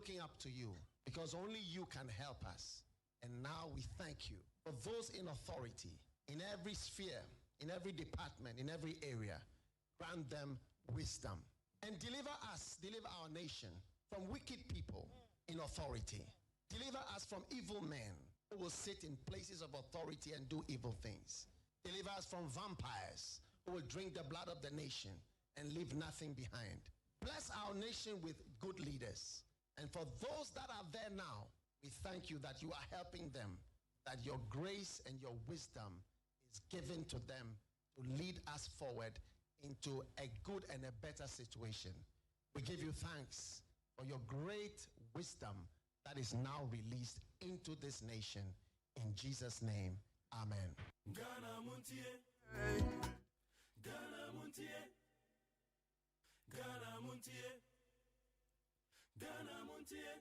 looking up to you because only you can help us. And now we thank you for those in authority, in every sphere, in every department, in every area. Grant them wisdom and deliver our nation from wicked people in authority. Deliver us from evil men who will sit in places of authority and do evil things. Deliver us from vampires who will drink the blood of the nation and leave nothing behind. Bless our nation with good leaders. And for those that are there now, we thank you that you are helping them, that your grace and your wisdom is given to them to lead us forward into a good and a better situation. We give you thanks for your great wisdom that is now released into this nation. In Jesus' name, amen. Ghana Montie, Ghana Montie, Ghana Montie, Ghana Montie.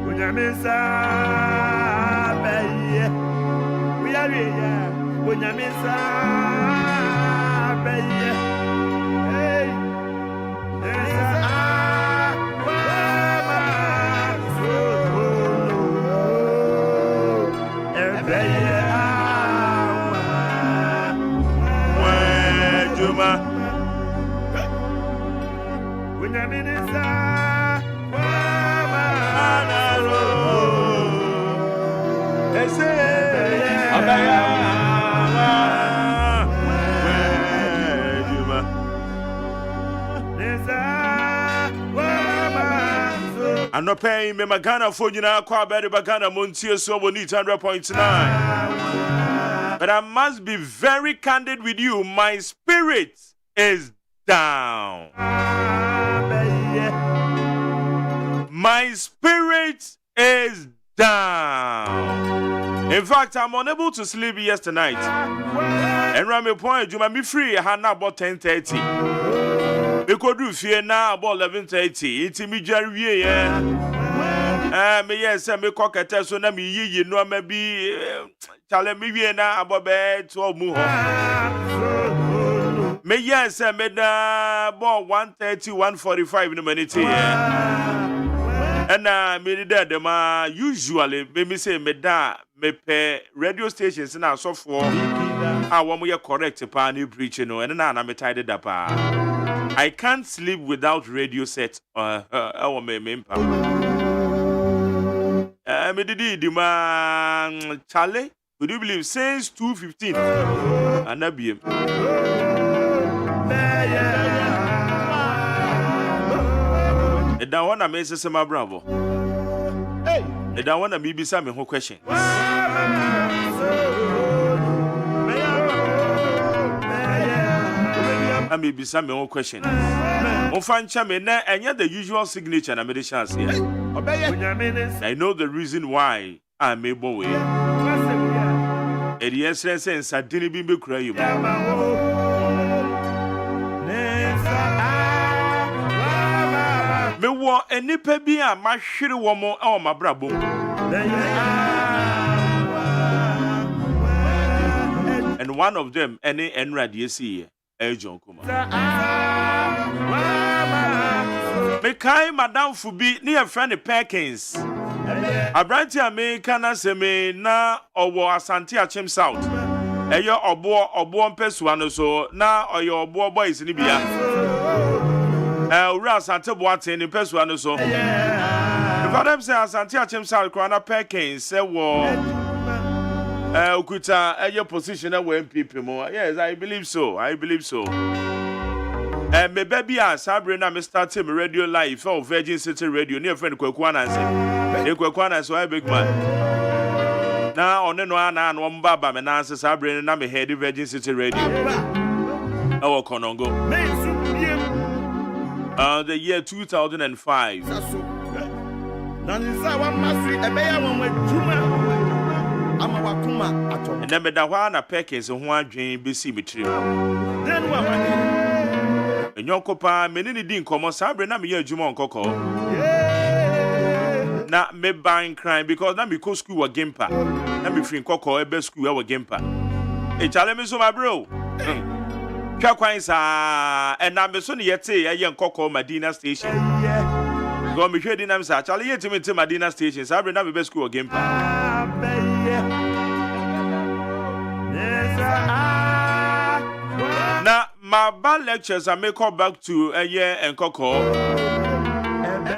Unyamisa beye, we are here. Unyamisa beye, hey, I'm not paying me Magana for you now, Quabetti Bagana Montier, so we need 100.9. But I must be very candid with you. My spirit is down. My spirit is down. In fact, I'm unable to sleep yesterday night. And Rami point, you might be free. I had now about 10:30. We could do fear now about 11:30. It's immediately, yeah. Me yes, me cock a test when you know, maybe tell me now about bed 12 more. Me yes, me da about 1:30, 1:45 in a minute. And me da them usually me say me da me pay radio stations and so for I want me correct pan preaching no and na me tied it up. I can't sleep without radio set me medidi di ma Charlie. Would you believe since 2:15? Anabiem. E da wana me sese ma bravo. E da wana me bisa me ho question. I may be some more question. On find chairman and yet the usual signature na me chance here. I know the reason why I may bow away. And yes, sense I didn't be crying. Me wa any pebi a ma hwere wo mo e o ma brabo. And one of them any enradi see John Kumah. Me kai Madam Fubi ni a friend Perkins. Abranti America na se me na owo Asante Achim South. Eyo obo mpesua no so na oyo obo boys ni bia. Ura Asante Boate ni mpesua no so. If them say Asante Achim South Kwana Perkins se wo Ukuta a position of MPP more. Yes, I believe so. Me baby Sabrina me started my radio live for Virgin City Radio near friend Kwekwana say. Kwekwana so I big man. Now on no na one baba me na say Sabrina na me head Virgin City Radio. Our Konongo. The year 2005. And then the one a Perkins and one dream be see me tree. Then what? And your copa, many didn't come on Sabrina, me Jumon Coco. Not me buying crime because now me go school a gimpa. Let me free Coco a best school our gimpa. A challenge so my bro. Chaquines and I'm soon yet say a young Coco Medina station. Go me here, I'm such. I'll yet to Medina station. Sabrina, me best school a gimpa. Now, my bad lectures I may call back to a year and Coco.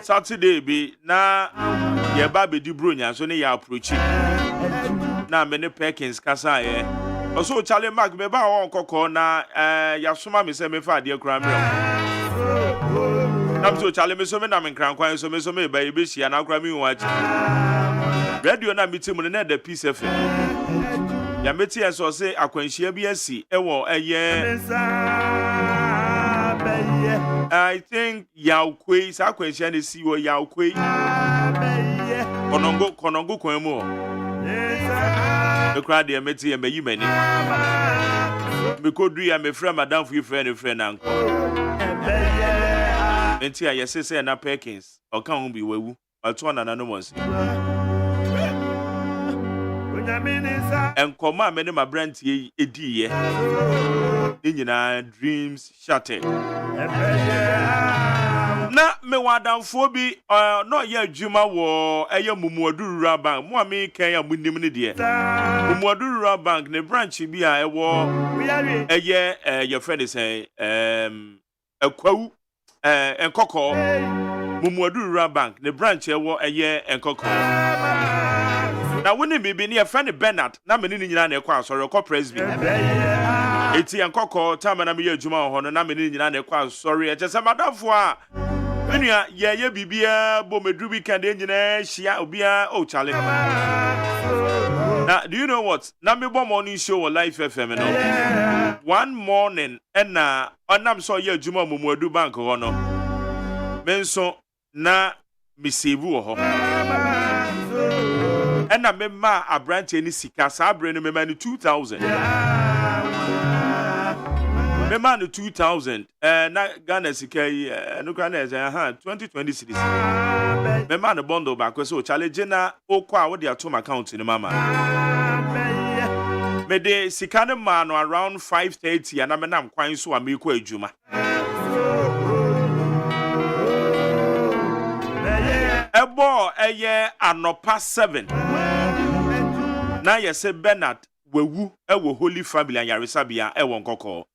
Saturday be now, your baby di brunya, so near approaching. Now, many Perkins Casa. Also, Charlie Mac, me ba on Coco na Yasuma me say me fa dear crammer. I'm so Charlie me so me na me cram kwan so me baby she and now cramming watch. Radio na meeting mo na the piece of ya meti eso say akwanhia bi asi ewo eye I think yaukwe sa akwanhia na si wo yaukwe konongo kwan mu the crowd dey meti e meyi mani me kodu ya me frɛ madam fu frɛ na nko enti ayese say na Perkins oka hu bi wawu ato na no mo si and come many my brand ye ediye in dreams shattered. Na me wadam fobi no ye adwuma wo eye Mumuadu Bank mo me kan ya munim ne de Mumuadu Bank ne branch bi a ewo eye your friend is ekwawu enkoko Mumuadu Bank ne branch ewo eye enkoko. Na woni bibi ne friend Bernard na me ni nyina na ekwa asori ko presby eti enkoko time na me ye adwuma ho no na me ni nyina na ekwa asori e chese madafo a enua ye bibia bo medru weekend nyina hia obia o chale. Now do you know what na me bo morning show on Life FM no one morning na onam so ye adwuma Mumuadu Bank ho no menso na me save wo ho and I remember a branch any sika sabre no member 2000 member 2000 na Ghana sika no Ghana 2020 cities member no bundle back so challenge na okwa wo dey atom account ni mama me dey sika no man around 5:30 and I menam kwan so ameko adwuma ebo eye anopa 7 na yese Bernard wewu ewo Holy Family anyaresabia ewo nkoko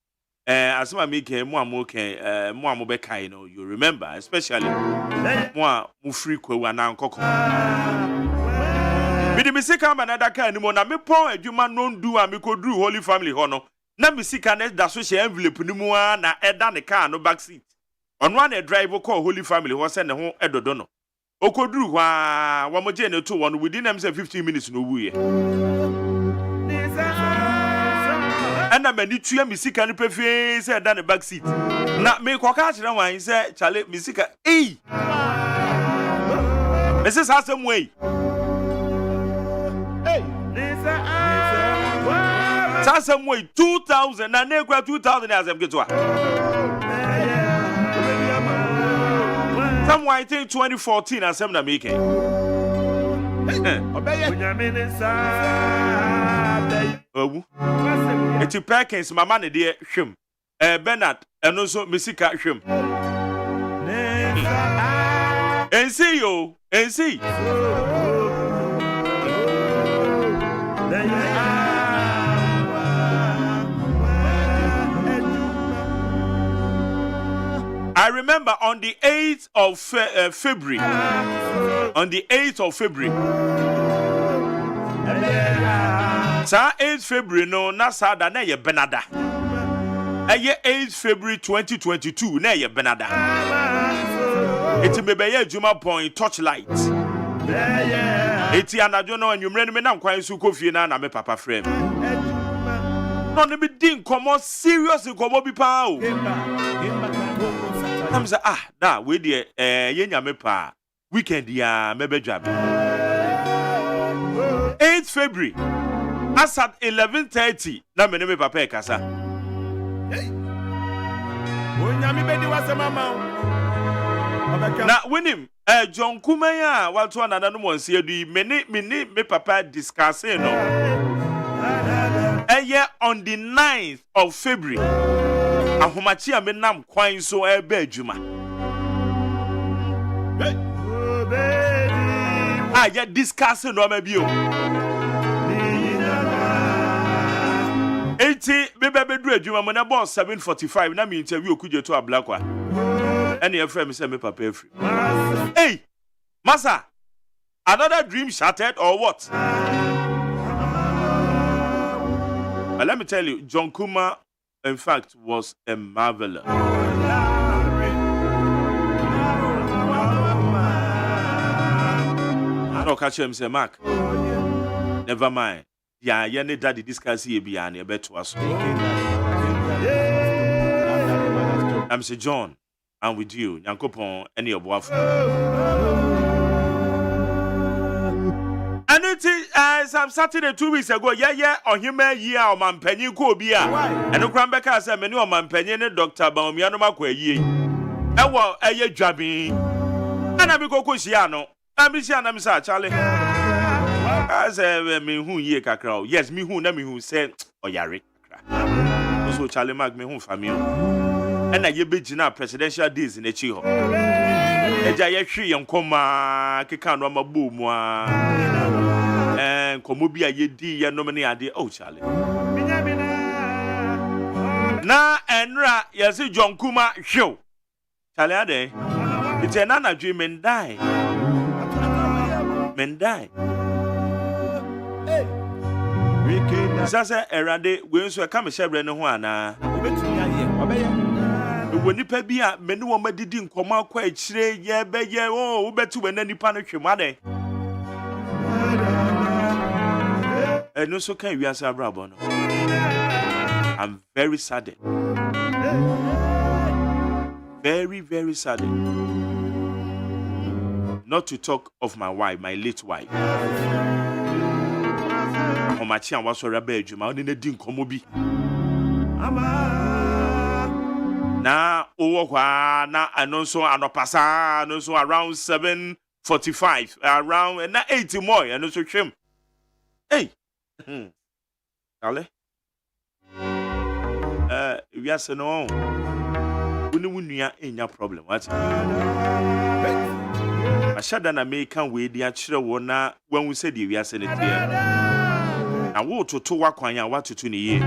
asema make mo amobe kai no you remember especially mo free kwewu na nkoko Me de me sika ma na da ka animo na me pon adwuma no ndu a me kodru Holy Family ho no. Na me sika na da so she envelope ni mu a na eda ne car no back seat. Ono na drive call Holy Family ho se ne ho edodo no. Okodru wa mo je ne to one within them say 15 minutes no wuye. Ana mani tuya me sika ni pefe se eda ne back seat. Na me koka kire wan se chale me sika Mrs. Hassan way. Hassan way 2000 na nekwa 2000 as em get to. Someone I think 2014 as em na making. Eti Perkins mama ne de hwem. Bernard eno so mesika hwem. NC yo, NC. I remember on the 8th of February. On the 8th of February. Sa 8th February no na sa da na ye Benada. Eye 8th February 2022 na ye Benada. Eti mebeye Juma point torchlight. Eti anadwo no anwumre ne me na nkwan su kofie na me papa frame. No ne be din komo serious komo bi pa o. I'm say da we dey ye nyame pa weekend ya mebedwa. 8th February as at 11:30 na me ne me papa e kasa. Onyame bedi wase mama. Na winim John Kumah ya walto anana no monse adu me papa discussing no. On the 9th of February. Ahomachi a me nam kwan so ebe adwuma. Ya discussing no ma bio. Enti bebe bedu adwuma mo na boss 7:45 na me interview okuje to ablakwa. And your friend say me papa free. Hey, Massa, another dream shattered or what? But let me tell you, John Kumah, in fact, was a marvelous. No, catch him say, Mark. Never mind. Yeah, you need daddy discuss here beyond a bet to us. I'm Sir John. I'm with you, Yankopon, any of Waf. And it is some Saturday 2 weeks ago, or him a year or man penny ko bia. And no Cranbecker said, many of man penny and Dr. Baumiano Macque ye. A ye jabby. And I be go Cosiano. I'm Misiana Missa Charlie. I say, me who ye cacao. Yes, me who said, or Yari. Also, Charlie Mag me who family. And I be jina presidential days in the Chiho. Eja ye hwe yon koma keka no mabu mu a. Komo bia ye di ye no mane ade oh Charlie. Na enra ye se John Kumah hwe. Charlie ade. It's another dream men die. Men die. Sasa erade we nso ka me hyebre ne ho ana. When you pay be a menu woman didn't come out quite stray, yeah, beye, oh, better when any panic your money. And also, can you answer Brabon? I'm very saddened. Very, very saddened. Not to talk of my wife, my late wife. On my chin was for a bedroom, I only didn't come be. Na owa na anonso anopasa anonso around 7:45 around na 80 more anonso twem hey ale we are say no wunua enya problem what ashada na me kan we dia kire wo na wanwu se de we are say ne tie na wo toto wakwan ya watoto ne ye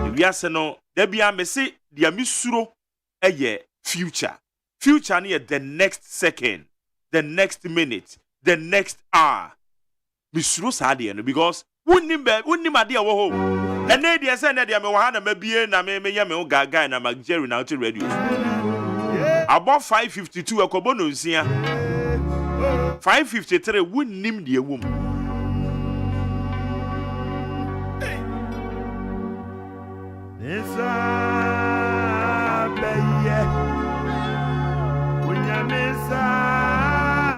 we are say no da bia me se dia misuro future near the next second, the next minute, the next hour. misuro saade no because wunnim ade a wo ho ene de ese ne de me wa na mabie na me ye me gaga na McJerry na to radio about 552 akobo no nsia 553 wunnim de ewum Nisa beye Unyamisa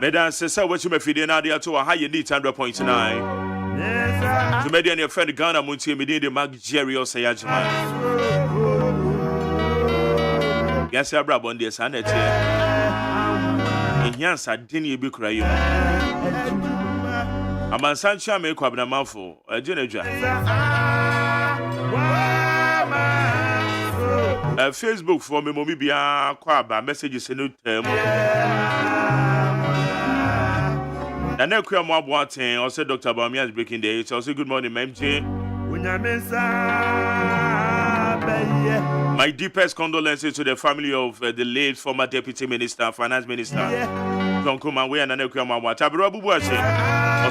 Medan sesa what you me fide na de to a high need 100.9 to media your friend Ghana Montie me de McJerry OSEI AGYEMANG yes abra bonde sanete enyansa deni e bi kura yi amansancha me kwabna manfo agenadwa Facebook for me momi bia kwa ba messages no tem na na kwa mo aboaten o say Dr. Bawumia is breaking the it also good morning MJ my deepest condolences to the family of the late former Deputy Minister, Finance Minister, John Kumah. We are not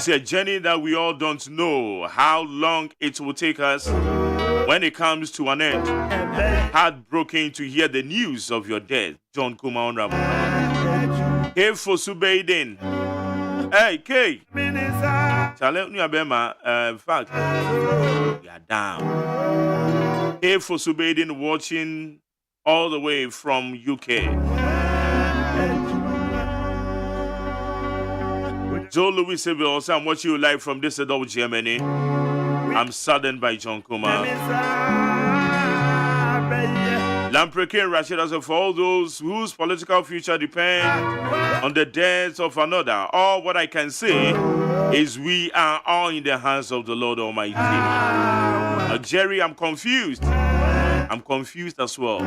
a journey that we all don't know how long it will take us when it comes to an end. Heartbroken to hear the news of your death, John Kumah Honorable. Hey, for Subaidin. Hey, K. Challenge you, Abema. In fact, we are down. Hey, for Subaidin watching all the way from UK. Joe Louis Seville, I'm watching you live from this adult Germany. I'm saddened by John Kumah. Lamprekin Rashid also for all those whose political future depend on the death of another. All what I can say is we are all in the hands of the Lord Almighty. Jerry, I'm confused. I'm confused as well.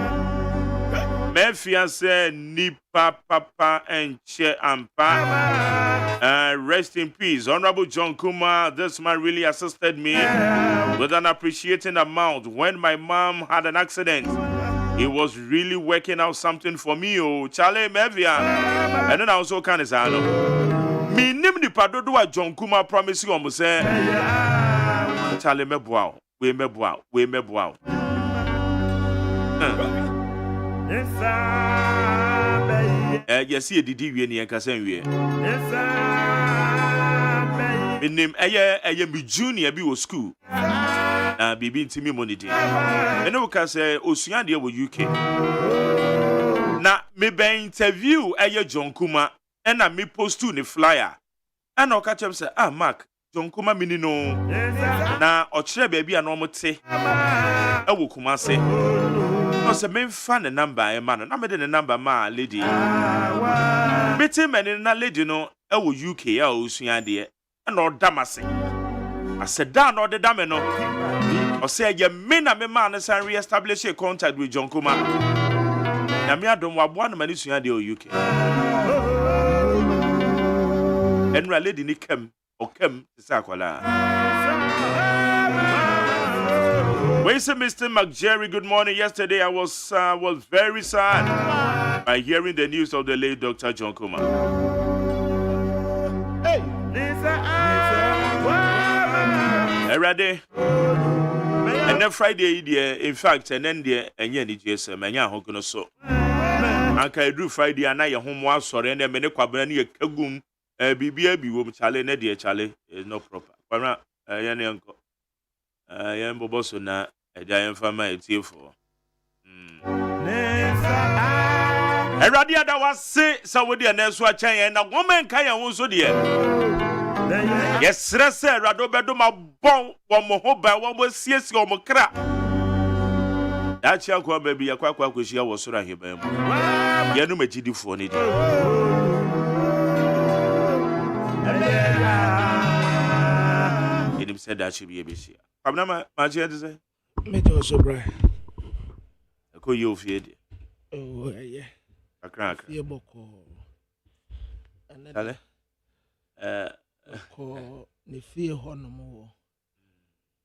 Mefia said, Nipa Papa and Che Ampa. Rest in peace. Honorable John Kumah, this man really assisted me with an appreciating amount. When my mom had an accident, he was really working out something for me. Oh, Charlie Mevia. And then I also kind of say, me name the padodo John Kumah promise you almost say, Charlie Mebwa, we mebwa. Yes, see the DV and Cassandra. My name I am junior be school. Bibi intimi money. And no can say Oceania wo UK. Na me be interview John Kumah and na me post to the flyer. And I catch him say, Mark, John Kumah mini no. Na ochire baby anomo te. Ewo Kumah say. No say me fan the number man. Na me the number ma lady. Beti me na lady no ewo UK ya Oceania and no damase. I said down no the dame no. I said ye me na me man say re-establish a contact with John Kumah. Na me adom wa boa na mani suya de UK. Enra lady ni kem o kem say akwala. We say Mr. McJerry, good morning. Yesterday I was very sad by hearing the news of the late Dr. John Kumah. Hey, Erade. And then Friday, in fact, and then the any GSM and Yahokono so. Anka do Friday and I home was sorry and then many quabrani a kagum BBB wom chale ne dear chale is no proper. Para yani uncle Yan Boboso na a giant family for. And Radia that was say so with the next watch and a woman kaya also dear. Yes, sir, Rado Bedoma bon, one more hope by one was CS or Mokra. That young baby, a quack was here was right here. Yanumeti for it. He said that should be a bit. I'm not my chance to say. Made also bright. I call you feared. Oh, yeah. A crack. Your book. And call the fear honomo.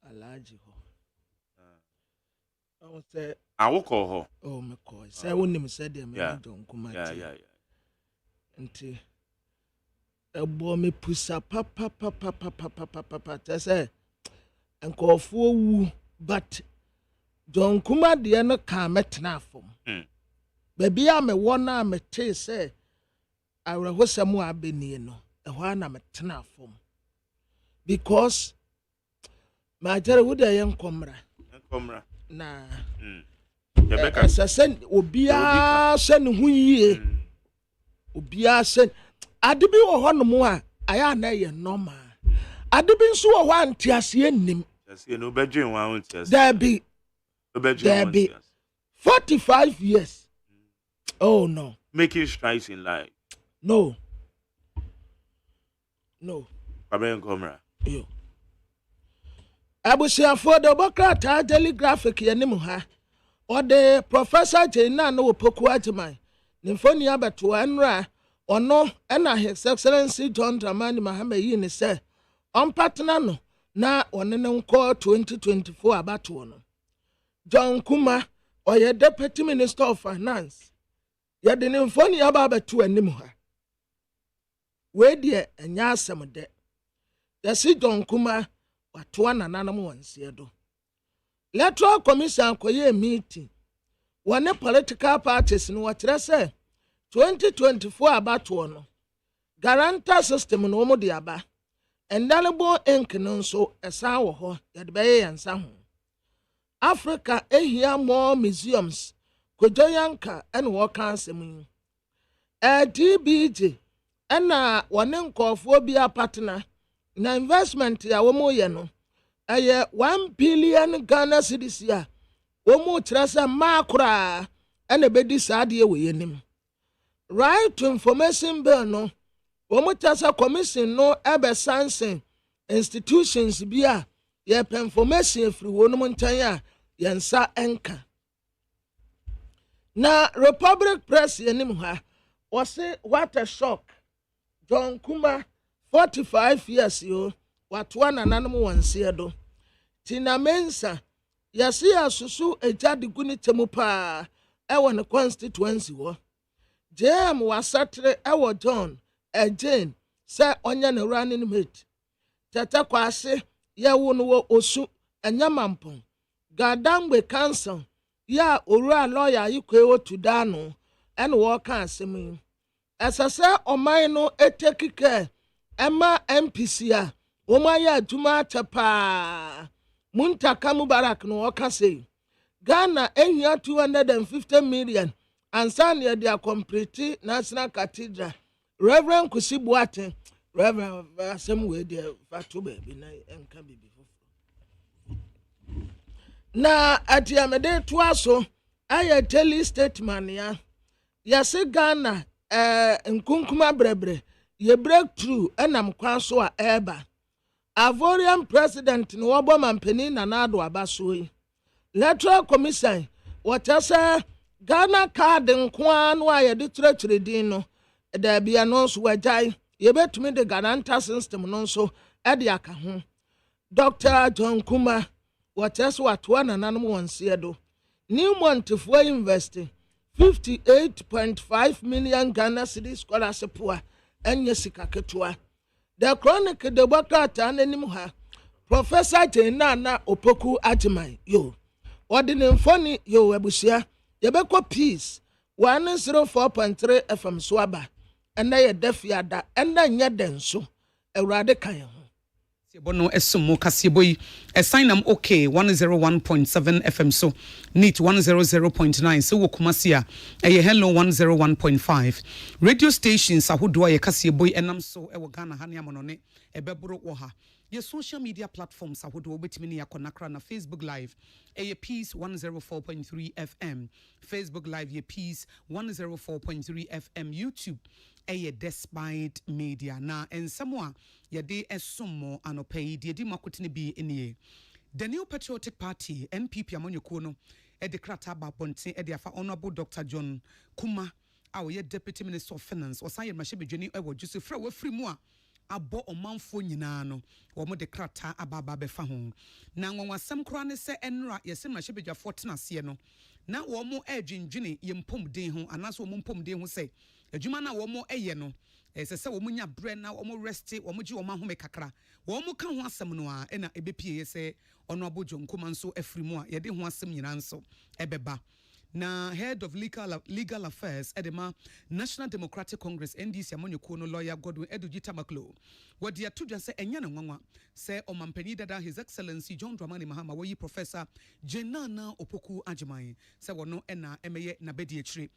A large ho. I would say, I will call her. Oh, my call. Say, I wouldn't have said them. Yeah, Don't come. Yeah. Until ebo me pusa papa tese enkofo wu but John Kumah de no ka metena afom baby a me wona me te se awrehosam abeni no ehwa na metena afom because my jere wo de yenkomra na Yebeka sen obia sen hu yie obia sen adebi wo hono a aya na ye normal adebi nso wo ho antiase nim you no bedroom one antiase there be 45 years oh no making strides in life no Aben Komra yo abusia for the bokrata daily graphic yenim ha or the professor Jena no poku agyemang nimfoni abeto enra ono na his excellency John Dramani Mahama yi ne se on partner no na one ne nko 2024 abato no John Kumah oye deputy minister of finance ye de nimfoni abeto anim ha we de enya asem de yesi John Kumah watoa nananam wansie do Electoral Commission koye meeting one political parties no watre say 2024 abato no guarantor system no mo de aba endalebo ink no nso esa wo ho ye de beye yansa ho Africa ehia more museums kojoyanka and work asem DBG na one nkofo bia partner na investment ya wo mo ye no aye 1 billion Ghana cedis ya wo mo trasa makura ene bedi saade we yenim right to information bill no wo mo trasa commission no ebe sansen institutions bia ye pe information free wo no ntan ya yensa enka na Republic Press yenim ha was what a shock John Kumah 45 years yo watoa nananum wansie do tina mensa yasi asusu ejade guni temu pa ewo ne constituency wo jam wasatre ewo John Jane se onye ne running mate tata kwase ye wo no wo osu anyamampon gadangbe council ya orua lawyer yikwe wo tudano ene wo kan asemi esase oman no etekike Emma MPC a womaya adwuma chapa muntaka mubarak no okase Ghana ehia 250 million ansan ye dia complete National Cathedral Reverend Kusibuate Reverend asem we dia fatu baby na enka bibi na atiamede to aso aye daily statement ya se Ghana nkunkuma brebre ye breakthrough enam kwan so a eba Ivorian president no obo mampani na nado abaso yi Electoral Commission what say Ghana card nkwa no a ye de tretre din no da bia no so wajai ye betumi de guarantor system no so e de aka ho Dr. John Kumah what say what one nananum wonse do New Montifo investing 58.5 million Ghana cedi scholarship enye sika ketua the chronic de bokata anenim ha Professor Jena na opoku agyemang yo ordinary phone yo abusia yebekọ peace 104.3 FM swaba ena ye defiada ena nya denso awurade kan ho Bono esumo kasieboyi esainam okay 101.7 FM so neat 100.9 so wokumasia eye hello 101.5 radio stations ahodo ye kasieboyi enam so e wo Ghana ha ne amonone ebeboro wo ha ye social media platforms ahodo obetimi ne yakonakra na Facebook live eye peace 104.3 FM Facebook live ye peace 104.3 FM YouTube eye despite media na ensamwa yede esumo anopai de di makotene bi enie the New Patriotic Party NPP amonyekuo no e de krata ba ponte e de afa honorable Dr. John Kumah a ye deputy minister of finance osaye mahebedwani e wo jusu fra wafri mu a abo omanfo nyina no wo mo de krata ababa befa ho na nwanwasem kora ne se enra yese mahebedwafo tenase no na wo mo adwindwene ye mpomden ho anaso wo mo mpomden ho se adwuma na wo mo eye no se wo munya bre na wo rest wo gi wo mahome kakra wo mu ka ho asem no a na ebepie se ono abojo nkoma nso afrimu a ye de ho asem nyina nso ebeba na head of legal affairs edema National Democratic Congress NDC amonyeko no lawyer Godwin Edugita Maklo wodi atudwa se enya na nwanwa se omampani dada His Excellency John Dramani Mahama woyi Professor Jenana Opoku Agyemang se wono na emeye na bedi akire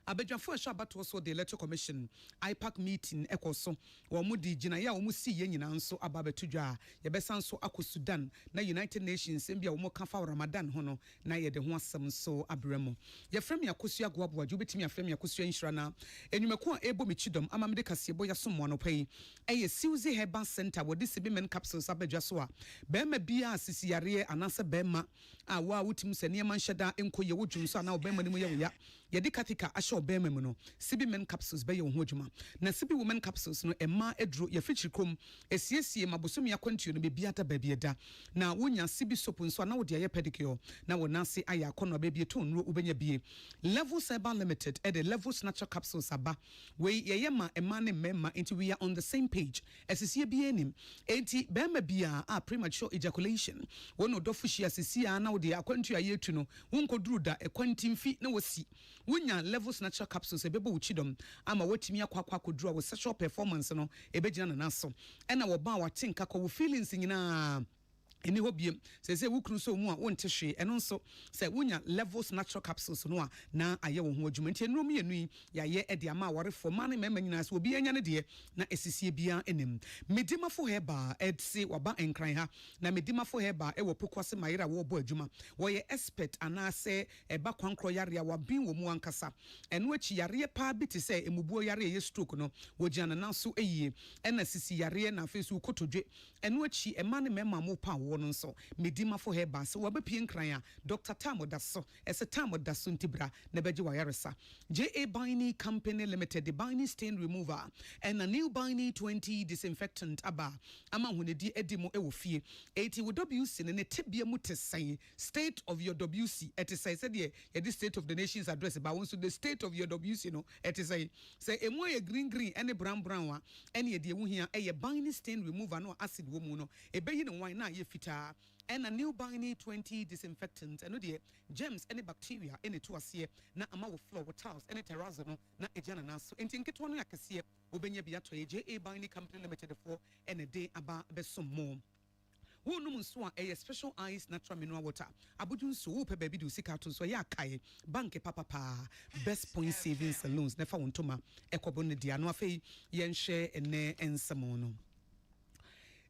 abedwafo ehwa bato so the Electoral Commission IPAC meeting ekoso wo mu di gina ya wo mu si ye nyina nso ababetudwa ye besan so akọ Sudan na United Nations embia wo mu kafa Ramadan ho no na ye de ho asem so abremo ye frem yakosu agwabo adwo betimi afrem yakosu enhira na enwumako a ebo michidom amamde kasebo ya somo no pai eye Siuzi Herbal Center wo disibi men capsules abedwa so a bema bia asisi yare anase bema a wa wutim se ne man hyeda enko ye wodwum so na obema ni mu ye wo ya ye dikatika obema mu no sibi men capsules be ye ho adwuma na sibi women capsules no emma edro ye fichiri krom esiesie mabosomi akwantuo no be biata ba bieda na wonya sibi soap nso na wo de ye pedicure na wo nase aya akono ba bie to nro ubenya bie Levels Herbal Limited at the Levels Natural Capsules aba we ye ma emma ne memma into we are on the same page esisie bie enim enti bema bia a premature ejaculation wono dofushi asisia na wo de akwantuo ayetu no wonkoduru da ekwantimfi na wosi wonya Levels Natural Capsules ebebo uchidom ama watimi akwa kodru a sexual performance no ebegina na naso ena wo ba watenka ko feelings nyina eni hobiem se wukru so mu a wonte hwe eno nso se wonya Levels Natural Capsules no a na aye wo ho adwuma nti enum yenu ya ye ede ama ware for mane mema nyina so obi anya ne de na esisie bia enim medimafo heba edse waba enkran ha na medimafo heba e wo pokose mayira wo bo adwuma wo ye expert anase eba kwankro yare a wabin wo mu ankasa eno achi yare pa bi te se emubuo yare ye stroke no wo giana na so eyie ena sisi yare na fesu kotodwe eno achi emane mema mo pa wono nso medimafo heba se wabapie nkran a Dr. Tamodaso ese Tamodaso ntibra na beje wayaresa JA Bini Company Limited the Bini stain remover and a new Bini 20 disinfectant aba ama hunedi edimo ewo fie 80 wo WC ne tebia mutesai state of your WC it is said ye the state of the nation's address ba won so the state of your WC no it is say emo ye green any brown wa any de wo hia ye Bini stain remover no acid wo mu no ebeyi ne wine na ye fita and a new Bini 20 disinfectant and the germs any bacteria any to asie na ama wo floor wo tiles any terrazzo no na ejana na so enti nketo no yakase obenya bia to JA Bini Company Limited for and a day aba besom more wonum nso a special ice natural mineral water abudun so wo pe baby do sika to so ya kai bank papa best point savings saloons nefa wontoma ekobo ne dia no afei yen share ene ensemo no.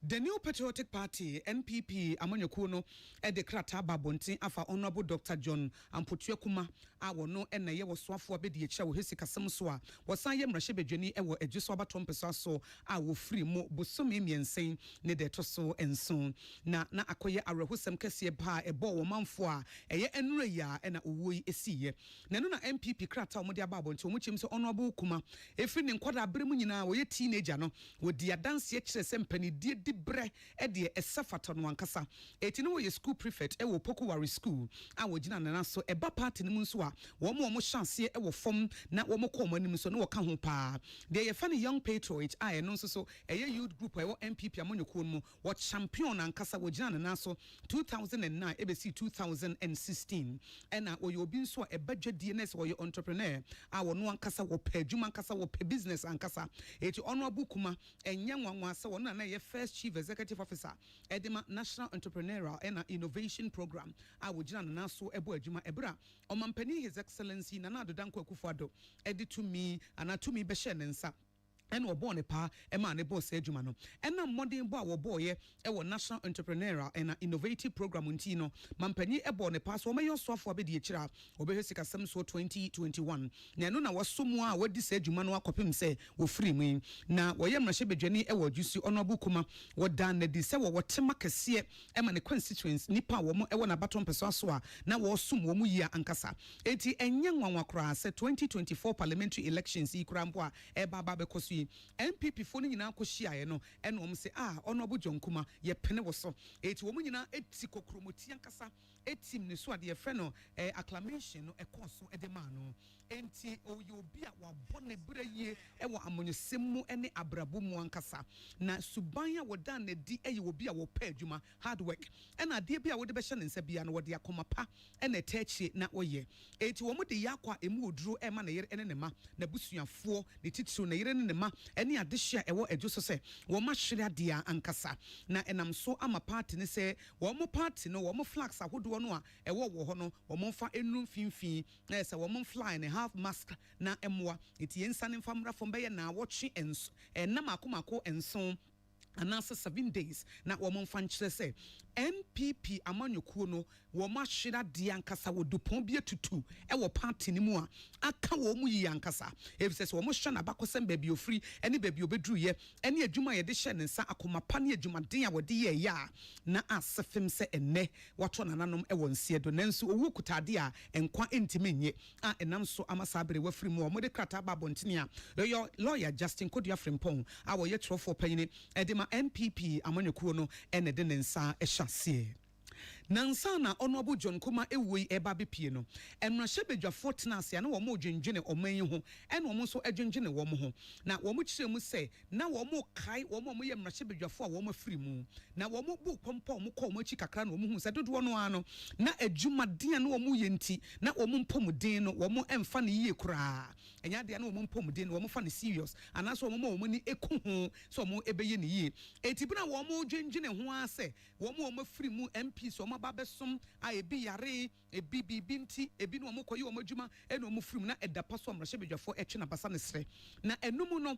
The New Patriotic Party NPP amanyekuo no e de krata babontin afa honorable Dr. John Ampotue Kumah a wono na ye wosoafo abedi echa wo hesi kasem so a wosan ye mrahye bedwani e wo adwuso abatom peso so a wo free mo bosomi miensen ne de to so enson na akoye arehosem kese ba e bo wo manfo a eye enura ya na owoi esiye na no na NPP krata wo de ababontin wo chim so honorable Kumah efri ne nkwada abremu nyina wo ye teenager no wo di adanse e kire sempani die bre ede esafata no ankasa eti no ye school prefect e wo Pokowari school a wo gina na so eba party no nso a wo mo chance e wo fom na wo mo kom anim so no wo ka ho pa de ye fa ne young patriot a no nso so eye youth group e wo MPP amonyeko mu wo champion ankasa wo gina na so 2009 e be see 2016 ena wo ye obi nso e badwadie na wo ye entrepreneur a wo no ankasa wo pa adwuma ankasa wo pa business ankasa eti honorable Kumah enye nwanwa se wo na ye first Chief Executive Officer Edema National Entrepreneurial and Innovation Program a wojina na so ebo adwuma ebra omampani His Excellency Nana Adodankwa Akufo-Addo edi to me anatumi be share nensa and we born a pa a man a boss edumano and now modern boy or boy national entrepreneurial and innovative program untino mampani e born a pass or may also for be the chira obehesika some so 2021 na no na wasomwa what this edumano akopim say wo free me na wo yem rahye bedwani e wo jusi honorable Kumah wo dan na di say wo tema kese e ma ne constituents nipa wo mo e wo na baton peso so a na wo som wo mu yia ankasa enti enye nwanwa kra say 2024 parliamentary elections ikrampo a e baba bekoso nti MPP fo no nyina ko hyiae no ene om se honorable John Kumah ye pene wo so eti wo nyina eti kokromoti ankasa etim ne so ade ye frɛ no acclamation no ekoso ede ma no enti oye obi a wabone breye ewo amonyesem mu ene abrabo mu ankasa na suban a wodan na di eye obi a wo pa adwuma hard work ena ade bia wo de be hye ne nsa bia no wo de akoma pa ena etachie na woye eti wo mo de yakwa emu oduro ema na yere ene ne ma na busuafo ne titru na yere ne ma ene ade hye ewo adwo so se wo ma hwere ade ankasa na enam so ama party ne se wo mo party no wo mo flags ahodo no a ewo wo ho no wo mo fa enu finfin na se wo mo fly ne half mask na emwa eti yensa ne famra fo be na wotwe enso enam akomako enso anasa 7 days na wo mo mfa nkyere se MPP amanyokuo no wo ma hwera de ankasa wo dupon bi etutu e wo party ni mu a aka wo mu yi ankasa efise wo mo hwe na bakosem ba bi ofri ene ba bi obedru ye ene adwuma ye de hye ne nsa akoma pa ne adwuma den a wo de ye ya na asefem se enne wato nananom e wo nsie do nanso owu kutade a enkwa entime nye a enam so amasa bere wafri mu wo de krata ba bontene a lawyer Justin Kodua Frimpong a wo ye trofo panyine e de ma MPP amanyokuo no ene de ne nsa e nansa na honorable John Kumah ewoi eba bepie no emrahye bedwafo tenase na wo mo dwendwene oman yi ho ene wo mo so adwendwene wo mo ho na wo mo kire mu se na wo mo kai wo mo ye emrahye bedwafo a wo mo afiri mu na wo mo bu pompo mo ko mo chi kakra na wo mo hu se dodo no ano na adwumaden na wo mo ye nti na wo mo mpomuden no wo mo emfa ne yie kura enya de na wo mo mpomuden no wo mo fa ne serious anaso wo mo ni eku ho so mo ebeye ne yie etibina wo mo dwendwene ho ase wo mo afiri mu MP so ma babesom a ebi yare ebi bibinti ebi no mo koyi wo madwuma eno mo firim na edapa so amrahye bedwafo etwe na basa ne sre na enum no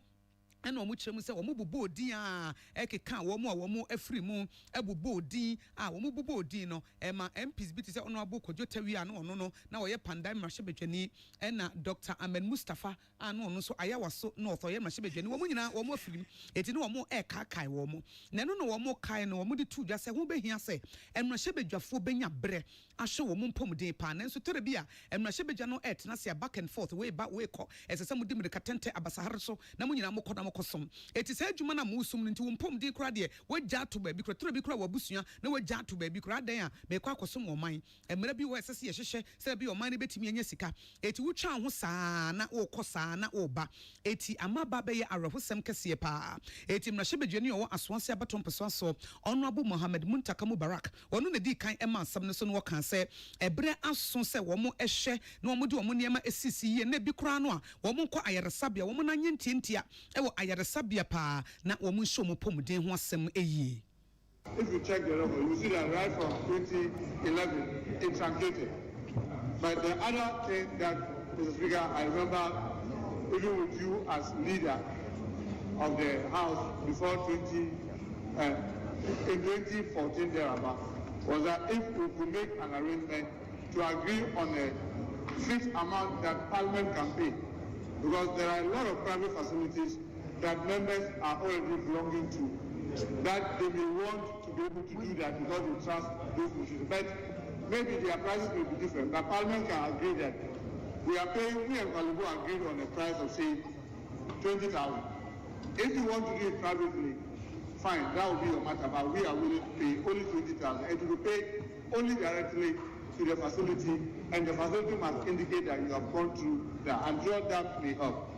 ena omu kyeremu se omu bubo odin a ekeka womu a womu afiri mu ebubo odin a womu bubo odin no ema MPs bi te se ono abo kodwo tawia na ono no na wo ye pandai mrahye bedwani ena Dr. Ahmed Mustafa anu ono so ayawaso na otho ye mrahye bedwani womu nyina womu afiri eti no womu kai womu na eno no womu kai no womu de tudwa se ho behia se mrahye bedwafo benya bre ahwe womu mpomden pa na nso tere bia mrahye bedwa no etena se back and forth we ko esese mu dimre katente abasahare so na mu nyina mo koda kosom eti sa adwuma na musum nti wo mpom de kra de wagya to ba bi kra tro bi kra wabusua na wagya to ba bi kra dan a me kwa kosom oman emra bi wo esese ye hyehye se bi oman ne betimi anya sika eti wutwa ho saa na wo kosa na wo ba eti amaba be ye arahosem kese pa eti mrahye bedwani wo asonse abatom peso so honorable Mohammed Muntaka Mubarak wono na di kan ema asam ne so no wo kan se ebre aso se wo mo ehye na wo mo de wo mo niema esisi ye na bi kra no a wo mo nkɔ ayaresabia wo mo na nyentintia e wo ayaresabia pa na wo mo nso mo pomuden ho asem eyi. If you check the record, you see that right from 2011 it's truncated. But the other thing that, Mr. Speaker, I remember even with you as leader of the House before in 2014 thereabout, was that if we could make an arrangement to agree on a fixed amount that Parliament can pay, because there are a lot of private facilities that members are already belonging to, that they may want to be able to do that because they trust those machines. But maybe their prices may be different. But Parliament can agree that we and Kalubo agreed on a price of, say, 20,000. If you want to do it privately, fine, that will be your matter, but we are willing to pay only 20,000. And to be paid only directly to the facility, and the facility must indicate that you have gone through that. I'm sure that may help.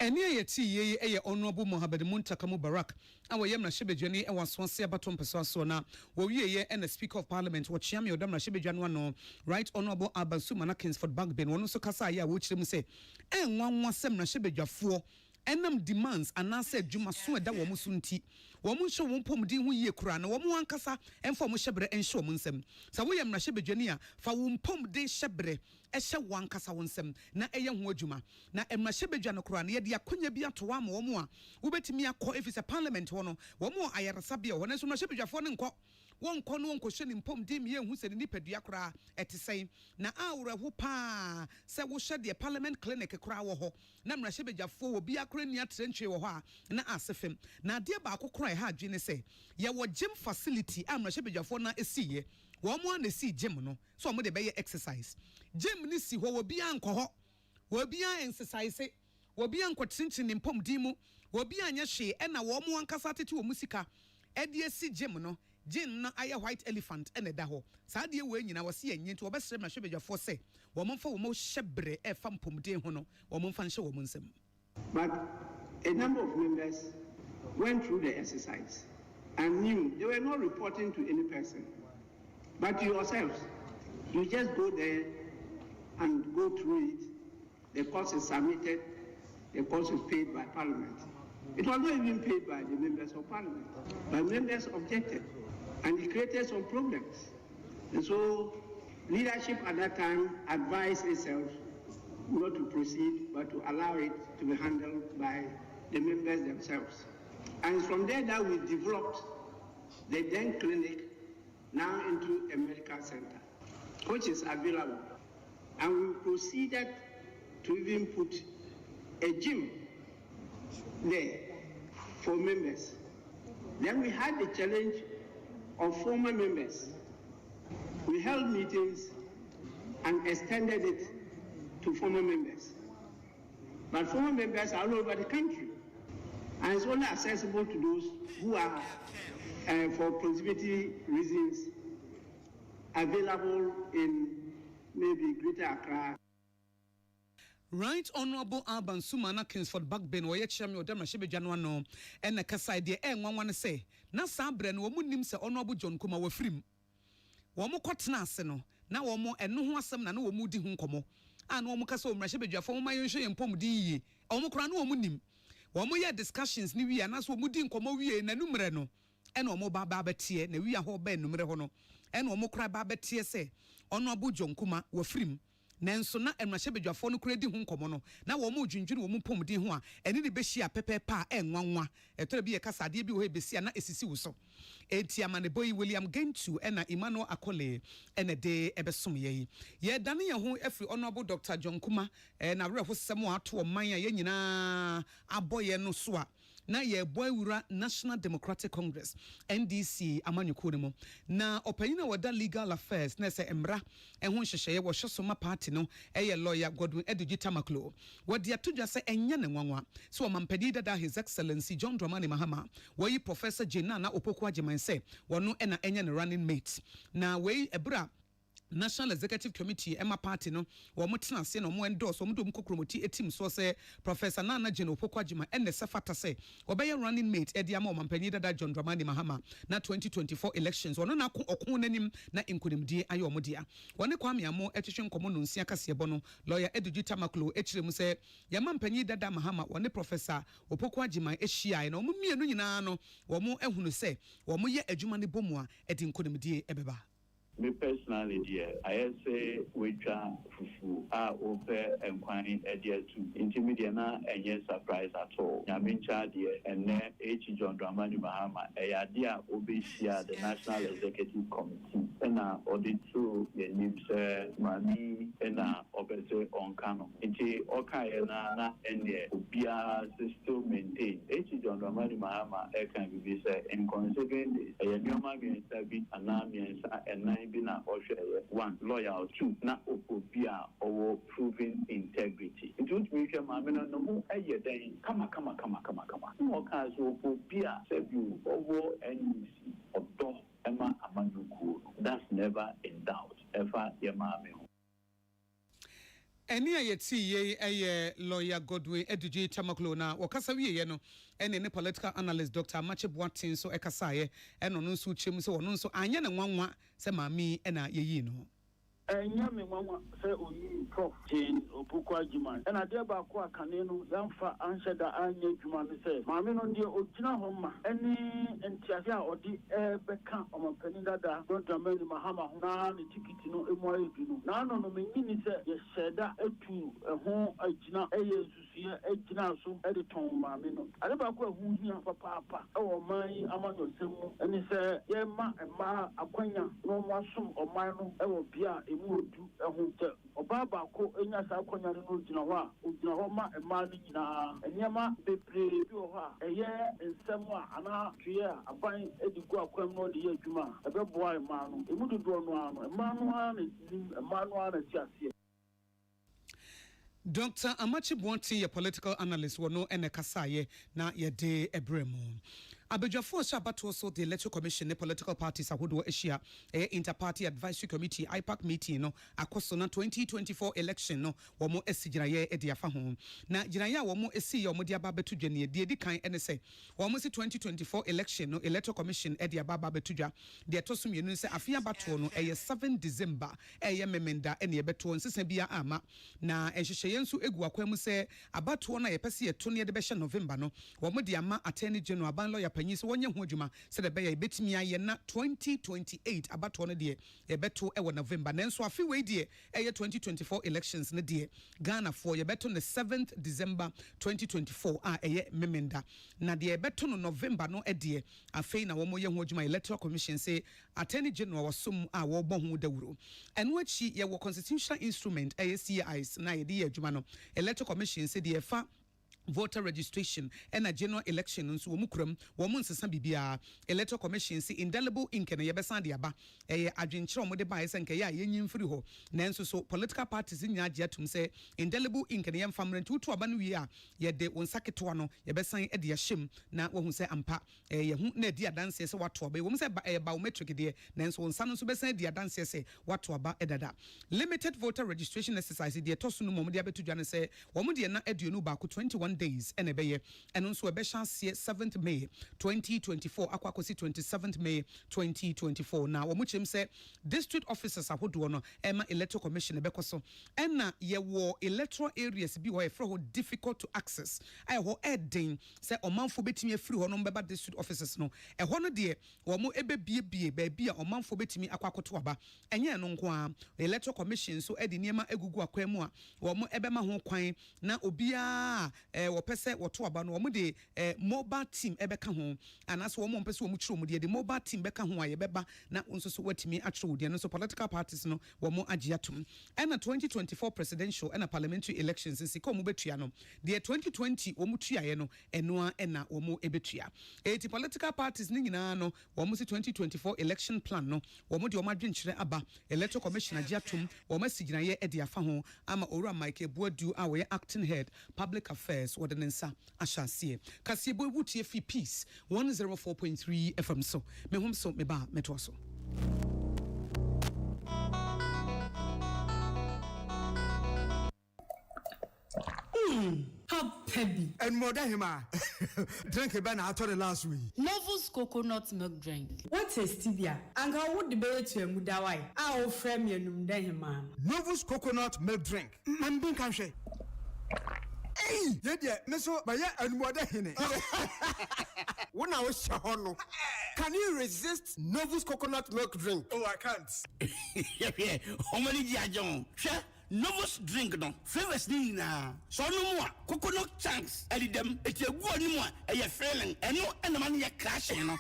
Eni ayeti ye eye honorable Mohammed Muntaka Mubarak awo ye mrahye bedwani e wasonse abatom peso aso na wo wie ye and the Speaker of Parliament wo chiam ye odam mrahye bedwani no right honorable Abansu Kingsford Bagbin wono so kasa ya wo kyerem se enwanwa se mrahye bedwafo enam demands anase adwuma so eda wo muso nti wo mu hye wo mpomden ho yie kura na wo mu ankasa emfa mo hyebre enhye wo nsem sa wo ye mrahye bedwani a fa wo mpomden hyebre ehye wo ankasa wo nsem na eye ho adwuma na mrahye bedwani kura na ye de akonya bi ato wa wo mu a wo betimi akọ efise Parliament ho no wo mu ayaresabia ho na so mrahye bedwafo ne nkọ wonko no wonko hye ni mpomden mi ehu se ni nipadua kura etesɛn na awre ho pa se wo hye de Parliament clinic kura wo ho na mrahye bedwafo wo bi akora ni atrenchwe wo ho a na asefem na ade ba akokora ha adwene se ye wo gym facility amrahye bedwafo na esiye wo mo na esi gym no so mo de be exercise gym ni si ho wo bi anko ho wo bi an exercise obi ankwatintin ne mpom di mu obi anya hwe na wo mo ankasa tete wo musika edi esi gym no gym no aye white elephant ene da ho saa de we nyina wo se enye nti wo besere ma hwebedwafo se wo mo mfa wo mo hyebre e fa mpom di ho no wo mo mfa nhye wo mo nsem. But a number of members went through the exercise and knew they were not reporting to any person, but to yourselves. You just go there and go through it. The cost is submitted, the cost is paid by Parliament. It was not even paid by the members of Parliament, but members objected, and it created some problems. And so leadership at that time advised itself not to proceed, but to allow it to be handled by the members themselves. And it's from there that we developed the then clinic now into a medical center, which is available. And we proceeded to even put a gym there for members. Then we had the challenge of former members. We held meetings and extended it to former members. But former members are all over the country, and it's only accessible to those who are, for proximity reasons, available in maybe Greater Accra. Right Honorable Alban Sumana Kingsford Backben wo ye chame odama shebedwano no ena kasa de nwanwan se na sabre no wo nim se Honorable John Kumah wa frim wo mo kotena ase no na wo mo eno ho asem na wo mo di ho nkomo ana wo mo kasa o mrahebedwafo mo mayenhwe yempom di yiye wo mo kora na wo mo nim wo mo ye discussions ni wi na so wo mo di nkomo wi na numre no ena wo mo ba betie na wi ho ba numre ho no ena wo mo kora ba betie se Honorable John Kumah wa frim nanso na emrahebedwafo no kura di hu nkomo no na wo mu dwundwunu wo mu pomdi ho a eni de behia pepepa enwanwa etore bi ye kasa de bi wo besia na esisi wo so enti amane boy William Gentu ena Emmanuel Akole ena de ebesom ye dane ye ho afri Honorable Dr. John Kumah na werefo semo ato man a ye nyina aboye no so a na ye boy wura National Democratic Congress NDC amanyuko ne mo na opanyina wada legal affairs na se emra ehho hyehyeye wo hwesoma party no eye lawyer Godwin Edigi Tamaklo wadi atodwa se enye ne nwanwa so mampedi dada His Excellency John Dramani Mahama woyi Professor Jena na Opoku Agyeman se wono ena enye ne running mate na wei ebra National Executive Committee Emma Party no wo motena se no mo endorse wo mdom kokromoti etim so se Professor Nana Jena Opoku Agyeman enne sefata se obeye running mate edi ama mampani dada John Dramani Mahama na 2024 elections wono na okon nanim na inkunimdie aye omodia wone kwame amo etwehwe nkomo no nsia kase bono lawyer Edigi Tamaklo echirem se ya mampani dada Mahama wone Professor Opoku Agyeman ehia na omo mienu nyina no wo mo ehunu se wo mo ye adwuma ne bomua edi inkunimdie ebeba. Me personally, dear, I say we try fufu open and quine idea to intermediate and yes surprise at all. Yamincha dear and then H. John Dramani Mahama, a idea Obesia, the National Executive Committee, and audit through the names Mami and Obese on Kano. Inti Okayana and the Ubia still maintain H. John Dramani Mahama, can be said in considering a Yama against Sabi and Namians and nine. Bina one lawyer, two na opobia or proving integrity. It would make a mamma no more a year then come. No cars opobia save you over NUC or door Emma Amanduku. That's never in doubt. Ever your mammy. Eni ayeti ye lawyer Godwin Edigi Tamaklo na wakasa wiye no ene ne political analyst Dr. Amache Boatin so ekasa ye eno no nso chem so wono nso anya ne nwanwa se mami ena yeyi no enya me nwanwa se oyi Prof Jane Opoku Agyeman ena de ba ko akane no yamfa anhyeda anya dwuma ne se mami no de ogina ho ma eni entiase a odi beka omampani dada John Dramani Mahama ho na ne tikiti no emu ayedu no na no menyini se ye hyeda atu ho agina eye susuye agina so e de ton mami no ade ba ko ahu hia papa e wo man amanyo semu eni se ye ma akwanya no mo asom oman no e wo bia emu odu ehu te obaba ko enya sa akwanya no gina ho a ogina ho ma ema ni nyina enyama bebre bi ho a eye nsem a ana tue a aban edigu akwam no de ye adwuma ebeboa ema no emududo no ano ema no ana ti ase Dr. Amachi Bonti, a political analyst, will know ene kasaye na yede ebremo. Abejafo Shabato also the Electoral Commission, the political parties ahodo eshia Inter-Party Advisory Committee IPAC meeting no akoso na 2024 election no womo esijiraye ediafa ho. Na jiraya womo esi yomo dia babetu dwane die kan ene se womo si 2024 election no Electoral Commission edia baba betudwa de tosum yenu se afia bato no 7 December memenda ene yebeto nsesa bia ama na enhyehyeye nso egu akwam se abato na yepese yeto ne de behye November no womo de ama Attorney General ban lawyer panyi se wonye ho adwuma se de be ya betimi aye na 2028 abato no de yebeto ewo November nanso afi we de 2024 elections ne de Ghana for yebeto ne 7th December 2024 memenda na de yebeto no November no de afi na womo ye ho adwuma Electoral Commission say Attorney General wasum wo bo ho dawuro eno achi ye wo constitutional instrument CIs na ye de adwuma no Electoral Commission say de fa voter registration and a general election nso wo mukram wo nsesa bibia Electoral Commission say indelible ink na yebesa de aba adwenkyere mo de ba ese nke ya yenyim firi ho nanso so political parties nya agye atum say indelible ink na yemfamre ntutu aba no wi a ye de wonsaketo no yebesan de yahim na wo hu say ampa ye hu na di adanse say wato aba wo say biometric de nanso wonsa no so besan di adanse say wato aba edada limited voter registration exercise de toso no mo de abetu dwane say wo mo de na aduonu ba ko 21 days and ebeye and also a chance 7th May 2024 akwakosi 27th May 2024 now omuchim say district officers ahodo no ema Electoral Commission ebekoso and na ye wo electoral areas bi wo e fro difficult to access ai ho eden say omanfo betimi afiri ho no mbeba district officers no e ho no de wo mo ebebiebie ba bia omanfo betimi akwakoto aba enye no nko a Electoral Commission so edi niema egugu akwam a wo mo ebema ho kwan na obia wopese woto aba no wo de mobile team ebeka ho anaso wo mpese wo mutchiro mu de mobile team beka ho aye beba na nso so watimi atchiro de no so political parties no wo mo agiatum and 2024 presidential and parliamentary elections nsi ko mu betua no de 2020 wo mutuaye no eno a na wo mo ebetua political parties ni nyina no wo mo si 2024 election plan no wo mo de wo madwenkyere aba Electoral Commission agiatum wo ma siginaye e de afa ho ama owura Mike Buadu a wo acting head public affairs Wadanensa Ashansie Kasiebo wutie fi peace 104.3 FM so me hom so me ba meto so Baby. And more than him, drink a banana after the last week. Novus coconut milk drink. What is stevia? And how would the baby to a mudawai? Our frame you man. Novus coconut milk drink. Man, being country. Hey, yeah, Meso, but yeah, and more than him. When I was Shahono, can you resist Novus coconut milk drink? Oh, I can't. Yeah, how many John? Novus drink no flavors ni na so no more coconut chunks and them it a go ni more e feeling and no and man ya crashing no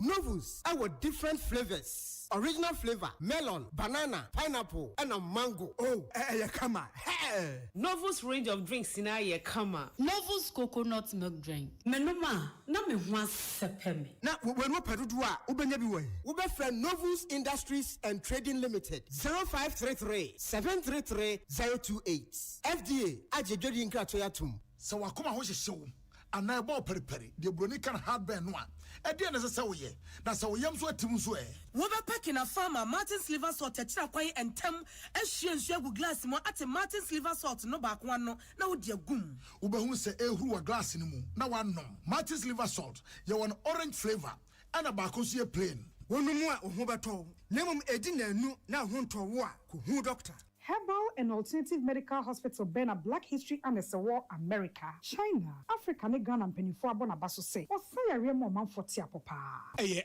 Novus our different flavors. Original flavor, melon, banana, pineapple, and a mango. Oh, come on. Hey. Novus range of drinks in a kama. Novus coconut milk drink. Menoma, na me want sepemi. Na we no pedudua, ubenyebi way. Ube friend Novus Industries and Trading Limited. 0533 733 028. FDA, Ajejodi Inkra Toyatum. So wakoma ho hyehyɛ and na ebo periperi de broni kan heartburn no a e de na se wo ye na se wo yam so atim so e wo be pack na farmer Martin's liver salt akira kwan entem ahwie nsu agu glass mo ate Martin's liver salt no ba kwa no na wo de agum wo be hu se ehuru wa glass ni mu na wanom Martin's liver salt ye won orange flavor and ba ko so ye plain wonu a ho beto nemum edi na anu na ho nto wo a ko hu doctor. Herbal and Alternative Medical Hospital Bena Black History and War America, China, Africa, Ghana, and Penifua Bonabaso say, or say a real moment for Tiapopa.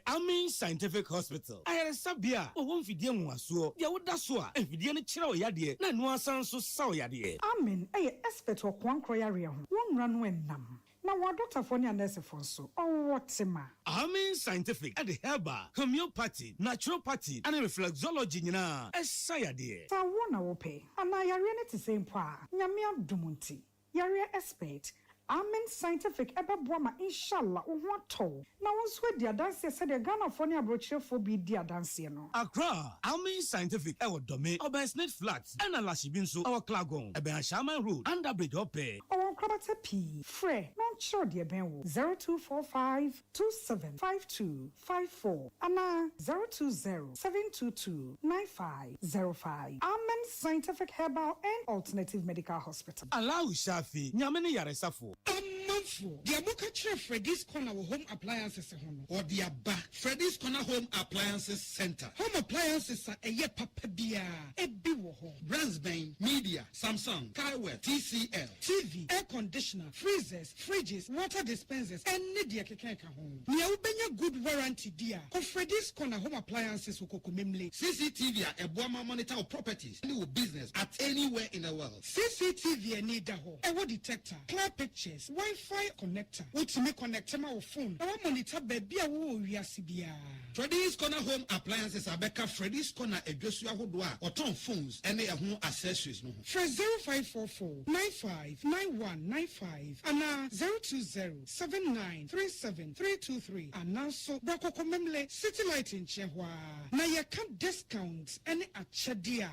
Amin Scientific Hospital. I had a sabia, or one Fidian was so, Yawudasua, and Fidian Chiro Yadi, Nanuasan so Sao Yadi. Amin, a expert or Quan Croyarium, one run when nam. Now, what Dr. Fonia Nurse Fonso, or what's ma? Amin Scientific at the Herbal, Homeopathy, Naturopathy, and Reflexology, na, as Sayadi. So, one pay, and I are to same pa, Yamia Dumunti, Yaria expert, Amen Scientific Ebabwama inshallah uhuato. Na wonswe dia dance said the Ghana for near brochure for be dia dance no. Accra, Almin Scientific, our domain, our Snake Flats, and a Lashibinso, our Clagon, a Shaman Road, under Bridge Ope. Our Krabata P. Frey, non sure dear Ben 0245 275254. Anna 020 722 9505. Amen Scientific Herbal and Alternative Medical Hospital. Allow Shafi, Yamini Yaresafo. Amanfo, the Abuka Freddy's Corner Home Appliances or the Abba Freddy's Corner Home Appliances Center. Home appliances are a papa bia, a biwo home. Bransbane, Media, Samsung, Carware, TCL, TV, air conditioner, freezers, fridges, water dispensers, and media keka home. Nia ubenya good warranty dia. Of Freddy's Corner Home Appliances ukokumemle. CCTV a Buama monitor of properties, any business at anywhere in the world. CCTV a need ho. A detector, clear pictures, Wi-Fi connector. What's me connect my phone? Our monitor baby a wo wiasibia. Freddy's Corner Home Appliances are Becca Freddy's Corner a Joshua Hodwa or Tom phones and they have no accessories no. For 0544 959195 and 020 7937323 and now so Bako Komemle City Light in Chehwa. Now you can't discount any at Chadia.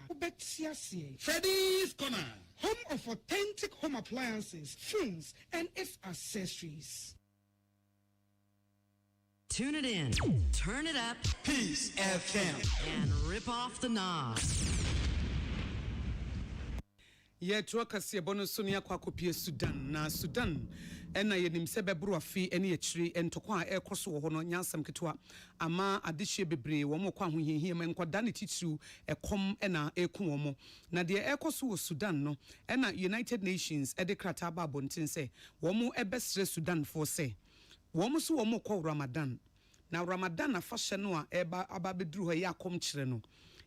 Freddy's Corner. Home of authentic home appliances, phones, and its accessories. Tune it in, turn it up, Peace FM, and rip off the knob. Yet work as a bonus Sonia Quakopia Sudan, na Sudan, and I am Sebe Bruafi, any a tree, and Tokwa air cross or Yansam Kitua, Ama Adisha Bebre, Womo Kwahu him and Quadani Titsu, a com and a Kuomo. Na the air cross was Sudan, no, and United Nations, Edekrataba Bontin say, Womo Ebestre Sudan for say, Womo Womo call Ramadan. Now Ramadan a fashion noa eba ababedru ya kom chireno.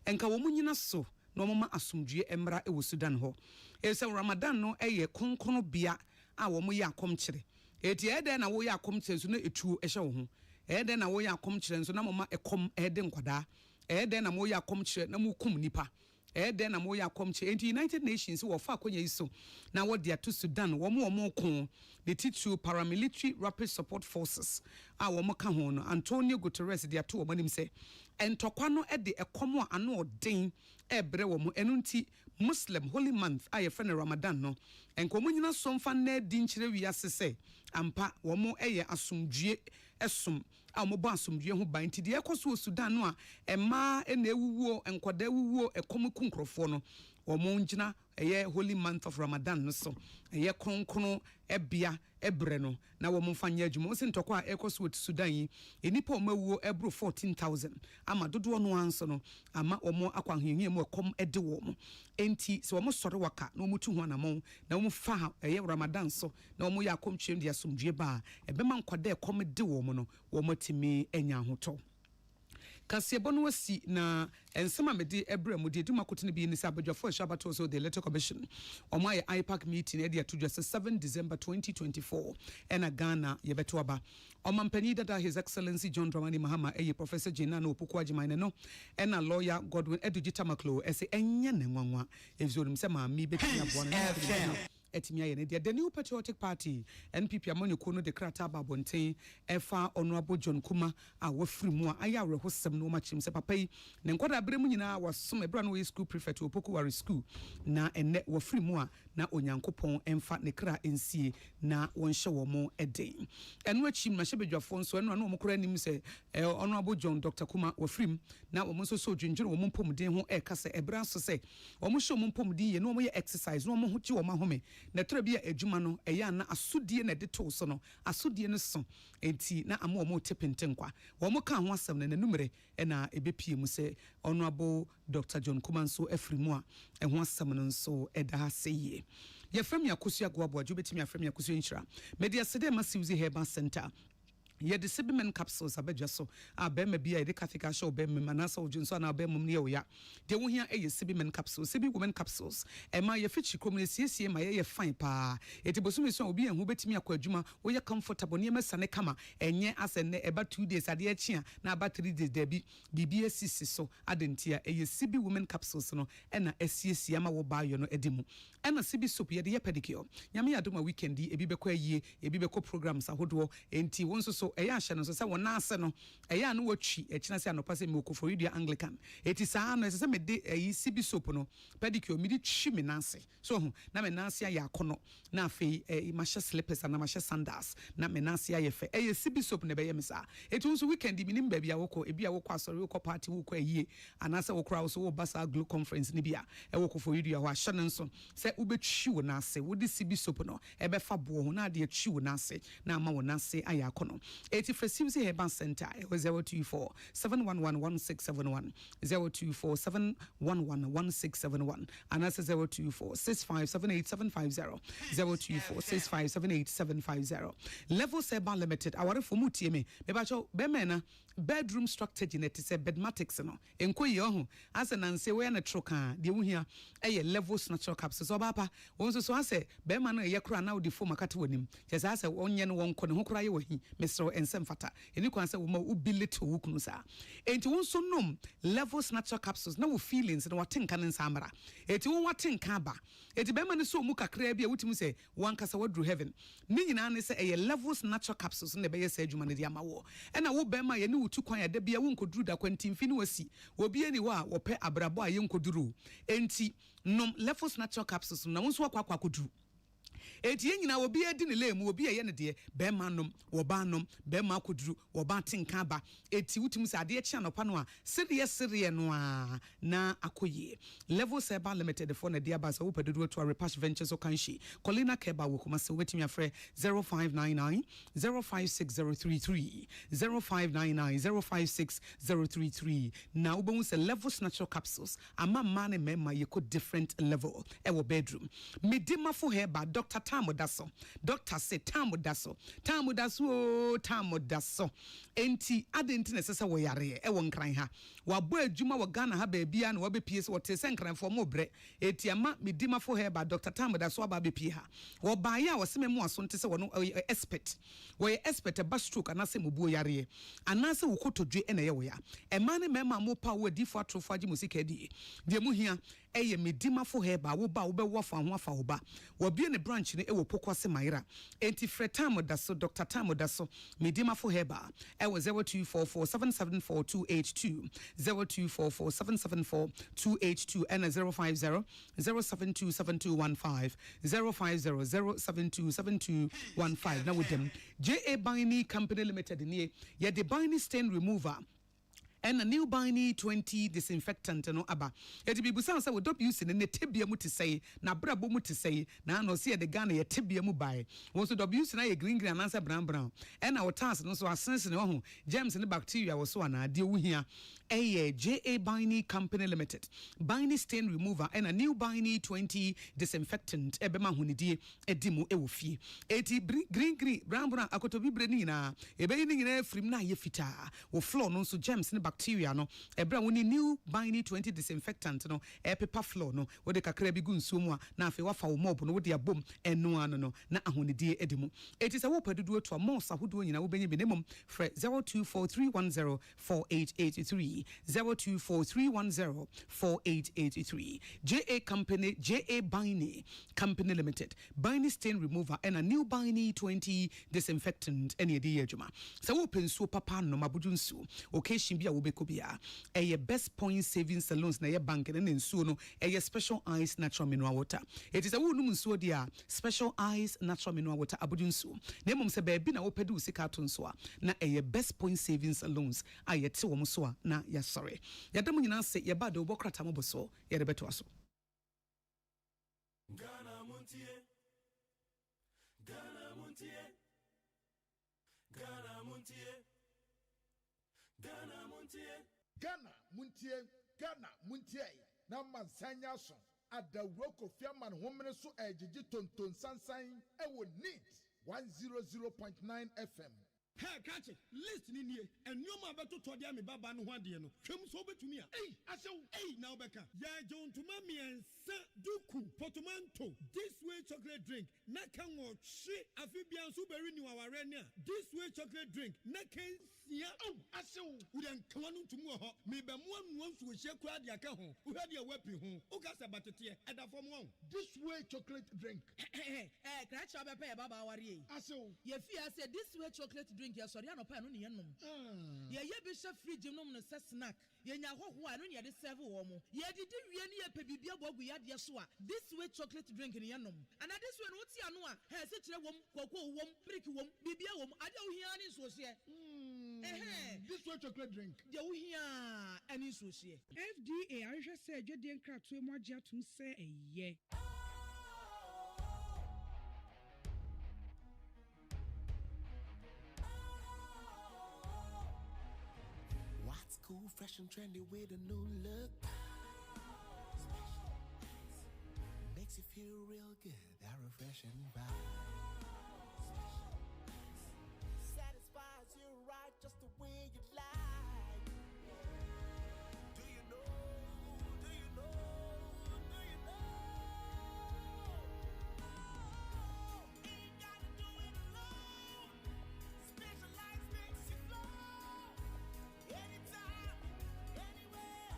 Enka womunyina so. No mama asumdue emra e wo Sudan ho e se Ramadan no eye konkono bia a wo mo ya akom kire eti ede na wo ya akom kire so na etuo ehye wo ho ede na wo ya akom kire so na mama ekom ede nkwada ede na mo ya akom kire na mo kum nipa ede na mo ya akom kire enti United Nations wo fa akonya iso na wo dia to Sudan wo mo ko the titu paramilitary rapid support forces a wo mo ka ho no Antonio Guterres dia to wo manim se entokwa no ede ekomo ano odin ebre wo mu enunti Muslim holy month aye friend Ramadan no enkomo nyina somfa na di nkyere wiase se ampa wo mu eye asumdue esum a mo ba asumdue ho ban ti de ekoso Sudan no a ema na ewuwo enkoda ewuwo ekomo kunkrofo no wo mu ngina eye holy month of Ramadan no so eye kronkron ebia ebre no na wo mu fanya adwuma o ntokwa a ekoso Sudan yi enipa o mawuo ebro 14,000 ama dodo no anso no ama omo akwanhihie mu ekom ede wo mo enti so omo sore waka na omo tu ho anamon na omo fa eye Ramadan so na omo ya akomtwem dia somdue ba ebema nkwada ekom de wo mo no wo matimi enya hoto Kasiebo no wasi na ensema mede ebre mu de duma kotene bi ni sabadwafo shabato so the Electoral Commission omo aye IPAC meeting e de to just 7 December 2024 ena Ghana yebeto aba omampani dada His Excellency John Dramani Mahama eye Professor Jena no Opoku Agyemang no ena lawyer Godwin Edugita Maklo ese enye ne nwanwa ezorum se ma mi betia bo na etimi aye ne the New Patriotic Party NPP amoniko no de krata babonten efa Honorable John Kumah a wafiri mu a aya rehosem no machim se papa yi ne nkwada abremu nyina wasom ebra no school prefect Opoku Wari school na enne wafiri mu a na onyankopon emfa ne kra ensie na wonhye wo mo eden eno achim na hyebedwafo nso eno na omokora nim se Honorable John Dr. Kumah wafiri na wo nso so dwendwere wo mpomden ho ekasa ebra so se wo mo hye wo mpomden ye no mo ye exercise no mo ho chi wo mahome na tora bia adwuma no eya na asodie na de to so no asodie no so enti na amo mo tepentenkwa wo mo ka ho asem na nanumere na ebepie mu se Honorable Dr. John Kumah so afrimu a ho asem no so eda seye ye frem yakosu agwa boajo betimi afrem yakosu nhyira media sede massive herbal center ye de sibimen capsules abedwa so abema bia de kathika show bema manasa ojunso na bema ne oya de wo hia eye sibimen capsules sibi women capsules e ma ye fichi krom ne siesie ma ye fine pa etibosumi so obi ehu betimi akwa adwuma wo ye comfortable ne mesane kama enye asene eba 2 days ade achia na aba 3 days debi bibia sisi so adentia eye sibi women capsules no e na asiesie ma wo ba yo no edimu e na sibi soap ye de ye pedicure nyame adoma weekend ebi bekọ ayie ebi bekọ programs ahodo enti wonso so eya ahye no so se wona ase no eya no watwi ekina se anopa se meko for radio Anglican eti saa no se me de eyi sibi soap no pedicure mi di twi me nase so na me nase ya akono na afei ma hye slippers na ma hye sandals na me nase ya fe eyi sibi soap ne be ye me saa eti wonso weekend mi nim ba bia wokọ ebi a wokọ asori wokọ party wokọ ayie anase wokra so wo basa glow conference ni bia wokọ for radio wa hye no nso se ubetwi wo nase wo di sibi soap no ebe fa bo ho na de atwi wo nase na ama wo nase aya akono eti Fresims Herbal Center 024 7111671 024 7111671 and that's 024 6578750 024 6578750 Level Herbal Limited aware for mutie me bebacho bemena bedroom structure genetics say bedmatics no enkoyi ho ase nanse we na troka de wo hia eye Levels natural capsules obapa wonso so ase bema na ye kra na odi fo makate wonim je sa ase onye no wonko ne ho kra ye wahi mesro ensem fata eni kwan se wo ma ubilito wukunu sa enti wonso nom Levels natural capsules na wo feelings na watenka ne nsamara enti won watenka ba enti bema ne so mu kakra bia wutimu se wankasa wadru heaven ni nyina ne se eye Levels natural capsules na be ye sa adwuma ne dia ma wo ena wo bema ye ne wutu kwan ya da bia wo nkoduru da kwanti mfini wasi obi eni wa wo pe abrabo a ye nkoduru enti nom Levels natural capsules na wonso akwa koduru eti nyina obi edi ne lemu obi eye ne de be manom wo ba nom be ma koduru wo ba tinka ba eti wutum se ade echi anopa no a serie no a na akoye Levels Herbal Limited for na dia ba so pedodo to Repash Ventures Okanshi Colina Keba wo kuma se wetimi afre 0599 056033 0599 056033 na ubon se Levels natural capsules ama man and mema ye ko different level e wo bedroom medima for herba Dr. Tamodaso. Doctor say Tamodaso. Tamodaso. Enti adenti nesesa wo yare e won kran ha. Wa bo adwuma wo Ghana ha ba bia na wo be pie se wo te senkran fo mo bre. Eti ama medima fo he ba Dr. Tamodaso aba be pie ha. Wo ba ya wo se memu aso nte se wo no expert. Wo expert ba stroke anase mo bu yare. Anase wo kotodwe e na ye wo ya. E ma ne mema mo pa wo di fo atrofo agi musika di. De mu hia eye medima fo he ba wo ba wo be wo fa ho afa wo ba. Wo bie ne branch ne e wo pokwase maira. Enti Tamodaso Dr. Tamodaso medima fo he ba. 0244774282 0244774282 and 050 0727215 050 0727215 now with them JA Binding Company Limited in ye the binding stain remover and a new Binding 20 disinfectant no aba it be busan say we don't use in the tibia mu to say na brabo mu to say na no see the Ghana ye tibia mu buy also do use na ye green and answer brown and our task no so asense no germs and bacteria was so na de wo hia JA Binding Company Limited Binding stain remover and a new Binding 20 disinfectant ebema hunidie edimu ewofie eti green brown akotobi bre ni na ebe ni nyina frim na ye fita wo floor no so germs and bacteria no ebra woni new Binding 20 disinfectant no paper floor no wo de kakra bi gu nsuo mu a na afi wafa wo mob no wo de abom eno ano no na ahonidie edimu eti sa wo padudu to amosa hodo nyina wo benye binemum fre 0243104883 0243104883 JA Company JA Binding Company Limited Binding stain remover and a new Binding 20 disinfectant any day juma so wo pensuo papa no mabudunsu occasion bia wo bekobia e best point savings salons na ye bank na nsuo no e special ice natural mineral water it is a wo num nsuo dia special ice natural mineral water abudunsu na mum se ba bi na wo pedu sika to nso a na e best point savings salons ayete wo so a na ya sorry yadamu nyina se ye ba de obokrata mo boso ye de beto aso Ghana Montie Ghana Montie Ghana Montie Ghana Montie Ghana Montie Ghana Montie na mansanya so adawro kofiaman homene so ejiji tonton sansan e wo neat 100.9 FM Hey, catch it. Listen in here. And you ma beto to dia me baba no hwade no. Hwem so betumi a. Hey, asew. Hey, now beka. Ya John to mami and duku portmanteau. This way chocolate drink. Na kan wo hwe afibian so beri ni waware ni a. This way chocolate drink. Na kan sia. Oh, asew. We dan kwanu tumu ho. Me be mo anu nso hye kura de aka ho. Wo hwade e wapi ho. O ka se batete e da fom ho. This way chocolate drink. Catch up a baba wari. Asew. Ye fear say this way chocolate drink ya sorry anopa no ne yenom. Ye be chef fridge nom no se snack. Ye nya hoho anu ne de serve wo mo. Ye didi wie ne ye pe bibia bogu ya de so a. This way chocolate drink ne yenom. And this way no ti anu a, he se kire wom, kwakwo wom, prick wom, bibia wom, ade wo hia ne so hye. This way chocolate drink. De wo hia ani so hye. FDA ahwehwe se adwede nkratoe mu agye atum se eye. What's cool, fresh and trendy with a new look? Makes you feel real good, that refreshing vibe. Satisfies you right just the way you like. Do you know? Do you know? Do you know? Ain't gotta do it alone. Specialized makes you flow. Anytime, anywhere.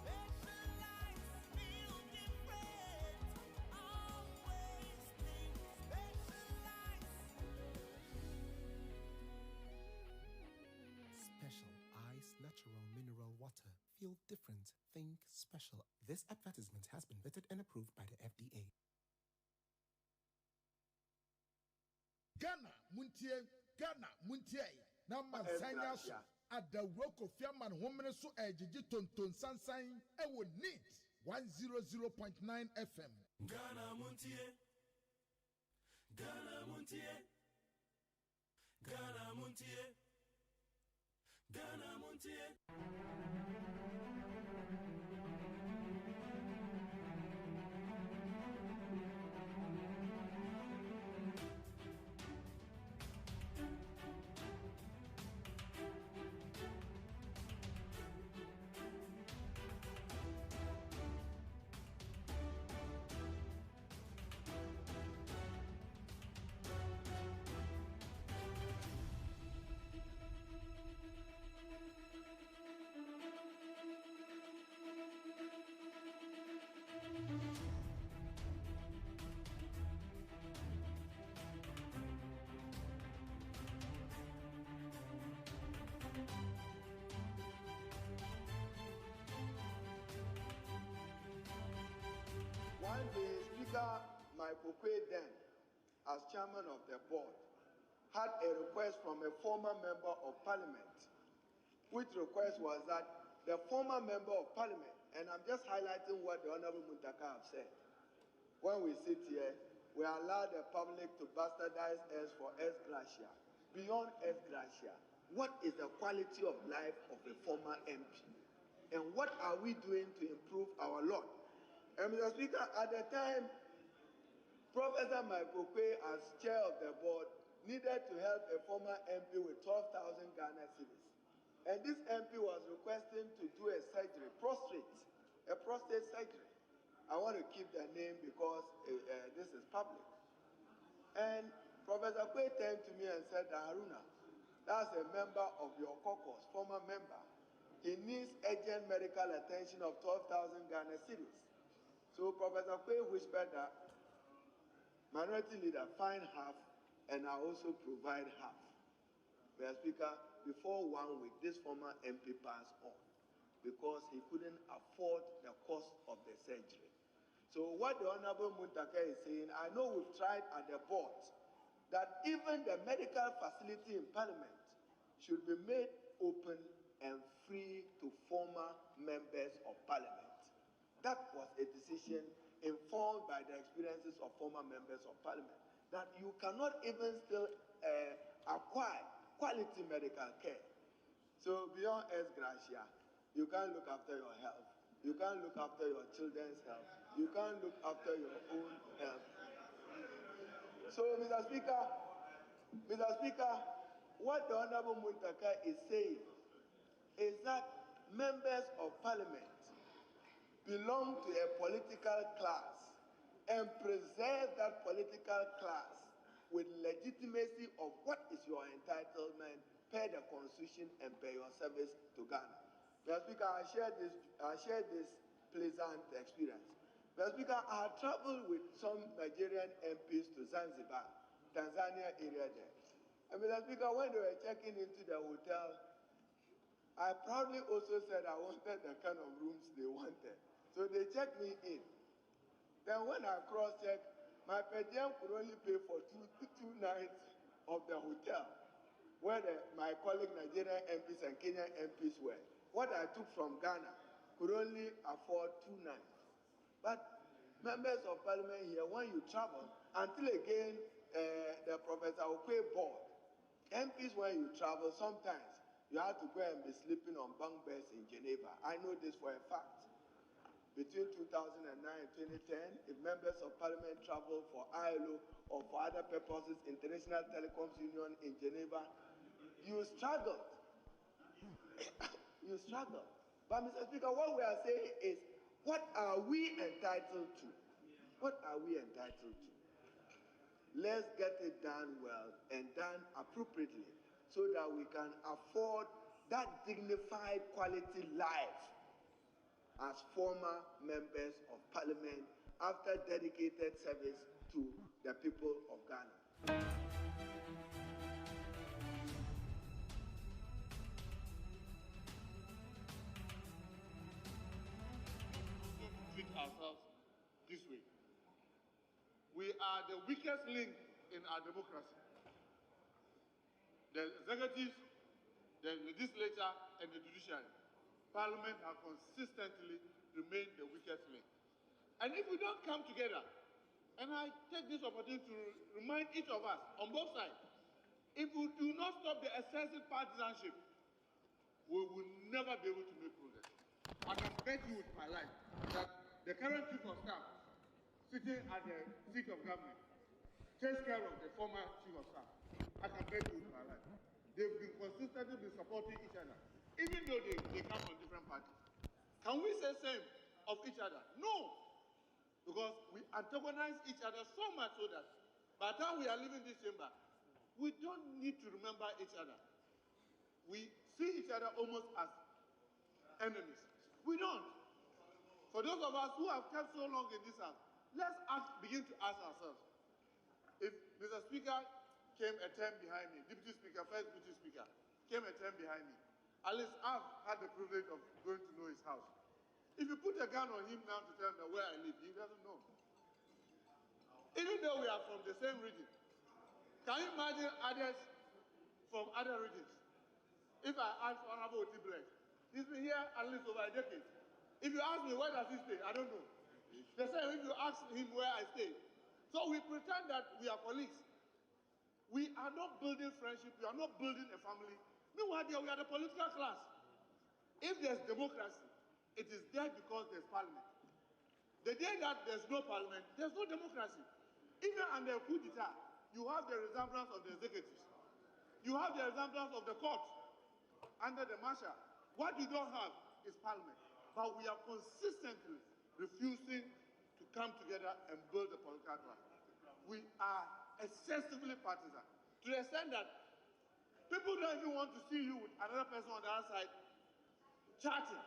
Specialized feel different. Always think specialized. Special Ice Natural Mineral Water. Feel different. Think special. This advertisement has been vetted and approved by the FDA. Ghana Muntie. Na mansanya so. Adawro Kofiaman Homene so ejiji tonton sansan e wo neat 100.9 FM. Ghana Muntie. Ghana Muntie. Ghana Muntie. Ghana Muntie. One day, Speaker Michael then, as chairman of the board, had a request from a former member of parliament, which request was that the former member of parliament, and I'm just highlighting what the Honorable Muntaka have said, when we sit here, we allow the public to bastardize us for ex gratia. Beyond ex gratia, what is the quality of life of a former MP? And what are we doing to improve our lot? And Mr. Speaker, at the time, Professor Michael as chair of the board, needed to help a former MP with 12,000 Ghana cedis. And this MP was requesting to do a surgery, a prostate surgery. I want to keep the name because this is public. And Professor Kwe turned to me and said, Haruna, that's a member of your caucus, former member. He needs urgent medical attention of 12,000 Ghana cedis. So Professor Kwe whispered that minority leader find half and I also provide half. Mr. Speaker, before 1 week, this former MP passed on because he couldn't afford the cost of the surgery. So what the Honorable Muntaka is saying, I know we've tried at the board that even the medical facility in Parliament should be made open and free to former members of Parliament. That was a decision informed by the experiences of former members of Parliament, that you cannot even still acquire quality medical care. So beyond ex gratia, you can't look after your health. You can't look after your children's health. You can't look after your own health. So, Mr. Speaker, what the Honorable Muntaka is saying is that members of parliament belong to a political class and preserve that political class with legitimacy of what is your entitlement per the constitution and per your service to Ghana. Mr. Speaker, I share this pleasant experience. Mr. Speaker, I have traveled with some Nigerian MPs to Zanzibar, Tanzania area there. And Mr. Speaker, when they were checking into the hotel, I proudly also said I wanted the kind of rooms they wanted. So they checked me in. Then when I cross-checked, my per diem could only pay for two nights of the hotel, where my colleague Nigerian MPs and Kenyan MPs were. What I took from Ghana could only afford 2 nights. But members of parliament here, when you travel, until again the Professor Okwe board, MPs when you travel, sometimes you have to go and be sleeping on bunk beds in Geneva. I know this for a fact. Between 2009 and 2010, if members of parliament travel for ILO or for other purposes, International Telecoms Union in Geneva, you struggle. You struggle. But Mr. Speaker, what we are saying is, what are we entitled to? What are we entitled to? Let's get it done well and done appropriately so that we can afford that dignified quality life as former members of parliament after dedicated service to the people of Ghana. Treat ourselves this way. We are the weakest link in our democracy. The executive, the legislature, and the judiciary. Parliament have consistently remained the weakest link. And if we don't come together, and I take this opportunity to remind each of us on both sides, if we do not stop the excessive partisanship, we will never be able to make progress. I can bet you with my life that the current chief of staff sitting at the seat of government takes care of the former chief of staff. I can bet you with my life. They've been consistently supporting each other, even though they come from different parties. Can we say same of each other? No. Because we antagonize each other so much so that by the time we are leaving this chamber, we don't need to remember each other. We see each other almost as enemies. We don't. For those of us who have kept so long in this house, let's begin to ask ourselves, if Mr. Speaker came a term behind me, Deputy Speaker, first Deputy Speaker, came a term behind me, at least I've had the privilege of going to know his house. If you put a gun on him now to tell him where I live, he doesn't know. Even though we are from the same region, can you imagine others from other regions? If I ask Honorable Otibre, he's been here at least over a decade. If you ask me where does he stay, I don't know. The same if you ask him where I stay. So we pretend that we are colleagues. We are not building friendship, we are not building a family. Meanwhile, we are the political class. If there's democracy, it is there because there's parliament. The day that there's no parliament, there's no democracy. Even under a coup d'etat, you have the resemblance of the executives. You have the resemblance of the court under the marshal. What you don't have is parliament. But we are consistently refusing to come together and build a political class. We are excessively partisan, to the extent that people don't even want to see you with another person on the other side chatting.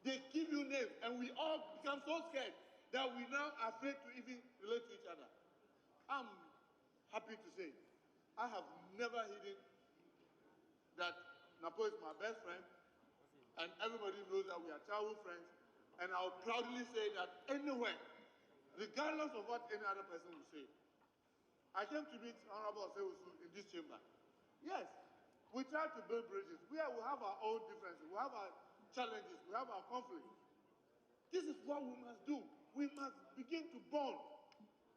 They give you names, and we all become so scared that we now are afraid to even relate to each other. I'm happy to say, I have never hidden that Napo is my best friend, and everybody knows that we are childhood friends, and I'll proudly say that anywhere, regardless of what any other person will say, I came to meet Honorable Osei in this chamber. Yes, we try to build bridges. We have our own differences. We have our challenges. We have our conflicts. This is what we must do. We must begin to bond.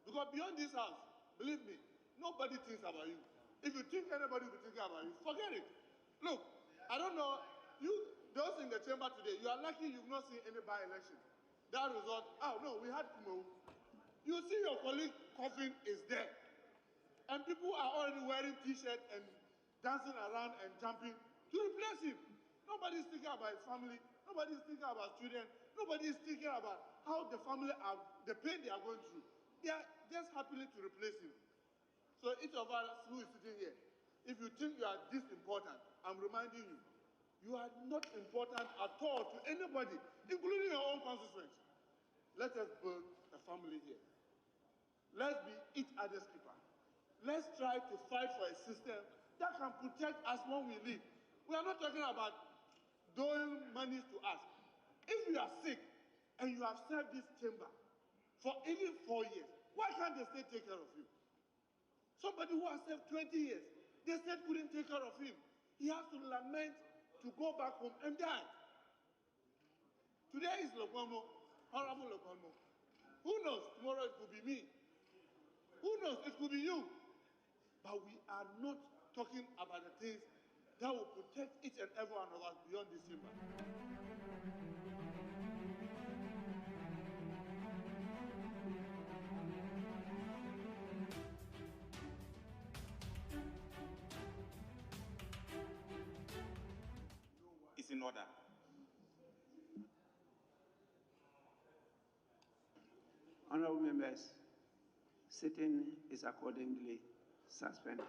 Because beyond this house, believe me, nobody thinks about you. If you think anybody will be thinking about you, forget it. Look, I don't know, those in the chamber today, you are lucky you've not seen any by-election. That result, oh no, we had Kumah. You see your colleague coughing is there. And people are already wearing T-shirts and dancing around and jumping to replace him. Nobody is thinking about his family. Nobody is thinking about students. Nobody is thinking about how the family are, the pain they are going through. They are just happily to replace him. So each of us who is sitting here, if you think you are this important, I'm reminding you, you are not important at all to anybody, including your own constituents. Let us build a family here. Let's be each other's keeper. Let's try to fight for a system that can protect us when we leave. We are not talking about doing money to us. If you are sick and you have served this chamber for even 4 years, why can't the state take care of you? Somebody who has served 20 years, the state couldn't take care of him. He has to lament to go back home and die. Today is Lokomo, Honorable Lokomo. Who knows? Tomorrow it could be me. Who knows? It could be you. But we are not talking about the things that will protect each and every one of us beyond this chamber. It's in order. Honorable members, sitting is accordingly suspended.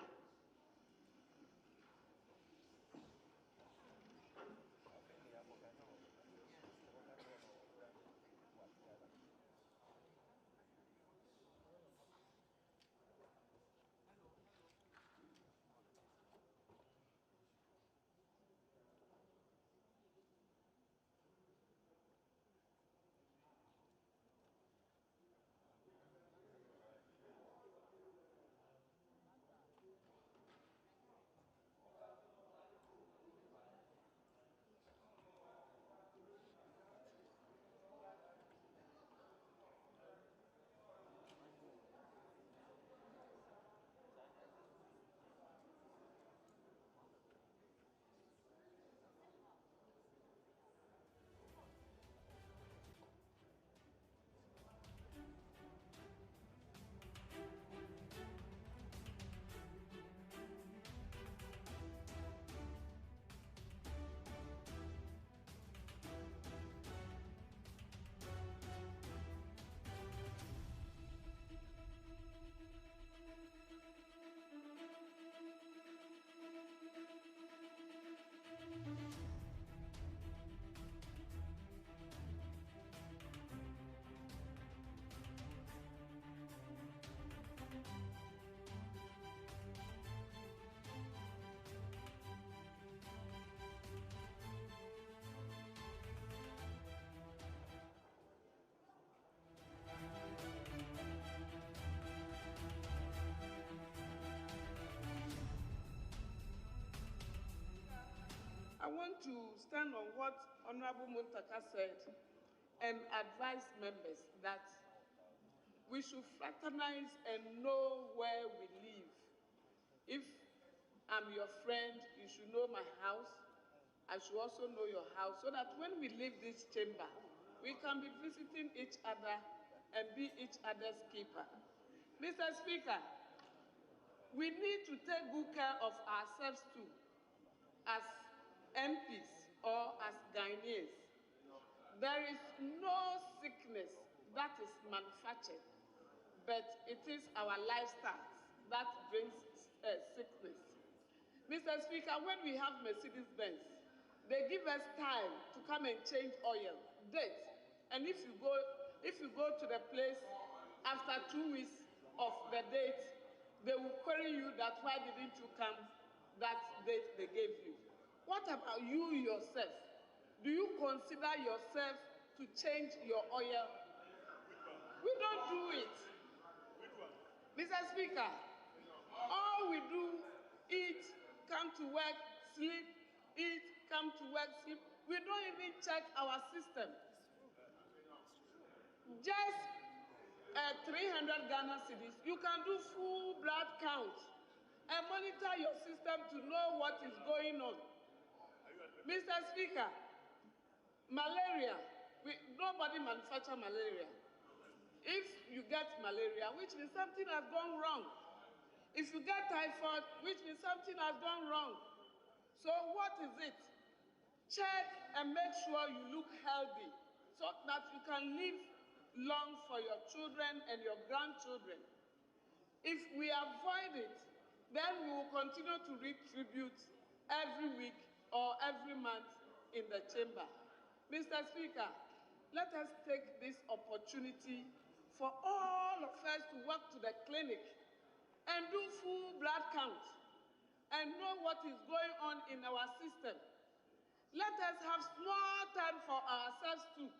I want to stand on what Honorable Muntaka said and advise members that we should fraternize and know where we live. If I'm your friend, you should know my house. I should also know your house, so that when we leave this chamber, we can be visiting each other and be each other's keeper. Mr. Speaker, we need to take good care of ourselves too, as MPs or as Ghanaians. There is no sickness that is manufactured, but it is our lifestyle that brings sickness. Mr. Speaker, when we have Mercedes-Benz, they give us time to come and change oil, date. And if you go to the place after 2 weeks of the date, they will query you that why didn't you come that date they gave you. What about you yourself? Do you consider yourself to change your oil? We don't do it. Mr. Speaker, all we do, eat, come to work, sleep, eat, come to work, sleep. We don't even check our system. Just 300 Ghana cedis, you can do full blood count and monitor your system to know what is going on. Mr. Speaker, malaria, nobody manufactures malaria. If you get malaria, which is something has gone wrong, If you get typhoid, which means something has gone wrong. So what is it? Check and make sure you look healthy so that you can live long for your children and your grandchildren. If we avoid it, then we will continue to read tributes every week or every month in the chamber. Mr. Speaker, let us take this opportunity for all of us to walk to the clinic and do full blood count and know what is going on in our system. Let us have small time for ourselves too.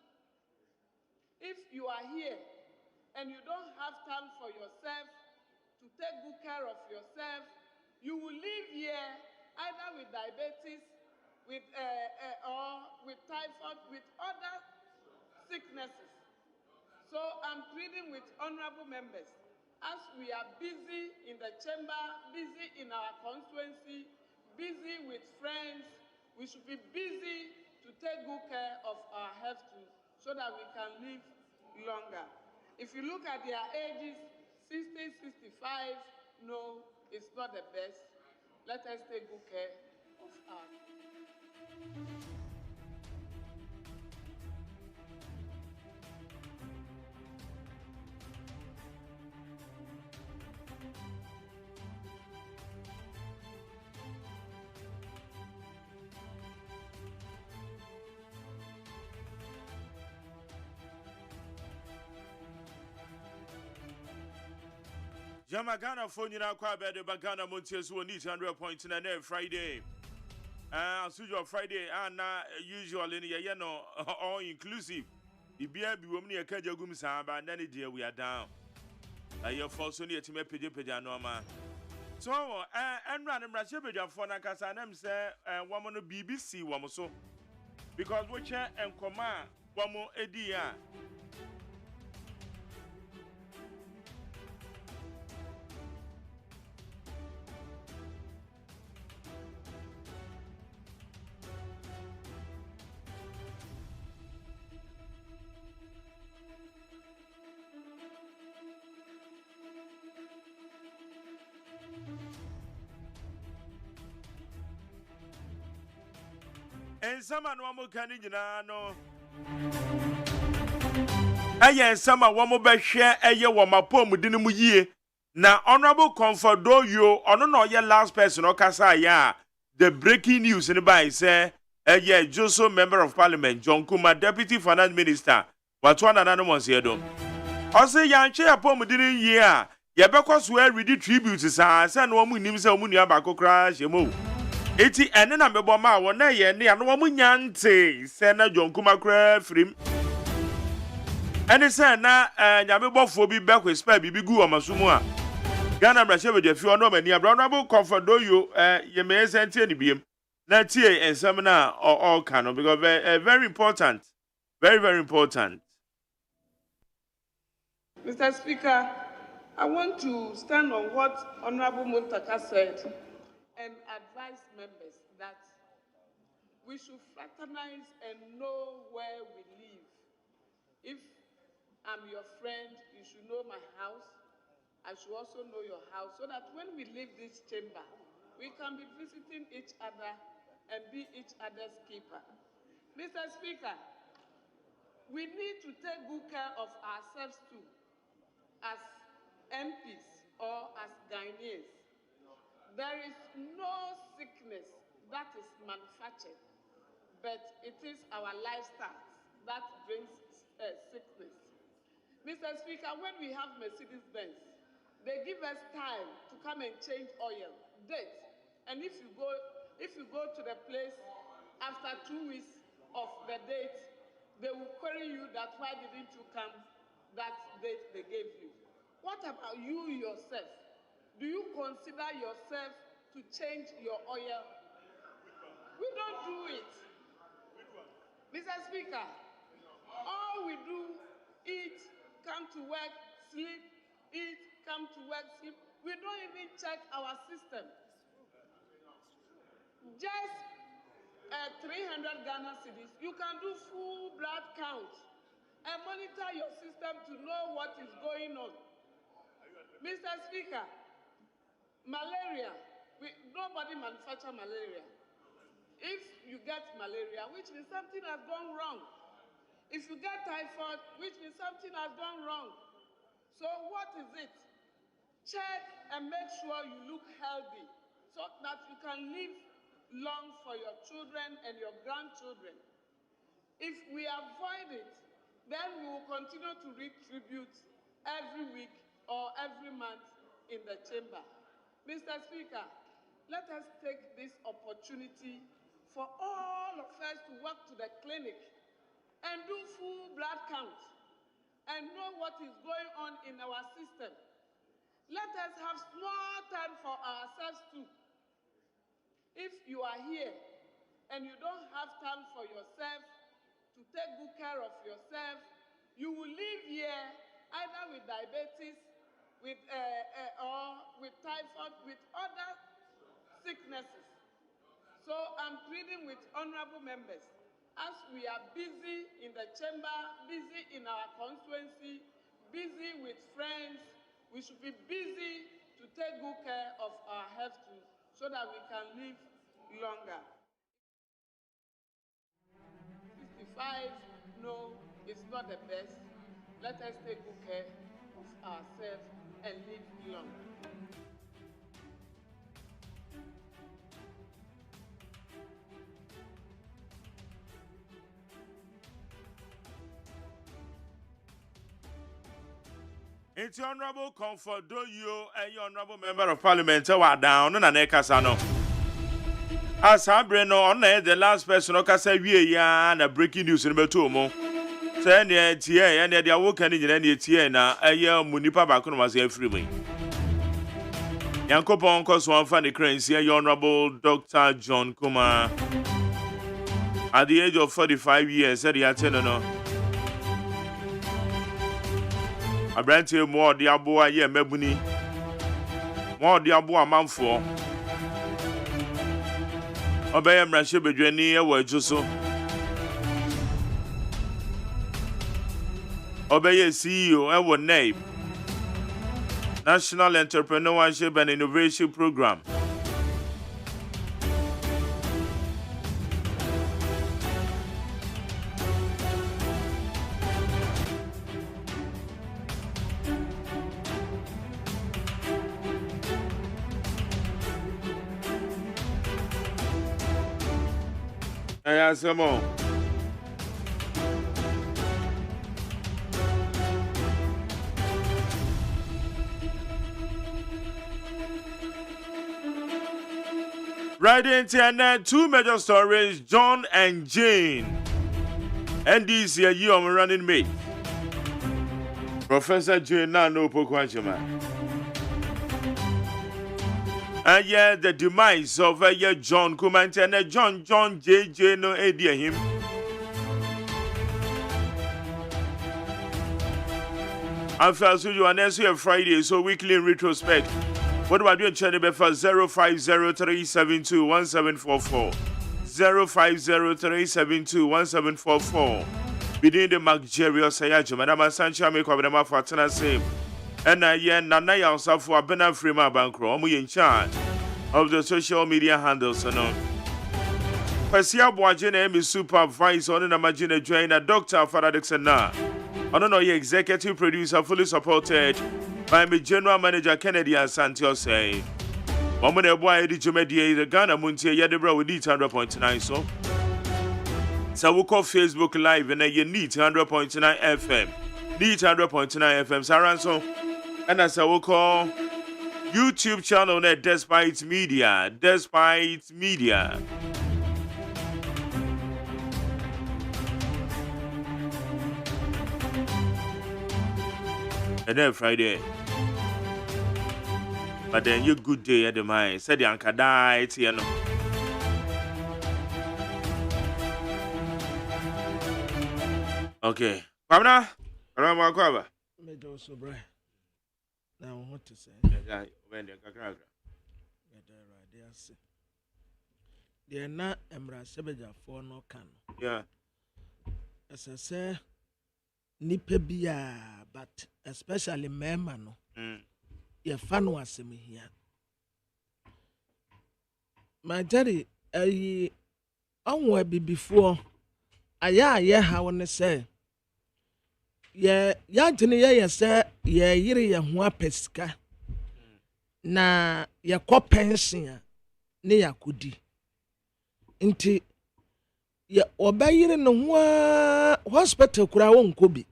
If you are here and you don't have time for yourself, to take good care of yourself, you will live here either with diabetes, with or with typhoid, with other sicknesses. So I'm pleading with honorable members, as we are busy in the chamber, busy in our constituency, busy with friends, we should be busy to take good care of our health too, so that we can live longer. If you look at their ages, 60, 65, no, it's not the best. Let us take good care of our. Jamagana phone you kwa bed bagana MONTIE so need 100.9 Friday. As usual Friday and usually you know all inclusive. Ibia bi wom ne ka jagum sa ba na ne dia we are down. Your force on yet me page no ma. So enra ne mrache bedwafo na kasa na mse womo no BBC womo so. Because we che enkoma womo edi a and some no more can no. Aye, some one more be share a year one my poem within a year. Now, honorable comfort do you or no your last person or kasa ya. The breaking news in the by say a year Joso member of parliament, John Kumah, deputy finance minister. What one another one's here do. Also, yan chair poem within a year. Yabekos were ready tributes as and one who names a munia bako crash you move. Eti ene na meboma wo na ye ne anu mu nyante se na John Kumah kra frim ene se na nyamebofo bi bekwe spa bi gu amasumu a Ghana brashe bedefi ono mani abrownable comfort do you ye me sente ni biem na tie ensam na all can because very important, very important. Mr. Speaker, I want to stand on what Honorable Muntaka said and advise members that we should fraternize and know where we live. If I'm your friend, you should know my house. I should also know your house, so that when we leave this chamber, we can be visiting each other and be each other's keeper. Mr. Speaker, we need to take good care of ourselves too, as MPs or as Ghanaians. There is no sickness that is manufactured, but it is our lifestyle that brings sickness. Mr. Speaker, when we have Mercedes-Benz, they give us time to come and change oil, date. And if you go to the place after 2 weeks of the date, they will query you that why didn't you come that date they gave you. What about you yourself? Do you consider yourself to change your oil? We don't do it. Mr. Speaker, all we do, eat, come to work, sleep, eat, come to work, sleep. We don't even check our system. Just 300 Ghana cedis, you can do full blood count and monitor your system to know what is going on. Mr. Speaker, malaria, nobody manufacture malaria. If you get malaria, which means something has gone wrong. If you get typhoid, which means something has gone wrong. So what is it? Check and make sure you look healthy so that you can live long for your children and your grandchildren. If we avoid it, then we will continue to reap tribute every week or every month in the chamber. Mr. Speaker, let us take this opportunity for all of us to walk to the clinic and do full blood count and know what is going on in our system. Let us have small time for ourselves too. If you are here and you don't have time for yourself, to take good care of yourself, you will live here either with diabetes, or with typhoid, with other sicknesses. So I'm pleading with honorable members, as we are busy in the chamber, busy in our constituency, busy with friends, we should be busy to take good care of our health too, so that we can live longer. 65, no, it's not the best. Let us take good care of ourselves and live long. It's Honorable Comfort, do you and your Honorable Member of Parliament are down on an Ekasano. As I bring on the last person, Okasa, we are and breaking news in Betumo. Send the TA and the awoken in any TA, a year Munipa Bakun was a freeway. Yankopon cause one funny cranes here, your Honorable Dr. John Kumah. At the age of 45 years, said the attendant. I brand you more diabo, ye mebuni. More diabo, a man for. Obey him, Rashe Bedreni, a word Joso. Obey a CEO, a word name. National Entrepreneurship and Innovation Program. Some more. Right into two major stories, John and Jane. And this year you are running mate. Professor Jane Nano AGYEMANG. And yeah, the demise of John Kumah and John JJ no idea him. I feel so you are next year Friday, so weekly in retrospect. What about you channel for 0503721744? 0503721744. Between the Mark Jerry or Sayajo, Madame Sancha make over the Mafatana same. And Nana Yasafu Abena Frima Bankro, we in charge of the social media handles. Persia Boajene is supervisor on an imagine join a doctor for Dixon. I don't know, your executive producer fully supported by my general manager Kennedy and Santiose. Woman, a boy, the Jumedia, the Ghana Montie, Yadebra with 100.9 so we call Facebook Live and you need 100.9 FM. Need 100.9 FM, Saranso. And as I will call YouTube channel net Despite Media. And then Friday. But then you good day at the mine. Said the anchor died, you know. Okay. Kwabena? Kwabena. Now, what to say? They are not Emra Sebeja for no can. Yeah. As I say, Nipebia, but especially Memano. Your fan was me here. my daddy onwe before aya ha won say ya jene ye say ye yire ye ho apeska na ye ko pension ne yakudi nti ye obayire no ho hospital kura won ko bi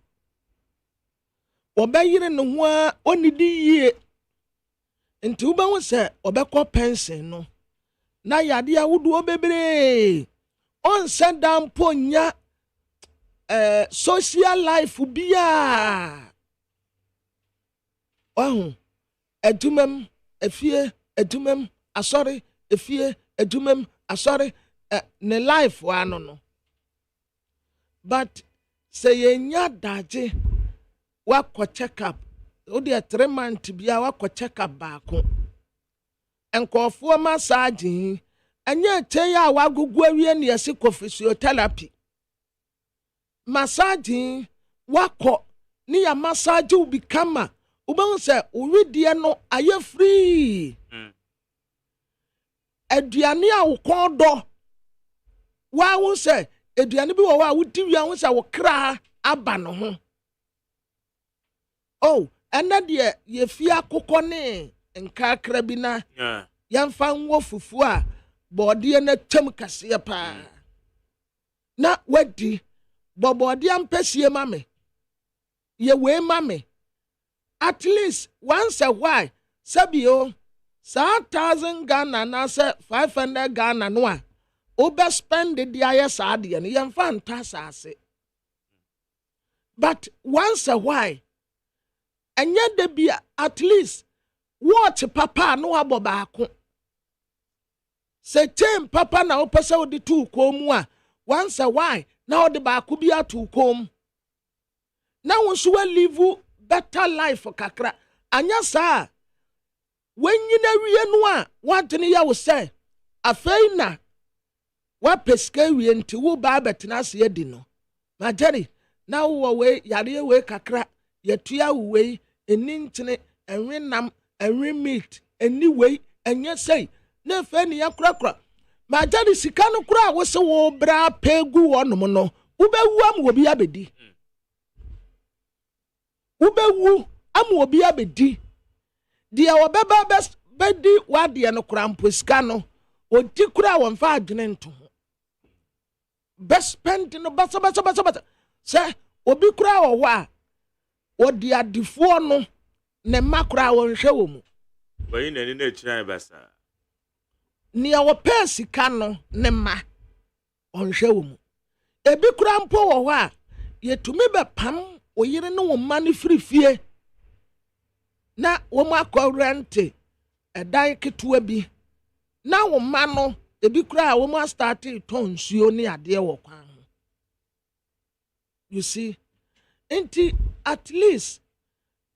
obayire no ho onidi yie nti wo ba wo say obekọ pension no na yade awudu obebre on send down ponya social life bia edumem efie edumem asori efie edumem asori ne life wa no but say yenya daje wa check up o de 3 months bia wa check up baako enkofo massage anya cheya wa gugu awie ne yesi physiotherapy massage wako ni ya massage ubikama ubon se uwidie no aye free aduane a wokodo wa wo se aduane bi wo wa wodi wi a wo se wo kra aba no ho oh ena de ye fi akokọ ne nkakra bi na yamfa nwo fufu a bode na tem kase pa na wadi bobode ampasie mame ye we mame at least once a while sabio 1,000 Ghana na say 500 Ghana no a obe spend the aye saade ne yamfa ntasa ase but once a while anya de bia at least what papa no abobaako se tem papa na opese odi tu komu a once a while na odi baako bi atu kom na wonso we live better life kakra anya saa wenyina wie no a wadene ya wo se afei na wa peska wie nti wo ba betena se edi no majeri na wo we yare we kakra yetua we eni ntene enwenam enwe meat anyway enye sei na fe ne yakrakra majeri sika no kura wo se wo bra pegu wonom no ubewu am wo bi abedi ubewu am wo bi abedi dia obeba bedi wade no kura mposika no odi kura won fa adwene nto best spend no basa se obi kura wo wa odi adifo no ne makura won hwe wo mu bayi na ni na kira basa ni awo pesika no ne ma on hwe wo mu ebi kura mpo wo ho a yetumi be pam oyire no wo ma ne firifie na wo ma akọ rente edan ketua bi na wo ma no ebi kura wo ma start ton suo ni ade wo kwan ho you see enti at least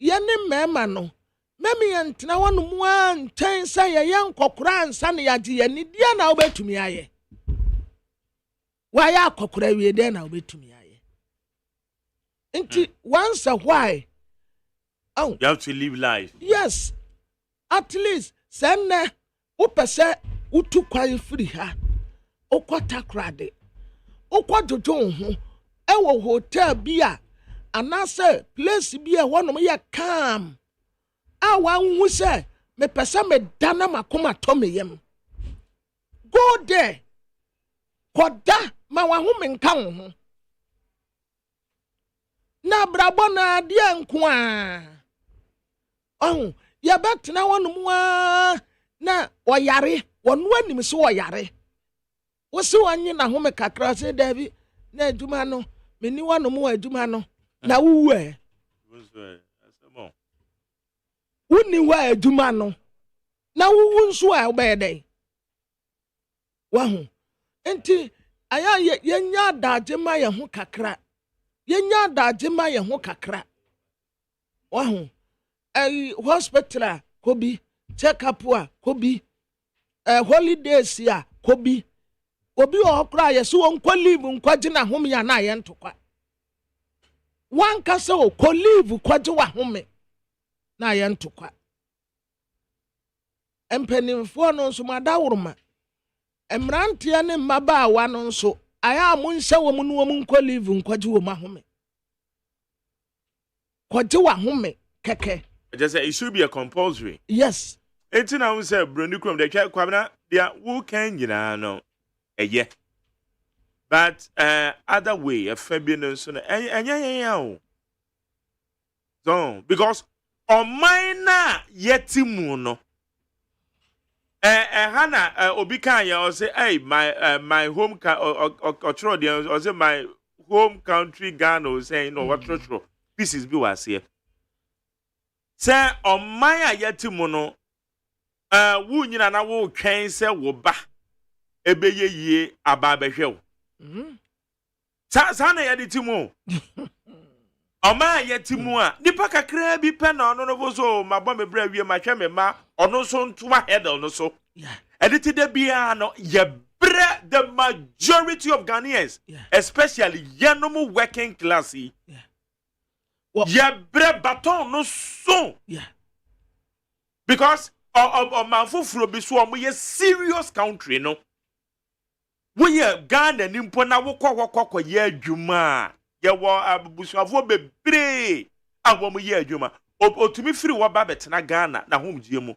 yene mema no memi yentena wonu mu anten sa ye yankokora ansa ne yaje yani dia na obetumi aye wa ya akokora wie dia na obetumi aye enti once a while oh you have to live life yes at least senne upese utu kwan free ha okota krade okwadojo ho ewo hotel bia anase place bia wonom ye calm awa nhu se me pese me dana makoma to meyem go there koda ma wa hu me nka ho na brabo na dia nko a oh ya betena wonom a na oyare wonu anim se oyare wo se wanyi na ho me kakra se davi na aduma no meni wonom aduma no na wuwe wuni wa aduma no na wuwu nso a obeden wahu enti aya yenya daje ma ye ho kakra yenya daje ma ye ho kakra wahu hospital kobi check up a kobi holidays a kobi obi okra ye so onko leave nkwaje na home ya na ye ntokwa wan kase o ko leave kwaje wa home na ye ntokwa empenimfo no nso madawuruma Emrantia ne mmabaawa no nso aya mo nhyɛ wɔ mu no wɔ mu nkɔ live nkɔgye wɔ mu ahome. Kɔgye wɔ ahome kɛkɛ. Just say it should be a compulsory. Yes. Enti na wo say broni krom de twa kwabna dia wo kan nyina no. Yeah. But other way a fabi no so enya so because on mine na yeti mu no hana obi kan ya o say hey my home or say my home country Ghana o say no what true pieces bi was here say on mine yeti mu no wu nyina na wo twen say wo ba ebeye yie aba behwe wo sa na yedi timu Oma yetimu a nipa kakra bi pe na ono no so mabọ me bra wie ma hwe me ma ono so ntwa headel no so editi de bia no ye bre the majority of Ghanaians especially yenom working class ye bre baton no so because of manfofuro bi so omo ye serious country no we Ghana nimpo na wokọ ye adwuma ye wo abusuafo bebre awom ye adwuma otumi firi wo ba betena Ghana na homgie mu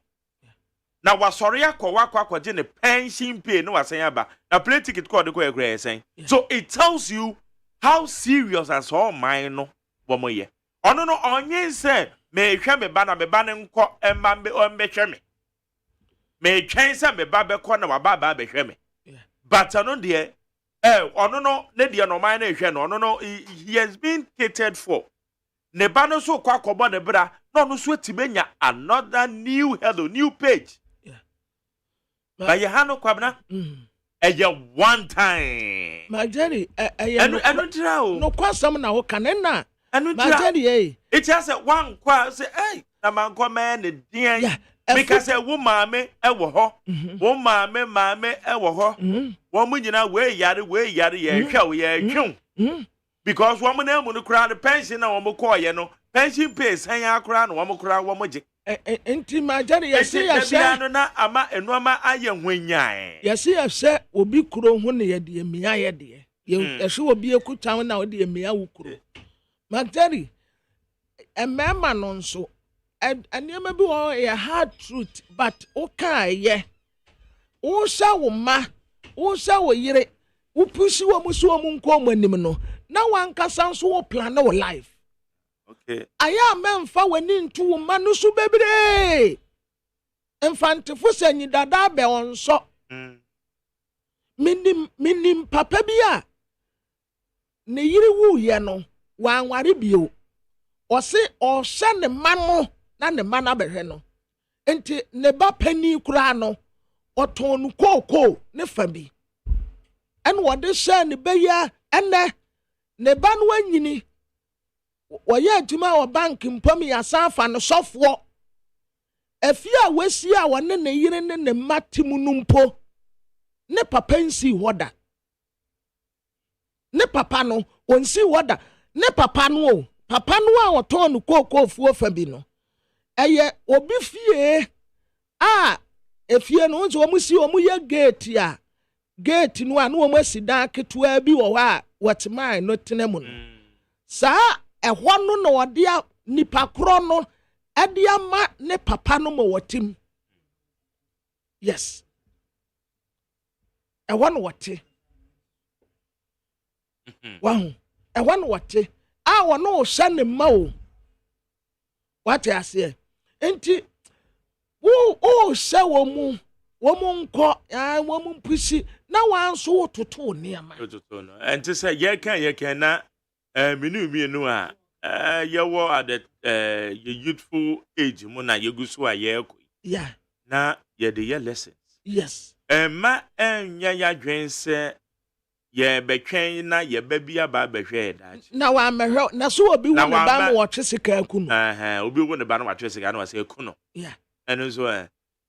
na wasore akọ je ne pension pay no wasan aba na plane ticket call de ko ekra esen so it tells you how serious as all mine no wo ye ono no onye se me hwe me ba na me ba ne nko emma me hwe me twen se me ba be ko na wa ba be hwe me but ono de ono no ne de no man na hwe no ono no he has been catered for ne ba no so kwa kobo ne bra no no so timenya another new page ba ye ha no kwabna one time my Jerry eno tira o no kwasam na wo kanena eno my Jerry it has one kwa say na man kwa man ne den because a woman me ewo ho wo maame ewo ho wo mu nyina we yare ye hwe ye twun because wo mu na mu no kra the pension na wo mu call ye no pension pay san ya kra na wo mu kra wo mu je enti majari ya se no na ama enoma aye hwanyan ya se obi kuro hu ne ye de mia ye de ye se obi ekutan na wo de mia wo kuro majari emema no nso and you may be a hard truth, but okay, yeah. O shall ma, o shall yere, o push you a musuamun come no. Now one can sound so plan our life. Okay. I am men for into manusu baby. Infantifus and dada be on so. Minim papa bia. Ne yiri wu ye no, wan wari bio. O se o sha ne mano. Na ne mana behwe no enti ne ba pani kura no oton koko ne fa bi en wode sha ne beya ene ne ba no anyini wo ye adwuma wo bank mpam ya sanfa no sofo afia wasi a wone ne yire ne matimu numpo ne papa nsi hoda ne papa no onsi hoda ne papa no a oton koko fuo fa bi no eye obi fie efie no nso omusi omuye gate no anu omasida ketua bi wo ha watman no tenemu no sa ehwo no na ode nipa kro no ade ama ne papa no mo wotim yes ehwo no wote wahu ehwo no wote wo no hye ne ma o what I say enti wo se wo mu nko wo mu pusi na wanso wototo ne ama wototo no enti say ye kan na minu a ye wo at the youthful age mu na yegusu a ye ko yeah na ye de ye lessons yes ma enya ya dwense ye betwen na ye ba bia ba behwe da na wa mehwe na so obi wu ne ba mo wotwe sika aku no obi wu ne ba no watwe sika na wase aku no yeah eno so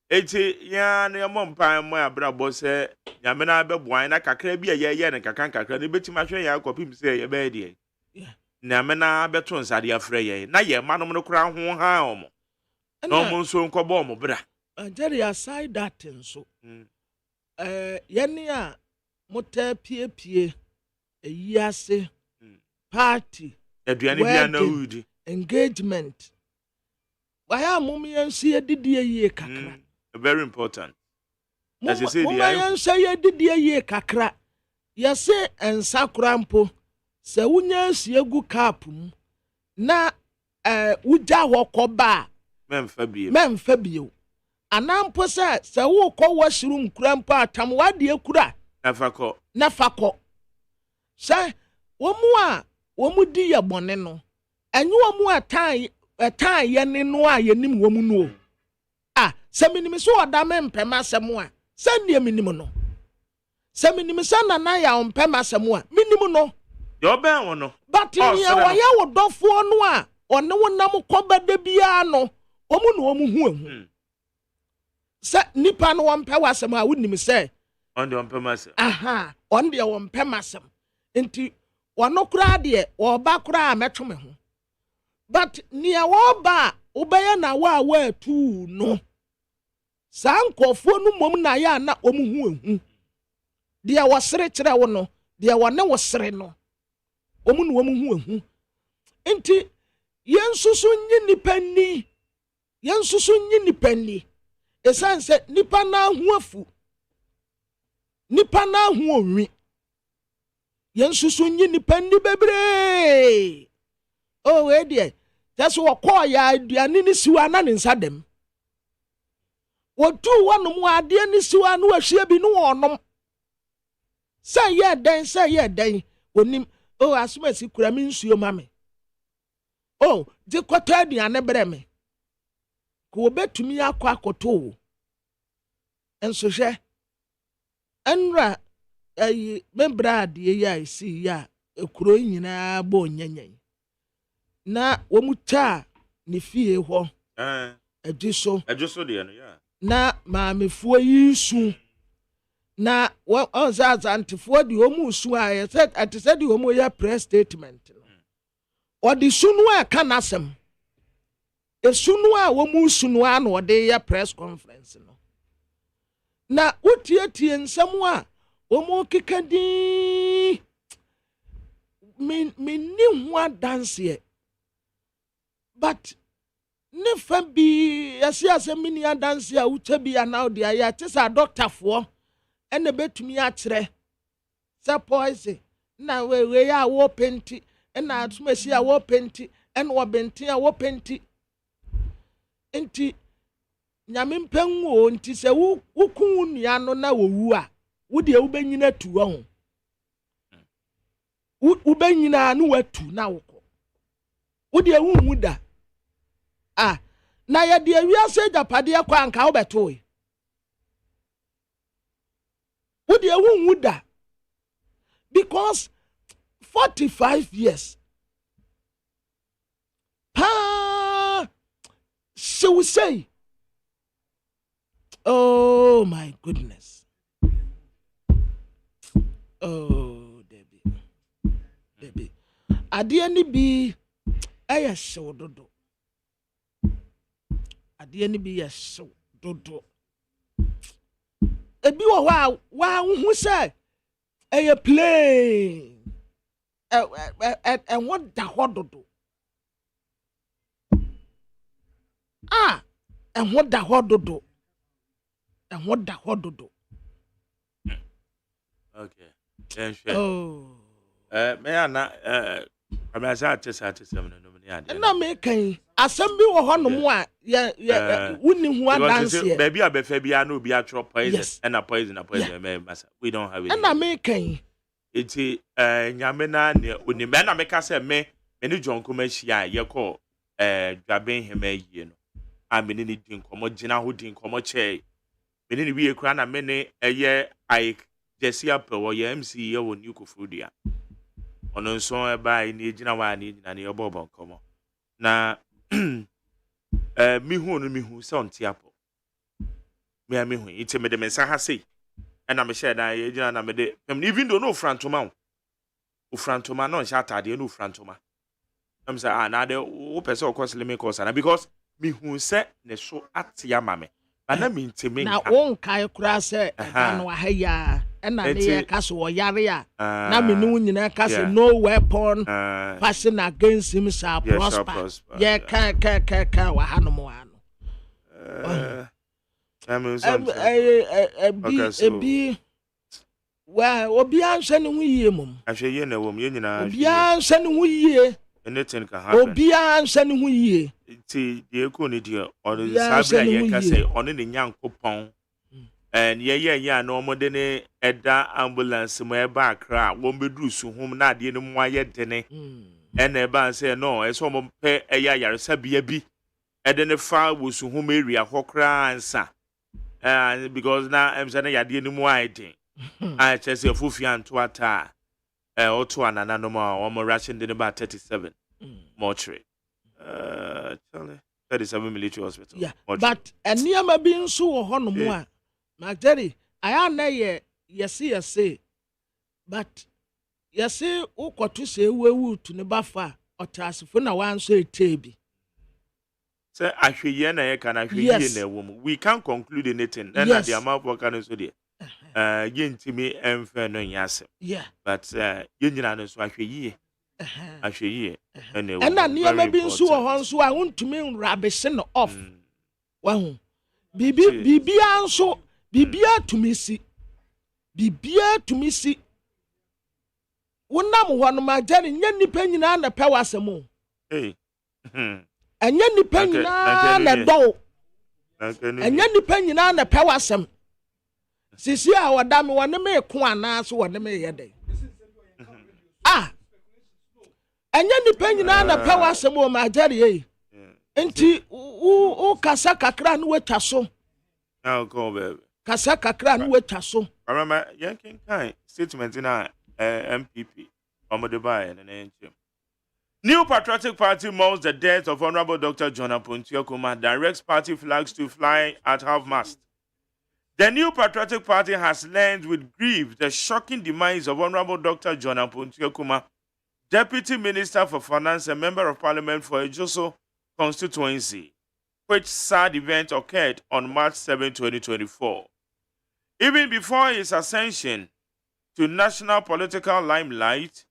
eti ya na mo mpan mo abrabo se nyame na beboan na kakra bi ye ne kakra ne betima hwe ya akopim se ye ba die yeah nyame na beto nsade afre ye na ye manom no kra ho ha omo no mo so nkobo omo bra Jerry aside that nso yɛne a mota pie eyi ase party aduane bia na wudi engagement waya mum yɛnso yɛdidi yie kakra very important as you say yɛnso yɛdidi yie kakra yɛse ensa kora mpo sɛ wonya asie gu cup mu na wugya hɔ kɔba memfa bio anampo sɛ wokɔ washroom kura mpo atam wade akura na fakɔ sɛ wɔmu di yɛ bɔne no ɛnyɛ wɔmu ɛtan yɛne no a yɛnim wɔmu no sɛ menim sɛ ɔda me mpɛm asɛm a sɛ nneɛ menim no sɛ menim sɛ nana yɛ ɔmpɛm asɛm a menim no yɔbɛn wɔ no but nea wɔyɛ wo dɔfoɔ no a ɔne wo nam kɔbɛda biara no ɔmu na ɔmu hu ehu sɛ nipa no wɔmpɛ w'asɛm a wonim sɛ ɔnde ɔmpɛm asɛm ɔnde wɔmpɛm asɛm nti wɔno koraa deɛ wɔba koraa a mɛtwe me ho but nea wɔba a wobɛyɛ na wo a wɔatu no saa nkɔfoɔ no mmom na yɛ a na ɔmu hu ehu deɛ wɔsere kyerɛ wo no deɛ wɔne wo sere no ɔmu na ɔmu hu ehu nti yɛnsusu nyi nipa ni esan sɛ nipa na hu afu nipa na hu onwi yɛnsusu nyi nipa ni bebree we deɛ tɛso wɔkɔɔ yɛ aduane ne siwa na ne nsa dɛm wɔtu wɔnom adeɛ ne siwa no ahyia bi no wɔnom sɛ yɛ dɛn onim asomasi kura me nsuo ma me gye kɔtɔ aduane brɛ me ko wobɛtumi akɔ akɔtɔ wo nso hwɛ ɛnra membra adeɛ yi a esi yi a ekuro nyinaa bɔ onyanyan na wɔn taa ne fie hɔ ɛgye so deɛ no ya na maamefoɔ yi su na wɔn azantefoɔ de wɔn su a yɛsɛ ɛte sɛ de wɔn yɛ press statement no ɔde sunu a ka n'asɛm esunu a wɔn sunu a na ɔde yɛ press conference no na wotietie nsɛm a wɔn keka din minni ho adanseɛ but ne fa bi yɛse asɛm minni adanseɛ a wotwa bi anaa ɔde ayɛ ate sɛ adɔktafoɔ ɛna betumi akyerɛ sɛ poison na wei a wɔpenti ɛna atomasi a wɔpenti ɛna wɔbɛnten a wɔpenti nti nyame mpanwo nti sɛ wokun nua no na wowu a wode wobɛnyina tu ho wobɛnyina no watu na wokɔ wode wunwu da na yɛde awiase agyapadeɛ kɔ anka wobɛtoe wode wunwu da because 45 years so we say oh my goodness Debbie adeɛ ni bi ɛyɛ hyew dodo adeɛ ni bi yɛ hyew dodo ebi wɔ hɔ a wahu sɛ ɛyɛ plain ɛwɔ da hɔ dodo ɛho da hɔ dodo ɛho da hɔ dodo okay na amasa atesa no ne ade na me kan asɛm bi wɔ hɔ nom a yɛ wuni hu adanse baabi a bɛfa bia na obi atwerɛ poison and poison masa we don't have it na me kan eti nyame na ne onim na me ka sɛ me ne John Kumah hyia yɛkɔ dwaben hema yie no a me ne din komo gina ho din komo kyɛ me ne wie kura na me ne ɛyɛ Ike Jesse Apple wɔ yɛ MC yɛ wɔ New Kofodia ono nso ɛbaa ne gina wa ne gina ne yɛbɔ komo na mi hu sɛ onti Apple me hu iti me de me nsa ha sei ɛna me hyɛ dan yɛ gina na me de even though no frantoma no nhyɛ atade no frantoma am say na de wo pese okɔ slime course na because mi hu sɛ ne so atia mame Ana mintimi. Na won kai kura se no ahaya na ne ye ka so yare a na me no nyina ka se no weapon fashion against him shall prosper. Ye ka wa hanom wa no. Ebi wa obi anhwe ne ho yie mum. Ahwe yie na wom ye nyina. Obi anhwe ne ho yie. Anything can happen. Obi anhwe ne ho yie. Ti de ko ni de or the sabra ye ka say on ne nyankopon. And ye no mo de ne eda ambulance mo e ba akra won beduru su hom na ade ne mo aye de ne. And e ba say no e so mo pe e ya yaresa bia bi. E de ne fa wo su hom area hokra ansa. And because now I'm saying ya de ne mo aye den. I just say fufi anto ata. Oto anana no more ration de about 37 mortuary. 37 military hospital. Yeah, but eniama bi nso wo ho no mo a Magdari aya na ye say but yesi ukotu se wewu tu ne bafa otasifo na wanso etebi. Say ahweye na ye kana ahweye na wo we can't conclude anything. And the amount of can so there. Yintimi emfe no nyase. Yeah. But yenyina no so ahweye. Ahweye. And na niama bi nso wo ho nso a untumi nrabehye no off. Wahu. Bibia nso bibia tumisi. Bibia tumisi. Wonam ho no Magdari nya nipa nyina na pe wasem. Anya nipa nyina na do. Anya nipa nyina na pe wasem. Sisi a wadame wone me ko anaso wone me yede. Anya nipa nyina na pe wasem o Magdari enti u kasa kakra no watwa so. Now go baby. Kasa kakra no watwa so. Remember yankin kind statement in MPP Omodebai and NHM. New Patriotic Party mourns the death of Honorable Dr. John Apontia Kumah, directs party flags to fly at half-mast. The New Patriotic Party has learned with grief the shocking demise of Honorable Dr. John Apontia Kumah, Deputy Minister for Finance and Member of Parliament for Ejoso constituency, which sad event occurred on March 7, 2024. Even before his ascension to national political limelight,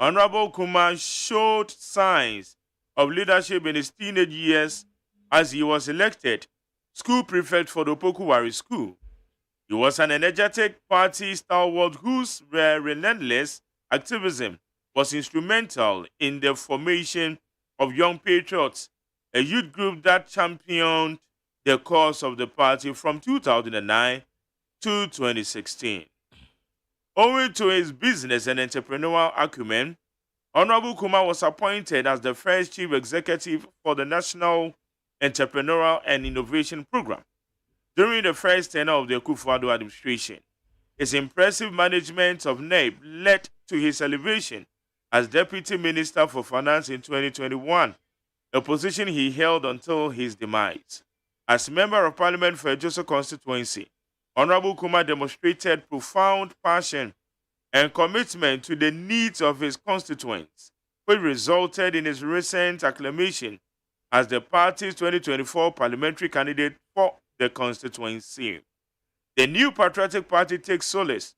Honorable Kumah showed signs of leadership in his teenage years as he was elected school prefect for the Opokuwari School. He was an energetic party stalwart whose relentless activism was instrumental in the formation of Young Patriots, a youth group that championed the cause of the party from 2009 to 2016. Owing to his business and entrepreneurial acumen, Honorable Kumah was appointed as the first chief executive for the National Entrepreneurial and Innovation Program during the first tenure of the Akufo-Addo administration. His impressive management of NEP led to his elevation as Deputy Minister for Finance in 2021, a position he held until his demise. As Member of Parliament for Ejoso constituency, Honorable Kumah demonstrated profound passion and commitment to the needs of his constituents, which resulted in his recent acclamation as the party's 2024 parliamentary candidate for the constituency. The New Patriotic Party takes solace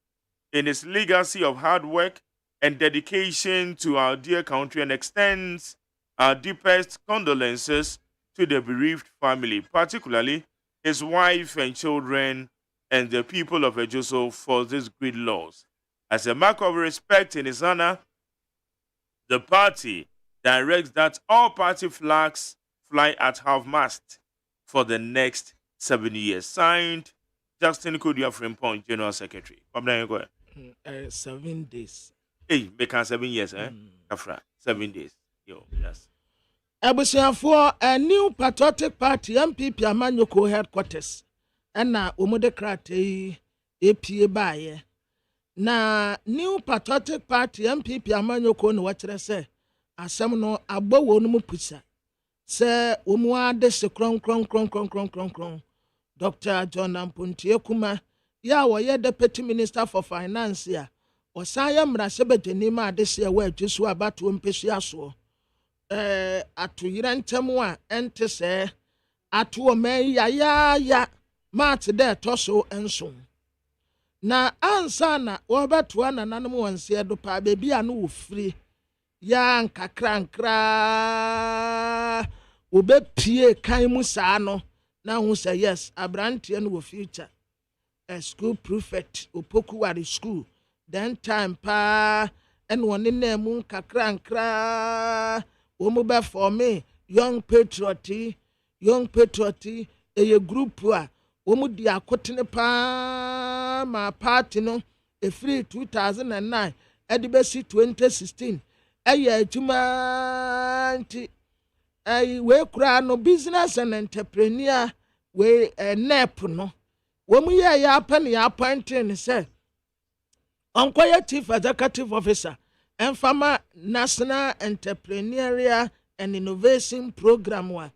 in its legacy of hard work and dedication to our dear country and extends our deepest condolences to the bereaved family, particularly his wife and children, and the people of Ejoso for this great loss. As a mark of respect in his honor, the party directs that all party flags fly at half-mast for the next 7 years. Signed, Justin Kodia Frimpong, General Secretary. 7 days. Hey, make 7 years, Afra, 7 days. Yo, yes. For a New Patriotic Party MPP Amanyoko headquarters. Na omodecrate APA baye na New Patriotic Party MPP Amanyoko no wakyere se asem no agbawo no mupusa se omu ade se kron Dr. John Apontia Kumah ya woye Deputy Minister for Finance ya osaya mrase bedeni ma ade se wa adwiso abato mpesu aso atoyira ntemu a ente se ato o men ya March de toso enso na ansa na wobatoa nananom wanse do pa bebi anu wo free ya nkakrankra obepie kan mu saa no na hu say yes abrante no wo future a school prophet opoku wari school then time pa en woni na mu nkakrankra wo mu be for me young patriot a group a wo mu di akotene pa ma party no e free 2009 edibesi 2016 aya adwuma nti we kura no business and entrepreneur we nep no wo mu ya pan ya appointing say onkoya chief executive officer Enfama National Entrepreneurial and Innovation Program wa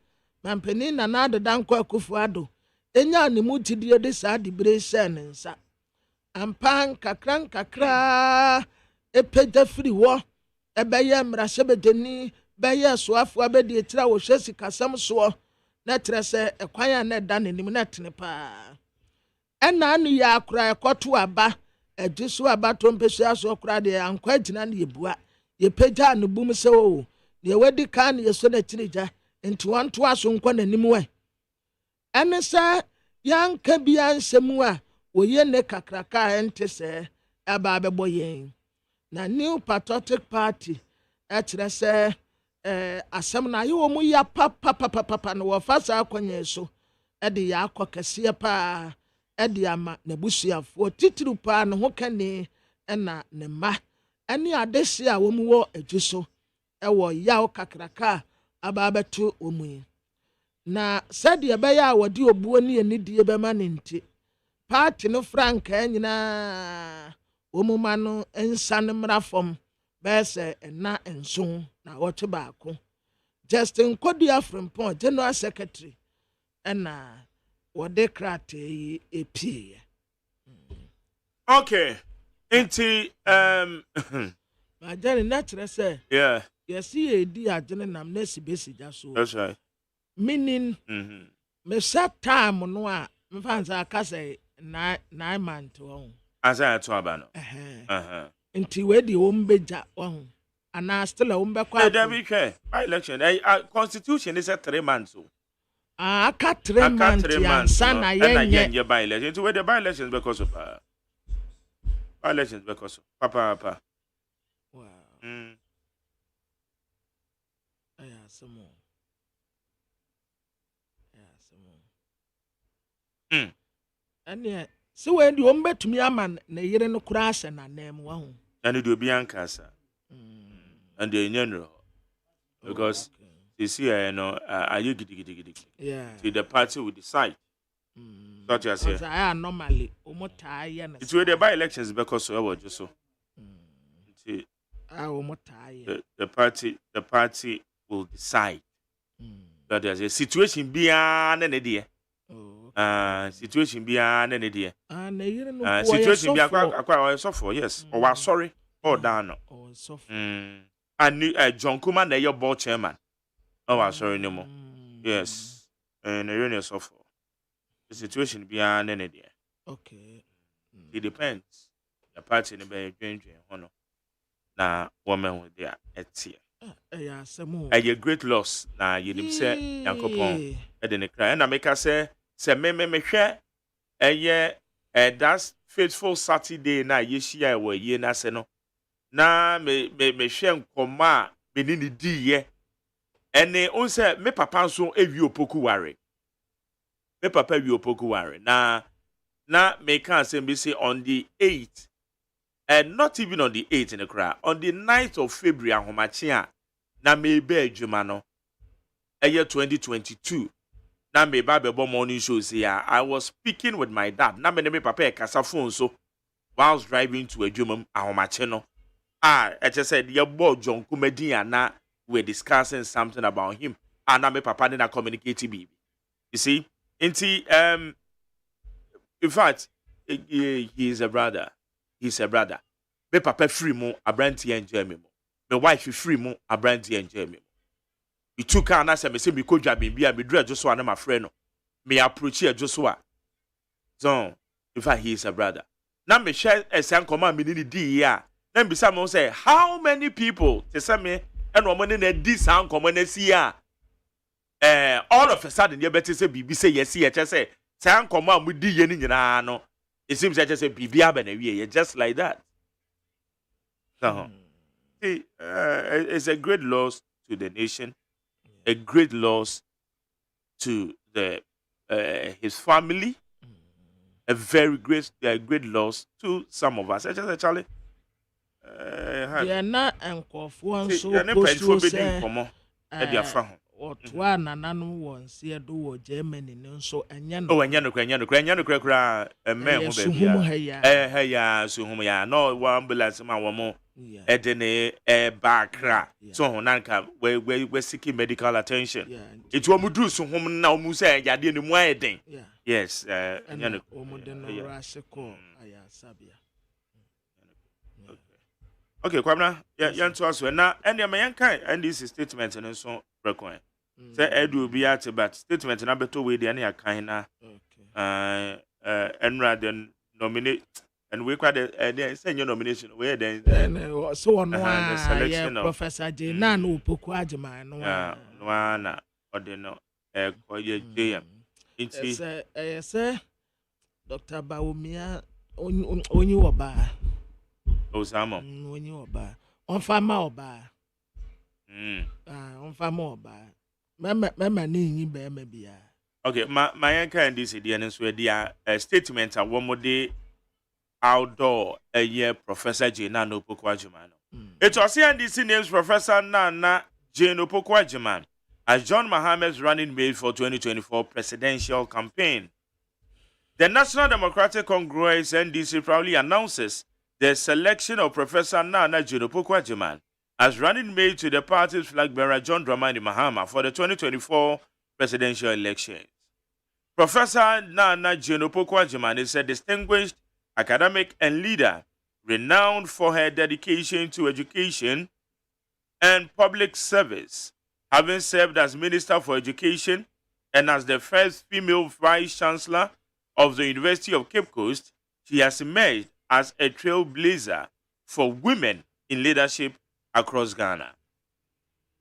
mampeni na nada danko akufuado enya ne mutidie de saa dibration nsa ampan kakra epeja free wo ebeye mrasebedeni beye soafo abedi etira wo hwesi kasam so na trese ekwan na da nanim na tene pa ena anu ya akura ekoto aba ejisu aba tompesu aso kura de ankwa gina na yebua yepeja no bum se wo ne wedi kan yeso na tinija enti wanto aso nkwa nanim we ene sa yanka bia nsemu a woye ne kakraka ente se aba abebo yen na New Patriotic Party etre se asem na yo mu ya papa no wo fasa akwanye so e de ya akokese pa e de ama na busuafo titiru pa no ho kane na ne ma ene adese a wo mu wo adwuso e wo ya kakraka aba abetu omu na sade ebeya wodi obuo ne anidie be ma ne nti party no frank anyina omuma no ensan mrafom bese na enso na wote baako Justin Kodia Frimpon general secretary na wode krate epie okay enti ma jani natural say yeah yes edi agene nam na sibesi jaso that's right meaning me set time no a mfanza akase 9 months won asa to aba no nti we di ombeja won ana still ombekwa there be by election constitution is 3 months so aka 3 months sana yenye by election nti we the by elections because of by elections because of papa wow some ane se we di ombetumi ama na yire no kura ase na nem wa ho and do bi ankasa and the enyenro because this year are you gidi yeah so the party will decide what you say I normally omotai na it's where the by elections because we were just so omotai the party will decide that there's a situation beyond any day situation beyond any day situation be akwa so for yes or was sorry or down or so and John Kumah na your board chairman oh was sorry no more yes and you so for the situation beyond any day okay it depends the party in be dwen hono na woman with their etie a great loss na yenim say yankopon e de ne kra na make say me hwe that faithful Saturday na yeshia we ye na se no na me hwe nkoma me ni di ye ene on say me papa so ewi opoku ware me papa wi opoku ware na me can say be say on the 8th and not even on the 8th in the crowd on the 9th of February ahomachi a na me be adwuma no year 2022 na me ba be morning show say I was speaking with my dad na me papa e kasa phone so whilst driving to adwuma ahomachi no I just said your boy John Kumah na we're discussing something about him and na me papa na communicate baby you see in fact he is a brother. He's a brother. Me papa free mo abranti enjoy me mo. Me wife free mo abranti enjoy me mo. He took her and I said me say me ko dwa bia me dra just so na my friend no. Me approach here just so So, in fact, he is a brother. Now, me share a san command me di ya. Then be some say, how many people te say me and woman in a this sound common ya? All of a sudden, you better say, BB say, yes, yes, just say, sound command with the yen in no. It seems that just say, BB Aben, just like that. So, see, it's a great loss to the nation, a great loss to the his family, a very great loss to some of us. I just actually. They are not encouraged so close to say. Otwa nananu wonse do wo Germany nso enye no enye no kra men ho ba bia ya suhum ya no wa ambulance ma wo mo edene bakra so ho nanka we seeking medical attention it wo mudu suhum na wo mu say yade ne mu ayeden yes enye no o mu de no rase ko aya sabia. Okay, Kwamna, yan to us na and ya man kan and this statement and so record. Say edu be at but statement na beto we dey na kan na. Enra then nominate and we quite the send your nomination we then so on the selection of Professor J na no poku agyeman no no na odeno koye JM. It's say Dr. Bawumia onyi oba Osama. Onyi oba. On fama oba. On fama oba. Mama ni be me bia. Okay, my anchor and this idea so dia statement a one more outdoor a year Professor Jane no Pokwajiman. It was here NDC names Professor Nana Jane Pokwajiman as John Mahama's running mate for 2024 presidential campaign. The National Democratic Congress NDC proudly announces the selection of Professor Nana Jane Pokwajiman as running mate to the party's flag bearer John Dramani Mahama for the 2024 presidential elections. Professor Nana Jane Pokwajiman is a distinguished academic and leader renowned for her dedication to education and public service, having served as Minister for Education and as the first female Vice-Chancellor of the University of Cape Coast. She has emerged as a trailblazer for women in leadership across Ghana.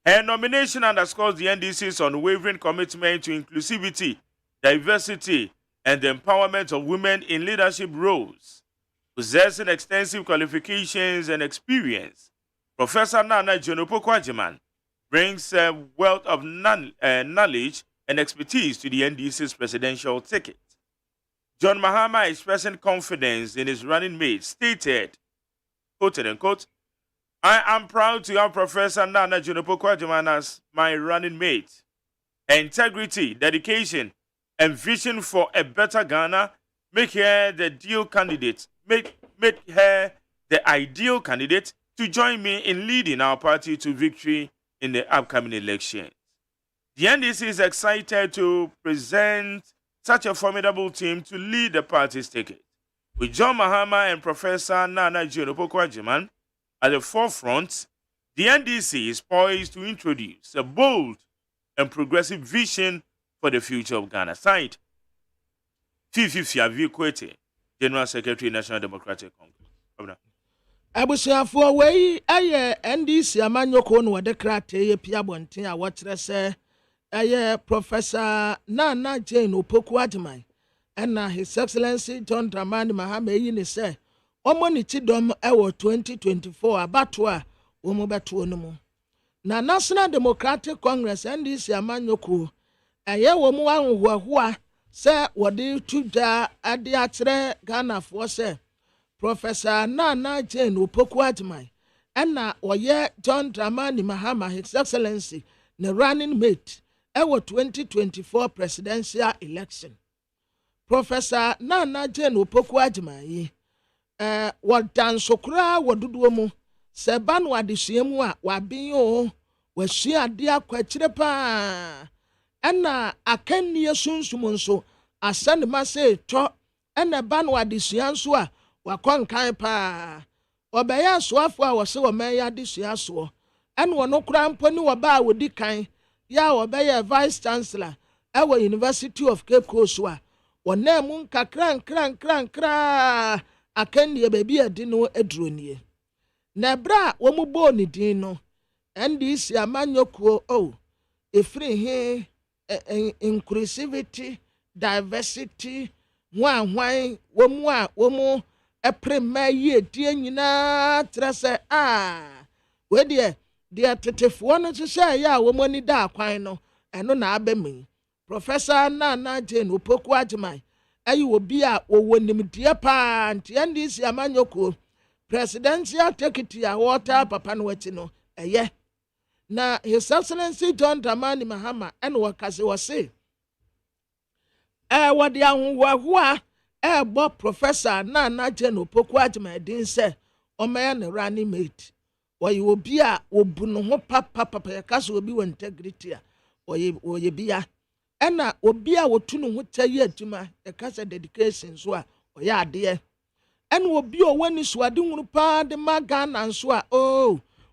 Her nomination underscores the NDC's unwavering commitment to inclusivity, diversity, and the empowerment of women in leadership roles. Possessing extensive qualifications and experience, Professor Nana Jane Pokwajiman brings a wealth of knowledge and expertise to the NDC's presidential ticket. John Mahama, expressing confidence in his running mate, stated, quoted unquote, "I am proud to have Professor Nana Jane Pokwajiman as my running mate. Her integrity, dedication, and vision for a better Ghana make her the ideal candidate. Make her the ideal candidate to join me in leading our party to victory in the upcoming elections. The NDC is excited to present such a formidable team to lead the party's ticket. With John Mahama and Professor Nana Jane Pokwajiman at the forefront, the NDC is poised to introduce a bold and progressive vision for the future of Ghana. Signed, Fifi Kwete, General Secretary, National Democratic Congress. Abusiafo wei aye NDC amanyoko no de krate ye pia bonten a wo kire se aye Professor Nana Jane Pokwajiman and His Excellency John Dramani Mahama yi ne se omo ni chidom e wo 2024 abato a wo mo beto no mu na National Democratic Congress NDC amanyoko aye wo mu anhohoa se wo de tudwa ade a kire Ghana fo se Professor Nana Jane Pokwajiman and oye John Dramani Mahama His Excellency the running mate ewo 2024 presidential election. Professor Nana Jane Pokwajiman yi wadan sokura waduduo mu se ba no adesua mu a wabin o wasua ade akwakire pa na akanni sunsun nso asane ma se to na ba no adesua nso a wakwankan pa obeye asoafo a wose wo man ya adesua so ene wono kura mponi wo ba wodi kan ya obeye vice chancellor ewo University of Cape Coast a wɔnam mu nkakra akandeɛ baabi a di no aduro nie na ɛberɛ a wɔn bɔɔ ne din no ndc amanyokuo ɛfiri he inclusivity diversity hwan wɔn a wɔn ɛprema yie die nyinaa trɛ sɛ wɔdeɛ deɛ tetefoɔ no hyehyɛ ɛyɛ a wɔn ani da akwan no ɛno na abɛmi Professor Nana Jane Opoku Agyemang ayi obi a wɔwɔ nimdeɛ paa nti ndc amanyokuo presidential ticket a wɔta papa no akyi no ɛyɛ na His Excellency John Dramani Mahama ɛna wɔkase wɔse wɔde ahohoahoa ɛbɔ Professor Nana Jane Opoku Agyemang din sɛ ɔmɛyɛ ne running mate wɔyɛ obi a wɔbu no ho papa yɛka sɛ obi wɔ integrity a wɔyɛ bia ɛna obi a wɔtu no ho kyɛ yɛ adwuma yɛka sɛ dedication so a ɔyɛ adeɛ ɛna obi a ɔwɔ ne suade nwunu paa de ma Ghana nso a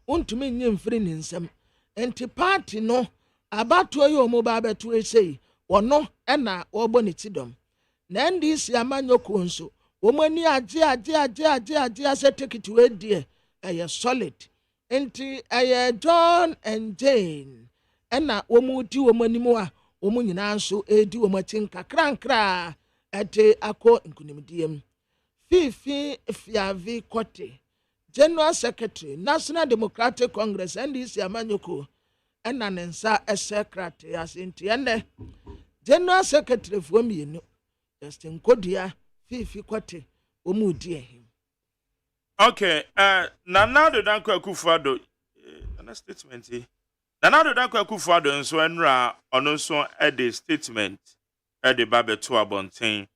wontumi nye mfiri ne nsɛm nti party no abatoɔ yi ɔmo ba abɛto esei wɔno ɛna wɔbɔ ne ti dɔm na ndc amanyɔkuo nso wɔn ani agye asɛ ticket wɔ adie ɛyɛ solid nti ɛyɛ John and Jane ɛna wɔn di wɔn anim a wɔn nyinaa nso edi wɔn akyi nkakrankra ɛde akɔ nkunimdie mu fifi fiavi kote General Secretary National Democratic Congress NDC amanyɔkuo ɛna ne nsa ɛhyɛ krate ase nti ɛnɛ General Secretary for mmienu Justin Kodia fifi kote wɔn di ɛhim. Okay, Nana do Danko Akufo-Addo na statement yi. Nana do Danko Akufo-Addo nso enra ono nso e de statement e de ba beto abonten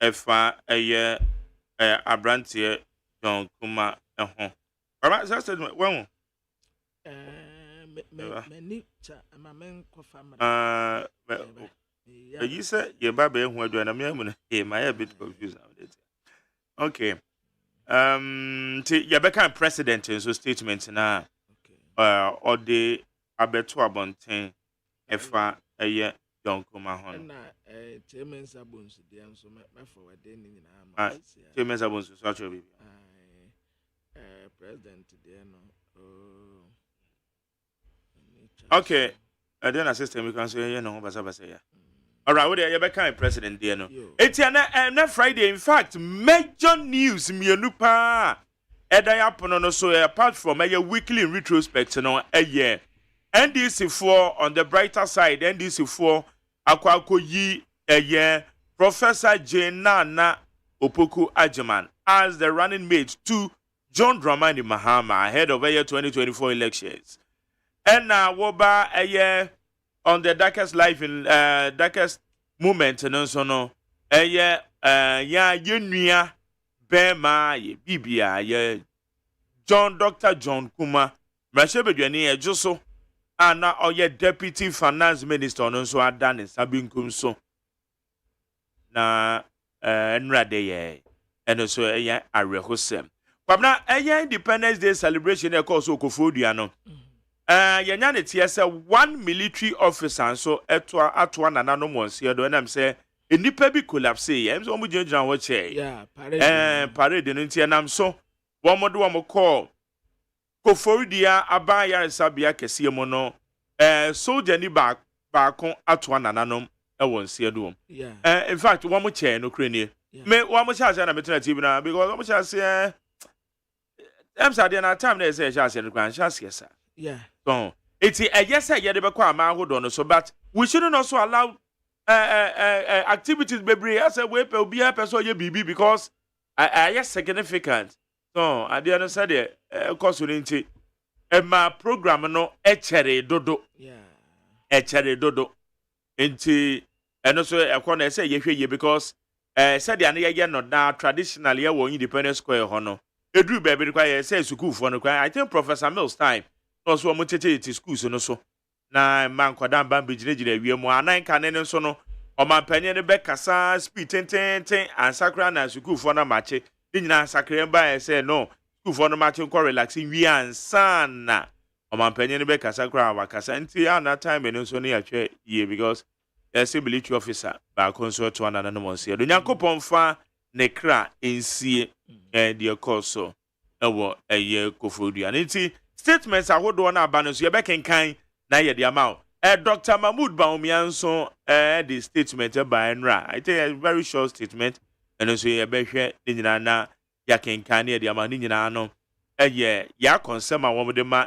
efa eye abrantie John Kumah ho. Alright, that statement when many amamen kofa you say ye ba be hu adu na me amu na my a bit confused now. Okay. Yabeka president so statement na or the abeto abonten efa eye John Kumah ho na chairman sabons dia nso me forward ni nyina ma chairman sabons so actually baby president dia no okay then assistant we can say you know basa ya. All right, we are becoming president there no. It's na Friday. In fact, major news mienu pa. Eda ya pono no so apart from a weekly retrospect no a year. NDC4 on the brighter side, NDC4 akwa yi a year. Professor Nana Opoku Agyemang as the running mate to John Dramani Mahama ahead of a year 2024 elections. And now woba a year on the darkest life in darkest moment and so no ya yenua bema ye bibia ye Dr. John Kumah mrashebedwani ejoso ana oye deputy finance minister no so adan sabinkum so na enrade ye eno so ya arehosem kwabna Independence Day celebration e call so Okofodua no yanya ne tie say one military officer so atwa nanano monsie do enam say enipa bi collapse ye em so omu gyina wo che parade no ntie nam so wo mo do wo call Koforidia aba yare sabia kese mu no soldier ni ba ko atwa nanano e won sie do in fact wo mo che no krenie me wo mo cha na metena TV na because wo mo cha say em sa dia na time na say cha say no kwan cha say yeah. So, it's a yes, I get a man who don't know so, but we shouldn't also allow activities be as a way to be a person you BB because I yes significant. So, I didn't say it, of course, we didn't my program no echere dodo. Yeah. Echere dodo. Into and also I want to say ye because said the anya no now traditionally I want Independence Square hono. A drew baby require say school for no I think Professor Mills time. Also, I'm teaching school so no so. Na man kwadam ban bejinejire wiem anan kanen so no o man panyen be kasa speed ten and sakra na school for na mache ni nyina sakra ba say no school for no mache ko relaxing wi ansan na o man panyen be kasa kra wa kasa nti ya na time no so na ya hwe ye because yes military officer ba consort one and no monse do Nyankopon fa ne kra ensie de course ewo eye kofodua nti statements ahodo na aba no so ye bekenkan na ye de amount Dr. Mahmoud Baumianso the statement by Enra. I think a very short statement and also ye behwe ni nyina na ya kenkan na ye de amount ni nyina no ya concern ma wo de ma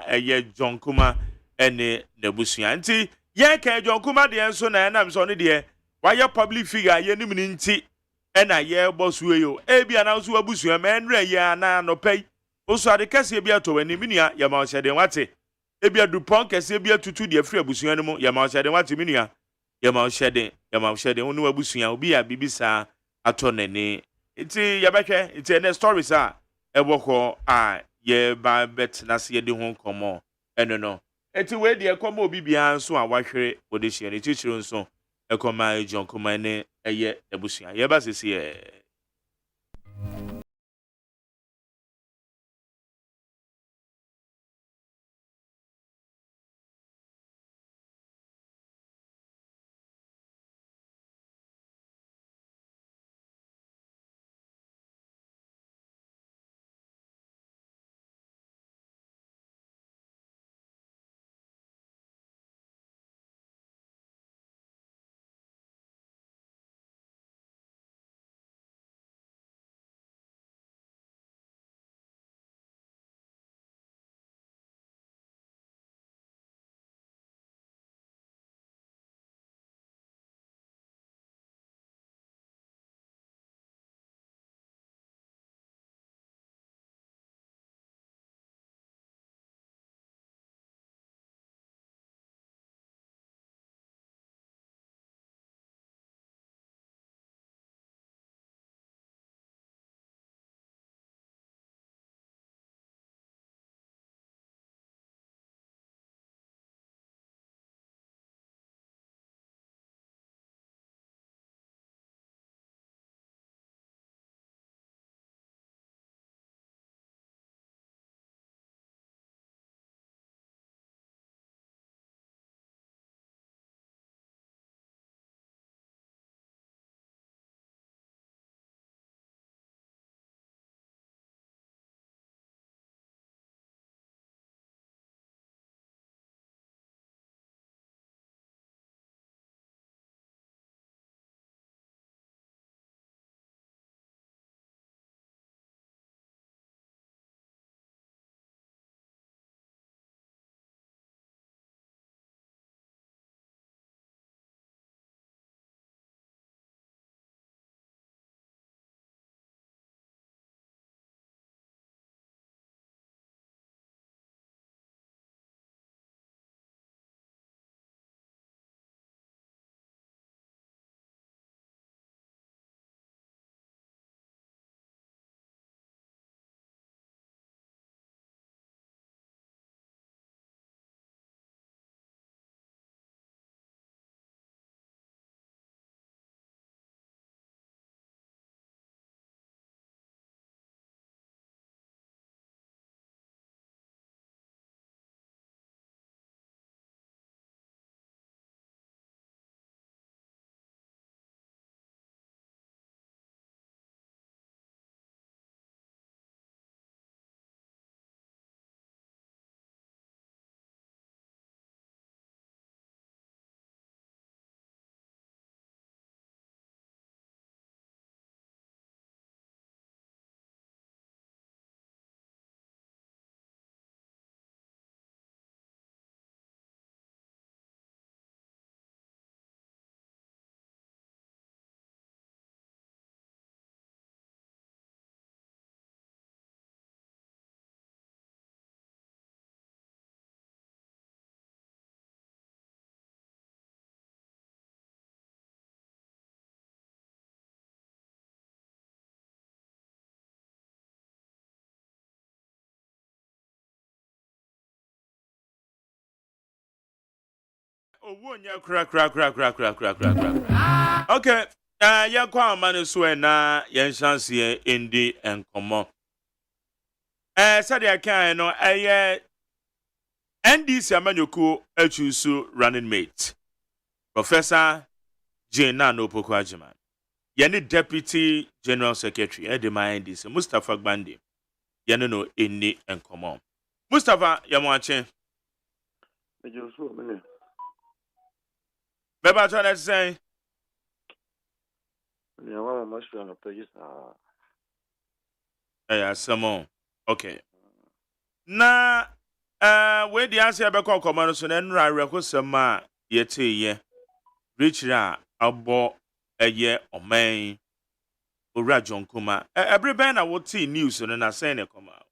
John Kumah ene nebusua nti ye ka John Kumah de enso na na so ne de why public figure ye nim ni nti ena ye bosuwe yo bia na so abusua ma Enra ye na no pay oso ade kase bia to wani minua ya ma ohye de wate ebia dupon kase bia tutu de afri abusua no mu ya ma ohye de wate minua ya ma ohye de wonu abusua obi ya bibisa ato nani iti ya behwe iti ne stories a eboko a ye ba bet na se de ho komo eno no iti we de komo obi bia nso a wahwere wode hye ne tichiro nso ekoma John Kumah ne eye abusua ye ba sese owo nya kra. Okay. Ya kwa amane so na yen chance indi enkomo. Said I can no NDC amanyoku achusu running mate. Professor Jane no Opoku Agyeman. Yene Deputy General Secretary Edema this Mustafa Gbandi. Yene no any and common. Mustafa Yamwache. Beba trying to say. Yeah, some okay. Na where the answer about command so then I request some yet ye reach ra abo a year or may or John Kumah. Every band I would see news and then I say ne come out.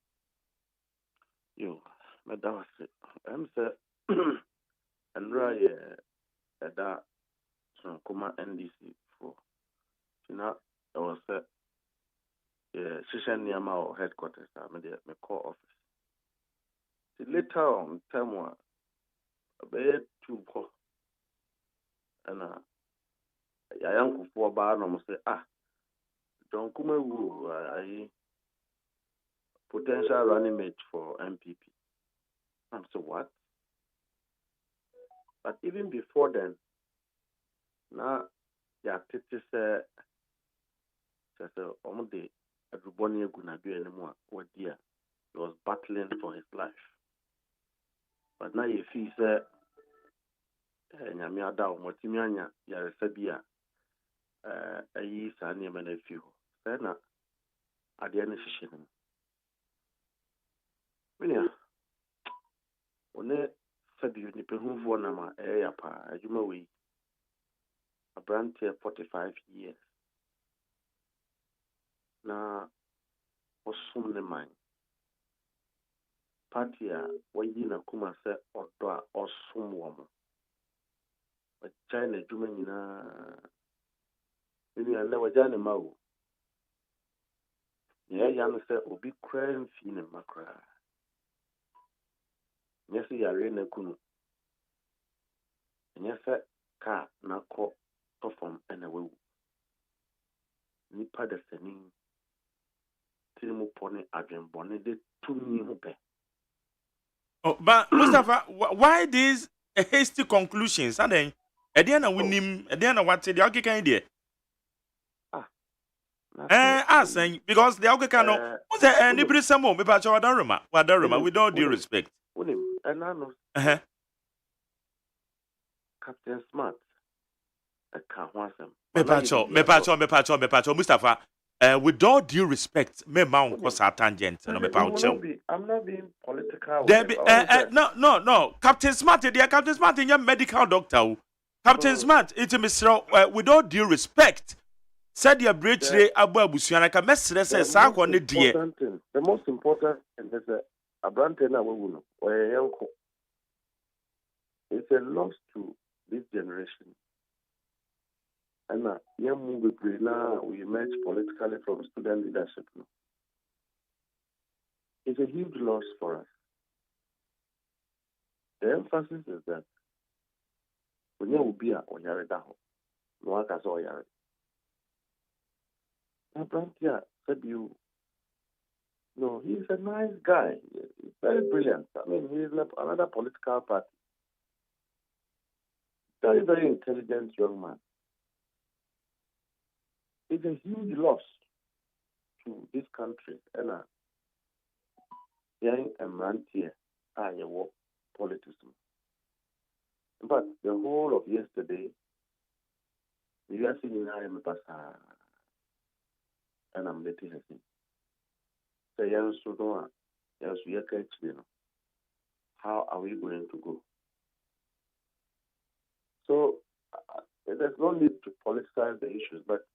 Yo, madam, I'm sir, and right at that Kumah NDC for. Now, I was session near my headquarters, I'm at my core office. Later on, time one, a bed two po, and I am for bar, and say, John Kumah, I potential running mate for MPP. I'm so what? But even before then, now, yeah, it is on the everybody gonna do anymore. What dear, he was battling for his life. But now if he said, Nyamia down, what Timiania, Yaresabia, a year, Sanya, and a few. Then at the end of the session. When they said you need to move on, a Juma way, a brand here 45 years. Now, was soon the mind. Partia, when you know, Kumah said, or some woman. But China, Jumina, maybe I never done a mow. Yeah, young said, will be crying, feeling my cry. Yes, you are in a kunu. And yes, car, now call, perform, and away. Nipa the sending. Tilimu pony, Adrian Bonnet, 2 new pay. Oh, but Mustafa, why these hasty conclusions? And then at the end of winning, at the end of what the okay can idea? Saying because the okay can was there anybody some more about your Wadaruma, with all due respect. And I know Captain Smart. I can't want them. Me pacho, Mustafa. With all due respect, me mount was a tangent. I'm not being political. No. Captain Smart, dear Captain Smart, your medical doctor. Captain Smart, it's a Mr. With all due respect, said your bridge Abu Busianaka message says, the most important thing is a brand or a young. It's a loss to this generation. And now we emerge politically from student leadership. It's a huge loss for us. The emphasis is that when you be a Onyaridaho, no one can say Oyari. My brother said you. No, he's a nice guy. He's very brilliant. I mean, he's another political party. Very, very intelligent young man. It's a huge loss to this country. And young and MONTIE are your politics. But the whole of yesterday, you are seeing him and I'm letting him. So young Sudan, yes, we are catching. How are we going to go? So there's no need to politicize the issues, but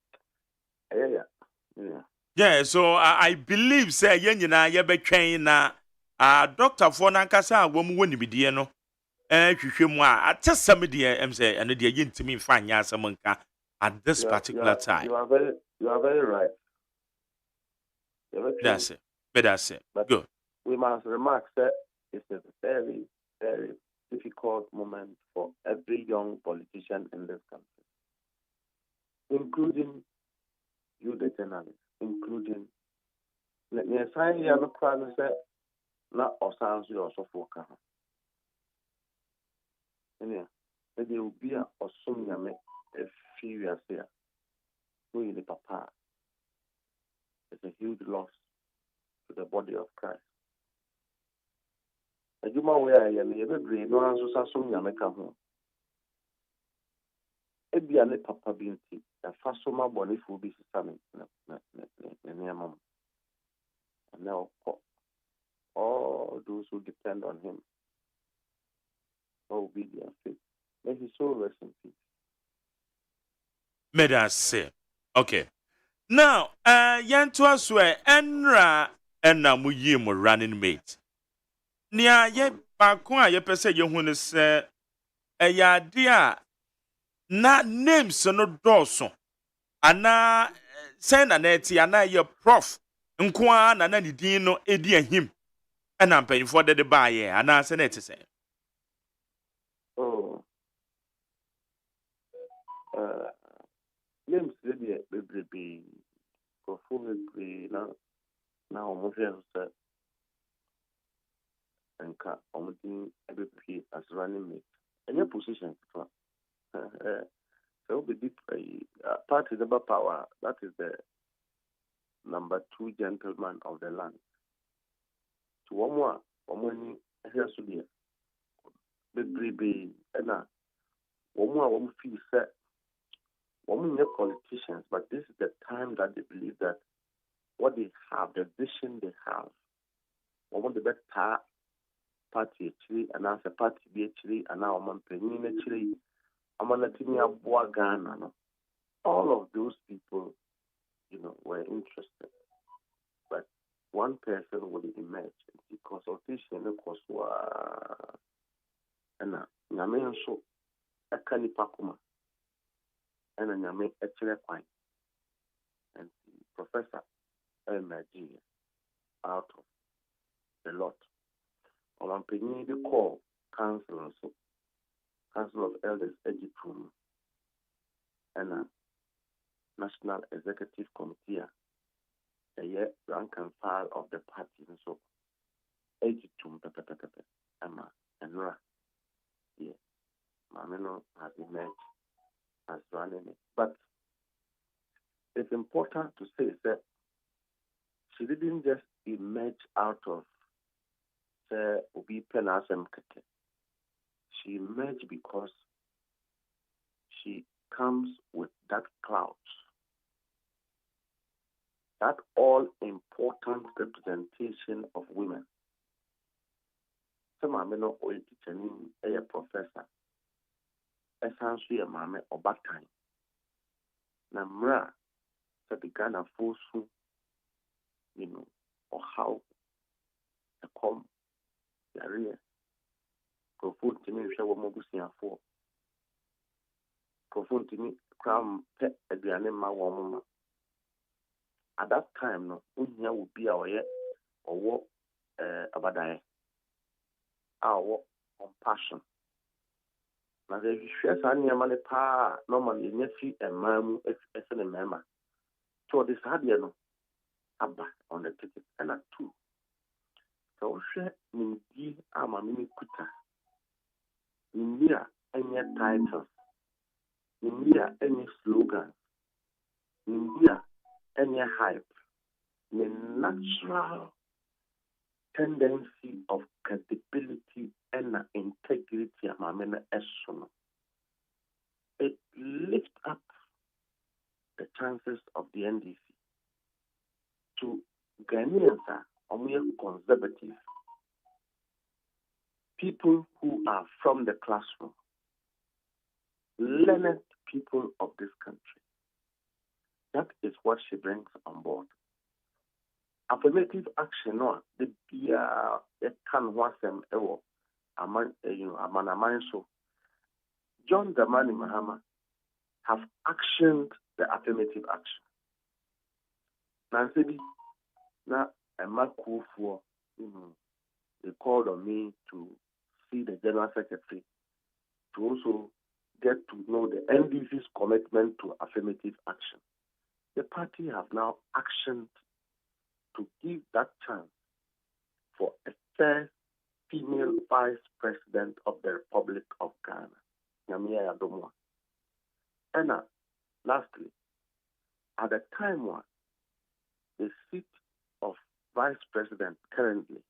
yeah, so I believe say yenina ye betwen na doctor for nankasa wom woni bidie no hwehwem a atesam de em say eno de yintimi fa anya asem nka at this particular time. You are very right. That's it. But good. We must remark that it's a very, very difficult moment for every young politician in this country, including you, the journalists, including let me assign you a crime say not or sounds you also for car. And there will be a or some serious here. We in the papa. It's a huge loss to the body of Christ. Adwuma wei a yɛn yɛbɛbree no nso sa so nyameka ho. Ebia ne papa bi nti yɛafa so ma bɔnefoɔ bi sisa ne nneɛma mu. And now all those who depend on him will be their faith. May his soul rest in peace. May I say, okay. Now, yantua swe enra ena mu yi mu running mate. Nia ye baako a ye pese ye hu ne se eyade a na names no dɔɔso ana sɛn na neti ana ye prof nko a na ne din no edi ahim ɛna mpanyinfoɔ de baayɛ ana sɛ na ɛte sɛ. Oh. Names really be performing now almost say and ka almost every as running mate. And your position so be deep part is about power. That is the number 2 gentleman of the land. To one more here so dear. Be and one more feel set. Women are politicians, but this is the time that they believe that what they have, the vision they have, women the better party actually, and as a party be actually, and now woman penny actually, Amanatinia Boagana. All of those people, were interested, but one person would emerge. The consultation, of course, and Namen so a Kanipakuma. And I make actually quite and Professor MG out of the lot. I'm paying the call council of Elders Egyptian and a National Executive Committee a year rank and file of the party and so Egyptian Emma and Ra. Yeah, Mamino has emerged as running it. But it's important to say that she didn't just emerge out of the Obi Penasem Keke. She emerged because she comes with that clout, that all important representation of women. Some are a professor. Essentially a mame or back time. Namra that began a force, or how a come the area. Profound to me, show what Mogusia for. Profound to me, crown pet at the anima woman. At that time, no, Unya would be our yet or what abadai. Our compassion. Now, if you share any money, normally you see a man as a member. So this had Abba on the ticket and a 2. So share Mindy Amamini Kuta. India any titles. India any slogan. India any hype. The natural tendency of credibility and integrity amamena esono. It lifts up the chances of the NDC to Ghanaians are mere conservative people who are from the classroom, learned people of this country. That is what she brings on board. Affirmative action, no, the can wasem ewo aman so. John Dramani Mahama have actioned the affirmative action. Nancy, now a mark for they called on me to see the General Secretary to also get to know the NDC's commitment to affirmative action. The party have now actioned to give that chance for a first female vice president of the Republic of Ghana, Nyamia Yadomwa. And lastly, at the time when the seat of vice president currently,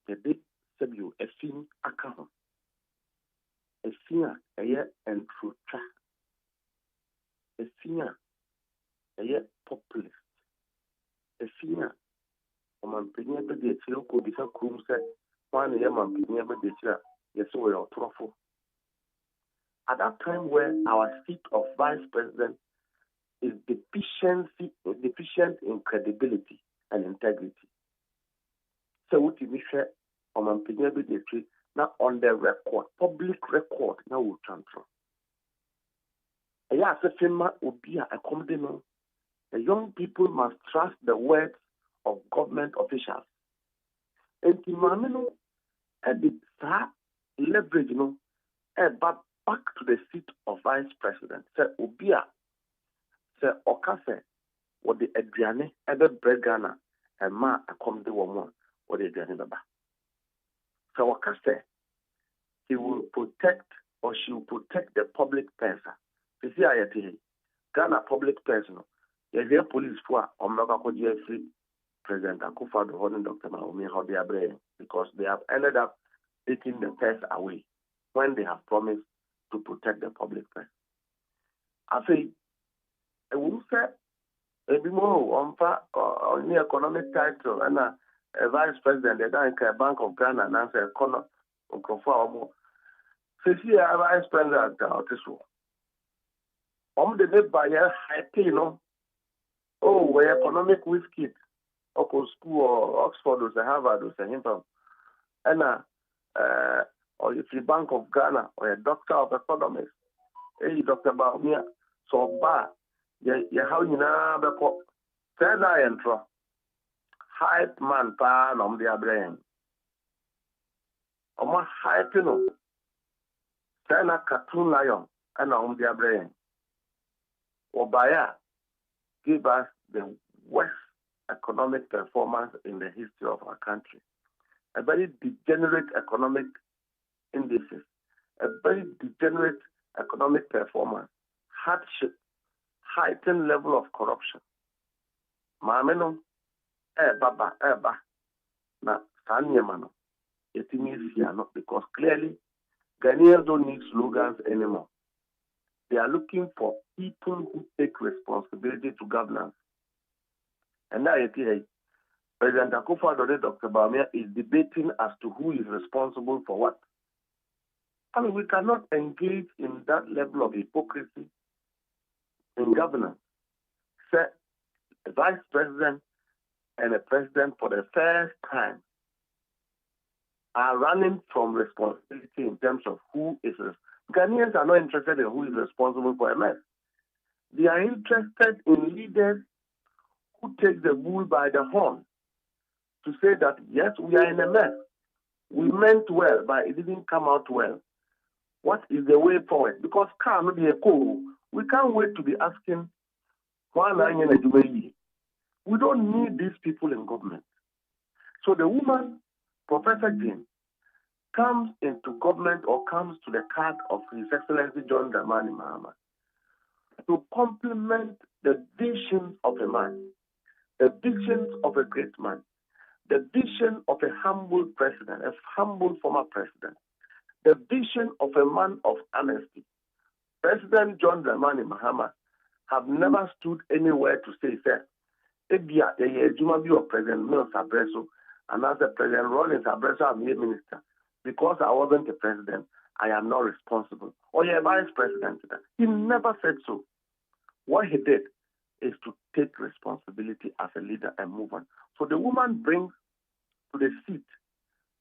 the big Sabu, a fin account, a fin a year and true track, a fin a year populist, a fin a man penia by the Chilco bisa Krum said, one year man penia by the chair, yes, we are truffle. At that time where our seat of vice president is deficient in credibility and integrity. So what you share on the tree now on the record, public record, now we transfer. Yeah, as a firma would be a commodity. The young people must trust the words of government officials. And Timamino at the leverage, but back to the seat of vice president. Say Obia, say Okase, what the Adriane, Ebe Bregana, and Ma Akomde Woman, what the Adriane Baba. So Okase, he will protect or she will protect the public purse. You see, Ghana public purse, you hear police for Omega Free President Akufo-Addo holding Dr. Mahumi how they are brave because they have ended up taking the purse away when they have promised to protect the public purse. I say, a woman said, a bit more on the economic title and a vice president, they don't care Bank of Ghana and answer Connor or Kofa. So, see, a vice president out this one. The net by high pay, we're economic whiskey, or school or Oxford or Harvard or Hinton. And or if you Bank of Ghana or a doctor of economics, hey, Dr. Baumia, so bad, how you know the third eye intro. Hype man pan on their brain. Or more hype, send a cartoon lion and on their brain. Obaya give us the worst economic performance in the history of our country. A very degenerate economic indices, a very degenerate economic performance, hardship, heightened level of corruption. Mameno, baba, na sanyemano. It means here not because clearly Ghanaians don't need slogans anymore. They are looking for people who take responsibility to governance. And now, President Akufo-Addo, Dr. Baumia, is debating as to who is responsible for what. I mean, we cannot engage in that level of hypocrisy in governance. Say, a vice president and a president for the first time are running from responsibility in terms of who is responsible. Ghanaians are not interested in who is responsible for a mess. They are interested in leaders who take the bull by the horn to say that, yes, we are in a mess. We meant well, but it didn't come out well. What is the way forward? Because we can't wait to be asking, we don't need these people in government. So the woman, Professor Jane, comes into government or comes to the card of His Excellency John Dramani Mahama to complement the visions of a man, the visions of a great man, the vision of a humble president, a humble former president, the vision of a man of honesty. President John Dramani Mahama have never stood anywhere to say, Ebia, or President Mills Abreso, and as the President Rollins Abreso, I'm a minister. Because I wasn't a president, I am not responsible. Or you're a vice president. He never said so. What he did is to take responsibility as a leader and move on. So the woman brings to the seat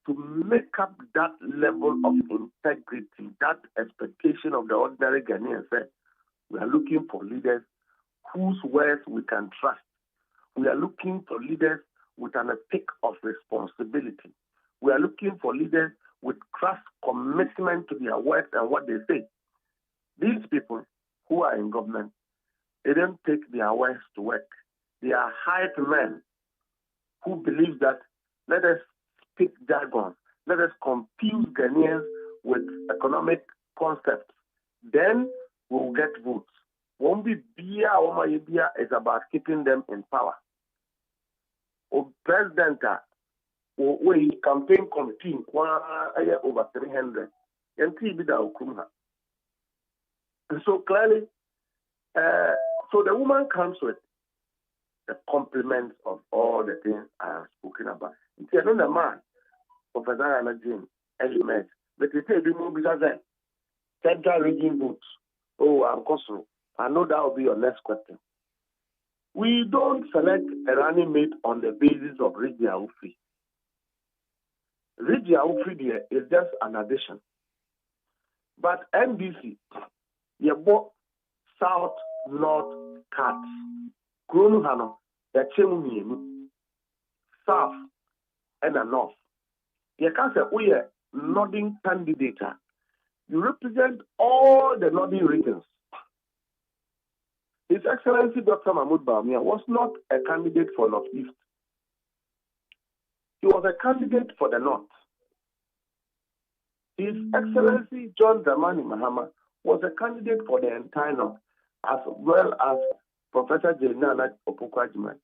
to make up that level of integrity, that expectation of the ordinary Ghanaian. We are looking for leaders whose words we can trust. We are looking for leaders with an ethic of responsibility. We are looking for leaders with crass commitment to their words and what they say. These people who are in government, they don't take their words to work. They are hype men who believe that let us speak jargon, let us confuse Ghanaians with economic concepts. Then we'll get votes. won't be beer or my beer is about keeping them in power. O president, we campaign committee, over 300, and Tibida Kumah. And so clearly, so the woman comes with the compliments of all the things I have spoken about. It's another man, Professor Anna Jane, element, but they say, do because central region votes. Oh, I'm Kosovo. I know that will be your next question. We don't select a running mate on the basis of regional Ufi. Regional Ufi is just an addition. But NBC, you bought South, North, Cats. Kronuhano, the Chemu, South, and the North. You can say, we are northern candidate. You represent all the northern regions. His Excellency Dr. Mahmoud Bawumia was not a candidate for Northeast. He was a candidate for the North. His Excellency John Dramani Mahama was a candidate for the entire North, as well as Professor Jenana Opoku-Agyeman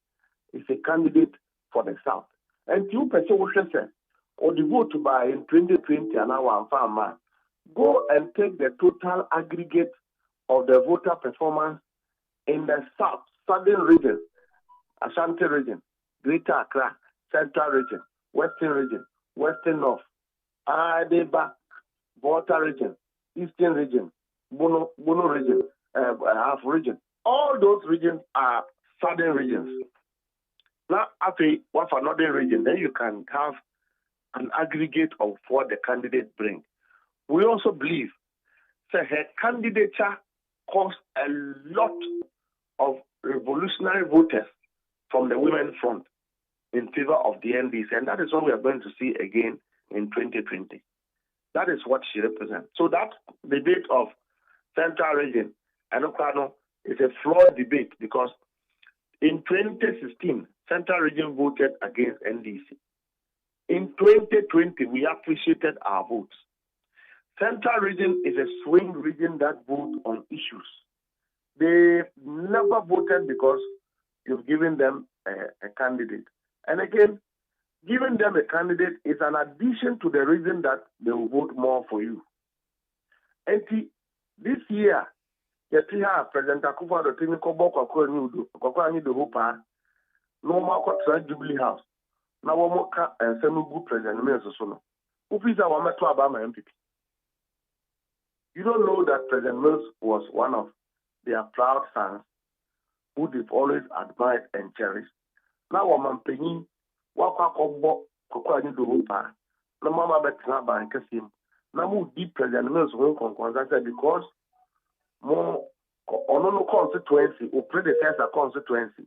is a candidate for the South. And you person or the vote by in 2020 and now I'm go and take the total aggregate of the voter performance in the South, Southern region, Ashanti region, Greater Accra, Central region, Western region, Western North, Adeba, Volta region, Eastern region, Bono region, Half region. All those regions are Southern regions. Now, after one for Northern region, then you can have an aggregate of what the candidates bring. We also believe that her candidature caused a lot of revolutionary voters from the women's front in favor of the NDC, and that is what we are going to see again in 2020. That is what she represents. So that debate of Central Region and Okano is a flawed debate because in 2016, Central Region voted against NDC. In 2020, we appreciated our votes. Central Region is a swing region that votes on issues. They never voted because you've given them a candidate. And again, giving them a candidate is an addition to the reason that they will vote more for you. And this year, you see how President Akufo-Addo Tiniko Boko the Hopa, no more Jubilee House. Now, one more Senugu President Mills. Ufisa Wametu Abama MPP. You don't know that President Mills was one of their proud sons who they've always admired and cherished. Now, Waman Wakwa Kokwani do Hopa, no Mama Betina Bankasim. Now, who deep President Mills won't conquer because more no constituency or predecessor constituency.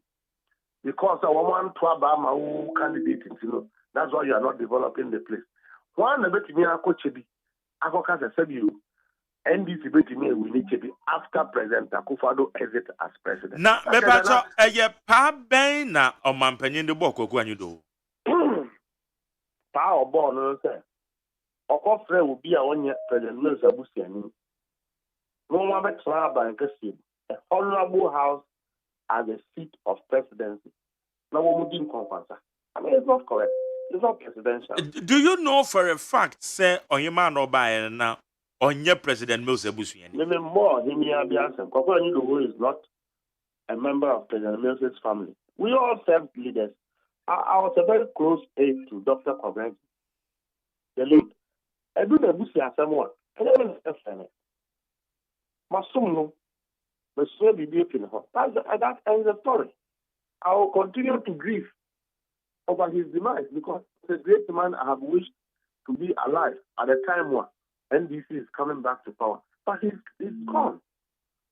Because a woman to Abama candidate, that's why you are not developing the place. One bit me a coach be, I said you. NDC beti me we need to be after President Akufo-Addo exit as president. Na bebacho eye pa ben na omampanyin de boko ku anyu do. Pa obo no say. Okofre will be a onye President Mills Abusiani. No one betra ban kasi. A honorable house as a seat of presidency. Now we mudin conference. I mean it's not correct. It's not presidential. Do you know for a fact say Onyema no buy now Onye President Mills Abusiani? Maybe more him here be answer. Kokwani is not a member of President Mills' family. We all served leaders. I was a very close aide to Dr. Kwabena, the late. I do the Abusia someone. I don't understand it. Masumu, the story be in her. That ends the story. I will continue to grieve over his demise because he's a great man I have wished to be alive at the time when NDC is coming back to power. But he's gone.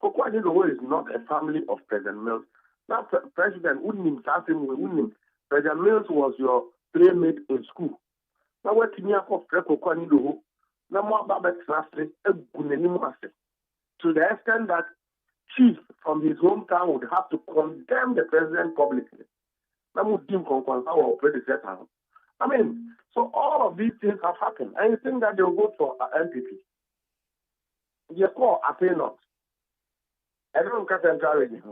Kokwani is not a family of President Mills. That President Unim Sasim Unim. President Mills was your playmate in school. Now what me ako Kokwani do? Now more Babet Sastre to the extent that chief from his hometown would have to condemn the president publicly. Now Mudim Konkwan our predecessor. I mean, so all of these things have happened. And you think that they'll vote for NPP? Yes, I say not. And then Central region.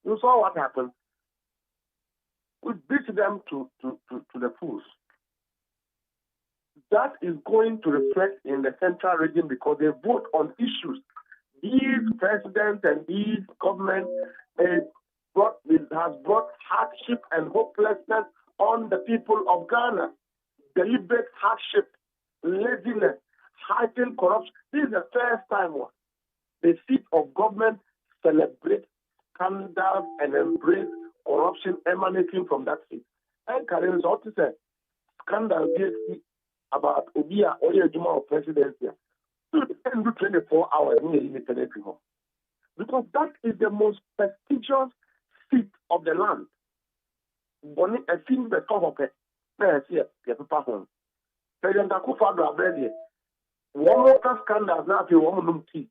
You saw what happened. We beat them to the fools. That is going to reflect in the Central region because they vote on issues. These presidents and these governments has brought hardship and hopelessness on the people of Ghana. Deliberate hardship, laziness, heightened corruption. This is the first time the seat of government celebrate scandals and embrace corruption emanating from that seat. And Karim is also said, scandal about Obia or Juma of presidency. So they can do 24 hours in the independent people. Because that is the most prestigious seat of the land. Bonnie, I think the top of it. President Akufo-Addo already. One more scandals now if you want to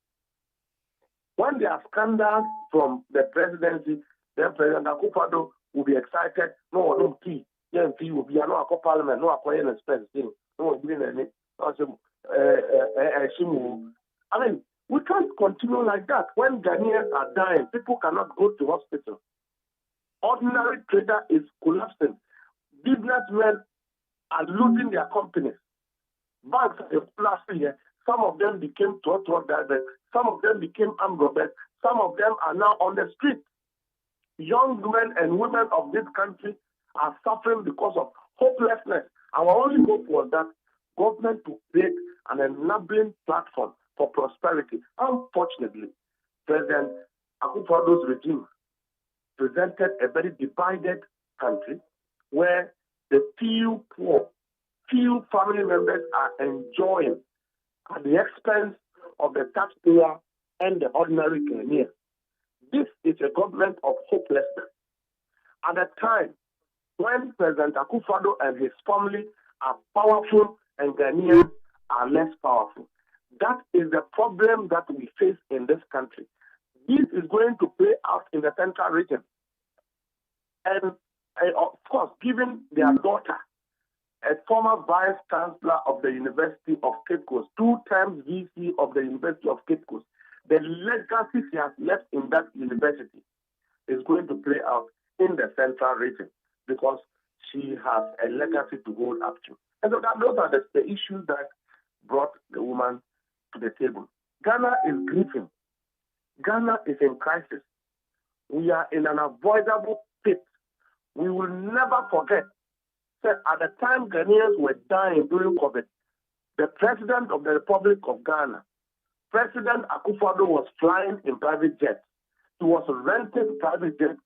when there are scandals from the presidency, then President Akufo-Addo will be excited. No one key. Then he will be no parliament, no acquiring express thing. No doing any. I mean, we can't continue like that. When Ghanaians are dying, people cannot go to hospital. Ordinary trader is collapsing. Businessmen are losing their companies. Banks are collapsing here. Some of them became total divers. Some of them became armed robbers. Some of them are now on the street. Young men and women of this country are suffering because of hopelessness. Our only hope was that government to create an enabling platform for prosperity. Unfortunately, President Akufo-Addo's regime presented a very divided country where the few poor, few family members are enjoying at the expense of the taxpayer and the ordinary Ghanaian. This is a government of hopelessness. At a time when President Akufo-Addo and his family are powerful and Ghanaians are less powerful. That is the problem that we face in this country. This is going to play out in the Central region. And of course, given their daughter, a former vice chancellor of the University of Cape Coast, 2 times VC of the University of Cape Coast, the legacy she has left in that university is going to play out in the Central region because she has a legacy to hold up to. And so those are the issues that brought the woman to the table. Ghana is grieving. Ghana is in crisis. We are in an avoidable pit. We will never forget that at the time Ghanaians were dying during COVID, the President of the Republic of Ghana, President Akufo-Addo, was flying in private jets. He was renting private jets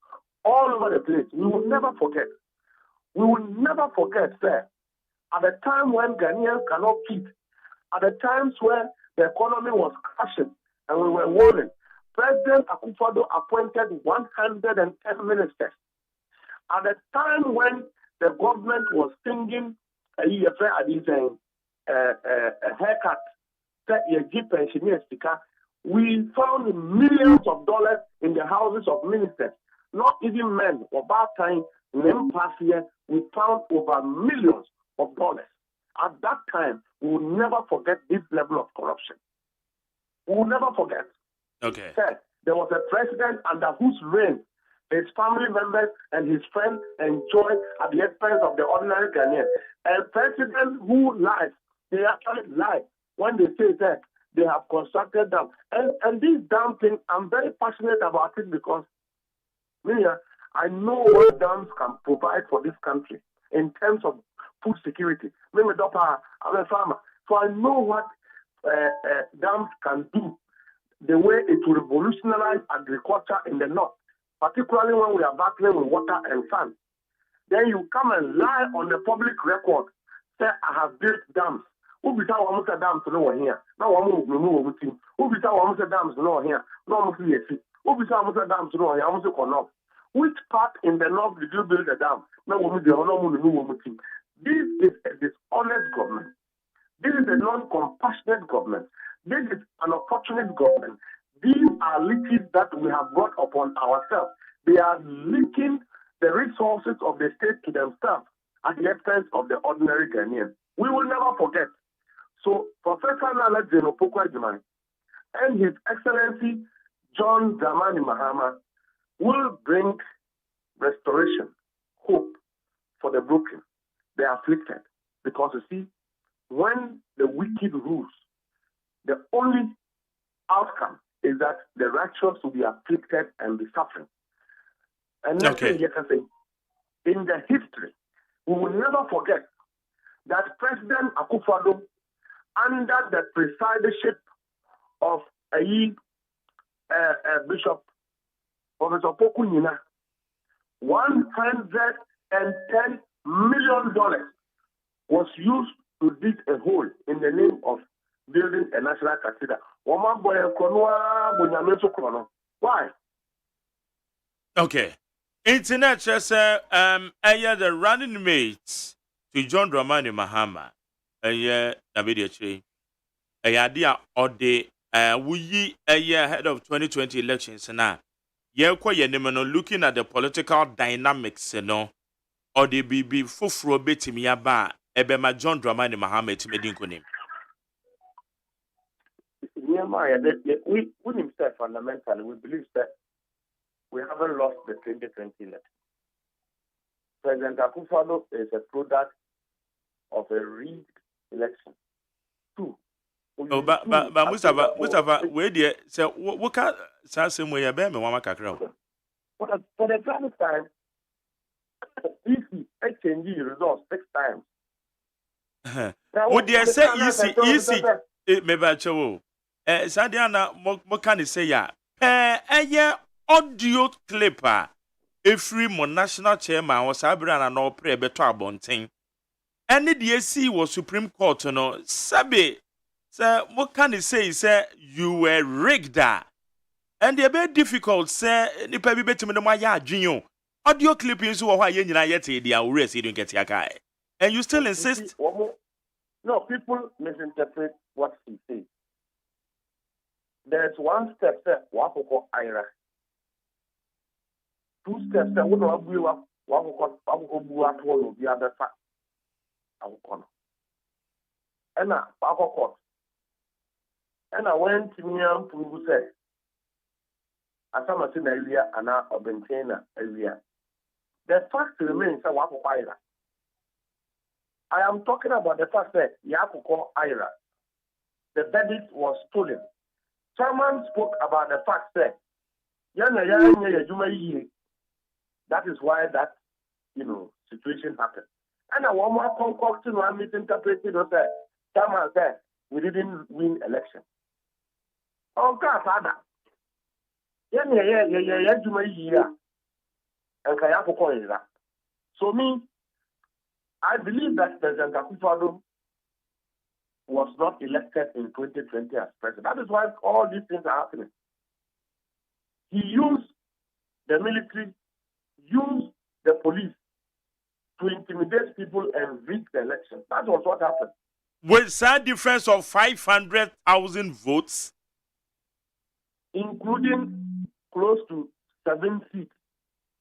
all over the place. We will never forget. We will never forget, sir, at the time when Ghanaians cannot feed, at the times when the economy was crashing and we were warning, President Akufo-Addo appointed 110 ministers. At the time when the government was singing a haircut, we found millions of dollars in the houses of ministers, not even men. About time, past year, we found over millions of dollars. At that time, we will never forget this level of corruption. We will never forget. Okay. There was a president under whose reign his family members and his friends enjoyed at the expense of the ordinary Ghanaian. A president who lies, they actually lie when they say that they have constructed dams. And this dam thing, I'm very passionate about it because I know what dams can provide for this country in terms of food security. I'm a farmer. So I know what dams can do, the way it will revolutionize agriculture in the north, particularly when we are battling with water and sun. Then you come and lie on the public record, say, I have built dams. Who be that one dams no here? Now one move team. Who be that one dams no here? No one see. Who be that one dams no here? I'm so which part in the north did you build a dam? No one no team. This is a dishonest government. This is a non-compassionate government. This is an opportunist government. These are leakages that we have brought upon ourselves. They are leaking the resources of the state to themselves at the expense of the ordinary Ghanaian. We will never forget. So, Professor Nana Jeno Poko AGYEMANG and His Excellency John Dramani Mahama will bring restoration, hope for the broken, the afflicted. Because you see, when the wicked rules, the only outcome is that the righteous will be afflicted and be suffering. And next thing you can say, in the history, we will never forget that President Akufo-Addo, under the presidership of Bishop Professor Pokunyina, $110 million was used to dig a hole in the name of building a national cathedral. Why? Okay. Internet says, the running mates to John Dramani Mahama, Nabidia Ayadia or the we ahead of 2020 elections now. Looking at the political dynamics, or the BB Fufro Betimiaba, Ebema John Dramani Mahama Timedinkunim. We himself fundamentally, we believe that we haven't lost the 2020 election. President Akufo-Addo is a product of a rigged election. Two. Oh, but Mustafa, where dear, so what can Sassam way a bear, Mama Cacro? For the first time, exchanging results 6 times. Would they say easy? It may be a show. Sadiana Mokani say ya. Audio clipper. A free national chairman was Abraham and all pray better abonting. Any DSC was Supreme Court, no Sabe. Sir, what can he say? Sir, you were rigged. And they're very difficult, sir. The baby better than my junior. Audio clippings who are yen yet, they are already didn't get your guy. And you still insist? No, people misinterpret what he says. There's one step there, Wapoko Ira. 2 steps there, what do we want? Wapoko Buat will be other fact. And now, Wapoko. And I went to me and to say, as I'm a senior area and a maintainer area. The fact remains that Wapoko Ira. I am talking about the fact that Yakuko Ira, the verdict was stolen. Someone spoke about the fact that that is why that situation happened. And I want more concoction one misinterpreted or said, someone said we didn't win election. Oh God, Father. So me, I believe that President Akufo-Addo was not elected in 2020 as president. That is why all these things are happening. He used the military, used the police to intimidate people and rig the election. That was what happened. With a difference of 500,000 votes, including close to 7 seats,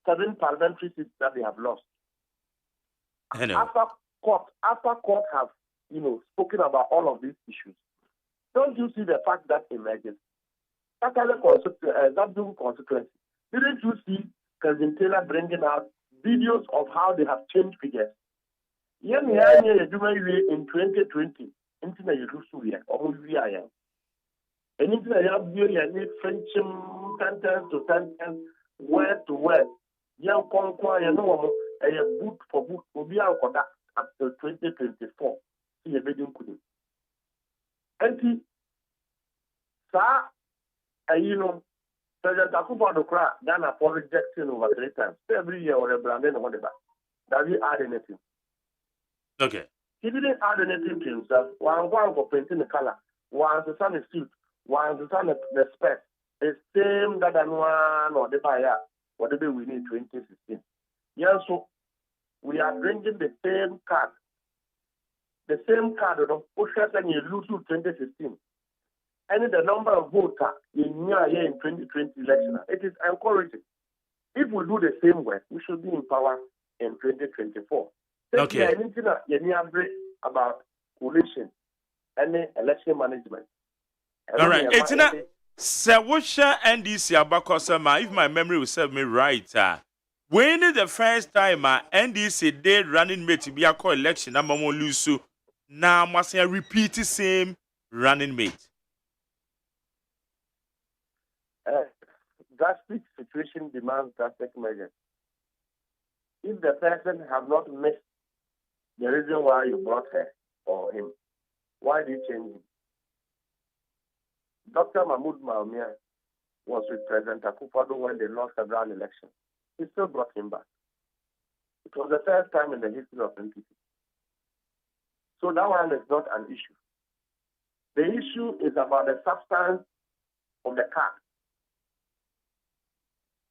7 parliamentary seats that they have lost. After court have spoken about all of these issues, don't you see the fact that emerges? That constituency. Didn't you see Kevin Taylor bringing out videos of how they have changed figures? In 2020, into and into the French sentence to sentence, word to word. Young conquer, a boot for boot will be out for that until 2024. See a bidding couldn't. And President Akufo-Addo Ghana for rejecting over 3 times. Every year or a branding or whatever. Does he add anything? Okay. He didn't add anything to himself. One for painting the color. One to sign the suit. One to sign the spec. The same that one or the buyer. Whatever we need 2016. Yeah, so we are bringing the same card. The same card of pushers and you lose 2016. And the number of voters in year in 2020 election, it is encouraging. If we do the same work, we should be in power in 2024. Okay. Anything about coalition and election management. All right. Se wosha NDC abakosama, if my memory will serve me right, when is the first time NDC did running mate to be a co-election, I'm going to lose now must I repeat the same running mate? Drastic situation demands drastic measures. If the person have not missed the reason why you brought her or him, why did you change him? Dr. Mahmoud Maumia was with President Akufo-Addo when they lost the Brown election. He still brought him back. It was the first time in the history of NPP. So that one is not an issue. The issue is about the substance of the card.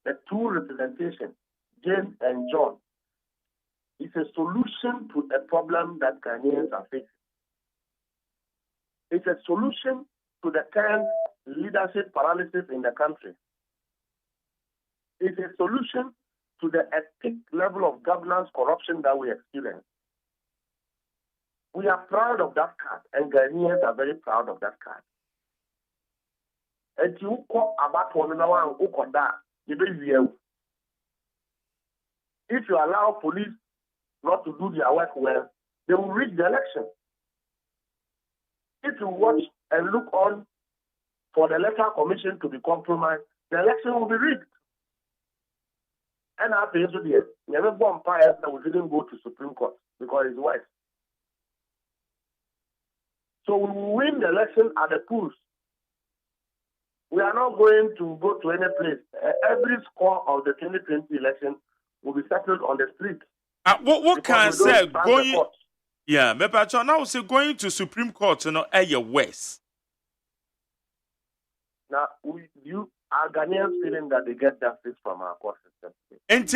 The two representations, James and John, is a solution to a problem that Ghanaians are facing. It's a solution to the current leadership paralysis in the country. It's a solution to the ethic level of governance corruption that we experience. We are proud of that card, and Ghanaians are very proud of that card. And you call about one another and that. If you allow police not to do their work well, they will rig the election. If you watch and look on for the Electoral Commission to be compromised, the election will be rigged. And after yesterday, never one bias that we didn't go to Supreme Court because it's white. So we will win the election at the polls. We are not going to go to any place. Every score of the 2020 election will be settled on the street. What can say going? Yeah, but now say going to Supreme Court, West. Now, you are Ghanaians feeling that they get justice from our court system. And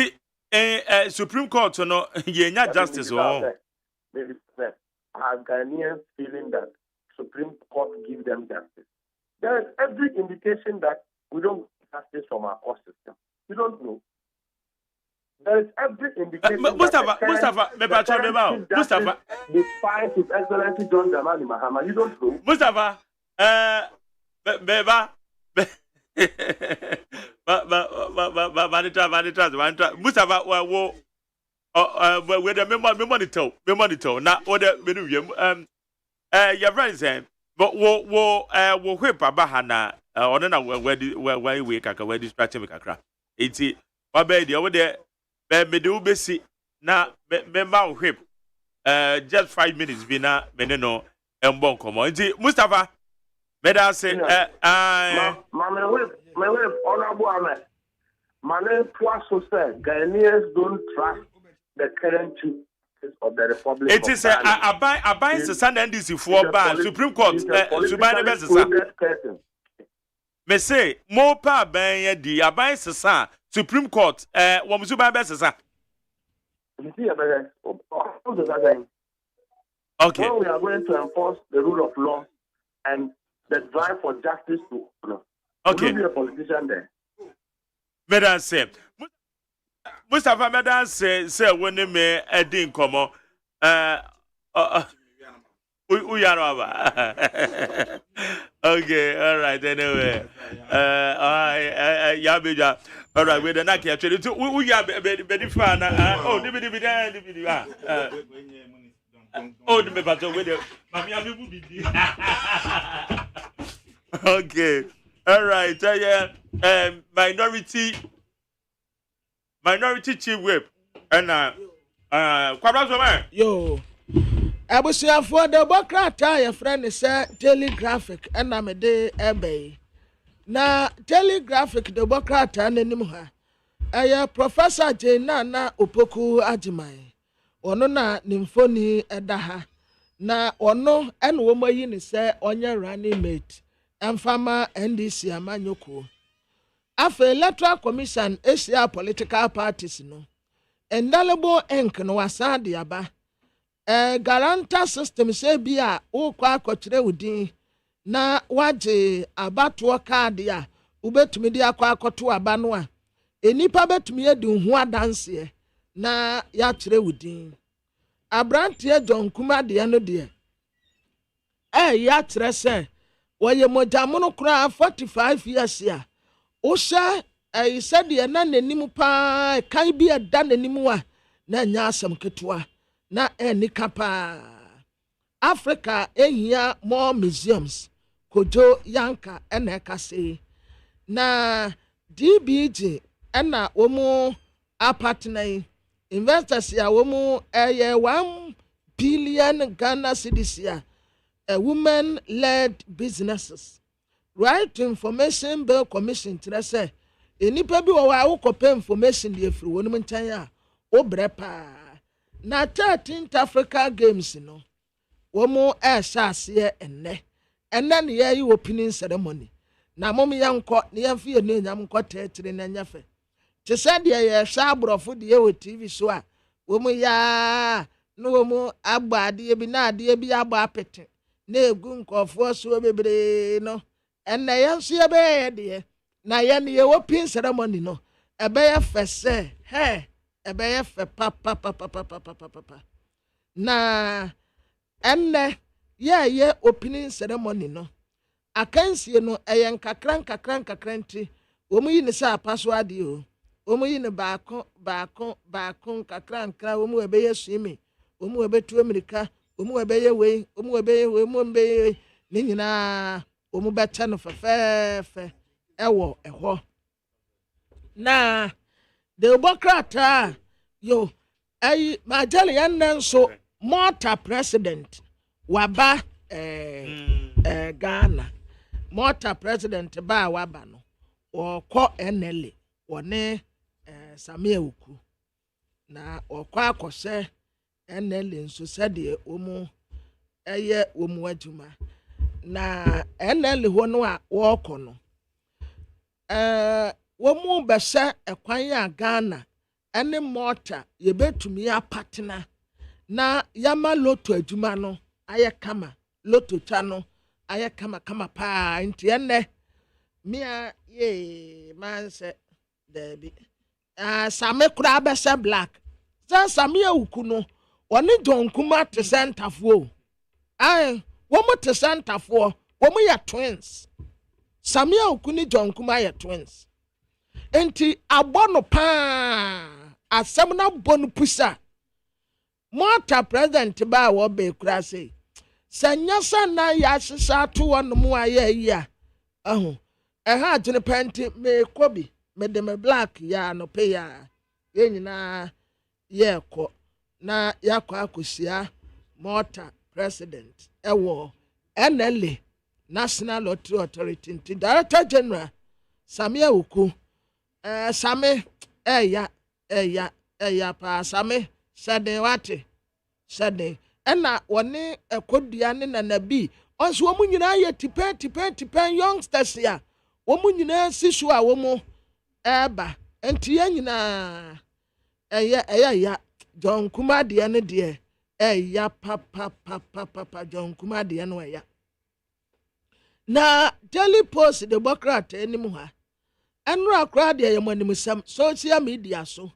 Supreme Court, not justice. Are Ghanaians feeling that Supreme Court give them justice? There is every indication that we don't get justice from our court system. We don't know. There is every indication Mustafa, despite His Excellency John Dramani Mahama, you don't know. Mustafa, Mustafa, where the monitor, not order, your friend saying, but wo whip abahana, or no, where we kaka, where distract me kakra. It's it, baby, over there. Me do besi na me ma whip just 5 minutes be na me no embon komo nti Mustafa me da say ma me whip honorable Ahmed man twice so say Ghanaians don't trust the current chief of the Republic. It is abai sesand NDC for ban Supreme Court Subai be sesa me say mo pa ban ye di abai sesa Supreme Court, Wamusuba Bessa. Okay. When we are going to enforce the rule of law and the drive for justice to okay. Will be a politician there. Madam say, Mustafa Madam say when they may edin come okay, all right, anyway. Yabija. All right, we're the Naki actually. We are very fun. Oh, the battle with you. Okay, all right. Minority chief whip. And yo. Abusiafo the Bokrata your friend is telegraphic and I'm a day ebay. Na telegraphic the Bokrata nanim ha. Aya Professor Jena na Opoku Agyemang. Ono na nimfoni edaha. Na ono en womo yi ni se onye running mate. Emfama NDC amanyoko. Afa Electoral Commission Asia political parties no. Endalebo enk no wasade aba. Guarantor system say bia wo kwa akokyere udin na waje abato card ya ubetumi di akwa akoto aba no a enipa betumi edi hu adanse na ya kyere udin abrante John Kumah de no de ya kyere se wɔyɛ mogyamono koraa 45 years a wohyɛ ɛyi sɛdeɛ na n'anim paa kan bi ɛda n'anim a na ɛnyɛ asɛm ketewa na ɛnika paa Africa ehia more museums kojo yanka ɛna ɛkase na DBG ɛna wɔn apartner yi investors a wɔn ɛyɛ 1 billion Ghana cedis a women-led businesses right to information bill commission kyerɛ sɛ enipa bi wɔ hɔ a wokɔpɛ information deɛ firi wɔn nkyɛn a wobrɛ paa na 13th Africa Games no wɔn ɛhyɛ aseɛ ɛnɛ ne yɛyi opening ceremony na mom yɛnkɔ ne yɛmfi yɛ ne nyam nkɔ tɛɛtire na nyɛ fɛ te sɛ deɛ yɛhwɛ aborɔfo deɛ wɔ TV so a wɔn yaa no wɔn abɔ adeɛ bi na adeɛ bi abɔ apete na egu nkɔfoɔ so bebree no ɛnna yɛn nso yɛbɛyɛ deɛ na yɛn yɛwɔ opening ceremony no ɛbɛyɛ fɛ sɛ ɛbɛyɛ fɛ pa na ɛnɛ yɛyɛ opening ceremony no akansie no ɛyɛ nkakra nti wɔn yi ne sɛ apa so adeɛ o wɔn yi ne baako nkakra wɔn ɛbɛyɛ swimming wɔn ɛbɛtu Amerika wɔn ɛbɛyɛ wei wɔn ɛbɛyɛ ne nyinaa wɔn bɛkyɛ no fɛfɛɛfɛ ɛwɔ ɛhɔ na de bɔ krataa yo ɛyi magyali yɛn nan so Malta president waba Ghana Malta president ba waba no wɔkɔ NLA wɔne Samia Uku na wɔkɔ akɔhyɛ NLA nso sɛdeɛ wɔn ɛyɛ wɔn adwuma na NLA hɔ no a wɔkɔ no wɔn bɛhyɛ ɛkwan a Ghana ɛne Malta yɛbɛtumi apatena na yama loto adwuma no ayɛ kama loto twa no ayɛ kama paa nti ɛnɛ mia ye man sɛ dabi same kura bɛhyɛ black sɛ Samia Uku no ɔne John Kumah te sɛntafoɔ wɔn te sɛntafoɔ wɔn yɛ twins Samia Uku ne John Kumah yɛ twins enti abɔ no paa asɛm na bɔ no pusa Malta president ba wɔ bɛ kura sɛ nyasa na yɛ ahyehyɛ ato wɔ no mu ayɛ yi a ɛha adwene pɛnti mekɔ bi mede me black yɛ anɔpɛ yɛ a yɛn nyinaa yɛkɔ na yɛakɔ akɔhyia Malta president ɛwɔ NLA National Lottery Authority nti Director General Samia Uku Same ɛya pa Same sɛden wate sɛden ɛna wɔne ɛkɔdua ne nanabi ɔnso wɔn nyinaa yɛ tipɛn youngsters a wɔn nyinaa si so a wɔn ɛɛba nti yɛn nyinaa ɛyɛ ya John Kumah deɛ ne deɛ ɛya pa John Kumah deɛ no ɛya na Daily Post de bɔkrat anim ha ɛnura koraa deɛ yɛ mo anim sɛm social media so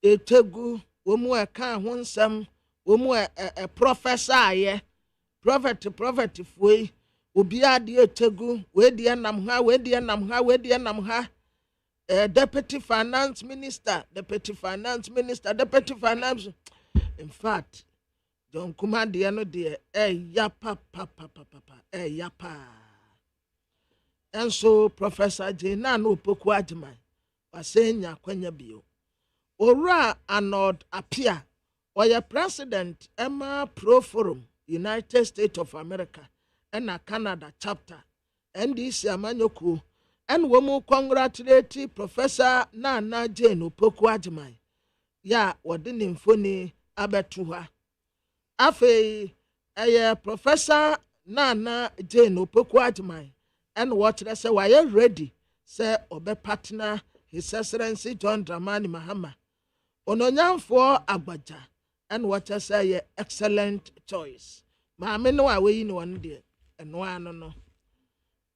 etegu wɔn ɛka ho nsɛm wɔn professor ayɛ prophet fuoi obi adeɛ etegu wedeɛ nam ha deputy finance minister in fact John Kumah deɛ no deɛ ɛya pa ɛya pa enso Professor Jena no Opoku Agyemang wasenya kwanya bio Ora Arnold Apia oye president Emma Pro Forum United States of America and Canada chapter NDC Amanyoku and womu congratulate Professor Nana Jane Opoku Agyemang ya wadini mfoni abetuha afe Professor Nana Jane Opoku Agyemang and what they say why ready say obe partner His Excellency John Dramani Mahama ononyamfo agbaja and what they say excellent choice maame no awe no one de eno ano no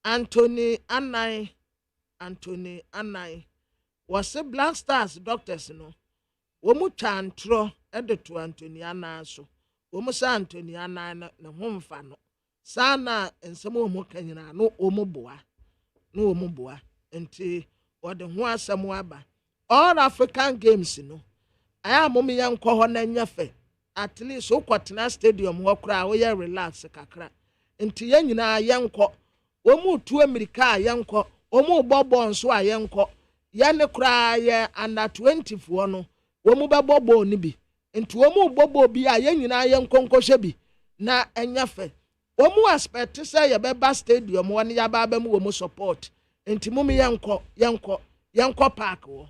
Anthony Anai was Black Stars doctors no womu chantro edeto Anthony Anai so womu sa Anthony Anai na homfa no sana nsɛm a wɔn ka nyinaa no wɔn boa nti wɔde ho asɛm aba all African games no ayɛ a wɔn yɛ nkɔ hɔ na nyɛ fɛ at least wokɔtena stadium hɔ koraa woyɛ relax kakra nti yɛn nyinaa yɛn nkɔ wɔn tu America a yɛn nkɔ wɔn bɔ bɔɔl nso a yɛn nkɔ yɛn ne koraa yɛ under 20 foɔ no wɔn bɛbɔ bɔɔl no bi nti wɔn bɔ bɔɔl bi a yɛn nyinaa yɛn nkɔnkɔhyɛ bi na ɛnyɛ fɛ wɔn aspect sɛ yɛbɛba stadium hɔ ne yɛaba abɛmu wɔn support nti mo yɛnkɔ park wɔ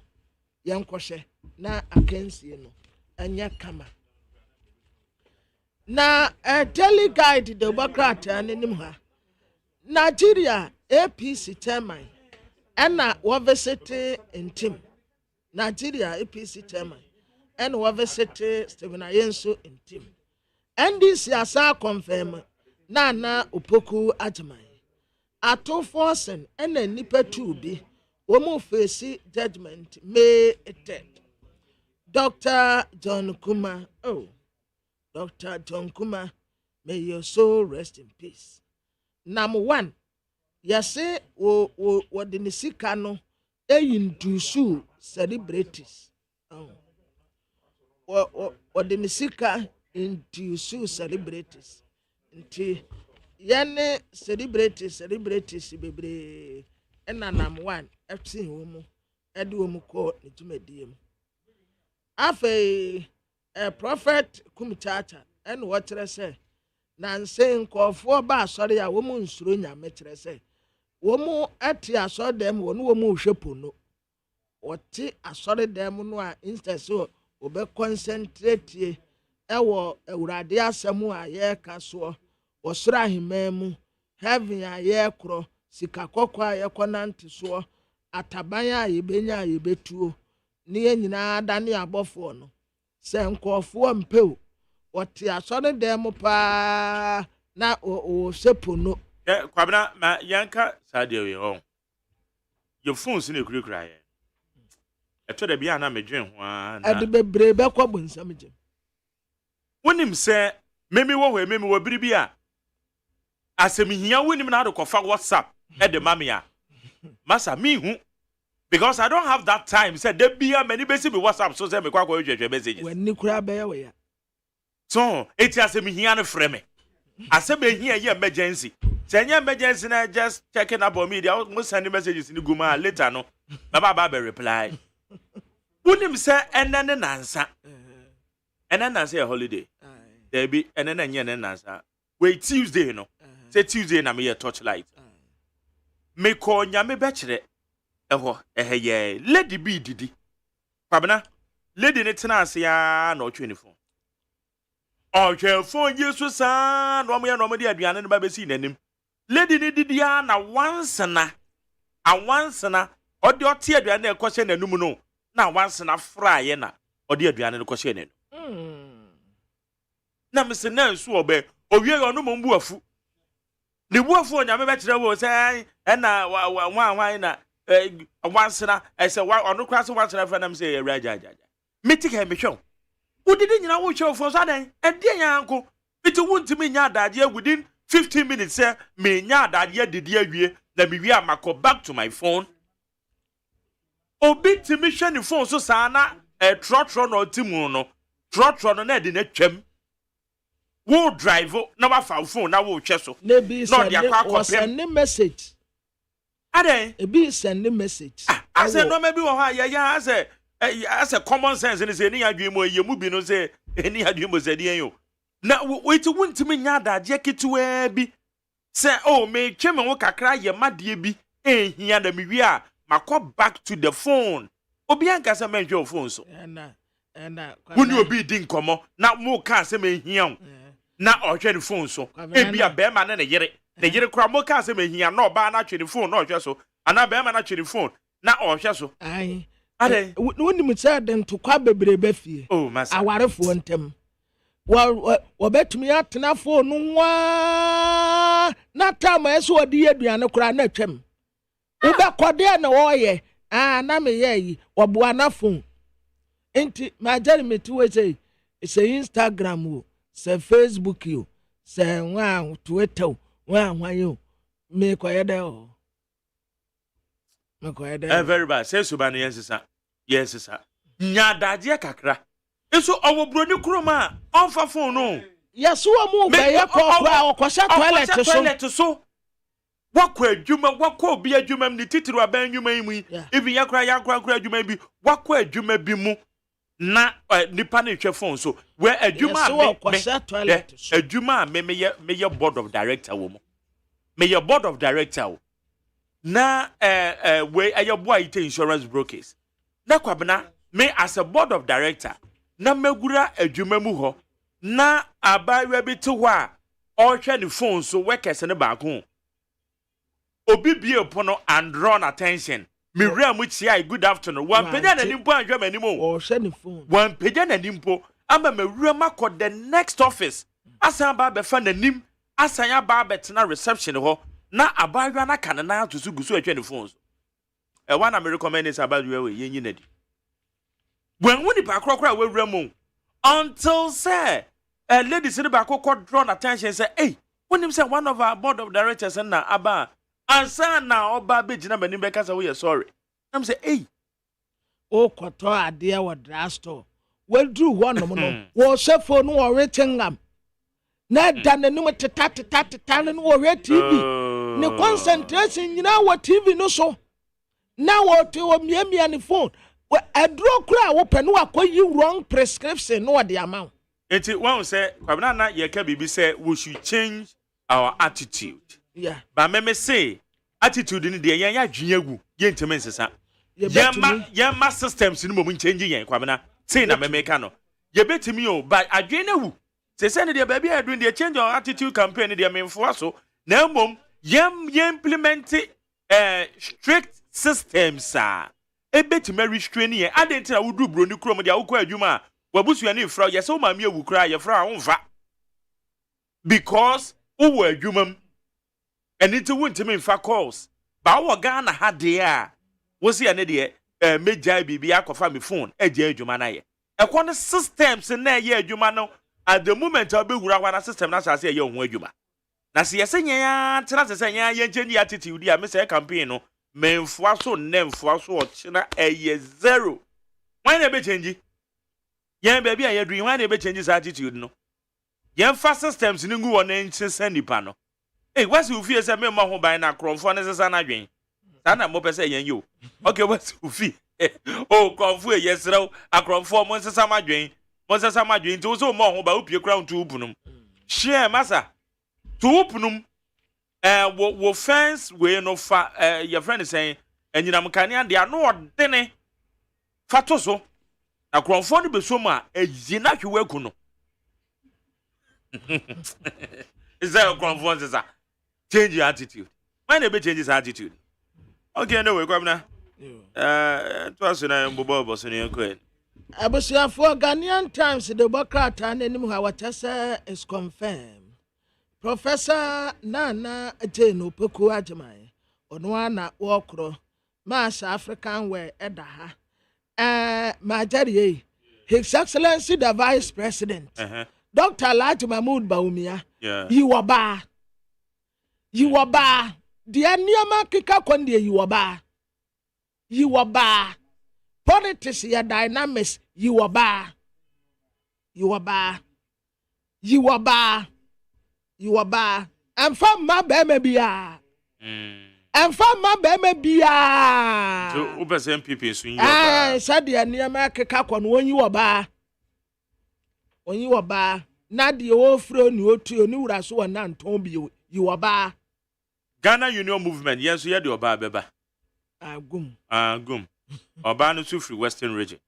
yɛnkɔhyɛ na akansie no ɛnyɛ kama na daily guide de bɔkrataa n'anim ha Nigeria APC chairman ɛna wɔvisite ntim Nigeria APC chairman ɛna wɔvisite Stephen Ayenso ntim NDC asa confirm na Opoku Agyemang ato forcing ɛna nipa 2 bi wɔn face judgment May 3rd. Dr. John Kumah, Dr. John Kumah, may your soul rest in peace. Number 1, yase wo de ne sika no induce celebrities. Wo de ne sika induce celebrities. Nti yene celebrities bebre ena number 1 FC wo mu ede wo mu ko ne tumedie mu. Afei prophet kumchacha en wotre se na nse nkofo ba asori a wo mu nsuro nyame tre se wo mu ati asodem wo no wo mu hwepo no wote asodem no a instead so obe concentrate ewo ewurade asem a ye ka so wo soro ahemam heaven a ye kro sika kokwa a ye konante so ataban a ye benya a ye betuo ne nyina dane abofo no se nkofo mpeu wote asore dem pa na o sepo no kwabena ma yanka sadia we ho your phones in ekura ye eto da bia na medwen ho a na ade bebre be kwabo nsam gem wonim se memi wo biribi a asemhia wonim na adokofa WhatsApp e de mamia masa mi hu because I don't have that time. Said there be a many basic WhatsApp so say me kwa messages. When ni kura be we ya. So it has me here na frame. I say be here emergency. Say emergency na just checking up on me. They almost send messages in the guma later no. Baba be reply. Unim say enene nansa. Enene say a holiday. There be enene nye nansa. Wait Tuesday no. Say Tuesday na me torchlight. Me ko nyame be kire. Ye lady be didi kwabena lady ne tena ase ya na otwe ne phone yesu sa no mo ya no mo de aduane ne ba besi nanim lady ne didi ya na wansana odi ote aduane e kwose nanum no na wansana fraaye na odi aduane ne kwose nanum na mse na nsu obe owie yo no mo mbu afu ne bu afu onyame be kire wo say na wan na wansana I say onu kwase wansana fa nam say raja meti ka me hwe udidi nyina wo hwe ofo so adan e de yanko iti wuntimi nya adade within 15 minutes say me nya adade didi awie na me wi amako back to my phone obi timi hwe ni phone so saa na trotro no timu no trotro no na de na twam wo drive na wa fa phone na wo hwe so no de akwa send message Ade be send a message. I said no maybe I say common sense and say any adwemo ye mu bi no say any adwemo say dey yo. Na wait wuntimi nya da je ketewa bi say oh me tweme wo kakra ye made bi ehia na me wi a makọ back to the phone. Obi anka say me hwe phone so. Na woni obi di nkomo na mo ka say me hia na ohwe the phone so. E bia be ma na yere the yere kra mo ka se me hia na oba na twere phone na ohwe so ana be ma na twere phone na ohwe so ai ade woni mu say den to kwa bebre ba fie oh masa awarefo ntem wo betumi atena phone nwa na tama eso odi aduane kra na twem wo be kode na wo ye na me ye yi wo bo na phone enti ma jari me tuwe say Instagram wo say Facebook yo say nwa Twitter Why you make quiet there? Very bad. Say Subani, yes, sir. Nyadadia kakra. Eso owo broni kroma on fa phone no. Yes, wo mu ba ye kokra okosha toilet so. Wakwa adwuma wakwa obi adwuma ni titiri aban adwuma yi mu. Even yakra adwuma bi wakwa adwuma bi mu na nipa na hwe phone so. Where adwuma adwuma me ye board of director wo mo. Me ye board of director wo. Na we ayabo ite insurance brokers. Na kwabena me as a board of director na megura adwuma mu ho na abawe bi te ho a ohwe ne phone so workers ne ba ko obi bie pono and drawn attention me wura mu chia good afternoon one page na nimpo anhwe manimo ohwe ne phone one page na nimpo ama me wura makọ the next office asan ba be fa nanim asan ya ba betena reception ho na abawe na kan na to so gusu ahwe ne phone so one am recommend is about we yenyi nadi when we pa krokra we wura until say ladies in the back could draw attention say hey when him say one of our board of directors and na aba ansa na oba bejina bani beka say we sorry am say hey o kwato ade wa drasto we do one no wo shefo no wo retingam na da nanum tata no wo re TV ne concentration nyina wo TV no so na wo te wo miamia ne phone a draw cry open no akoyi wrong prescription no the amount. Enti one say kwabena na ye ka bibi say we should change our attitude. Yeah. But me say attitude ni de yan ya dwen agu ye nteme nsesa. Ye ma systems ni mo change yen kwabena. Say na me ka no. Ye betimi o but adwen na wu. Say say de baby adwen de change our attitude campaign de memfo so na mom ye implement strict systems ebetime restrain ye adentina wudu bro ni krom de awukọ adwuma wabusu ya ni fra ye so ma me awu kra ye fra wonfa because uwo adwumam eniti wuntimi mfa calls ba wo Ghana ha de a wosi ya ne de meja bibi akofa me phone eje adwuma na ye ekọ systems na ye adwuma no at the moment obewura wana system na sase ye ho adwuma na se ye senya tena se senya ye change attitude ya me say campaign no menfua so nemfua so ochina eye zero when e be change yen baby aye dream when e be change attitude no yen fa systems ni ngu won enchesa nipa no what's you feel say me ma ho ban na kromfo ne sesa na dwen sa na mo pese yen yo okay what's you feel kromfo yesrew akromfo mo sesa ma dwen to so mo ho ba opie kra ntu upunum share masa to upunum wo fence we no fa your friend is saying enyina mkania de ano odene fato so na kronfo ne beso mu a ejina hwe ku no is that kronfo is that change your attitude when they be change his attitude okay no we kwamna to aso na mbobo so ne ko Abusiafo Ghanaian Times the Bokrata nanim ha watasa is confirmed. Professor Nana Jane Opoku Agyemang ono na wokro Mass African we edaha Majari His Excellency the Vice President Dr. Alhaji Mahmoud Bawumia you are the niama kika kwande you are politics ya dynamics you are and from my baby and from my baby so upes MPP so you said the niama keka kon when you are na the ofro ni otu ni wura so na nton bi you are Ghana Union Movement yes you the oba beba gum oba no to free Western region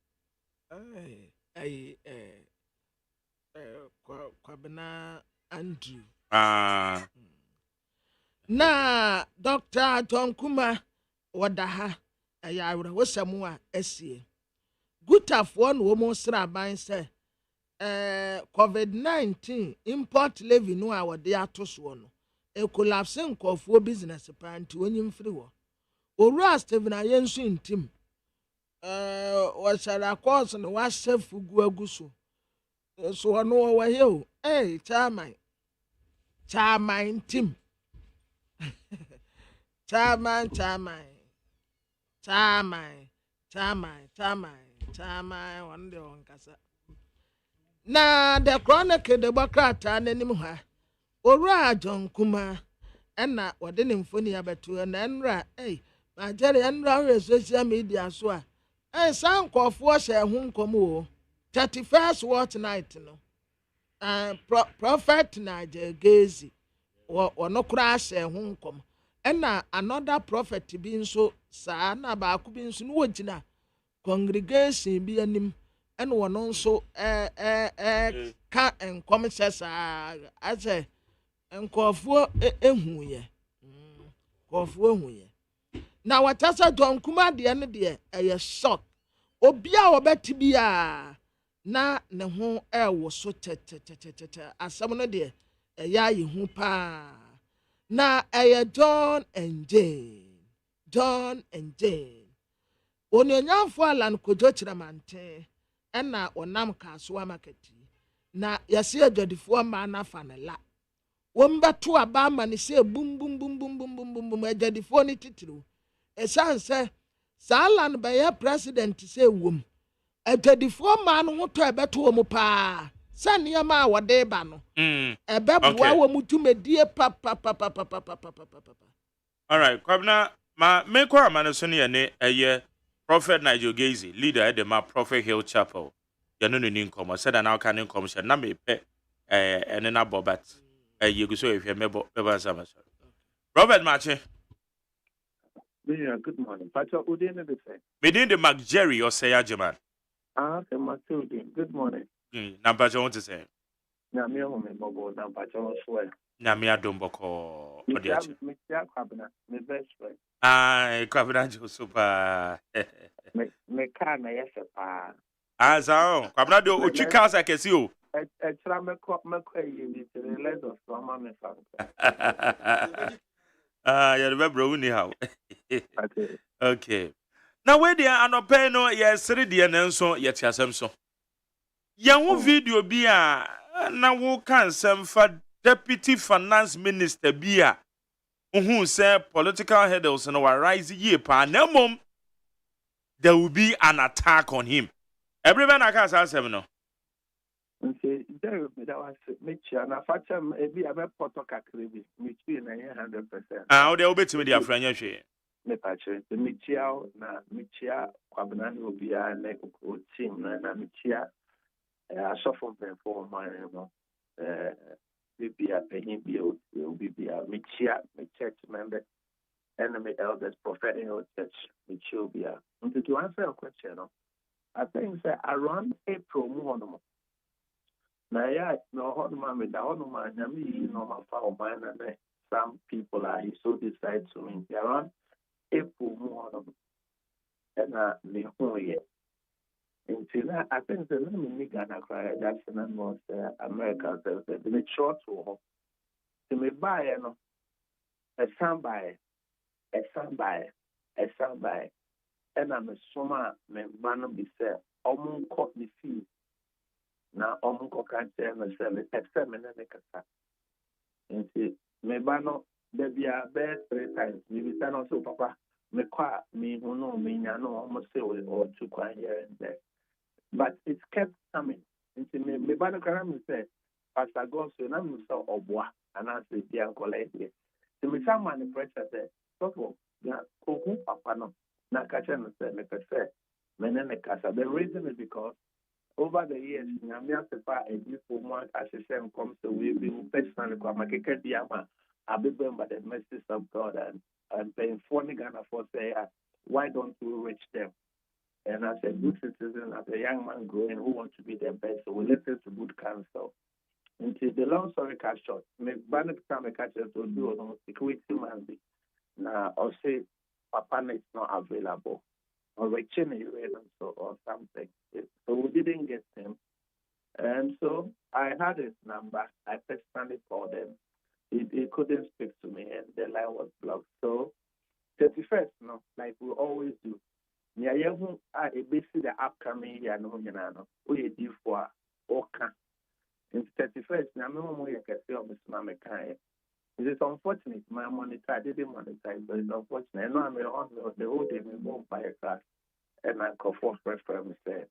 kwabena Andrew na Dr. John Kumah wadaha ayawra wosamu a esie gutafo no wo sra ban se COVID-19 import levy no a wode atoso no e collapse nkofo business panti onyim free wo owura Steven ayensu intim wasara course no wasefu gu aguso so no wa here chairman team Chairman, one day on Cassa. Na the chronicle the Bacrata and him ha. Ora John Kumah, and not what didn't funny about to an enra, eh? My Jerry and social media so. Eh, sound call for share home come 31st watch night, no. Prophet Niger Gazy or no crash home come. And another prophet being so sana ba being so no congregation be anim and one also ka and come says as a and call for ehu ye call for ehu ye. Now what asa John Kumah the end there a shock obia obeti bia na ne ho wo so asam no de ya yi hu pa na John and Jane onyonyamfo alan kojo chiramante na onam kasoa market na yase adwadifo ma na fanela wombeto aba ma ne se bum bum bum bum bum bum bum adwadifo ni titiro esanse salan ba ya president se wom adwadifo ma no ho to ebeto wo pa sane ma wode ba no ebebua wo mutumedie pa. All right, Kwabna ma meko amane so ne ne eye Prophet Nigel Gazy, leader at the Prophet Hill Chapel. You know the name come. Said now can name come. Na me pe and then Bobat. You go so if you remember Robert Mache. Yeah, good morning. Pacha Udin the same. Within the Mac Jerry or say Agyeman. The Matilda. Good morning. Number want to say. Na me home mobile na Pacha swear. Na me adomboko. Me Kwabena, me best friend. Kwabena jo super. Me car na yes pa. Sao. Kwabena do uchi cars akesi o. Extra me yi the less of mama me fan. You remember uni how. Okay. Now where there anope no ye sere de na nso ye tiasem so. Ye wo video bi a na wo kan sem fa Deputy Finance Minister Bia, who said political headers and our rise year pan, there will be an attack on him. Everyone I can't say no. There was Mitchell and a fatter maybe a potoka crazy, Mitchell 100%. Ah, they'll be to me, dear friend. Me patch the Mitchell, na Mitchell, Quabanan will be a neck team, and Mitchell, I suffer for my be a penny bill, will be a Michia, my church member, enemy elders, prophetic church, which will be a. To answer your question, I think that around April, more. Now, yeah, no, Hodman with the Hodman, I mean, no, my and some people are so decide to me around April, more. And the whole year. Until I think the name Ghana cry that's the name of America. The short to me buy a soundbite, and I'm a summer man be said, almost caught the fee. Now, almost can't tell myself, except me and me bano, there be a bed 3 times. Maybe stand also, Papa, me qua me who know me, I know almost say or 2 quiet here and there. But it kept coming. Into me, Bano Karam said, Pastor Gonso, and I'm so obwa, and I said, dear college. To me, someone the pressure said, Toto, na Koku Papano, Nakachan said, me per se, Menenekasa. The reason is because over the years, Namia Sepa, a beautiful one, as a same comes to we be personally, Kwamakeka Diama, I be by the message of God and paying for Ghana for say, why don't we reach them? And as a good citizen, as a young man growing who wants to be the best, so we listen to good counsel. Until the long story cut short, me banner time a catcher to do no security man be. Now, or say, Papa is not available, or reaching a or something. So we didn't get him. And so I had his number. I personally called him. He couldn't speak to me, and the line was blocked. So, 31st, no, like we always do. Nya yehu a ebesi the upcoming year no nyana o ye di for oka in 31st na me mo ye kese o mesma me kan It is unfortunate. My monitor, I didn't monetize, but it's unfortunate. I know I'm on the whole day, we won't buy a car. And I call for friend said,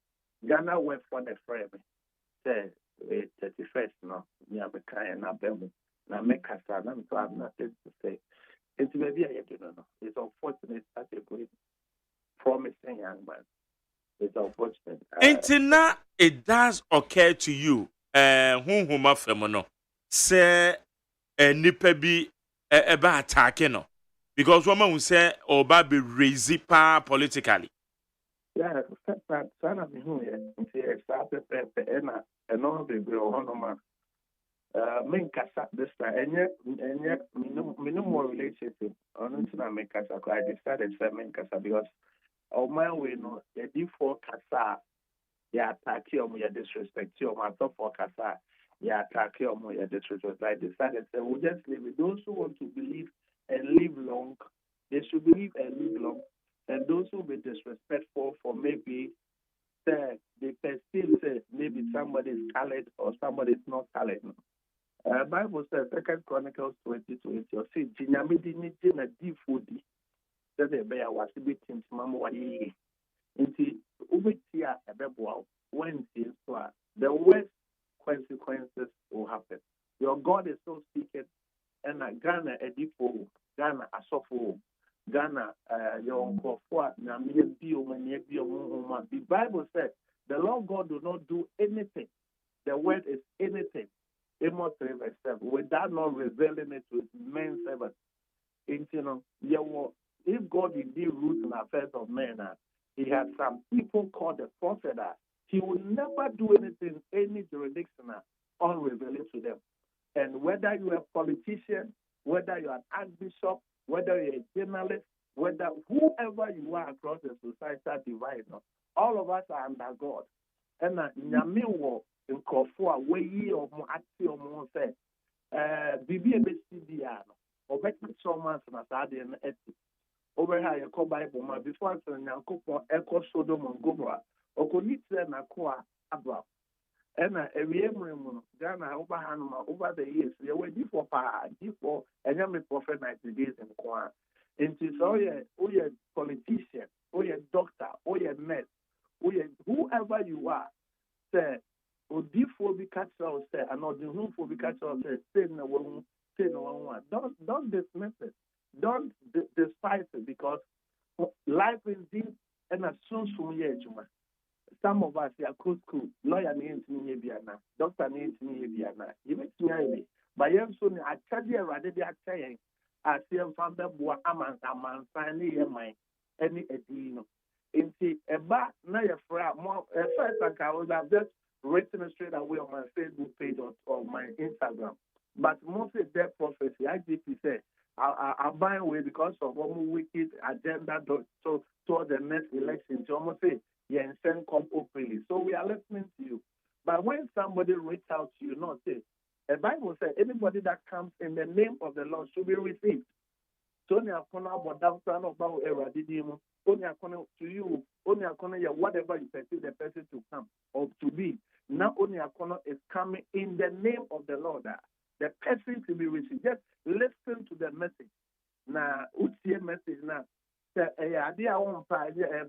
Ghana went for the friend. Say, 31st, no, near the car and Abel. Now make us, I have nothing to say. It's maybe I don't know. It's unfortunate that a great promising young man. It's unfortunate. Intina, it does occur to you, whom femono, say, nipa bi eba attacking no. Because woman will say, Oba be raised politically. Yeah, that son of me here, started and all the girl, main casa this time, and yet, more relationship. Honestly, I make casa. I decided to make casa because, oh my way, no, the default casa, yeah, attack you, you disrespect you, my top for casa, yeah, attack you, you disrespect. I decided to we'll just leave it. Those who want to believe and live long, they should believe and live long. And those who be disrespectful for maybe they perceive say maybe somebody is colored or somebody is not colored. Bible says, 2 Chronicles 20:20, you see, Jinyamidi ni jina difudi. Says the bear was a bit in Mama Ye. Inti Ubitia Ebeboa, when the worst consequences will happen. Your God is so speaking, and Ghana a depo, Ghana a sofo, Ghana your uncle the Bible says the Lord God do not do anything. The word is anything. Amos 3:7. Without not revealing it to men servants. If God indeed rules in the affairs of men, he has some people called the prophet. He will never do anything, any jurisdiction, unrevealed to them. And whether you're a politician, whether you're an archbishop, whether you're a journalist, whether whoever you are across the societal divide, all of us are under God. And Nyamiwo in Kofua, way or Ati or Monse, Bibi Bestidiano, or Becky Somas and Asadi and Eti. Over here, you call Bible, before I say Yanko Echo Sodom and Gomorrah, or Konitsa Nakua Abra. And every Ghana over Hanuma over the years, they were before and I'm a prophet 90 days in Kwa. And it's all your politician, or your doctor, or your nurse, or whoever you are, say, or before we catch us, say, and not the room for we catch us, say, no one. Don't dismiss it. Don't despise it because life is deep and as soon as some of us are cool, lawyer names me Biana, doctor names me Biana. You make me by young soon, I tell you, rather be saying, I see him from the boy, Aman, finally, my any edino. Into a bar, now your friend, more first, I would have just written straight away on my Facebook page or my Instagram. But mostly that prophecy, IGP said, I buy away because of one wicked agenda so toward the next election. So almost say, yeah, and send come openly. So we are listening to you. But when somebody reach out to you, not say, the Bible says anybody that comes in the name of the Lord should be received. So only about eradidimu. Only to you, only whatever you perceive the person to come or to be. Now only is coming in the name of the Lord. The person to be received. Just listen to the message. Now, what's your message now? A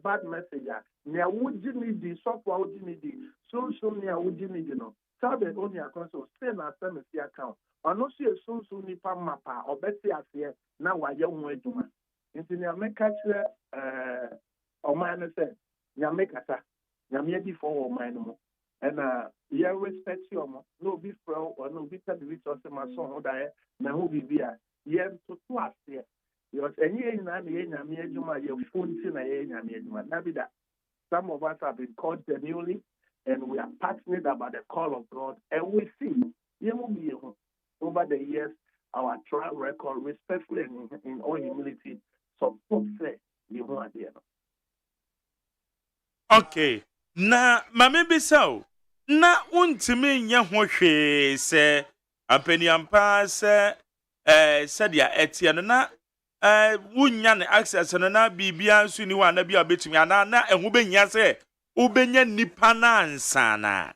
bad message. Nia would you need the software would you need the so near would you need tell the only account so send a family account. Or no see a so nipa mapa or better as here now while young way to man. Into the America or man said, Yamekasa, Yamia before mine. And yeah, respect you, no be pro or no be the resource my son or die, now who be here. Yeah, to twice here. Because any your phone some of us have been called genuinely and we are passionate about the call of God and we see over the years our track record respectfully in all humility support say you idea. Okay. Na mame bisa na untimi nya ho hwe se apeniampa se sadia etia na wunya ne access no na bibia nso ni wa na bia betumi ana na ehu benya se ubenya nipa na ansana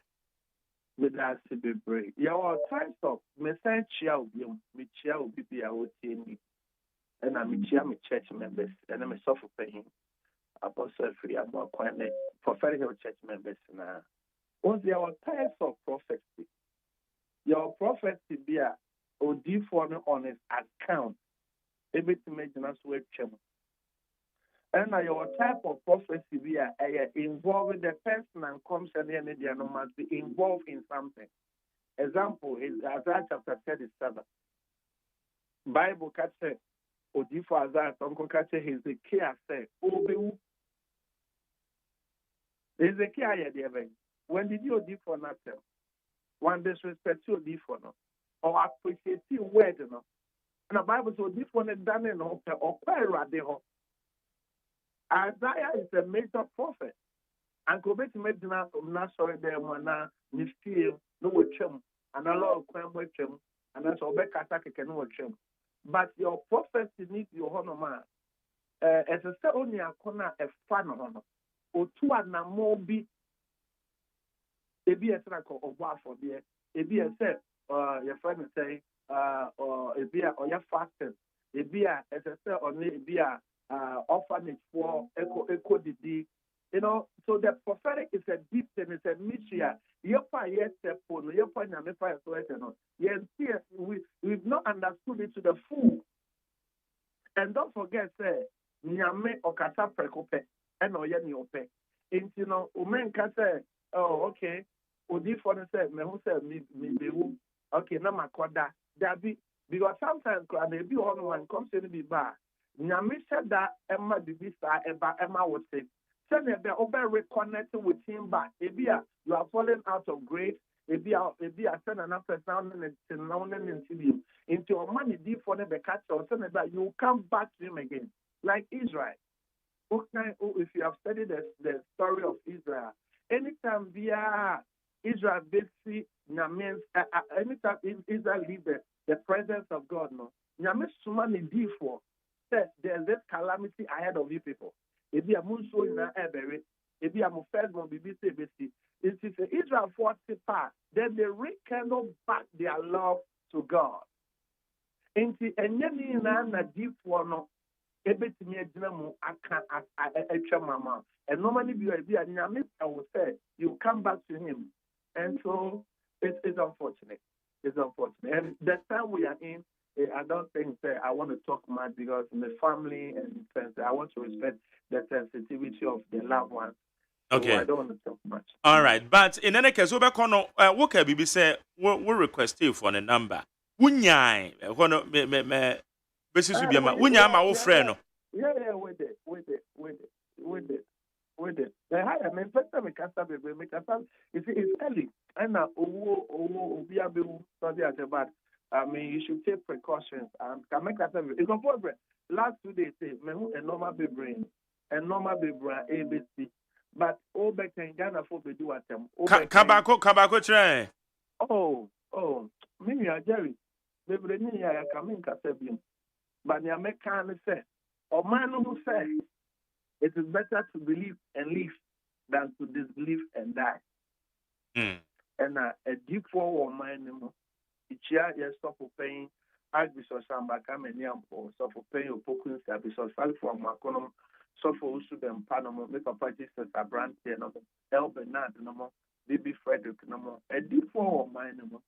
with that celebrate. Your times of me send chia me chia obi be a wotie and I'm chia me church members and I'm suffer paying apostle free about quiet prophetic church members now. Once there are types of prophecy, your prophecy be a odi for on his account. Everything makes us work. And your type of prophecy be involving the person and comes and the must be involved in something. Example is Isaiah chapter 37. Bible catch say, odi for Isaiah, Uncle catch Hezekiah say, Obewu. Hezekiah, when did you odi for nothing? One disrespect you odi for no, or appreciate you word no. And the Bible says odi for no done no, or quite radical. Isaiah is a major prophet. And go back to Medina from Nassau, there, Mana, Nistiel, no chem, and a lot of crime with him, and that's all back attack can no chem. But your prophecy needs your honor, man. As a say only a corner a fan honor, or two and a more be a be a track of war for there, a be a set, your friend say, or a beer or your fasting, a beer as a say only a beer. Orphanage for echo the so the prophetic is a deep thing, it's a mystery. We've not understood it to the full. And don't forget, say, Nyame okata prekope, and oyeni ope. And umenka say, oh, okay, Odi for the say, me who say, me, okay, na makoda, dabi, because sometimes, there be one comes to be bad. Nyame said that Emma Bibisa Emma would say, said that they're over reconnecting with him back. Ebia, you are falling out of grace. Ebia, send an after sound and into you. Into your money deep for the catch or something that you come back to him again. Like Israel. If you have studied the story of Israel, anytime via Israel basically anytime Israel leave the presence of God, no. Nyame sumani deep for. There's this calamity ahead of you people. If you are Munso in the Ebery, if you are Mufezmo, BBC, if Israel fought the past, then they rekindle back their love to God. And any na deep one, and normally I will say you come back to him. And so it's unfortunate. It's unfortunate. And the time we are in, I don't think that I want to talk much because my family and friends, I want to respect the sensitivity of the loved ones. Okay. So I don't want to talk much. All right. But in any case, what can be say we request you for a number. Unyai, basis will be a my friend. Yeah, with it. I mean, first time I can't stop it. You see, it's early. And now, I mean, you should take precautions and can make that happen. It's important. Last 2 days, a normal brain, ABC. But all back in Ghana for the do at them. Kabako try. Oh, me, Jerry. Baby, I come in Casabian. But the American say, or man who says, it is better to believe and live than to disbelieve and die. And a deep forward mind. Ichia yes stop paying Archbishop Samba Kameniam for so for paying Pokun Bishop Salford Maconom, so for Usudem Panama, make a party as a brand no El Bernard no more, Baby Frederick no more, a deep for mine no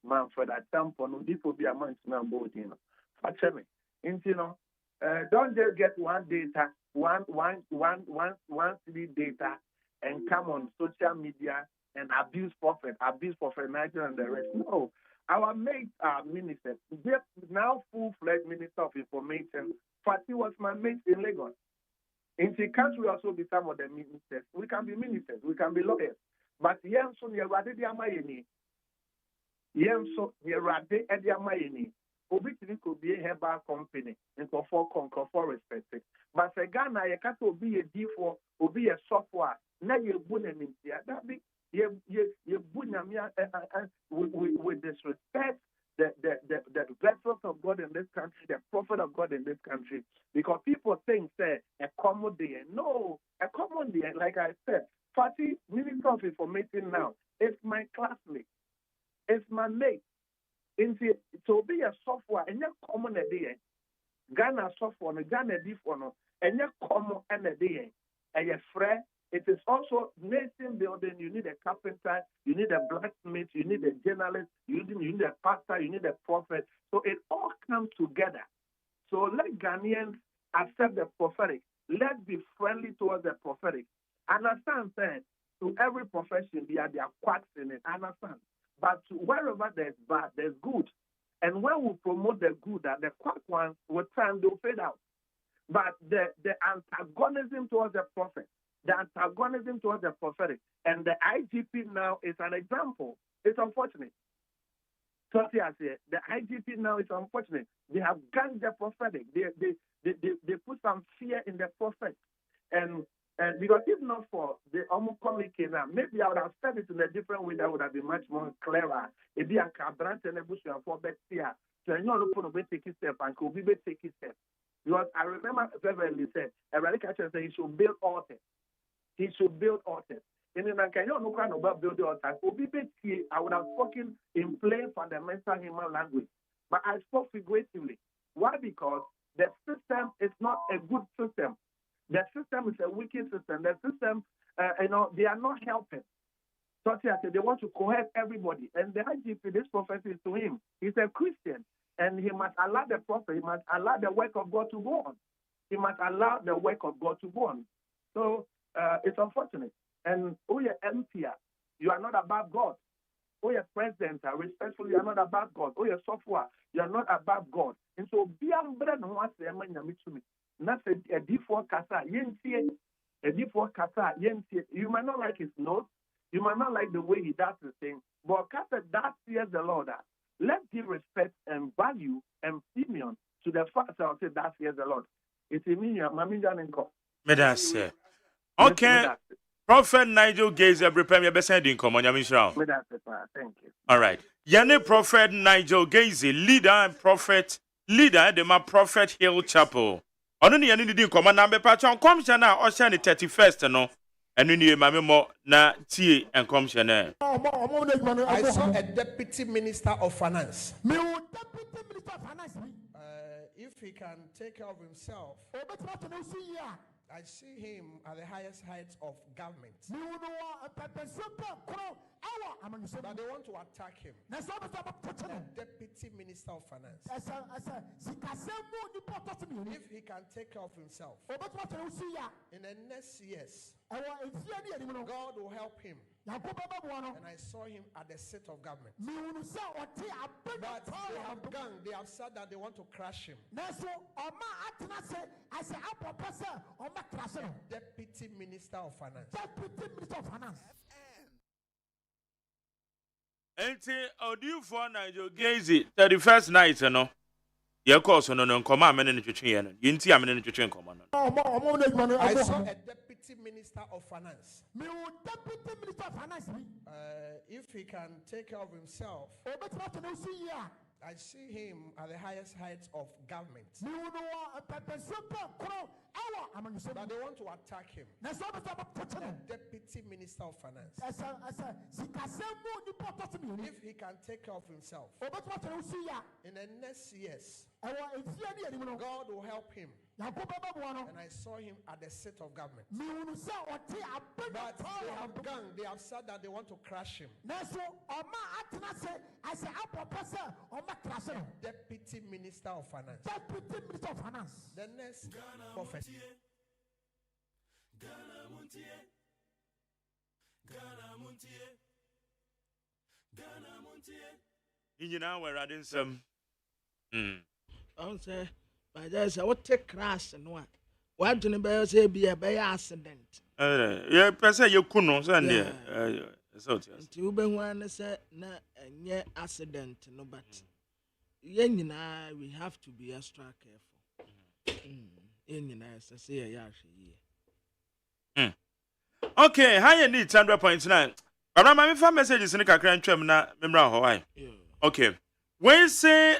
man for that temple no deep will be amongst man both Fachemi. Don't just get one data, one city data and come on social media and abuse prophet, Nigeria and the rest. No. Our mates are ministers. They're now full-fledged minister of information. Fati was my mate in Lagos. In the country, we also be some of the ministers. We can be ministers. We can be lawyers. But Yenso Yerade Diamayeni. Yenso Yerade Diamayeni. Obitini could be a herbal company and for respect. But the Ghana, you can't be a D4 or be a software. Now you're born in India. That be with disrespect the vessels of God in this country, the prophet of God in this country, because people think say a common day. No, a common day, like I said, Fati Minister of Information now is my classmate. It's man-made. So be a software and you're common a day. Ghana software, Ghana different, and you're common and a day. And you're fresh. It is also nation building. You need a carpenter, you need a blacksmith, you need a journalist, you need a pastor, you need a prophet. So it all comes together. So let Ghanaians accept the prophetic. Let's be friendly towards the prophetic. Understand, saying to every profession, there are quacks in it. Understand. But wherever there's bad, there's good. And when we promote the good, the quack ones, with time, they'll fade out. But the antagonism towards the prophet, the antagonism towards the prophetic, and the IGP now is an example. It's unfortunate. So the IGP now is unfortunate. They have ganged the prophetic. They put some fear in the prophet. And because if not for the comic now, maybe I would have said it in a different way that would have been much more clearer. If you can branch and bush for better, so you know, no take his step and could be take his step. Because I remember Beverly said, a radical church said he should build altars. He should build altars. And then I can know kind about building altars. I would have spoken in plain fundamental human language. But I spoke figuratively. Why? Because the system is not a good system. The system is a wicked system. The system, they are not helping. So they want to coerce everybody. And the IGP, this prophet is to him. He's a Christian. And he must allow the prophet, he must allow the work of God to go on. He must allow the work of God to go on. So it's unfortunate. And you're empty. You are not above God. You're president, respectfully, you are not above God. You're software, you are not above God. And so be umbrella no one say not a default kasa, a default kasa, you might not like his notes, you might not like the way he does the thing, but kasa that fears the Lord. Let's give respect and value and premium to the fact that I say that fears the Lord. It's a meaning, Medase. Okay. Prophet Nigel Gaze, prepare your best ending. Come on, Yamisha. Thank you. All right. Yane Prophet Nigel Gaze, leader and prophet, leader, the my Prophet Hill Chapel. Only any didn't come on number patron, come chana, or shani 31st, no. And you need my memo na tea and come chana. I saw a deputy minister of finance. If he can take care of himself, I see him at the highest heights of government. But they want to attack him. The deputy minister of finance. If he can take care of himself, in the next years, God will help him. And I saw him at the seat of government. But they have said that they want to crush him. Deputy Minister of Finance. Enti audio for Nigel Gaze 31st night no. Your course no nkoma amene ne twetwe ye no. Yenti amene ne twetwe nkoma no. I saw a deputy minister of finance. If he can take care of himself, I see him at the highest heights of government. But they want to attack him. The deputy minister of finance. If he can take care of himself, in the next years, God will help him. And I saw him at the seat of government. But they have said that they want to crush him. Deputy Minister of Finance. The next prophet. Injina were adding some. Say, but there's a what take crash and what do you say be a by accident? Yeah, person you kuno, Sunday. You been one say, na a accident, no, but we have to be extra careful. Say, okay, how you need 100.9. But I'm having 5 messages in the Kakran Tram na memra Hawaii. Okay. When say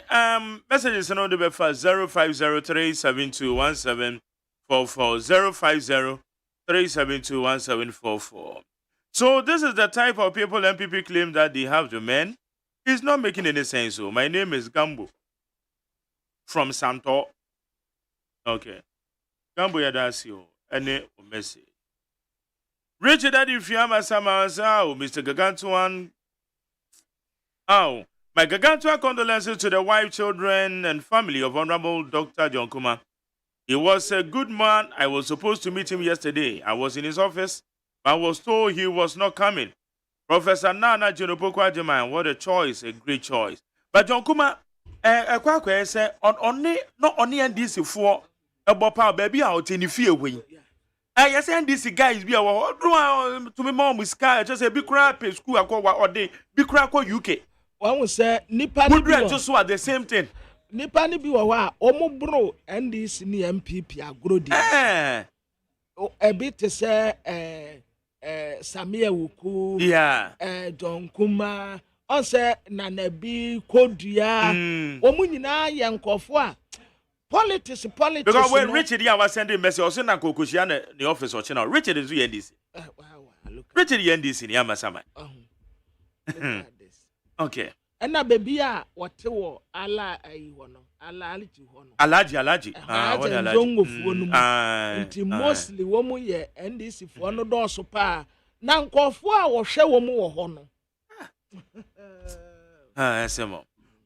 messages on the for 0503721744 0503721744. So this is the type of people MPP claim that they have the men. It's not making any sense. So my name is Gambo from Santo. Okay. Gambo Yadasio. Any message. Richard Daddy Fiamma Samasa, Mr. Gagantuan. Oh, my Gagantuan condolences to the wife, children, and family of Honorable Dr. John Kumah. He was a good man. I was supposed to meet him yesterday. I was in his office, but I was told he was not coming. Professor Nana Jonopoko AGYEMANG, what a choice, a great choice. But John Kumah, I say only not only NDC for a bopa baby out in the fear way. I say NDC guys be to me mom with sky just a big crap in school or day big crap UK. One will say Nipa just at the same thing. Nipa ni bi wa omo bro NDC ni MPP agrodi. A bit to say Samia Wuku, John Kumah, also Nanabi Kodia, Omunina Yankofwa. Politics. Because when Richard was sending message, I was in the office or channel. Richard is NDC. Richard NDC, Yamasama. Okay. And now, baby, what you ala Alaji. Mostly woman ye NDC for no door so pa. Now, Kofua or share woman honor.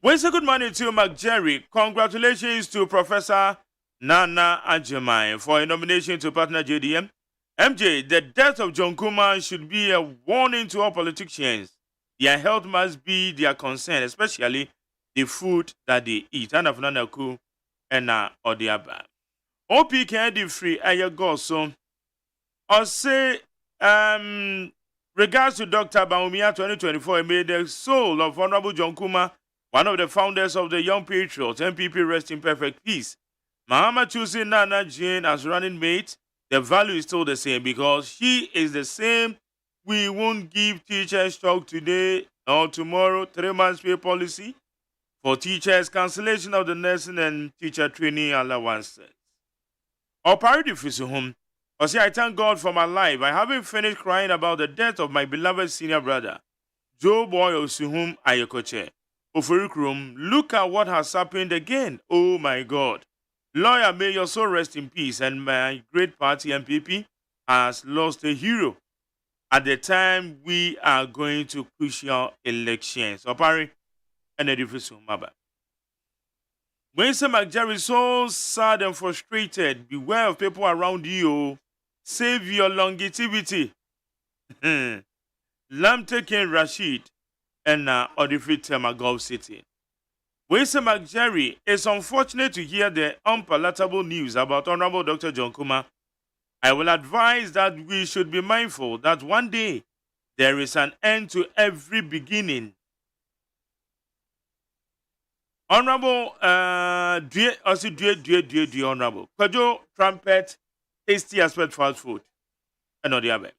Well, it's a good morning to Mark Jerry. Congratulations to Professor Nana AGYEMANG for a nomination to partner JDM. MJ, the death of John Kumah should be a warning to all politicians. Their health must be their concern, especially the food that they eat. And of Nanaku and or the other. OP can be free. I go so. I'll say, regards to Dr. Baumia 2024, made the soul of Honorable John Kumah, one of the founders of the Young Patriots, MPP, rest in perfect peace. Mahama choosing Nana Jane as running mate, the value is still the same because she is the same. We won't give teachers talk today or tomorrow, 3 months pay policy for teachers, cancellation of the nursing and teacher training allowances. Our parody for home. I say, I thank God for my life. I haven't finished crying about the death of my beloved senior brother, Joe Boy Osuhum Ayekoche. Oforikrum, look at what has happened again. Oh my God. Lawyer, may your soul rest in peace. And my great party MPP has lost a hero at the time we are going to crucial elections. So, Parry, and a difference. When some Jerry is so sad and frustrated, beware of people around you. Save your longevity. Lam taking Rashid and Odifit Magov City. When some Jerry, it's unfortunate to hear the unpalatable news about Honorable Dr. John Kumah. I will advise that we should be mindful that one day there is an end to every beginning. Honorable, Honorable, Kwajo Trumpet, Tasty Aspect Fast Food, and all the other.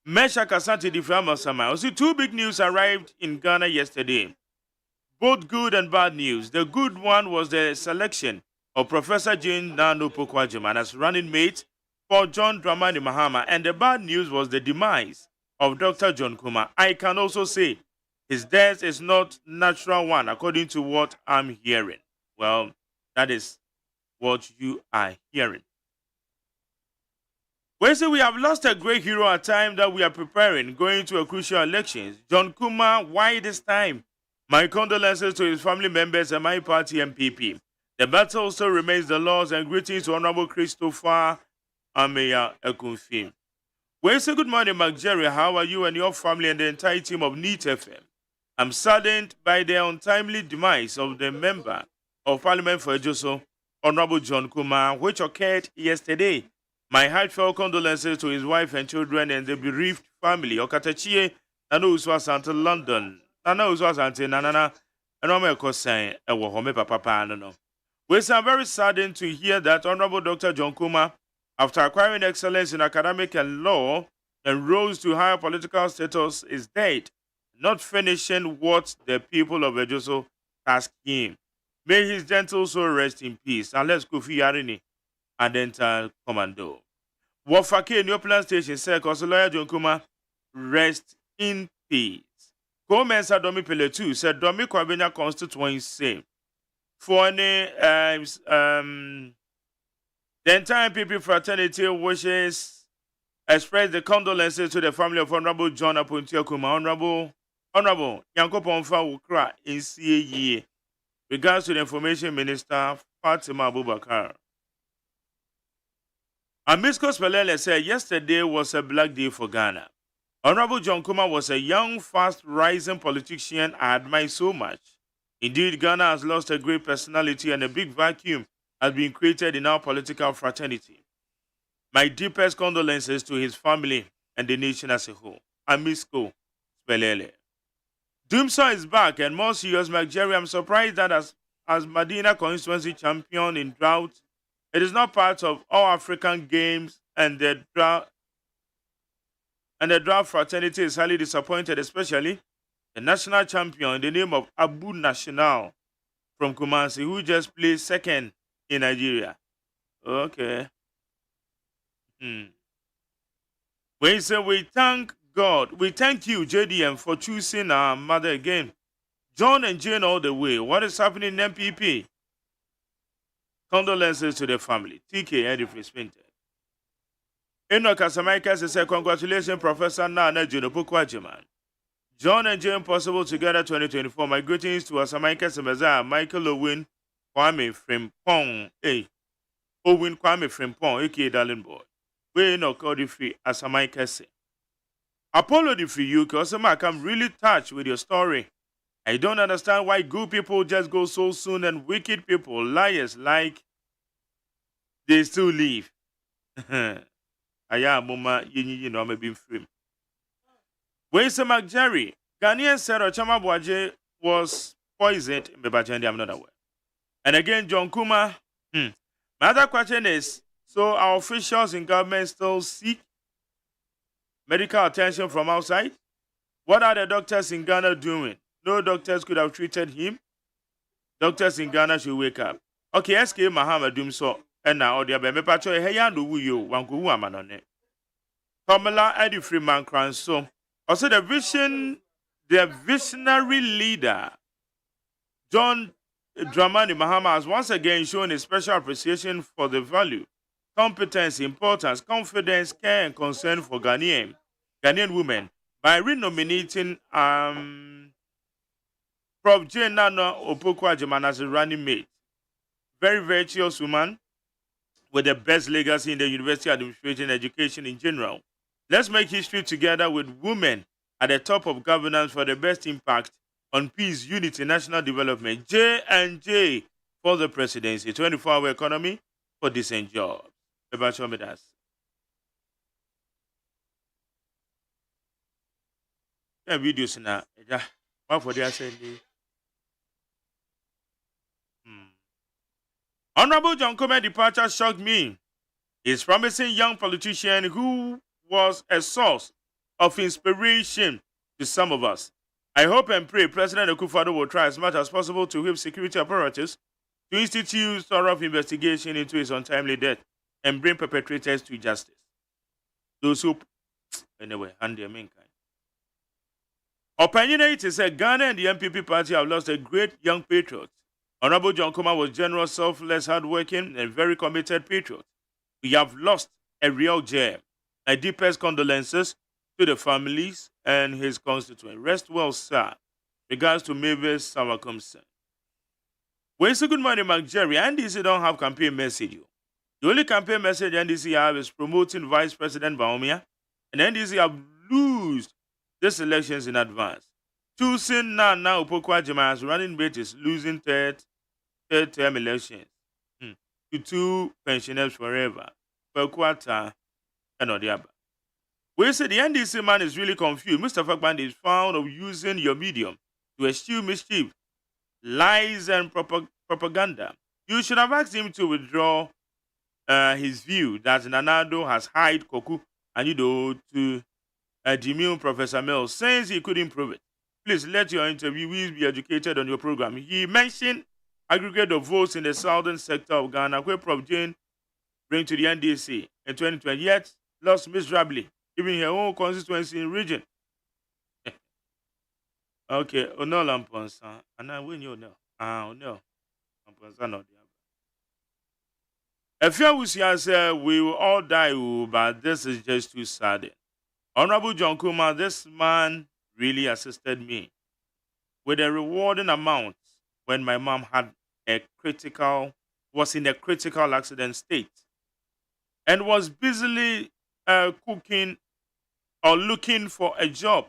Mesha Kasante di Frama Sama. Two big news arrived in Ghana yesterday. Both good and bad news. The good one was the selection of Professor Jane Nano AGYEMANG as running mate for John Dramani Mahama, and the bad news was the demise of Dr. John Kumah. I can also say his death is not natural one, according to what I'm hearing. Well, that is what you are hearing. We say we have lost a great hero at time that we are preparing, going to a crucial elections. John Kumah, why this time? My condolences to his family members and my party MPP. The battle also remains the laws, and greetings to Honorable Christopher Ameya Ekunfim. We say good morning, Mark Jerry. How are you and your family and the entire team of NEET FM? I'm saddened by the untimely demise of the member of Parliament for Ejoso, Honorable John Kumah, which occurred yesterday. My heartfelt condolences to his wife and children and the bereaved family. Okatachie, Nana Uswa London. Nana Uswa Nana, and Ome Kosan, Home Papa no. We are very saddened to hear that Honorable Dr. John Kumah, after acquiring excellence in academic and law and rose to higher political status, is dead, not finishing what the people of Ejoso tasked him. May his gentle soul rest in peace. And let's go for Yarini and enter commando. Wafake New Plan Station said, Lawyer John Kumah, rest in peace. Mensa Domi Pele 2 said Domi Kwabena constituency for any the entire PP fraternity wishes express the condolences to the family of Honorable John Apuntia Kumah, Honorable Yankopon Wukra in CAE. Regards to the Information Minister Fatima Abubakar. Amisco Spelele said yesterday was a black day for Ghana. Honorable John Kumah was a young, fast-rising politician I admire so much. Indeed, Ghana has lost a great personality and a big vacuum has been created in our political fraternity. My deepest condolences to his family and the nation as a whole. Amisco Spelele. Doomsaw is back and more serious Nigeria. I'm surprised that as Medina constituency champion in drought, it is not part of all African games and the drought fraternity is highly disappointed, especially the national champion in the name of Abu National from Kumasi, who just placed second in Nigeria. Okay. We say we thank God, we thank you, JDM, for choosing our mother again. John and Jane all the way. What is happening in MPP? Condolences to the family. TK Eddie Spinter. Enoch Asamaika says, congratulations, Professor Nana Junopuku AGYEMANG. John and Jane possible together 2024. My greetings to Asamaika Semeza, Michael Owen, Kwame Frimpong, Owen Kwame Frimpong, aka Darling Boy. We Enoch Odifri Asamaika say. Apollo the free you, because I'm really touched with your story. I don't understand why good people just go so soon and wicked people, liars like they still live. Aya mama you know I'm being free. When say Jerry, Ghanaian said Ochama Boaje was poisoned. I'm not aware. And again, John Kumah. My other question is, so our officials in government still seek medical attention from outside? What are the doctors in Ghana doing? No doctors could have treated him. Doctors in Ghana should wake up. Okay, SK Muhammad Dumso and now the Abemepacho Heyandu Wuyo Wanku Wamanone. Pamela Eddie Freeman Cranso. Also the visionary leader, John Dramani Mahama, has once again shown a special appreciation for the value, competence, importance, confidence, care, and concern for Ghanaian women by renominating Prof. J. Nana Opoku AGYEMANG as a running mate. Very virtuous woman with the best legacy in the university administration and education in general. Let's make history together with women at the top of governance for the best impact on peace, unity, national development. J&J for the presidency. 24-hour economy for decent jobs. Videos now. What for they saying? Honorable John Kumah's departure shocked me. He's promising young politician who was a source of inspiration to some of us. I hope and pray President Akufo-Addo will try as much as possible to whip security apparatus to institute thorough investigation into his untimely death and bring perpetrators to justice. Those who, anyway, and their mankind. Opinionated said Ghana and the MPP party have lost a great young patriot. Honorable John Kumah was generous, selfless, hardworking, and very committed patriot. We have lost a real gem. My deepest condolences to the families and his constituents. Rest well, sir. Regards to Mavis Samakumsen. Well, so good morning, Mark Jerry. NDC don't have campaign message. The only campaign message NDC have is promoting Vice President Baumia, and NDC have lost these elections in advance. Choosing now Opoku AGYEMANG as running mate is losing third term elections to two pensioners forever. Pekwata and Odiaba. We say the NDC man is really confused. Mr. Fakband is found of using your medium to eschew mischief, lies, and propaganda. You should have asked him to withdraw his view that Nanado has hired Koku and to demean Professor Mills since he couldn't prove it. Please let your interviewees be educated on your program. He mentioned aggregate of votes in the southern sector of Ghana, where Prof. Jane bring to the NDC in 2020, yet lost miserably, even her own constituency in region. Okay, Ono Lamponsa. And I win you know. No. Lamponsa no. If you wish you say we will all die, but this is just too sad. Honorable John Kumah, this man really assisted me with a rewarding amount when my mom was in a critical accident state and was busily cooking or looking for a job.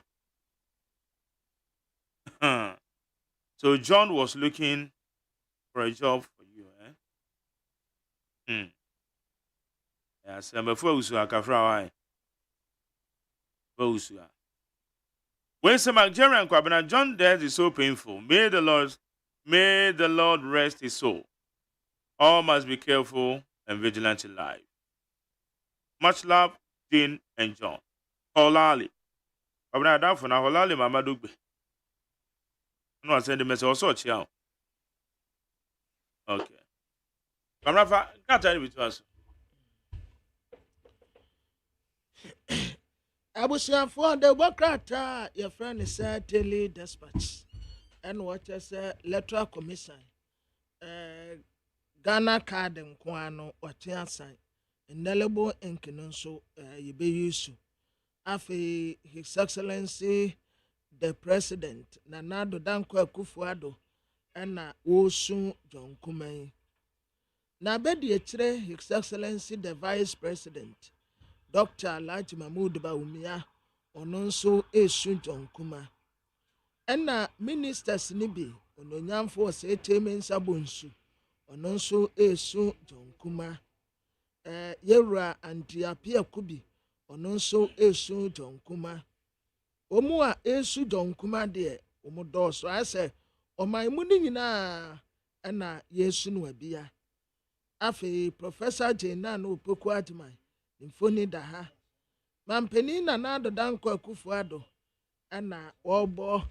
So John was looking for a job for you, eh? Yes, I'm a fool, so I can fry. When some Nigerian Kwabena John death is so painful, may the Lord rest his soul. All must be careful and vigilant in life. Much love, Dean and John. Holali. Kwabena down for now, Holali, Mama Dugbe. No, I send the message also, child. Okay. Kamrafa, can't tell you to us. abusuafoɔ de bɔkrata your friend is daily dispatch and what is electoral commission Ghana card nko ano ɔte asan indelible ink no nso yɛbɛyi afei his excellency the president Nana Addo Dankwa Akufo-Addo ɛna wɔsu John Kumah na bɛdi akyire his excellency the vice president Dr. Alhaji Mahmood Bawumia ono nso esu John Kumah ɛna ministers ni bi ononyamfo ɔsɛtɛmɛ nsabonsu ono nso esu John Kumah yewura Antiapia Kubi ono nso esu John Kumah omu a esu John Kumah de omu dɔɔso asɛ ɔman mu ni nyinaa ɛna yesu no abia afei Professor Jena no Opoku Agyeman mfoni da ha mampani Nana Addo Dankwa Akufo-Addo ana wɔbɔ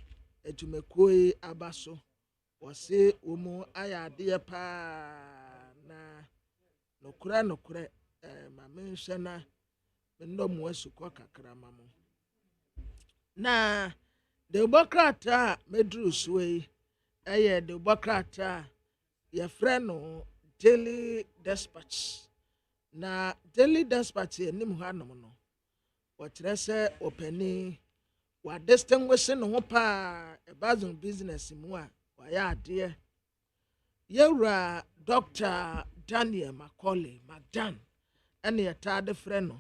adwumakuo yi aba so wɔse wɔn ayɛ adeɛ paa na nokora ma menhwɛ na mendɔ mo asukɔ kakra ma mo na de bɔkrata meduru so yi ɛyɛ de bɔkrata yɛfrɛ no daily dispatch na daily dispatch anim hanom no wɔkyerɛ sɛ ɔpani wa distinguish no ho paa ɛbazon business mu a wɔyɛ adeɛ yɛwura Dr. Daniel Macaulay Magdan ɛne yɛtaade frɛ no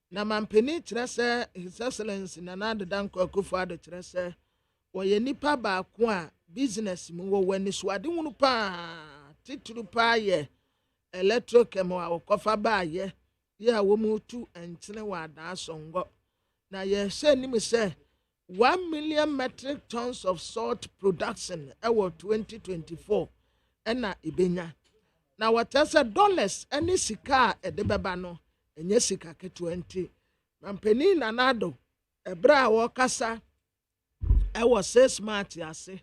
na mampani kyerɛ sɛ his excellency Nana Addo Dankwa Akufo-Addo kyerɛ sɛ wɔyɛ nipa baako a business mu wɔ wani so ade hunu paa tituru paa yɛ electoral kemo a wɔkɔfa baayɛ yɛ a wɔn tu nkyene wɔ adaasɔngɔ na yɛhyɛ nim sɛ 1 million metric tons of salt production ɛwɔ 2024 ɛna ibenya na wɔtɛ sɛ dollars ɛne sika a ɛde bɛba no ɛnyɛ sika ketewa nti mampani Nana Addo ɛbrɛ a wɔkasa ɛwɔ 6 March ase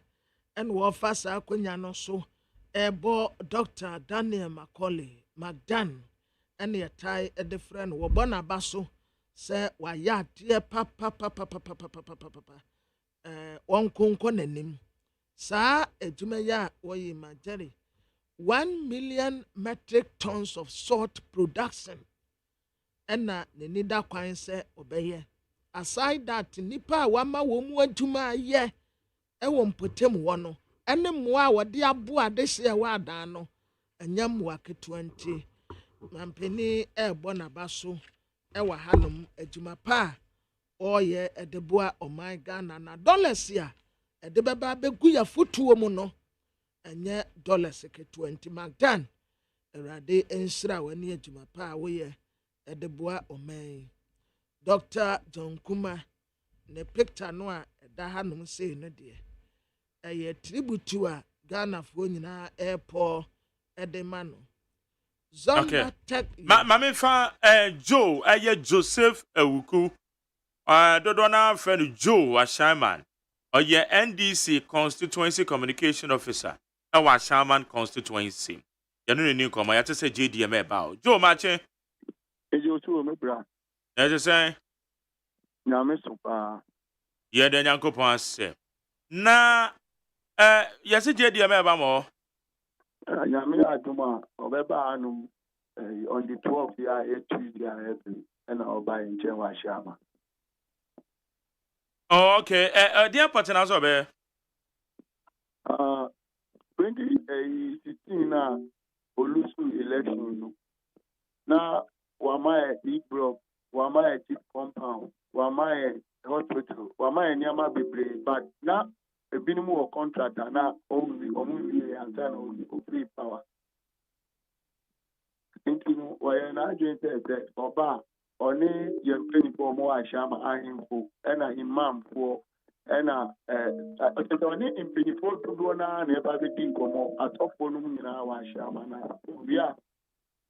ɛna wɔfa saa akonya no so Ebo Dr. Daniel Macaulay Magdan and the tie at the friend Wabona Basso say waya dear papa one conconem sa ejumaya oyi majeri 1 million metric tons of salt production and na nida kwan say obeye aside that nipa wama womu adwuma ye ewo mpotem wono ene mmoa wode aboa de hye wa adan no anya mmoa ketewa nti mampeni ebo na baso ewa hanom adwuma pa oye edeboa oman Ghana na dollars ya edebeba begu ya fotuo mu no enye dollars ketewa nti Magdan erade enhira wani adwuma pa wo ye edeboa oman Dr. John Kumah ne picture no a eda hanom sei no de a tribute a Ghana for nyina airport edemano Zonda Tech Mame fa Joe Joseph Ewuku dodo na friend Joe Ashaman oye NDC constituency communication officer wa Ashaman constituency yanu ni nkoma ya tese JDM e ba Joe mache ejo tu me bra na je say na me so pa ye de nyankopon ase Na yes JD ameba mo. Nyame aduma obeba anum on the 12th year Tuesday and I'll buy in Chenwa Shama. Oh, okay. Dear partner so be. 2016 na Olusu election na wama e-block, wama chief compound, wama hospital, wama nyama bebre, but na ebinimu or contractor na only ansa na free power. Into why na agent said oba oni yempeni for mo ashama ahimfo ena imam for ena oni impeni for do na eba be din komo atofo no nyina wa ashama na bia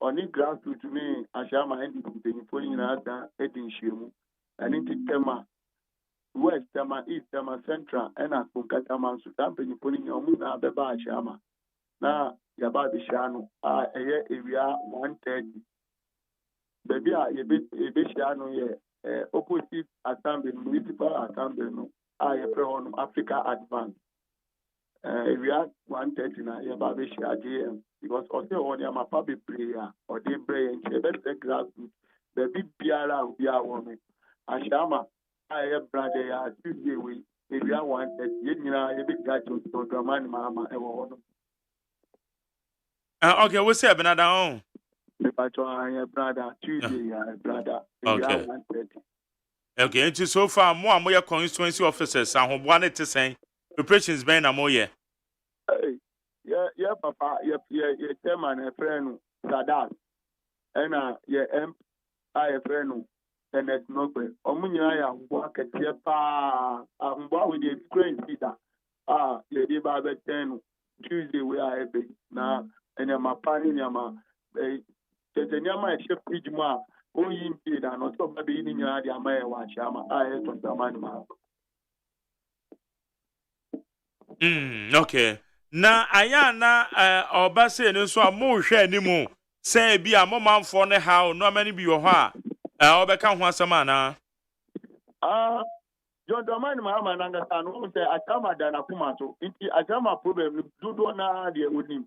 oni grassroots ni ashama endi impeni for nyina da edin hyiemu ani tema west tema east tema central ena kunkata mansu tampeni for nyina omu na beba ashama na yaba bishano eye area 130 baby ebe shano ye opposite assembly municipal assembly no ye pre Africa Advance area 130 na yaba be share AGYEMANG because also on ya mapa be prayer or dey pray and be grassroots baby biara bia won ashama ye brother ya Tuesday we area 130 ye nyina ye be gacho to dramani mama e wo no. Okay, we say Benada on. Brother Tuesday, brother. Okay. Okay, and so far more your constituency officers and who wanted to say preparations been a more year. Yeah, papa, yeah, chairman a friend Sadat. And I a friend and it's no way. Omunya walk at your pa with the screen Peter. Lady Baba 10 Tuesday we are happy now. And I'm a panny, Nyama chef Pijma, who you did, and also baby in your idea, my watch, I don't the man. Okay. Na ayana obase no so mo hwe animu say bi a mo manfo ne how no many bi wo ha obeka ho asama na John Dramani Mahama Nangasa no say atama dana kumato inti atama problem dudu na de wonim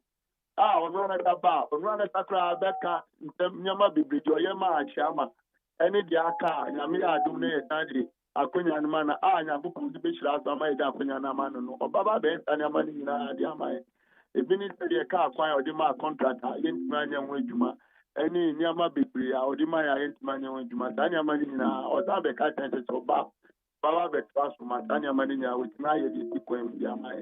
onwana taba onwana takra beka nyama bibijo yema achama ene di aka nyame adum ne yetade akonya nma na anya bupu di bechira asama ida akonya na ma no obaba be ntane ama ni nyina ade ama ebini se ka akwan odi ma contractor yentima anya ho adwuma ene nyama bibiri a odi ma ya yentima anya ho adwuma tani ama ni nyina oda be ka tete so baba be transform tani ama ni nyina wetina ye di kwem di ama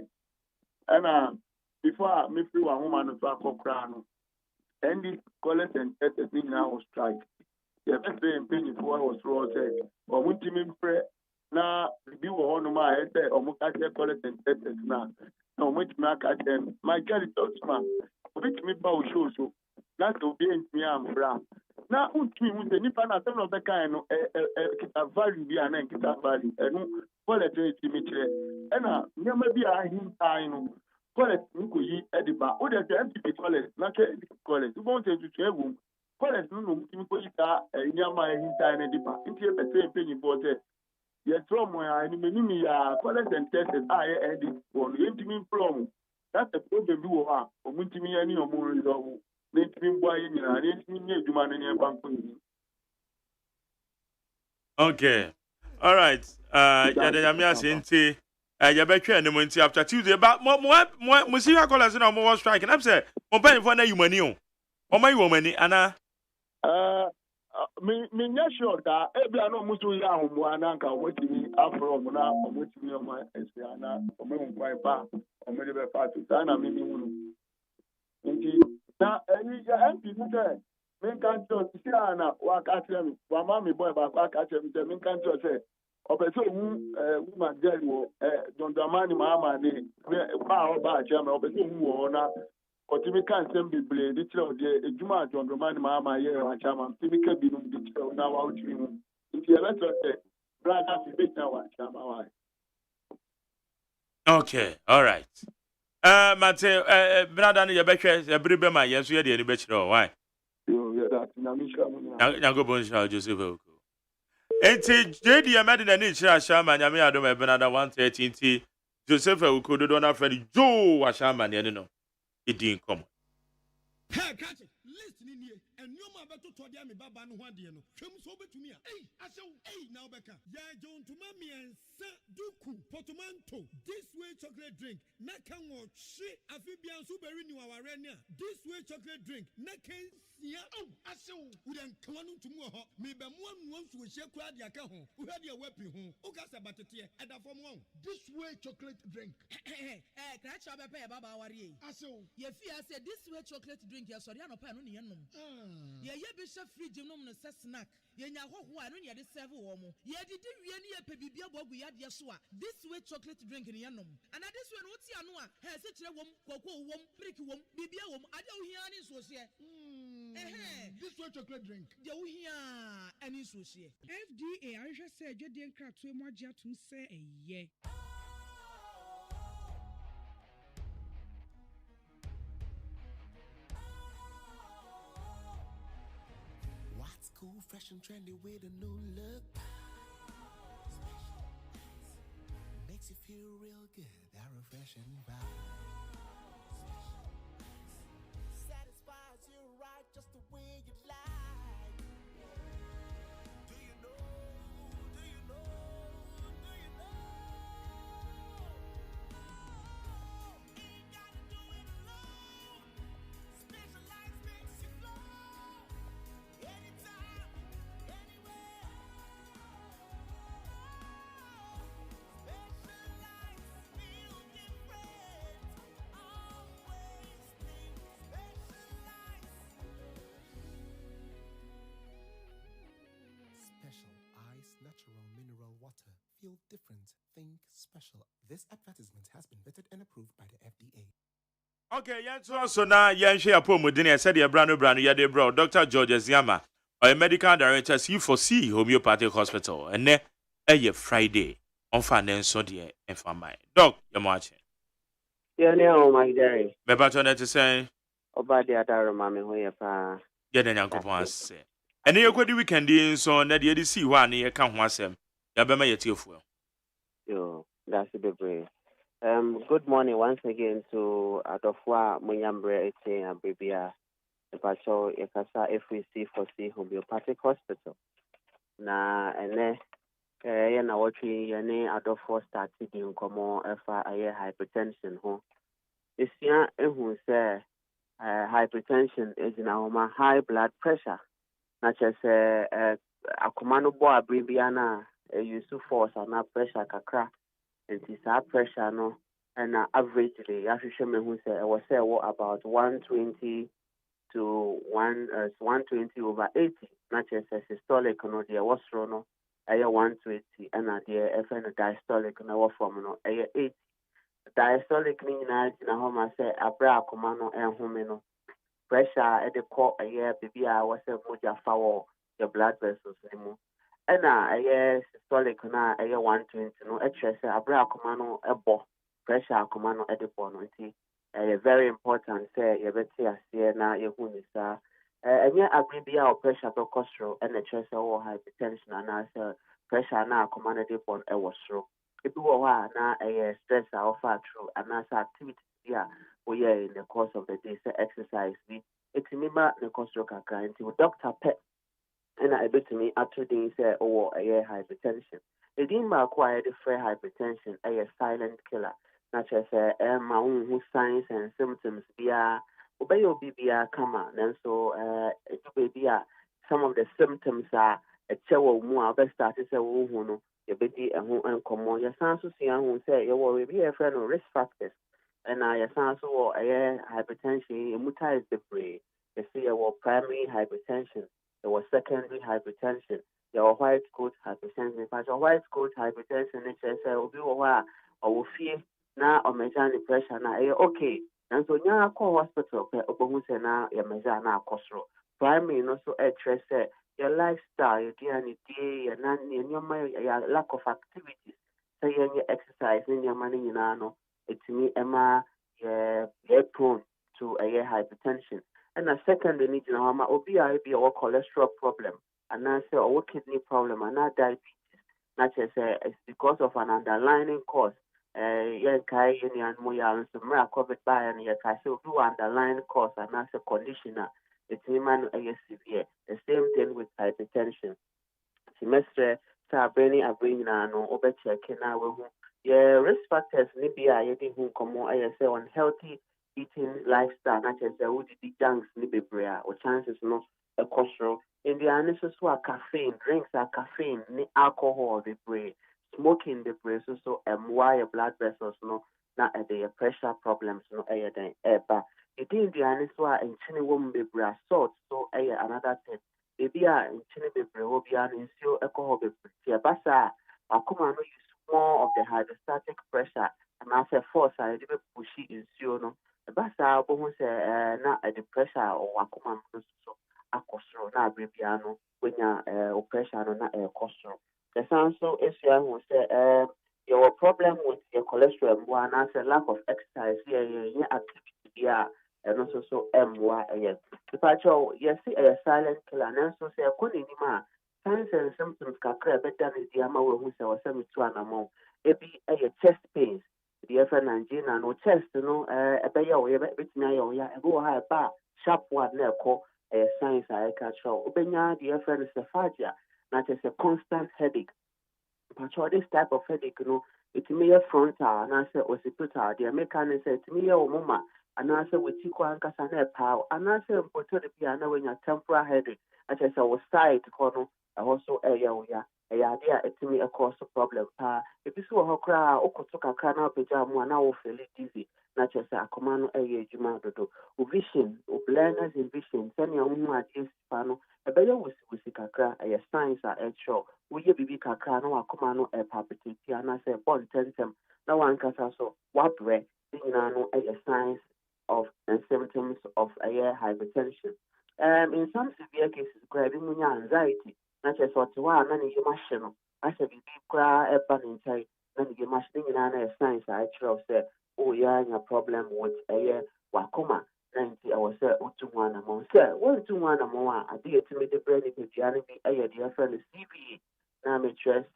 ena before me free one woman to akokra no and the college and tested me now strike the best day in penny for was raw said or muntimi pre na bi wo no ma say o muka say college and tested na no muntimi aka dem my girl talks man bit me ba o show so na to be in me am bra na untimi mu se nipa na some of the kind no kita value bi ana kita value enu college me kire ena nyama bi a hintai no college nko yi ediba o de MPP college na ke college you want to ewu college no mutimi ko yi ta nyama hinta na ediba nti e pete penyi bo se ye trauma ya ni menimi ya college and tests edit on yentimi problem that's the problem do ha o mutimi ya ni o mo resolve na ntimi bo ayi nyina na ntimi nye adwuma na nye banko ni. Okay, all right, ya de nyame asenti ya betwe anim nti after Tuesday but mo see callers na mo strike and I say mo pen for na yumani o mai womani ana me nya sure da e bia no musu ya homo ana nka wotimi afro mo na wotimi o ma esiana o me nkwai pa o me be pa to na me ni hunu nti na eni ya MP nte me kan to si ana wa ka tell me wa ma me boy ba ka tell me me kan to say obeso woman girl wo John Dramani Mahama ni ba oba achama obeso wo na otimi kan sem bible di tire ode ejuma John Dramani Mahama ye achama timi ka bi no di tire na wa otimi mu nti Electoral brother fi be na wa achama wa. Okay, all right. Mate brother no ye behwe ye bribe ma ye so ye de ni be kire why yo yeah that na mi sha mu na go bon sha Joseph Enti JD Medina ni chira shama nyame adom ebenada 130 nti Joseph Ukudo Dona Freddy Joe Washama no. It didn't come. Hey, catch it. Listen in here. And you ma beto to dia me baba no hwade no. Twem so betumi a. Now beka. Ya John to mami and duku potomanto. This way chocolate drink. Na kan wo hwe afibian so beri ni waware ni a. This way chocolate drink. Na kan sia. We dan kanu to mu ho. Me be mu anu so hye kura dia ka ho. Wo hwade wapi ho. O ka sa batete e da fom ho. This way chocolate drink. Kra cha be pe baba ware yi. Ye fi say this way chocolate drink ya sori anopa no ne yenom. Ye be she fridge nom no se snack. Ye nya hoho a no ne de serve wo mo. Ye didi wie ne ye pe bibia bogu ya de so a. This way chocolate drink ne yenom. And this way no ti anu a, he se kire wom, koko wom, brick wom, bibia wom, ade wo hia ni so hye. This way chocolate drink. De wo hia ani so hye. FDA ahwehwe se adwede nkratoe mu agye atum se eye. What's cool, fresh and trendy with a new look? Makes you feel real good, that refreshing vibe. Satisfies you right just the way you like. Do you know? Do you know? Do you know? Ain't gotta do it alone. Specialized makes you flow. Anytime, anywhere. Specialized feel different. Always think specialized. Special ice, natural mineral water. Feel different. Think special. This advertisement has been vetted and approved by the FDA. Okay, so now share pomodini said the brand ya de bro Dr. George Ziama or medical director C4C Homeopathic Hospital and ne a Friday on finance so dear and for my doc you're watching. Yeah, no, my dear. Me baton to say Oba de adaro mami ho ye pa. Yeah, then Uncle say. And you could weekend in so that you see one year come once him. Ya be my fuel. Yo, that's the brave. Good morning once again to Adofwa Munyambre Ete and Bibia, the Pacho Ekasa FEC4C Homeopathic Hospital. Na ene na watching yane Adofwa started in Komo Efa aye hypertension ho. This year who say hypertension is now my high blood pressure. Not just akomano bo abribiana use force and pressure kakra. And this pressure no and averagely me who say I was say about 120 to 120 over 80. Not just systolic no dear was no 120 and dear FN diastolic no from no 80. Diastolic meaning na home say abra komano and homino pressure at the core a year baby I was a moja foul your blood vessels anymore. And systolic na 120 no say abra komano ebo pressure komano at the point very important say you better see na you who sa and agree be our pressure to cholesterol and the chest or hypertension and pressure na komano the point e was through if you are na stress or fat through and as activity yeah we are in the course of the day say exercise it's remember the cholesterol kakra into doctor pet and I bet to me after they say oh a hypertension it didn't acquire the free hypertension a silent killer. Not just my own signs and symptoms be obey your BBA come on and so it will be some of the symptoms are a chewa more best started say oh no your baby and who and come on your sons to see who say you will be a friend of risk factors and I sons or a hypertension mutize the brain you see our primary hypertension there was secondary hypertension your white coat hypertension but your white coat hypertension it says will be or fear na o measure the pressure na okay and so nya call hospital pe obohu say na ya measure na akosro primary no so stress your lifestyle your day your na your lack of activities say your exercise in your money na no etimi ema you're prone to a hypertension and a secondary need na hama obi be or cholesterol problem and na say or kidney problem and na diabetes not just it's because of an underlying cause Yankai Union Moya and some COVID by and Yakaso do underline cause and as a conditioner. It's human severe. The same thing with hypertension. Semester Sabrini Abrina no Oberchekina risk factors Libya yeti who come on healthy eating lifestyle, not as a woody junks Libya or chances no a costrol. In the analysis are caffeine, drinks are caffeine, alcohol the brain, smoking the brain, so why blood vessels no not at the pressure problems no air than but it in the analysis and chini woman be salt so another thing. Baby, in Chile, Bebrehobia, and so alcohol, Basa, Akuma, no use more of the hydrostatic pressure, and after force, I did pushy in Siono. Basa, almost not at the pressure or Akuma, so Acostro, not Brebiano, when you're pressure on a costro. The sound so is who say, your problem with your cholesterol, one answer lack of exercise, activity, and also so MYAS. The patcho, yes, a silent killer, and also say a conima. Signs and symptoms can better than the Yama who say or semi to an amount. It be a chest pains. The FN and Gina no chest, a bayo, bit nayo, a go high bar, sharp one, call a signs I can show. Obenya, the FN is a fagia, not as a constant headache. Patcho, this type of headache, it may a frontal, and I say occipital, the American said to me, oh, mama. And I said, with Chico and Cassane power, and I said, put the piano when your temporal headache. I just was side corner, also a idea to me across the problem. If you saw her cry, Okotoka cannot be jam one hour fairly dizzy, not just a command a Jumado. Vision, blindness in vision, send your own ideas, panel, a better with Kakra, a science are at show. Will you be Kakra, no, a command a palpitation, and I said, born tentem, no one can also what bread, a science of and symptoms of hypertension. In some severe cases, grabbing anxiety, not just what one and you machine. I said, you cry a bunny inside, then you machine in a science. I say, oh, yeah, a problem with a wakoma. 90 hours, to one among, sir, 1 to 1 among. I did to me the brain if you are a dear friend is CBE. Now,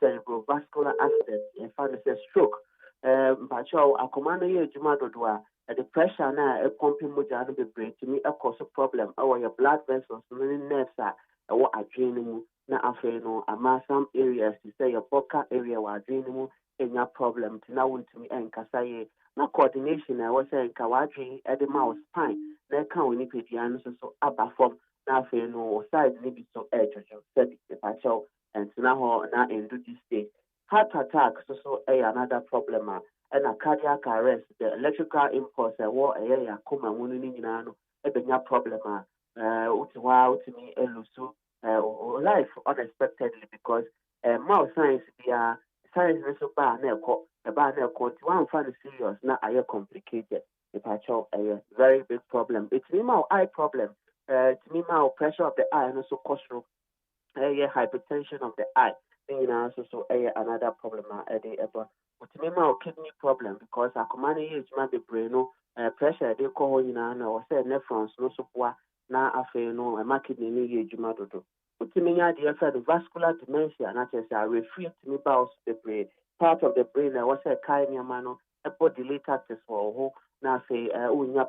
cerebrovascular accident, and found a stroke. But show a commander here, Jumadodua. The pressure now pumping mujano be brain to me a cause of problem. Our your blood vessels, many nerves are what adrenaline na afeno ama some areas to say your vocal area were adrenaline in your problem to now to me and kasaye na coordination I was saying kawadri at the mouse spine. They can't win it so abba form na afeno side maybe so edge said the patcho and now na in this state. Heart attack so another problem. And a cardiac arrest, the electrical impulse, war a Kumah winning in a problem. To me, a life unexpectedly because more science be a science so bad, a bad one fun serious, not a complicated. If I show a very big problem, it's me my eye problem. It's me my pressure of the eye and also coastal hypertension of the eye. So another problem ever. But me my kidney problem because I command age might be brain pressure they call or say nephrons no support na afe no a kidney ni age matter do. But me the vascular dementia not just a refer to me bowels the brain part of the brain I was a kind mano a body later test for who na say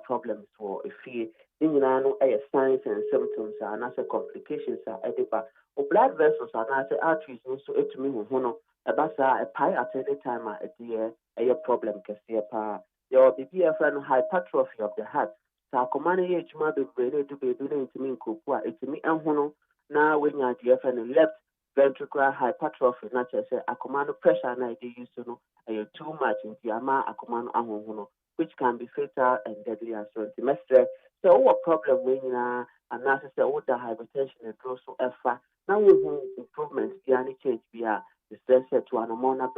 problems for a fee signs and symptoms and as complications are edible. Blood vessels are not arteries so it me who about a pie at any time at the a problem can see a pa. Your BPFN hypertrophy of the heart. So command age might be ready to be doing to me kukua. It's me and hono now when you're DFN left ventricular hypertrophy, not just a command pressure and I used to know too much in the ama a command ahono, which can be fatal and deadly as well. Semester. So what problem when you are and that's what the hypertension and grows so far. Now we have improvements, any change via the stress to an ammonia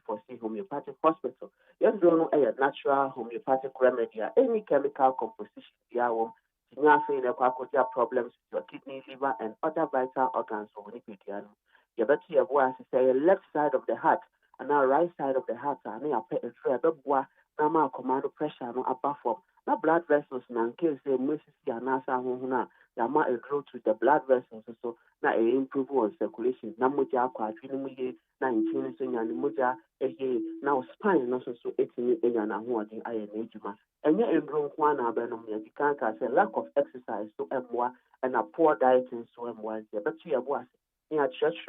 for homeopathic hospital. You don't know a natural homeopathic remedy, any chemical composition via problems with your kidney, liver, and other vital organs for Wikipedia. You bet you have say left side of the heart and now right side of the heart and you pay a tray of command pressure no above na blood vessels na nke say Moses ya na asa ho na yama a growth with the blood vessels so na a improve on circulation na moja akwa atwene mu ye na ntin so nya ne moja na spine no so etimi enya na ho odin aye na ejuma enye endro nko na abenom ya dikan ka say lack of exercise so emwa and a poor diet so emwa ya betu ya bo ase ya church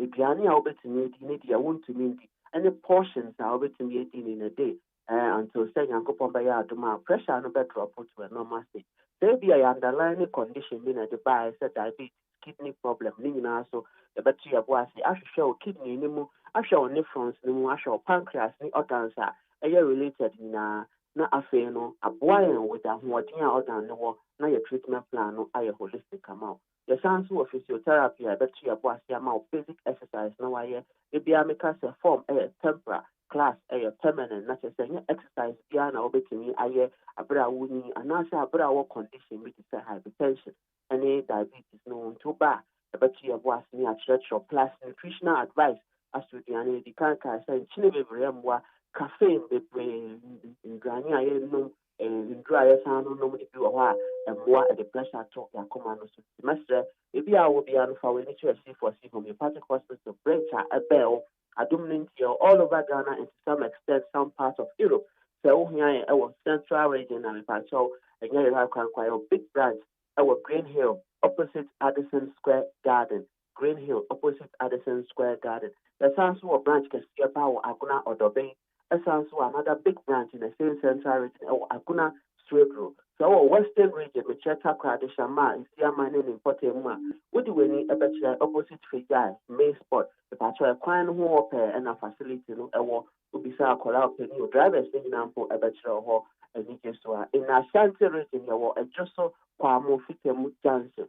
aduane a wobɛtumi adi ne deɛ wontumi ndi any portions a wobɛtumi adi in a day until sɛ nyankopɔn bɛyɛ adom a pressure no bɛdrop to a normal state sɛ bi a underlying condition bi na de baeɛ sɛ diabetes kidney problem ne nyinaa so yɛbɛto yɛbo ase ahwehwɛ wo kidney no mu ahwɛ wo nephrons no mu ahwɛ wo pancreas ne organs a ɛyɛ related nyinaa na afei no aboa yɛn with ahoɔden a organ no wɔ na yɛ treatment plan no ayɛ holistic ama wo yɛsan so wɔ physiotherapy a yɛbɛto yɛbo ase ama wo basic exercise na wayɛ ebia meka sɛ form ɛyɛ temporary class ɛyɛ permanent na kyerɛ sɛ nyɛ exercise biara na wobɛtumi ayɛ abere a wonyi anaasɛ abere a wɔ condition bi te sɛ hypertension ɛne diabetes no nto ba a yɛbɛto yɛbo ase ne akyerɛkyerɛ plus nutritional advice aso aduane adi kan ka sɛ nkyene bebree mmoa caffeine bebree nnuane a yɛnom nduru a yɛsan no nom de bi wɔ hɔ a mmoa ɛde pressure to yɛakoma no so semester ebi a wɔ bia no fa w'ani kyerɛ C4C homeopathic hospital branch a ɛbɛn adom no nti all over Ghana and to some extent some parts of Europe sɛ wohia yɛ ɛwɔ central region na mepakyɛw ɛnyɛ yɛhɔ akwankwa yɛwɔ big branch ɛwɔ Green Hill opposite Addison Square Garden Green Hill opposite Addison Square Garden yɛsan so wɔ branch kɛseɛ pa wɔ Agona Ɔdɔbɛn ɛsan so wɔ another big branch in the same central region ɛwɔ Agona Straight Road so wɔ Western region mekyerɛ Takra de Shama Isiama ne ne mpɔtɛ mu a wodi w'ani ɛbɛkyerɛ opposite Fijai main spot mepakyɛw ɛkwan no ho wɔ pɛɛ ɛna facility no ɛwɔ obisa akɔla ɔpɛni o drivers ne nyinaa mpo ɛbɛkyerɛ hɔ anigye so a in Ashanti region yɛwɔ Ɛdwoso Kwamo Fitemu Junction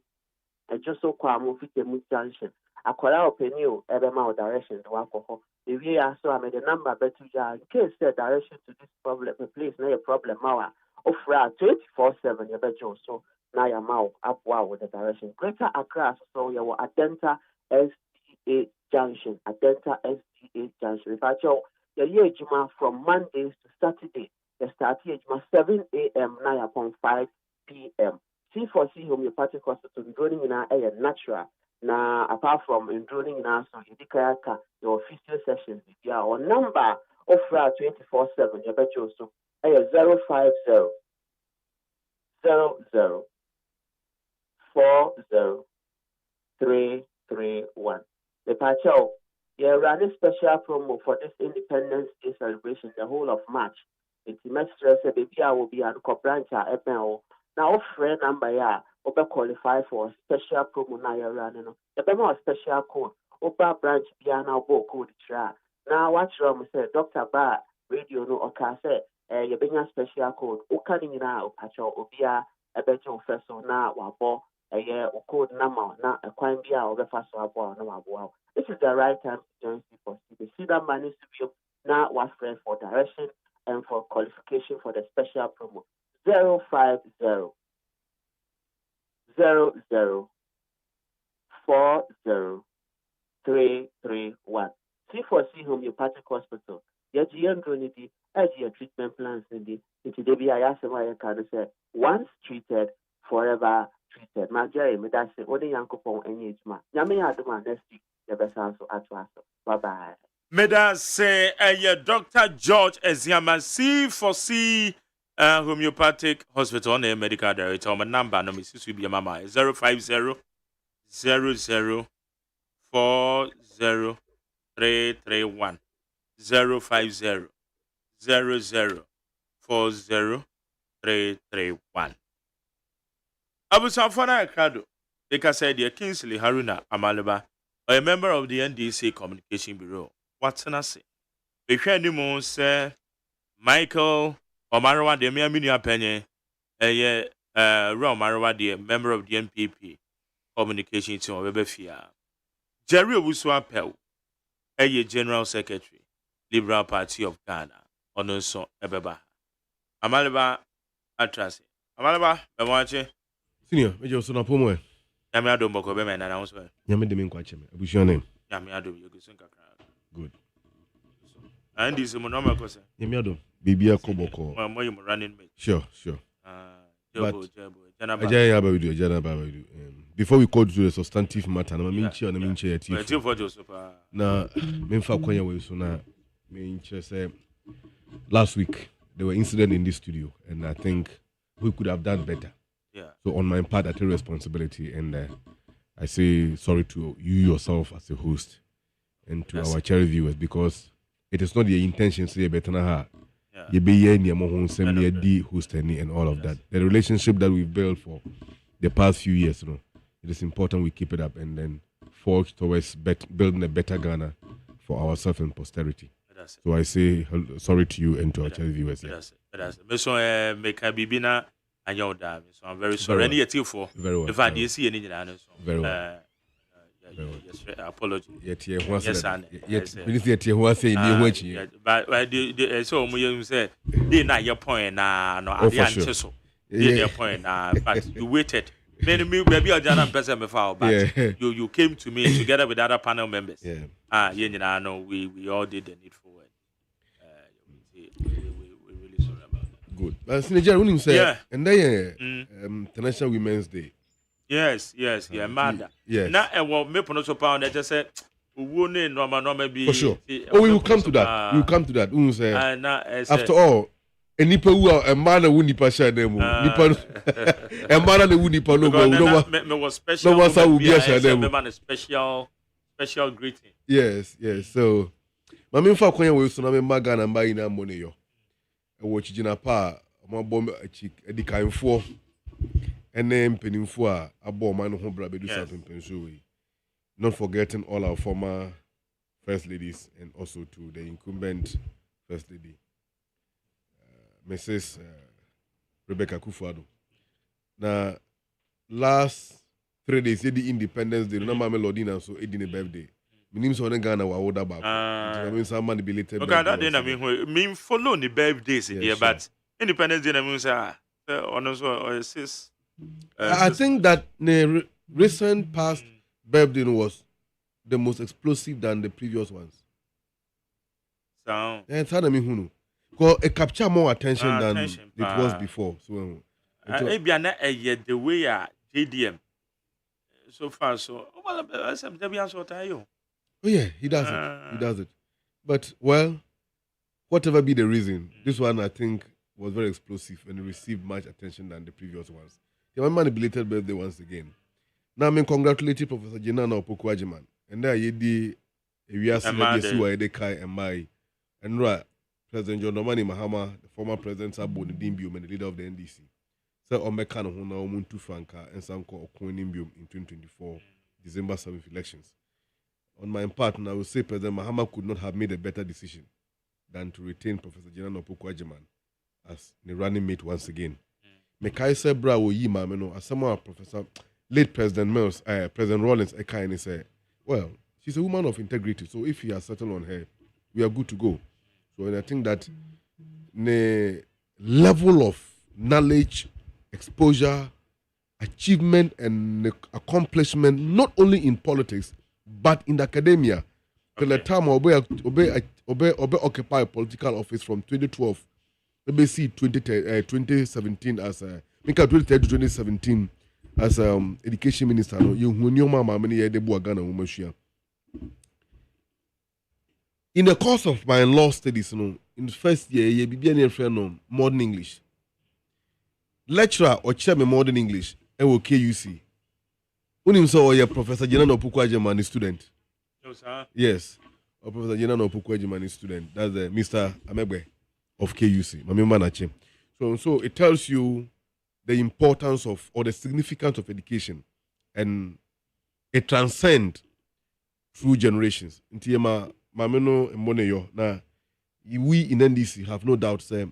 Ɛdwoso Kwamo Fitemu Junction akɔla ɔpɛni o ɛbɛma wo direction de wakɔ hɔ ewie aso a mede number bɛto gya in case sɛ direction to this problem place na yɛ problem ma wa ofra 24/7 yɛbɛgye wo so na yɛama wo aboa wo the direction Greater Accra so yɛwɔ Adenta SDA Junction Adenta SDA Junction mepakyɛw yɛyɛ adwuma from Mondays to Saturday yɛ start adwuma 7 a.m. na yɛapɔn 5 p.m. C4C homeopathic hospital nduro no nyinaa ɛyɛ natural na apart from nduro no nyinaa so yɛdi kaya ka yɛwɔ physio sessions bibia ɔ number ofra 24/7 yɛbɛgye wo so ɛyɛ 050 00 40 331 mepakyɛw yɛ running special promo for this Independence Day celebration the whole of March. It's semester sɛ baby a will be an branch a ɛbɛn o. Na ofrɛ number ya obe qualify for a special promo na yɛ running no. Ɛbɛma a special code. Oba branch bia na obo code tra. Na wakyerɛ mo sɛ Dr. Ba radio no ɔka sɛ yɛbɛnya special code. Oka ne nyinaa opakyɛw obia ɛbɛgye wo fɛ so na wabɔ ɛyɛ code number na ɛkwan bia ɔbɛfa so abɔ na wabɔ. This is the right time to join C4C. The see that money to be now was friend for direction and for qualification for the special promo. 050 00 40 331. C4C Homeopathic Hospital. Yajian Trinity as your treatment plans in the Ayasama can say once treated, forever treated. Majay, Medase, Odi Yankopon, and Yitma. Yami Adama next week. Bye bye. Meda say Dr. George Eziama C4C Homeopathic Hospital on the medical director. My number no Mrs. will be mama 050 00 40 331 050 00 40 331. Abu Safana Kado. They can say the Kingsley Haruna Amaleba, a member of the NDC Communication Bureau. What's an assay? We share the moon, sir. Michael Omarawa, the Miamini Penny, Romarawa, the member of the NPP Communication to Webefia. Jerry Wuswa Pel, a General Secretary, Liberal Party of Ghana, on also Ebeba. Amaleba Atrasi. Amaleba, Bewache. Senior, Major Sonapomo. Yami Adom Boko Bema and announcement. Yami Demin Quachem. What's your name? Yami Adom, you go good. And this is Monoma Cosa. Yami Adom, Bibia Koboko. Well, more running mate. Sure. Jabo. Before we go to the substantive matter, na minchi on minchi yeti. Na memfa kwanya we so na minchi say last week there were incidents in this studio, and I think we could have done better. Yeah. So on my part, I take responsibility, and I say sorry to you yourself as a host and to our cherry viewers, because it is not the intention to say better na ha. You be here near the host and all of that. The relationship that we've built for the past few years, you know, it is important we keep it up and then forge towards building a better Ghana for ourselves and posterity. So I say sorry to you and to our cherry viewers. So I'm very sorry. Any for very well. If I did see any very well. Yes, apology. Yes, and yes. But so you say they not your point now. No, I didn't so. Your point now, but you waited. Maybe I didn't person before, but you came to me together with other panel members. Yeah. You know, we all did the needful work. We really sorry about that. Good. But Nigeria, when you say, and then International Women's Day. Yes, mother. Yes. Now, me pronounce pound. I just said, for sure. Oh, we will come to that. We will come to that. We will say, after all, a nipper who a man who nipa share them. Nipper, a man who nipa no go. No was special. No one will be a share them. A special greeting. Yes. So, my main for Konya will soon have Magan and buying a money yo. I watch Jina Pa, my bomb a chick, a decaying for. And then Peninfua, a bomb man who do something pensui. Not forgetting all our former first ladies and also to the incumbent first lady, Mrs. Rebecca Kufuado. Now, last 3 days, the Independence Day, no melody, and so it didn't birthday. My name is Ghana, wa older back. I mean, some belated. Okay, that didn't mean follow the birthdays here, but Independence Day, I mean, sir, on sis. I think that the recent past birthday was the most explosive than the previous ones. So, because it captured more attention than it was before. So, maybe the way JDM so far. So, oh yeah, he does it. He does it. But well, whatever be the reason, this one I think was very explosive and received much attention than the previous ones. They were manipulated birthday once again. Now I congratulate Professor Jenana Opoku Agyeman. And there you did we are seeing Kai and my and right President John Dramani Mahama, the former president Sabo Ndimbium and the leader of the NDC. So Omekano Huna Omuntu Franka and Sanko Okunimbium in 2024 December 7th elections. On my part, I will say President Mahama could not have made a better decision than to retain Professor Jenana Opoku Agyeman as the running mate once again. Mekai Sebra wo yi mameno as someone Professor late President Mills, President Rollins Ekaini said, well, she's a woman of integrity, so if he has settled on her, we are good to go. So and I think that the level of knowledge, exposure, achievement, and accomplishment, not only in politics, but in academia. Till the time Obe occupy a political office from 2012. Maybe see 2017 as 2013 to 2017 as education minister. No, you mama many years Ghana woman. In the course of my law studies, in the first year, you be a friend modern English lecturer or chairman modern English. KUC. Unim so your Professor Jenana Opoku Agyeman student. Yes, or Professor Jenana Opoku Agyeman student. That's Mr. Amegbe of KUC. So it tells you the importance of or the significance of education, and it transcends through generations. Intiema mameno emoneyo na we in NDC have no doubt say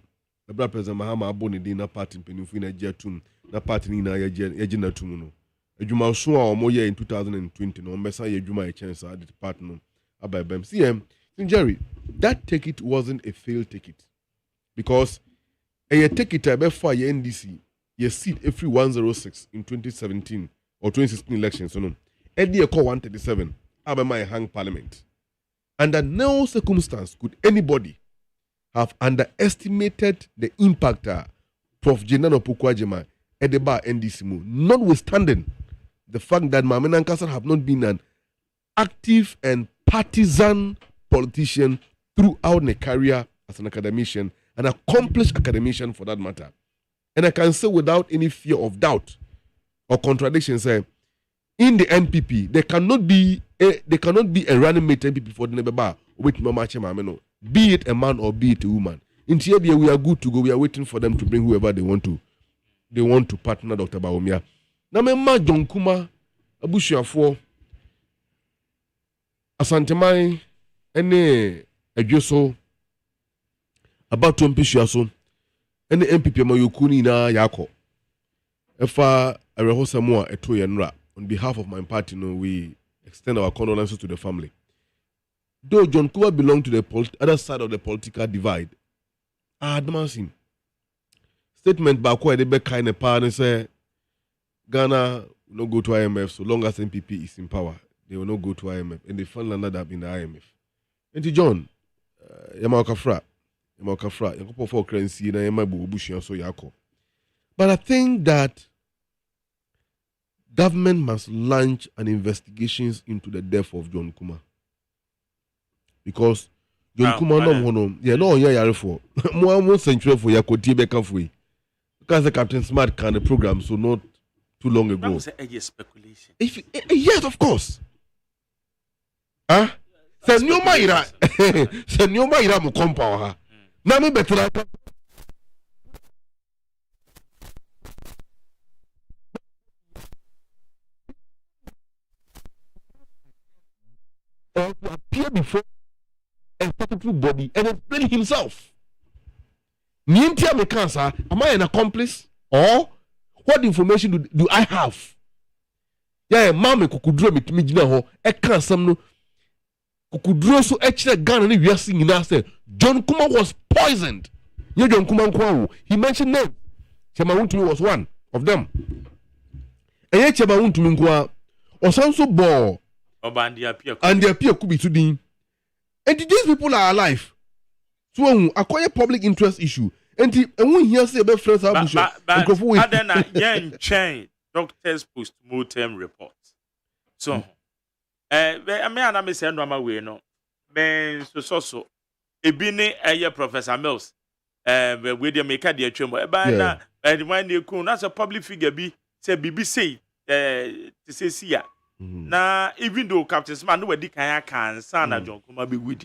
the brother President Mahama aboni di na party mpenifu na jetum na party ni na yeje na tumu no. Adwuma so a omoye in 2020 no mbesa ye adwuma e chance at the party no ababem. See Jerry, that ticket wasn't a failed ticket. Because a ticket before your NDC, your seat every 106 in 2017 or 2016 elections. So no, Eddie call 137. Abema hang parliament. Under no circumstance could anybody have underestimated the impact Prof. Jenana Opoku Agyeman at the bar NDC mo, notwithstanding the fact that Mame Nankasa have not been an active and partisan politician throughout her career as an academician, an accomplished academician for that matter. And I can say without any fear of doubt or contradiction, say, in the NPP, there cannot be a running mate NPP for the Nebeba with Mama Chemameno, be it a man or be it a woman. In Tiabia, we are good to go. We are waiting for them to bring whoever they want to partner Dr. Bawumia. Na mema John Kumah abusuafo asantemai ene adweso about mpisuaso ene MPP amayokuni na yako efa arehosamu a eto yenra. On behalf of my party, we extend our condolences to the family. Though John Kumah belonged to the other side of the political divide, I admire him. Statement back where they be kind of partner say Ghana will not go to IMF so long as NPP is in power. They will not go to IMF, and they fund landed up in the IMF. And John, Yamakafra, Yakopo for currency na Yamabu Bushi so Yako. But I think that government must launch an investigation into the death of John Kumah. Because John Kumah no for more century for Yakoti Bekafwe. Because the Captain Smart can the program so not too long ago. That was a speculation. Yes, of course. Huh? Say new Maira. Say new Maira mo compound ha. Na me better. Or to appear before a statutory body and explain himself. Nientia me cancer, am I an accomplice? Or what information do I have? Yeah, mama kukudro me timi gina ho e kan sam no kukudro so e kire Ghana ni wiase nyina say John Kumah was poisoned. Yeah, John Kumah nkwa he mentioned name. Chema Wuntumi was one of them. And yeah, Chema Wuntumi nkwa osanso bo and they appear could be today. And these people are alive. So acquire public interest issue. And when he say about friends but then yen chain doctors post-mortem report. So I mean I'm saying no way no. Ben so ebini Professor Mills we dey make the twembo ba na when they come that's a public figure be say BBC to say see na even though Captain Smart no wedi kan na John Kumah be with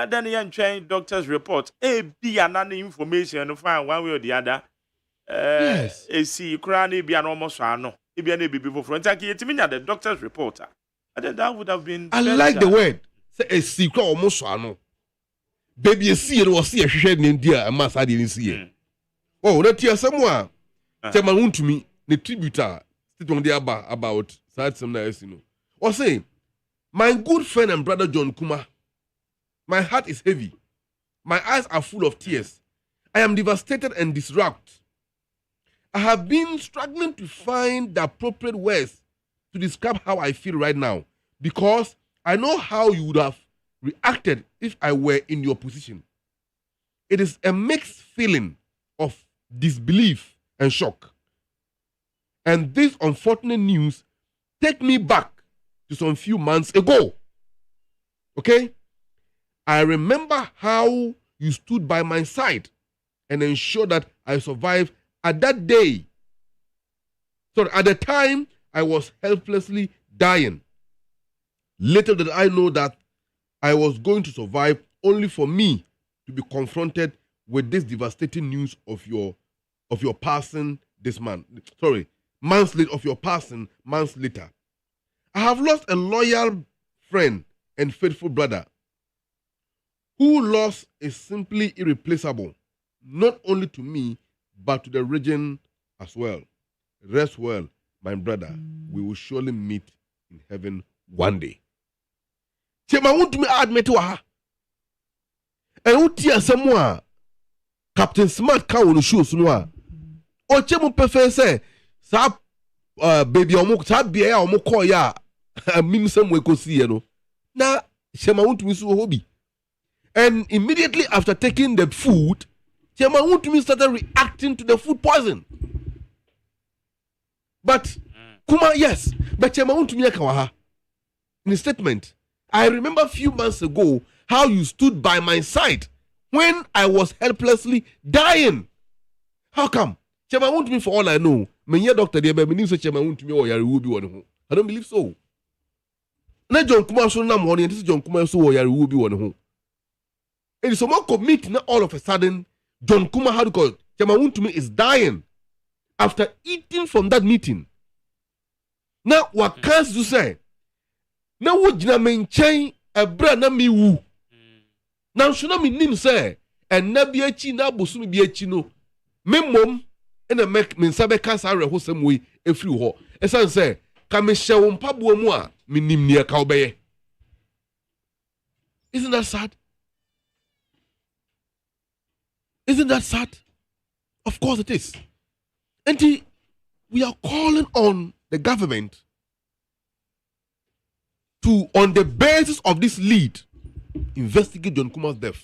then yen chain doctors report be an information find one way or the other yes see crane be an almost ano e be an before front the doctor's reporter and that would have been I like the word say a secret almost ano baby see it was see a hwehwe ne dia ma sa de ni see oh that here somewhere Chema Wuntumi the tributor sit on the about sad some nice you know or say my good friend and brother John Kumah, my heart is heavy, my eyes are full of tears, I am devastated and distraught. I have been struggling to find the appropriate words to describe how I feel right now because I know how you would have reacted if I were in your position. It is a mixed feeling of disbelief and shock. And this unfortunate news take me back to some few months ago. Okay? I remember how you stood by my side and ensured that I survived at that day. So at the time, I was helplessly dying. Little did I know that I was going to survive only for me to be confronted with this devastating news of your passing this month. Months later. I have lost a loyal friend and faithful brother whose loss is simply irreplaceable, not only to me, but to the region as well. Rest well, my brother. We will surely meet in heaven one day. Chema Wuntumi admit wa. And utia samwa Captain Smart ka wonu show sunwa. O chemu prefer say sa baby omo sa bia ya omo call ya mim samwe ko see no. Na Chema Wuntumi so hobi. And immediately after taking the food, Chema Wuntumi started reacting to the food poison. But Kumah, yes, but Chairman Wontumi Akawaha in a statement. I remember a few months ago how you stood by my side when I was helplessly dying. How come? Chairman Wontumi, for all I know, me doctor there, but me say Chairman Wontumi or Yari will be one. I don't believe so. Na John Kumah so na morning, this is John Kumah so or Yari will be one. It is someone commit now all of a sudden. John Kumah, how to call it? Chairman Wontumi is dying after eating from that meeting. Now, what can't you say? Now, what you maintain a brand na me woo. Now, should not mean say, and na be a china busumi be a chino. Me mom, and a make me sabe cancer who some way a few ho. As I say, come show on pabu moi, minim near cowbay. Isn't that sad? Isn't that sad? Of course it is. And we are calling on the government to, on the basis of this lead, investigate John Kumah's death.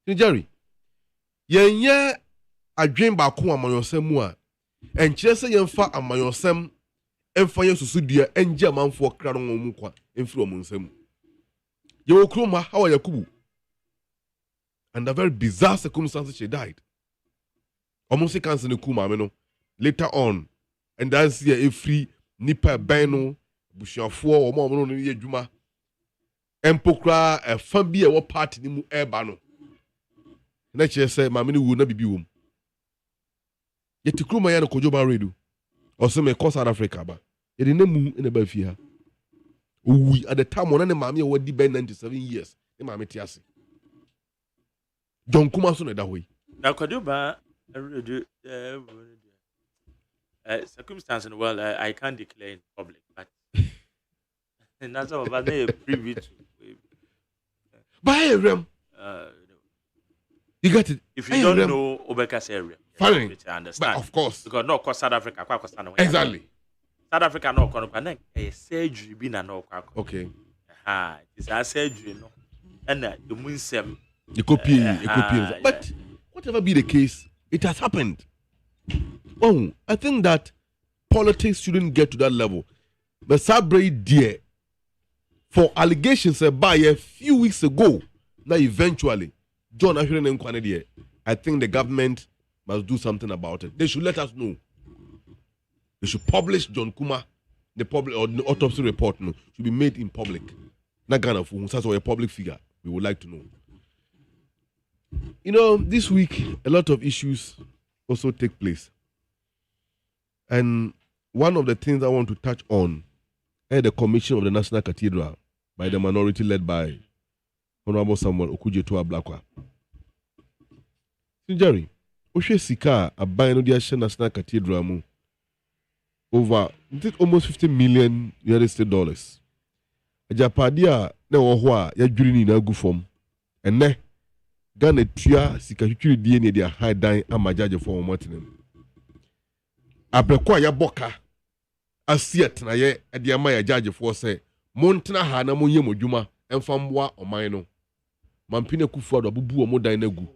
Jerry, yenye adwen ba ko amayosem mu a enkyere se yemfa amayosem emfa yesusudua enje amanfo kra no mu kwa emfiri omunsem. Ye okroma hawa Yakubu. Under very bizarre circumstances she died. Almost cancer no kuma me no. Later on, and that's here a free nipa beno bushafo omo no no ye dwuma. Empokra a fan bi e wo party ni mu eba no. Na che say ma me no wu na bibi wom. Ye tikroma ya no kojoba redu. O se me South Africa ba. Ye de nemu na ba fi ha. Owi at the time on na ma me wo di ben 97 years. Na ma me ti ase. John Kumah so na da hoyi. Na kojoba circumstance in the world I can't declare in public, but and that's all about they privy to. By a realm. You got it. If you don't know Obeka's area, fine. Which I understand. But of course. Because no, South Africa, exactly. South Africa no kono a surgery be na no okay. It's a surgery no. And the munsem. You copy. But whatever be the case, it has happened. Oh, I think that politics shouldn't get to that level. But Sabre dear, for allegations by a few weeks ago, now eventually, John Ashwin and Kwanedi, I think the government must do something about it. They should let us know. They should publish John Kumah, the public or the autopsy report should be made in public. Not Ghana for such a public figure. We would like to know. You know, this week a lot of issues also take place. And one of the things I want to touch on is the commission of the National Cathedral by the minority led by Honorable Samuel Okudzeto Ablakwa. Jerry, Oshe Sika abayi no di Ashe National Cathedral mu over almost $50 million US. Ajapadi a na wo ho a ya dwiri ni na gu fam. Enne Ghana tua sika twitwiri die ne dia high dan amajaje for motenem. Abrekwa ya boka asiet na ye de ama ya judge for say montena ha na monye modwuma emfa mboa oman no mampine kufu ado bubu o modan na gu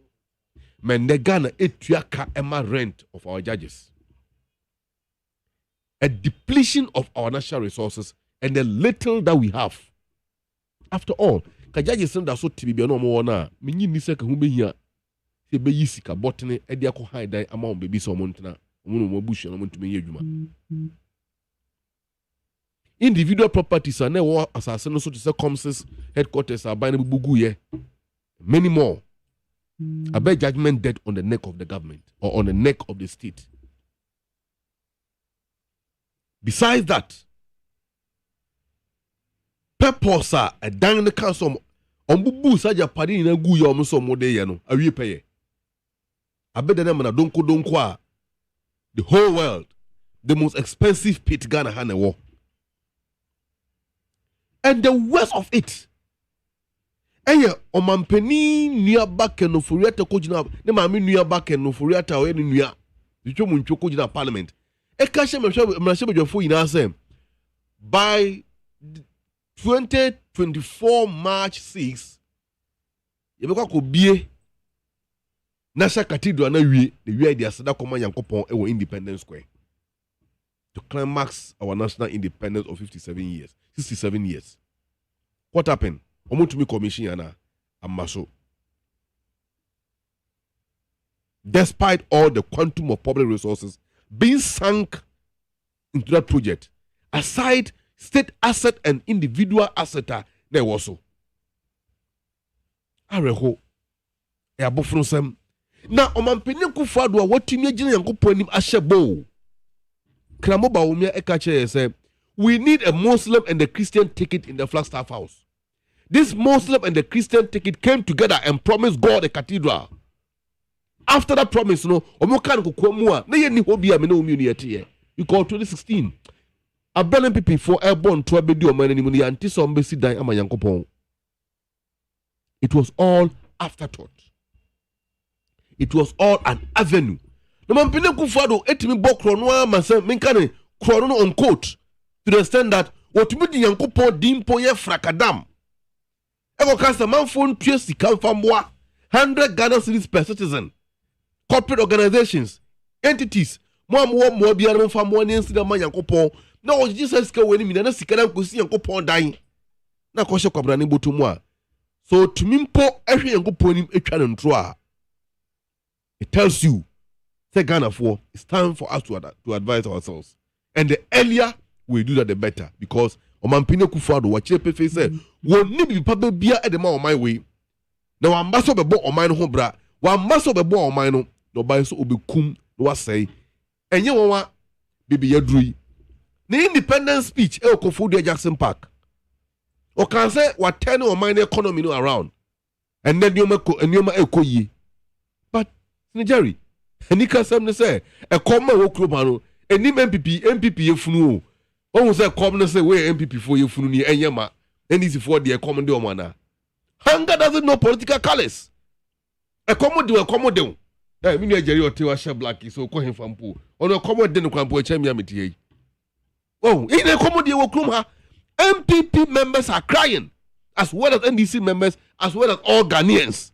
men ne Ghana etua ka ema rent of our judges, a depletion of our natural resources and the little that we have. After all, ka judges send so tibi no mo na menyi ni seka hu behia se be yisika botene e de akọ high dan ama on bebi so montena individual properties are now assassin so to say Coms's headquarters are buying bugu. Many more. I bet judgment dead on the neck of the government or on the neck of the state. Besides that, purpose a dang the council on bubu saja padi na gu ya omuso mode ye no awie peye. I bet the name na donko the whole world, the most expensive pit Ghana had a war. And the worst of it, eye omampeni nua back no furiata kojina ne maami nua back no furiata o eni nua ditwo mu ntwo kojina parliament e ka hye mrahye bedwafo yina say by 2024 March 6 yebekwa ko bie National Cathedral na wie the wie dia seda koma Yankopon e wo Independence Square. to climax our national independence of 67 years. What happened? Omutumi Commission yana amaso. Despite all the quantum of public resources being sunk into that project, aside state asset and individual asset, there was so. Areho. Eabofronsem. Na omampeni kufadwa watumi agina yankopon anim ahyebo. Kramoba umia ekache say we need a Muslim and a Christian ticket in the Flagstaff House. This Muslim and the Christian ticket came together and promised God a cathedral. After that promise, no, omokan kokwamua na ye ni hobi a me na omi ni ete. You call 2016. Abelem people for airborne to abedi omani ni muni anti so mbesi dan ama yankopon. It was all afterthought. It was all an avenue. No man pene kufado etimi bokro no ama se menkane kro no on court to the extent that what me di yankopon dimpo ye frakadam. Ego kasa manfo ntue sika mfamboa 100 Ghana cedis per citizen. Corporate organizations, entities, more biara mfamboa ni nsida man yankopon. Na o Jesus ka weni mi na sika na nkosi yankopon dan. Na ko hye kwabra ne botomu a. So tumimpo ehwe yankopon nim etwa ne ntro a. It tells you, say Ghana for it's time for us to advise ourselves. And the earlier we do that, the better. Because Omampine Kufado, what Chepe said, won't need be probably be at the on my way. Now I'm master of a boat on mine home, bra. One master of a boat on mine, no by so be cum, no say. And you want baby Yadri. The independence speech, El Kofudia Jackson Park. Or can say what 10 or mine economy no around. And then you make and you make a ye. Jerry, and you can say a common workroom, and MPP funu. One was a common say where MPP for you funu and yama, and this is for the common mana. Hunger doesn't know political colors. A common do a common do. I mean, Jerry or Tiwasha Blackie, so call him from pool. On a common dinner campo champion. Oh, in a common deal workroom, MPP members are crying, as well as NDC members, as well as all Ghanaians.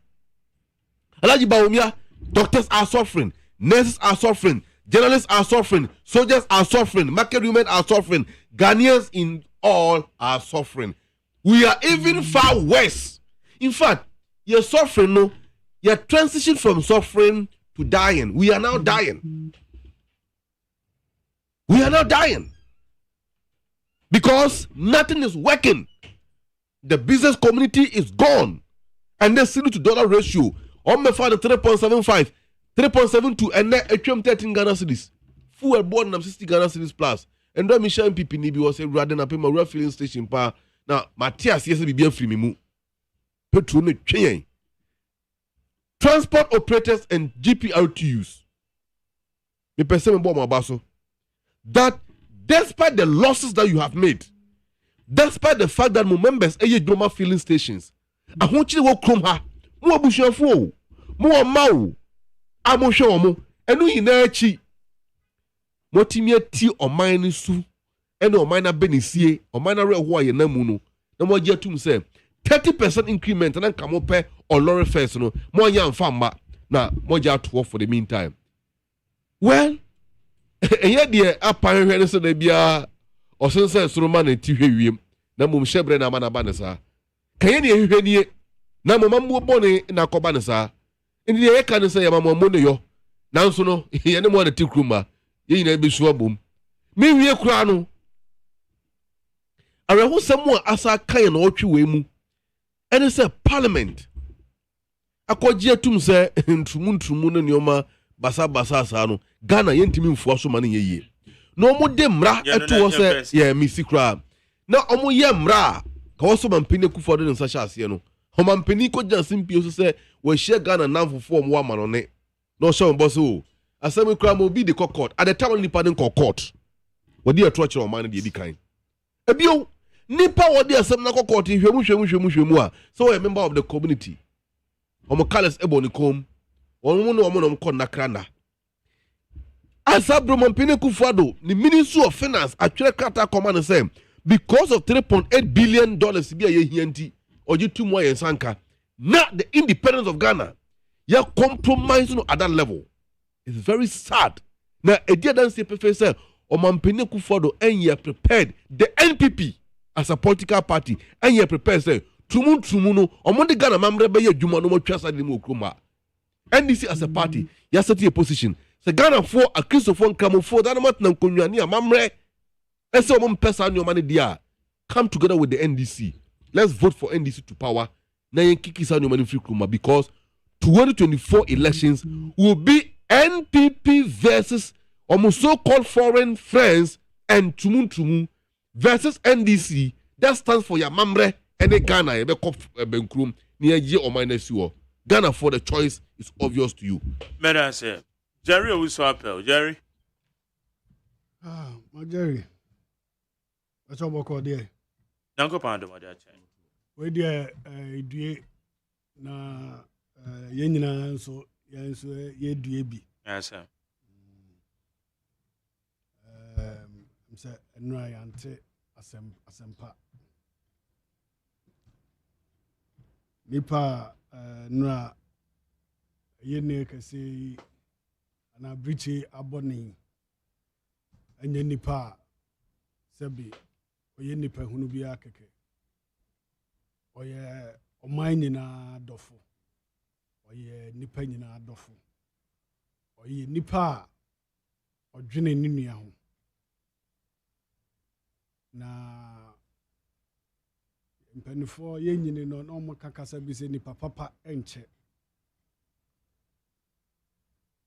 Alaji Baumia. Doctors are suffering, nurses are suffering, journalists are suffering, soldiers are suffering, market women are suffering, Ghanaians in all are suffering. We are even far worse. In fact, you're suffering, no, you're transitioning from suffering to dying. We are now dying. We are now dying. Because nothing is working. The business community is gone. And the city to dollar ratio. On me father 3.75, 3.72, and then a 13 Ghana cedis. Full born 60 Ghana cedis plus. And then Michelle Pipi Nibi was a rather than pay my real filling station pa. Now, Matthias, yes, be free me. Petrol chain. Transport operators and GPRTUs. Me person me my baso. That despite the losses that you have made, despite the fact that my members are normal filling stations, I want you to walk from her. Mo abusuafo mo ma o amohwe omo enu yina achi motimi ati oman ni su ene oman na benisie oman na reho aye na mu no na mo agi atum se 30% increment na nka mo pe olore first no mo anya mfa mma na mo agi ato for the meantime. Well, eye de apan hwe ne so na bia osense soroma na ti hwe wiem na mum hyebre na mana ba ne sa kaye ne hwe nie na mama mbo bone na koba ne sa ndi ye ka ne say mama mo ne yo nanso no ye ne mo na tikruma ye nyina be su abom me wie kura no areho samu asa kan na otwe we mu ene say parliament akoji atum say ntrumu no nioma basa asa no Ghana ye ntimi mfo so ma ne ye no mo de mra eto wo say ye misi kura na omo ye mra ka wo so mampine kufo de nsa sha ase no Homampeni ko jansim pio so say we share Ghana nanfofo mo wa manone no show boss o asemi kra mo bi de court at the time nipa den court we dey atro kire o man de di kan ebio nipa we dey asem na court hwemu a so we member of the community omo Carlos Ebonikom omo no ko nakranda asabro mampeni kufado ni Ministry of Finance atwere krata command say because of $3.8 billion bi ye hianti oji two more sanka not the independence of Ghana compromising at that level. It's very sad. Now a dear dan say say Omampene Kufodo and ye prepared the NPP as a political party and ye prepared say Tumuno Omondi Ghana Mamre be Juma no more trust at the Kumah. NDC as a party, you set a position. So Ghana for a Christopher come for that amount of Kunyani Mamre. And so one person your money dia come together with the NDC. Let's vote for NDC to power. Now you kick your money free Kumah because 2024 elections will be NPP versus almost so-called foreign friends and Tumun versus NDC. That stands for your Mamre and the Ghana. You be Benkrum near year or minus you. Ghana for the choice is obvious to you. Madam say, Jerry always so appeal. Jerry. My Jerry. What's up, Boko there? Nanko Pando, my dear. We there, na yenina so ye duebi. Yes, sir. Say enra yante asempa. Nipa nra yene kase ana briche aboni enye nipa sebi oye nipa hunu bia keke oye oman nyina dofo oye nipa nyina dofo oye nipa odwene ninua ho na mpanifo yenyine no na omo kakasa bi se nipa papa enche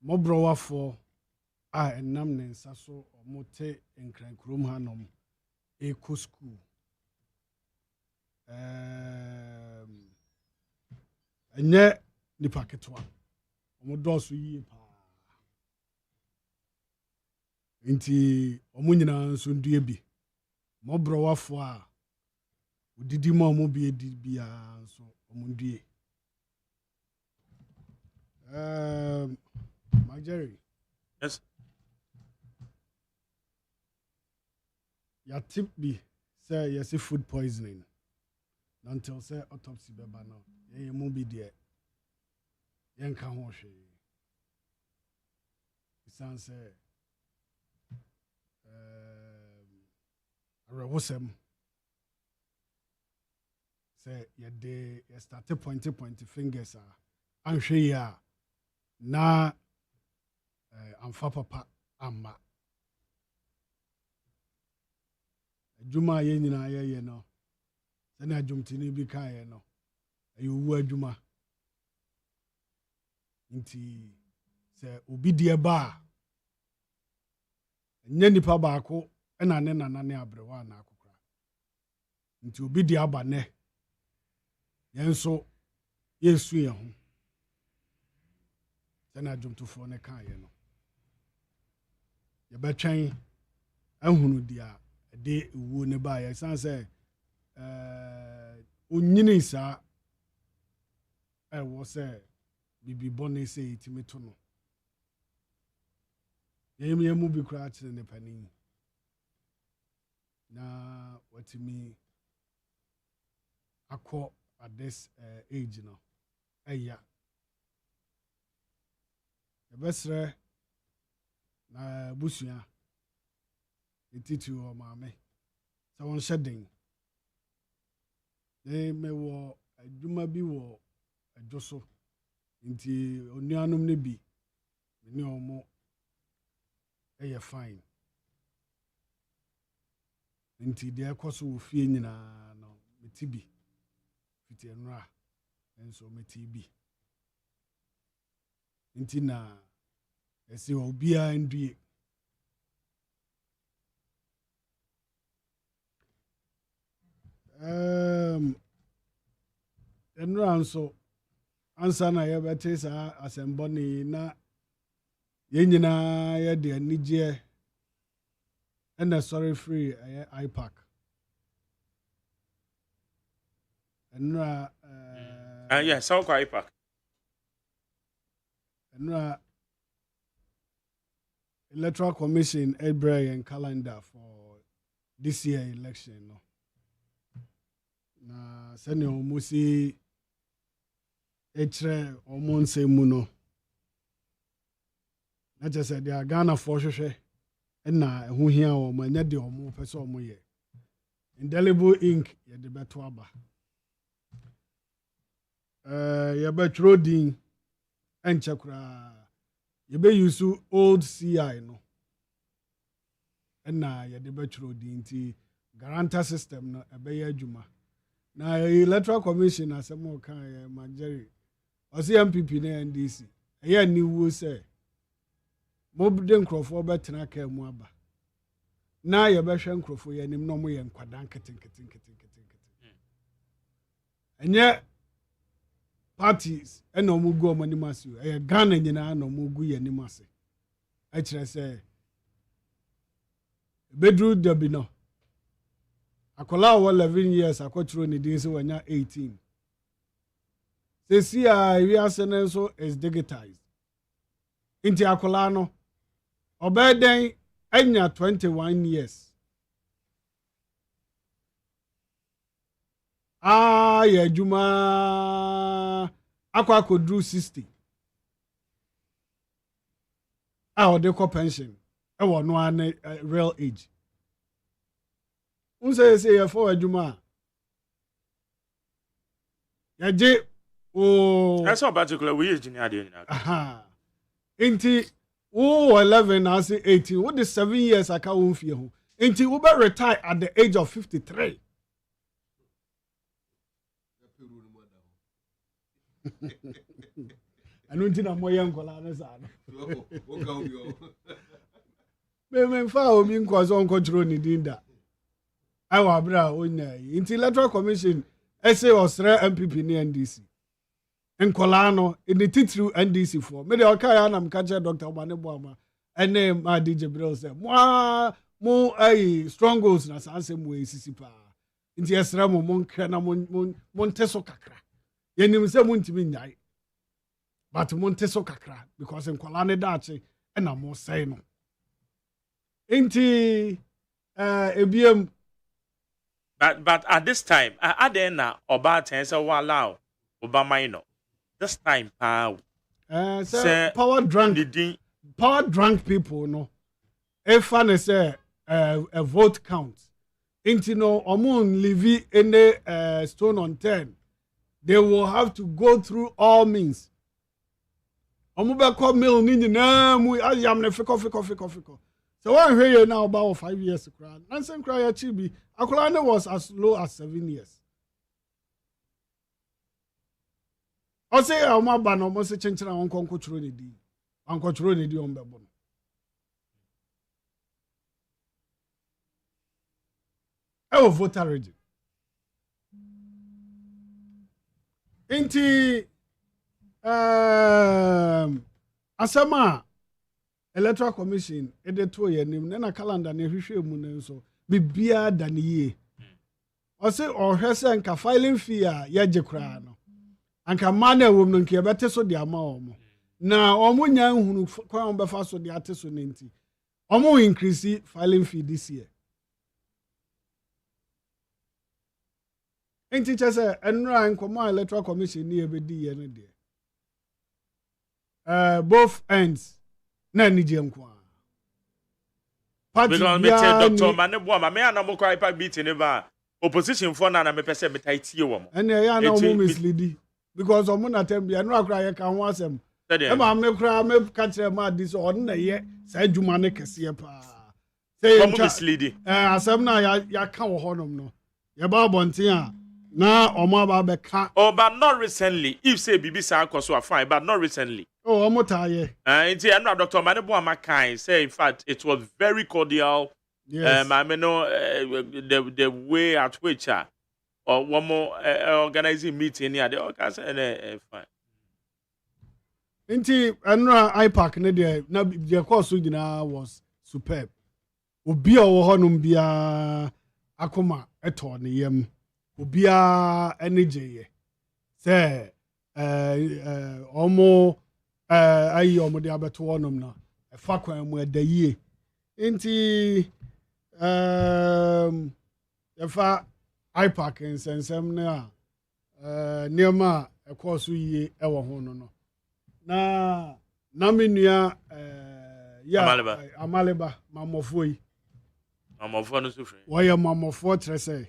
mobrowafo a enam ne nsa so omo te enkran krom hanom eko school enye nipa ketwa omo dosu yi pa nti omo nyina nso ndue bi mobrowafo a udidi ma omo bi edi bia so omo ndue my Jerry. Yes. Ya tip bi say yes food poisoning. Until say autopsy beba now. Ye mo bi de. Yen ka ho hwe. Isan say rewosem say ye de ye start point fingers anhwe ya na amfa papa amma adwuma ye nyina ye no se na adwumtini bi ka ye no ayu adwuma nti se obi die ba nya nipa baako na ne nana ne abrewa na akokra nti obi die aba ne yenso yesu ye ho se na adwumtofo ne ka ye no ye betwen ahunu dia de ewu ne ba ye san se onyini sa wo se bibi bone se itimi to no ye mu bi kra kire ne pani na watimi akọ at this age no eya ye besre na busua etitu o maame sa won hyeden me wo adwuma bi wo adwoso nti onuanom ne bi me ne omo eye fine nti de ekoso wo fie nyina no metibi fiti enra enso metibi nti na esi obia ndue enra nso ansa na ye bete sa asembo ni na ye nyina ye de anigye ena sorry free ipac enra yeah, so kwa ipac enra Electoral Commission February and calendar for this year election no na sene omusi etre omonse mu no na just say dia Ghana for hwehwe ɛna ɛho hia wɔn ɛnyɛ deɛ wɔn pɛ sɛ wɔn yɛ indelible ink yɛde bɛto aba yɛbɛtwerɛ din ɛnkyɛ koraa yɛbɛuse old CI no ɛna yɛde bɛtwerɛ din nti guarantor system no ɛbɛyɛ adwuma na electoral commission asɛm ɔka yɛ Magere ɔsɛ MPP ne NDC ɛyɛ niwuo sɛ mobde nkrɔfoɔ bɛtena ka mu aba na yɛbɛhwɛ nkrɔfoɔ yɛ anim na ɔmo yɛ nkwadaa nketenketenketenkete ɛnyɛ parties ɛna ɔmo gu ɔmo anim ase ɛyɛ Ghana nyinaa na ɔmo gu yɛ anim ase ɛkyerɛ sɛ bedru dabi no akola wɔ 11 years akɔtwerɛ ne din sɛ wanya 18 sɛsi a wiase no nso is digitized nti akola no ɔbɛɛdɛn anya 21 years yɛ adwuma akɔduru 60 a ɔde kɔ pension ɛwɔ no ane real age unsɛ yɛfɔ adwuma yɛgye that's not particular we is junior adeɛ nyinaa nti wo 11 na say 18 wo de 7 years aka wo mfie ho nti wo be retire at the age of 53 anu nti na mo yɛ nkola na sa no me fa o mi nkozo nkontro ni dinda awa abra onya nti electoral commission ɛsɛ ɔsrɛ MPP ne NDC nkola no ne titiri NDC for me de ɔka ya na mka kyerɛ Dr. Obane Boama ɛne ma DJ Bril sɛ mo ai strongholds na sanse mo esisi pa nti ɛsrɛ mo nkɛ na mo nte so kakra yenim sɛ mo ntimi nyai but mo nte so kakra because nkola ne daache ɛna mo sɛe no nti ebiem but at this time na oba ten say wa allow Obama no this time say power drunk people no if an say a vote count into no omun levi any stone unturned they will have to go through all means omuba call mill ni nyina mu ayam ne fiko so one here now about 5 years cry nansen cry ya chibi akola was as low as 7 years o say o ma ba no mo se chenchena won konkotro ne di ankotro ne di on bebo no e o voter ready inti asama electoral commission edeto ye nim na calendar na hwehwe mu ne nso bibia da ne yie o se o hwese nka filing fee a ye kra no anka man na wom no nka bete so de ama omo na omo nya nhunu kwa on befa so de ate so nenti omo increase filing fee this year enti chese enra nkomo electoral commission ni ebedi ye ne de both ends na nije nkwa party ya Dr. Mane Boama me ana mo kwa ipa beat ne ba opposition for na me pese me tie wo mo ene ya na mo mislead because omo na tem bia no akra ye ka ho asem e ma me kra me ka kire ma di so on na ye sa adwuma ne kese pa say mo mislead asem na ya ka wo honom no ye ba bonten a na omo aba be ka but not recently if say bibi sa akoso fine but not recently omo taye nti eno Dr. Mane Boama kan say in fact it was very cordial. Yes. I mean, the way at which or one more organizing meeting here, the organization fine. Inti anra IPAC ne na the course was superb. Obi a wo honum bia akoma eto ne yam. Obi a energy ye. Say omo ayi omo de abeto honum na. E fa kwan mu edayie. Inti efa IPAC nsensem ne a niema ekoso yie ewo ho no na menua Amaleba mamofoi mamofo no so free why mamofo trese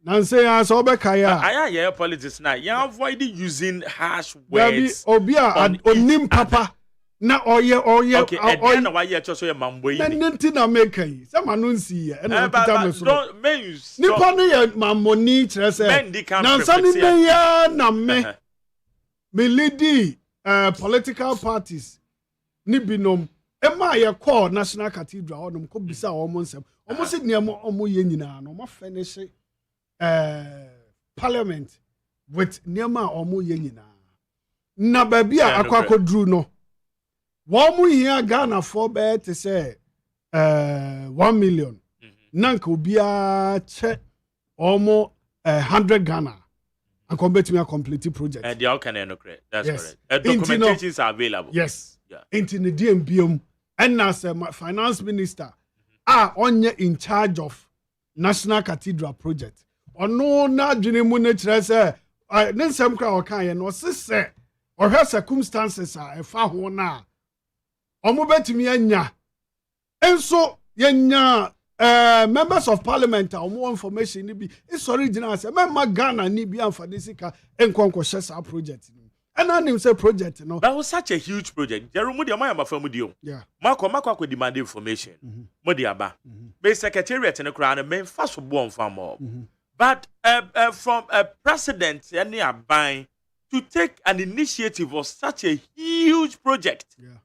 Nancy as Obekaya. I politics now. You avoid using harsh words. Obia onim papa. Na oye. Okay, and then why you just say mambo. Nenti na make yi. Say manunsi ye. Na kita me so. Don't men. Nipa no ye mamoni trese. Nansa ni me ya na me. Me lead political parties. Ni binom. Ema ye call National Cathedral onum ko bisa omo nsem. Omo se niam omo ye nyina no mo finish Parliament with Nema Omu Yenina. Na babia akwako drew no. Wamu here Ghana for bed to say 1 million. Nanko bia check almost 100 Ghana. And come to me a complete project. And the all can correct. That's correct. Documentations are available. Yes. Yeah. Into the DMBM and as my finance minister are on in charge of National Cathedral project. Ono na dwene mu ne kire se ne nsem kra o kan ye no sese o hwe circumstances a e fa ho na omo betimi anya enso yenya members of parliament omo information ni bi is original se memma Ghana ni bi amfa desika enkonko hye sa project ni and anim say project no that was such a huge project jerumu de amaya mafa mu di o yeah makwa demand information mo di aba be secretariat ne kra na men fa so bo onfa mo. But from a president any aban to take an initiative of such a huge project. Yeah.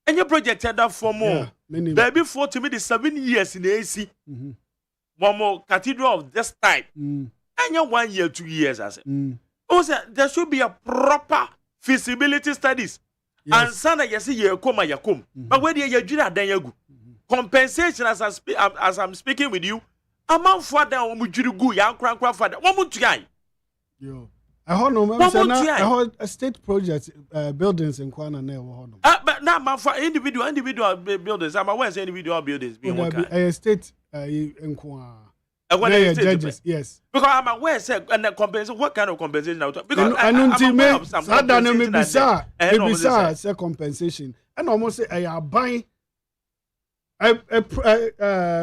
And your project had that for more. Yeah, baby for to me the 7 years in the AC. One more cathedral of this type. And your 1 year, 2 years as it. Also, there should be a proper feasibility studies. Yes. And sana yesi ye koma yakum. But where you jira then you go. Compensation as I'm speaking with you. Among father omujiri gu ya nkra father wo mutuai yo I hold no I hold a state project buildings in Kwana na wo hold no but na man for individual buildings am aware say individual buildings be one kind state in Kwana judges yes because I'm aware say and the compensation what kind of compensation now because I'm bisa say compensation and almost say I buy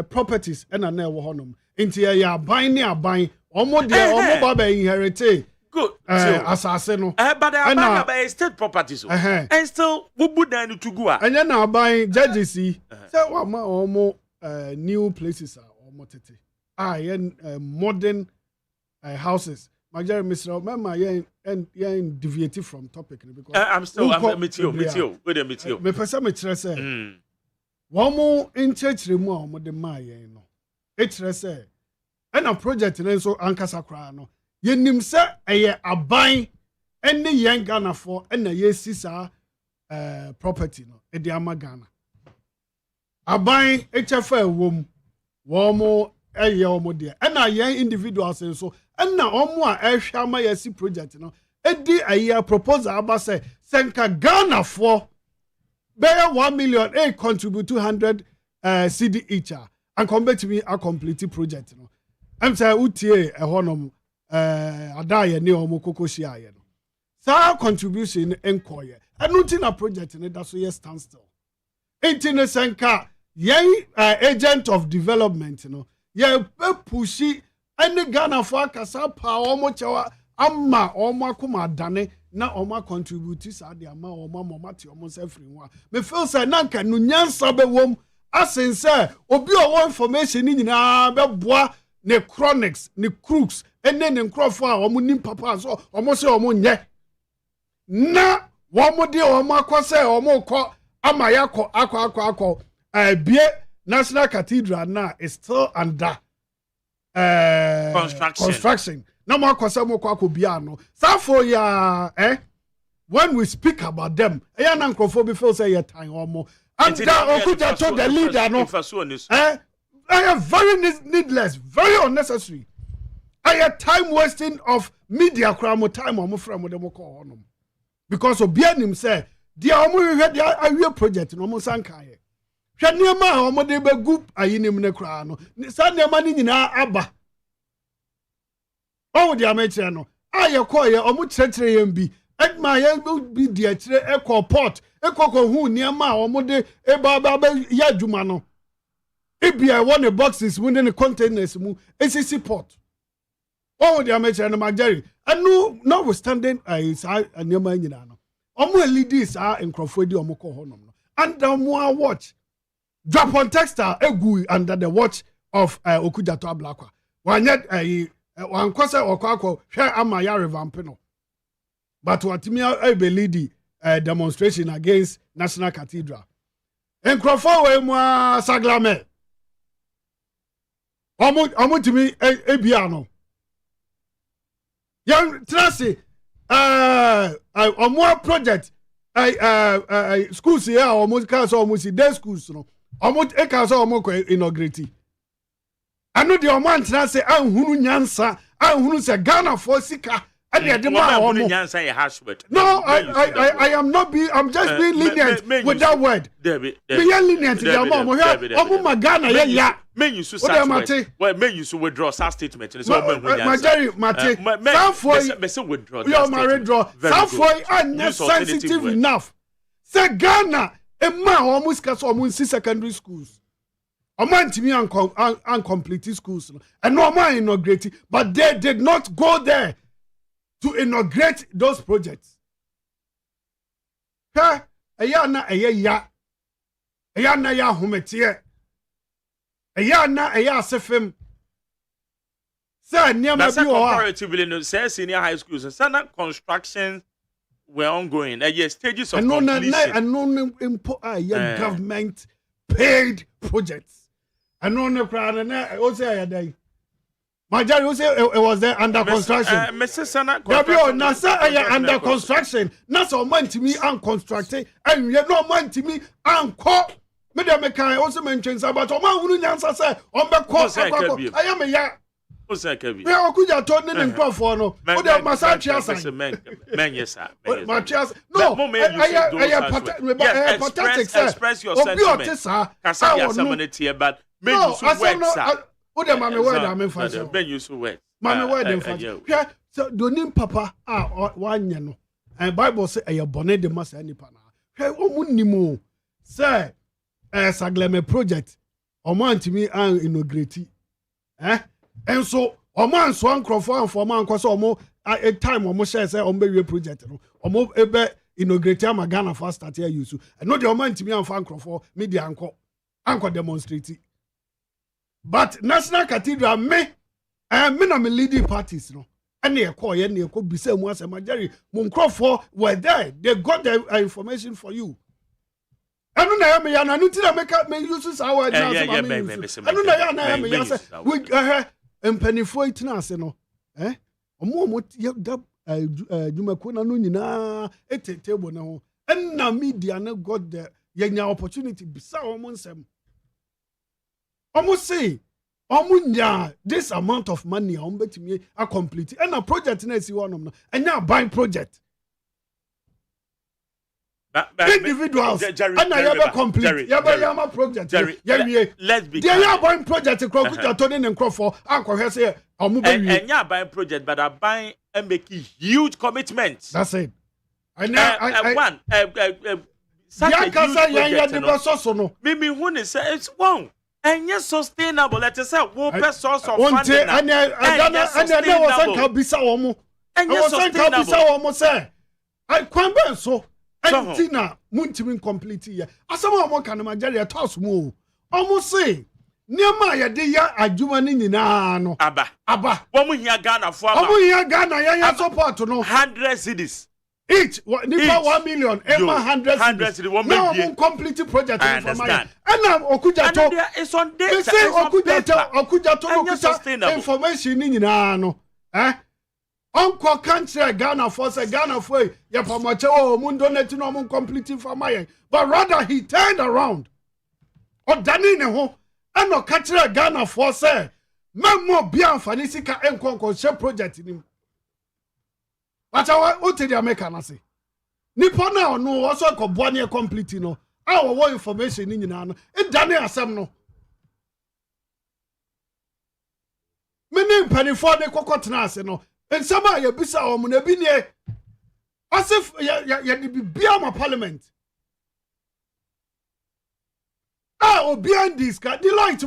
properties and a never honum. Into ya buying near buying, almost baba inherited. Good. Assassin. But I buy estate properties. And still, we would then to go. And then I buying judges. So, almost new places are almost modern houses. My dear Mr. Mama, and deviated from topic. I'm still with you. Me person me trese. Wamo in church remo mo de maye no etre se na project na so ankasa kra no yenim se eye aban ene yen Ghana for na yesi sa property no e de ama Ghana aban echefa ewom womo eye omo de na yen individuals so na omo a ehwa ama yesi project no edi aye proposal aba se senka Ghana for Bear 1 million, contribute 200 CD each, and come back to me a complete project. No, I'm saying UTA a honum a die near Mokokoshia. So contribution enquire, and not in a project in it that's why stand still. Ain't in a senka, agent of development, you know, pushy and the Ghana for Casa power mocha amma oma kuma dane. Na oma contributors are the ama oma momati almost everyone. Me feel say nanka no nyansa be wom asen say obi o information ni nyina be boa ne chronics ne crooks ene ne nkrofo a omo nim papa so omo say omo nye na womo de omo akose omo ko ama yakọ akọ bie National Cathedral na is still under construction. No more kwasamo kwako biano. Safo ya when we speak about them, ya na nkrofo feel say ya time omo. And that okuja to the leader no. I am very needless, very unnecessary. I have time wasting of media cramo time omo from them ko honum. Because obianim say dia omo hwe dia awie project no omo sankaye. Hwe niam a omo de be group ayinim ne kra no. Sa niam ni nyina aba. Oh, the amateur no. I acquire or much century and be Edma ye bi di akire ekọ port ekọ hu niema a omode eba ya adwuma no. Ebia one the boxes within the containers mu ACC port. Oh, the amateur and Jerry. And no, notwithstanding, is I near my no. Omo ladies are in Crawford or Moko Honum. And the more watch. Drop on textile egui under the watch of Okujato Blakwa. One yet one cosa or Kwako, share Amaya Revampino. But what me a lady demonstration against National Cathedral. And Crawford wa Saglame. Omo to me ebiano. Young Tracy, more project, schools here, almost cars almost day schools, no, almost a cars almost inaugurate. I know the man Tracy, I'm who Nyansa, I'm who say Ghana for Sika, and the demand. No, I am not being, I'm just being lenient with that word. Be lenient to the mom, Ghana, yeah. Men you to withdraw that statement. Mate, withdraw. You're my withdraw. Some are sensitive enough. Say Ghana, a man almost got almost secondary schools. A man to me uncomplete schools. And no man inaugurated, but they did not go there to inaugurate those projects. A yana humetie. Eya sefem. Say niam bi o. Comparatively, no, say senior high schools and some construction were ongoing. Stages of completion. And no government paid projects. And no crowd and OSEI day. My daddy was there under construction. Nasa under construction. Nasa man to me unconstructed, and you no man to me unco. Me can also mention about Oma who nyansa say on the course I am a ya. Osei we are good at turning in crop for no. O de massage men yes sir. My chance. No, I express your sentiments. Kasa ya seminity but men use words sir. O de mama word am for so. Men use words. Mama word am for. So donim papa wan ye no. And Bible say e bone de masa nipa na. Hwe o munimo. Say Sagleme project omo antimi an inaugurate and so omo anso ankrofo and for man kwase omo a time omo share say omo be project no omo ebe inaugurate am Ghana for start here use and no the omo antimi an for ankrofo media anko demonstrate but National Cathedral me na me leading parties no and they call ye na ko bisa mu asema Jerry mo nkrofo were there they got the information for you. I don't know me yana nuti na me use our now. I don't know me yana we empanifo itina ase no omo da dwumako na no nyina table na ho na media na got the yenya opportunity bisa omo nsem omo say omo nya this amount of money omo betimi a complete and a project na si wonom no enya buy project individuals and I ever complete yama project let's be they are buying project Krokuta Tony and Crawford anko say and yeah buying project but are buying and making huge commitments. That's it. Such a huge project no maybe when it says one and yes sustainable let us say one source of funding and there was a bisa omo and yes sustainable say I kwamba so Tina Muntimin complete here. As someone more can imagine a toss move. Almost say, near my idea, I do an in no. Abba, one here Ghana for Ghana, support to know 100 cities. Each 1 million, 100 cities. Now, complete project. And now, Okujato is on data. They say Okujato information in no. Uncle country Ghana for say Ghana for ya pamache mundo neti no mun complete for my but rather he turned around o dani ne ho and no country Ghana for say memo bia amfani sika enkonko share project nim but o te dia make na say nipa na no wo so ko bo na complete no awo wo information ni nyina no e dani asem no meni pani for de kokotena ase no and somebody bisa omo na bi ne As if you be my parliament. Behind this guy, the light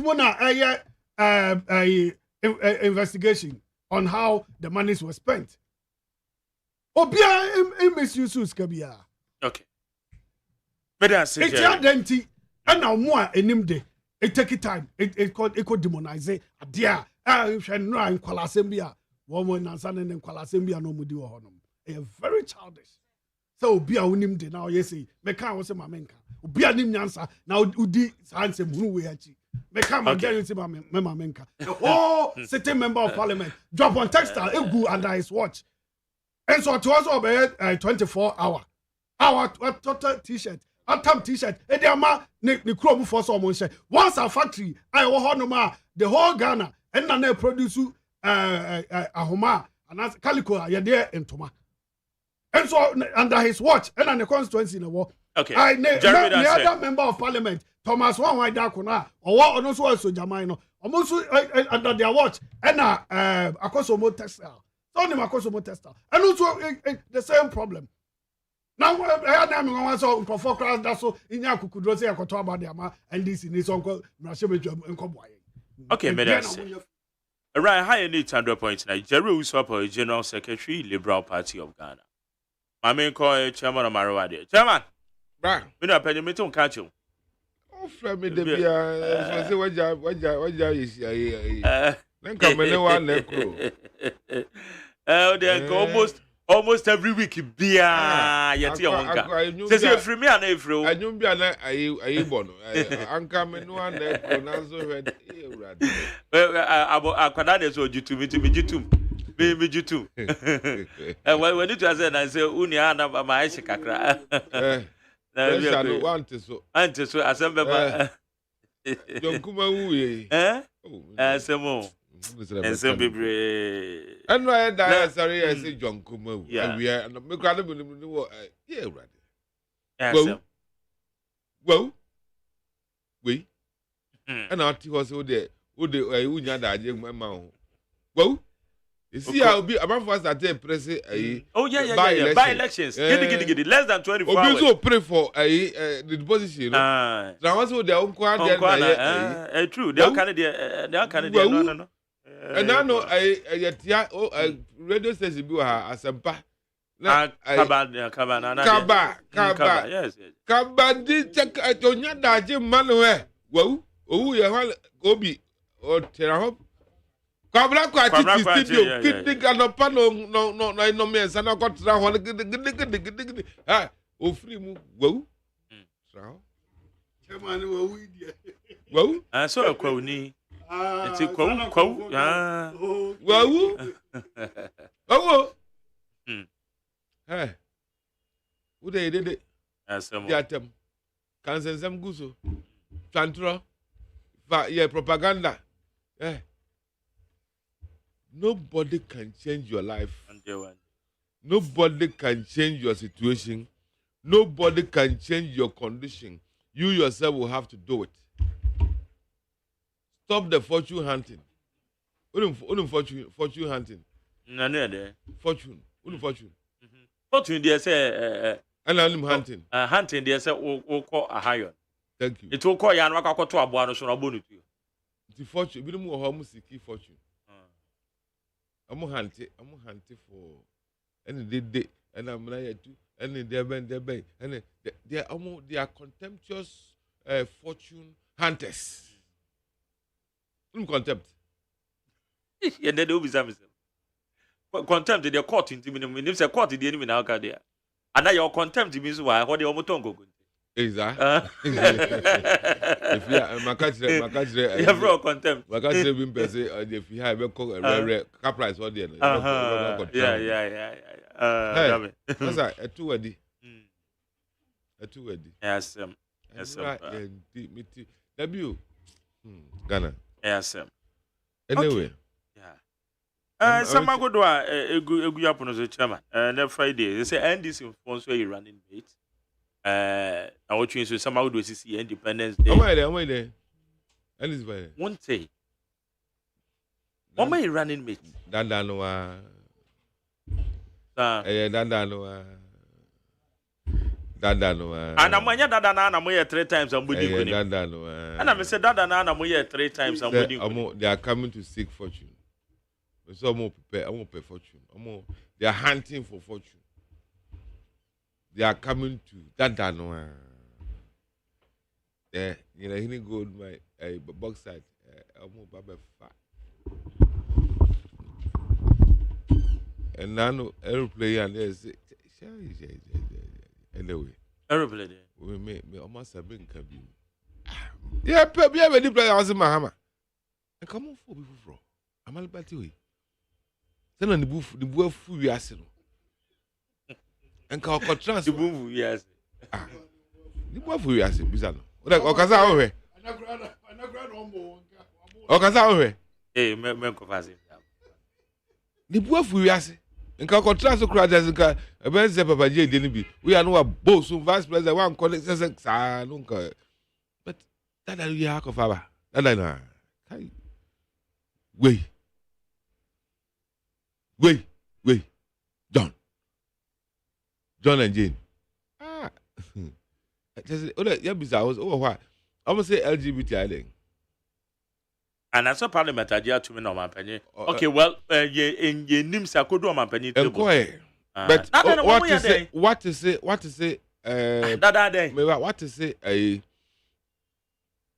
investigation on how the monies were spent. Behind misuse Kabia. Okay. But that's it. It's identity, and now more enimde. It take time. It could demonize it. Dear, if you know in Kwalasembia, woman and son in Kwalasembia no mudi or honum. Very childish. So be a unimde now. Yes, Meka was a mamenka. Be a nim answer now. Udi handsome who we achi. Meka Magari say mamenka. The whole sitting member of parliament drop on textile. It go under his watch. And so it was over 24 hour. Our total t-shirt. Atam t-shirt. And the ama ne chrome for someone say. Once a factory, I will honor the whole Ghana and then produce ahoma and as calico are there in Toma. And so under his watch and on the constituency in the war. Okay. The other member of parliament, Thomas Wan Dakuna, or what also also Jamino, almost under their watch and Akosomo textile. So only Akosomo textile. And also the same problem. Now I am so for class that's so in Yakudro say about the ama and this in his uncle Mashebe and Cobway. Okay, madam. Right, high need 100 points. Nigeria Usopo, General Secretary, Liberal Party of Ghana. My main call chairman of Marawadi. Chairman, Bra, we don't pay me to catch you. Oh, from me, the beer, say what job is then come no one almost every week beer. Yet you won't say free me and April. I don't be an I born. Uncle me no one pronounce it. I could so you to me too. Me too. When it was I say Unia my Kakra. I want to so. Auntie so assemble. Don't come Some more. And some people. And I sorry, I say John Kumah. Yeah, we are and me crowd yeah, right. Well, we and our tea was so there. Would the Unya well, you see, I'll be about first at the press. Oh, yeah. By elections. Giddy. Less than 24 hours. Also pray for the position. Now, also their own true. They are Canadian. No. And I know I radio station be as a pa. Kaba. Yes. Kaba did check at Onya Jim Manuel. Well, you Obi or Terra. Kabla kwa titi studio kiti kanopa no me sana ko tra ho gidi ha o free mu wo tra chairman wo dia wo so kwa ni eti kwa wo wo de asem yatem kansensem guso chantro va ye propaganda nobody can change your life. Nobody can change your situation. Nobody can change your condition. You yourself will have to do it. Stop the fortune hunting. Fortune hunting. No. Fortune. Fortune, they say. And I'm hunting. Hunting, they say, we'll call a higher. Thank you. It will call Yan Waka to a bono, so I'll to you. The fortune, we don't know how much fortune. I'm hunting for any day, and I'm like too, and they and they are contemptuous fortune hunters. Contempt. Yeah, they do be something. Contempt, they're caught in the minimum. If they're caught in the enemy now, there. And now your contempt means why? What the Omotongo? Exactly. If you are my country, you contempt. My country being per se, if you have a caprice or the yeah. That's a two-word. Yes, W. Ghana. Yes, anyway. Yeah. Some go do a good up on the chairman. And Friday, they say, and this informs where you're running mate. I want you to somehow do see Independence Day. Am I there? And it's by one day. What am I running mate? Dandanoa. Dada no. And I'm dada na moye 3 times I'm body kuni. Dada no. And I say dada na moye 3 times I'm body kuni. They are coming to seek fortune. So I'm prepare. I won't pay fortune. They are hunting for fortune. They are coming to dada no. Yeah, you know, he go my box side. I'm baba fat. And now aeroplane and there's anyway. Aeroplane. We me almost have been cabin. Yeah, be a very player as Mahama. And come on for people from. I'm all about you. Then on the booth we are saying. And call trans the booth yes. The booth we are saying bizarre. Okaza owe. Okaza owe. Eh, me ko faze. The booth we are saying. And call trans crowd as nka Benze Papa J dey bi. We are no a boss vice president one connect say no nka. But that we are ko fa ba. That na. Kai. Wait. John and Jane. Yeah, bizarre. Why? I'm gonna say LGBT then. And I saw Parliament idea to me no man penny. Okay, well, ye names are could do man penny table. But what to say? What to say?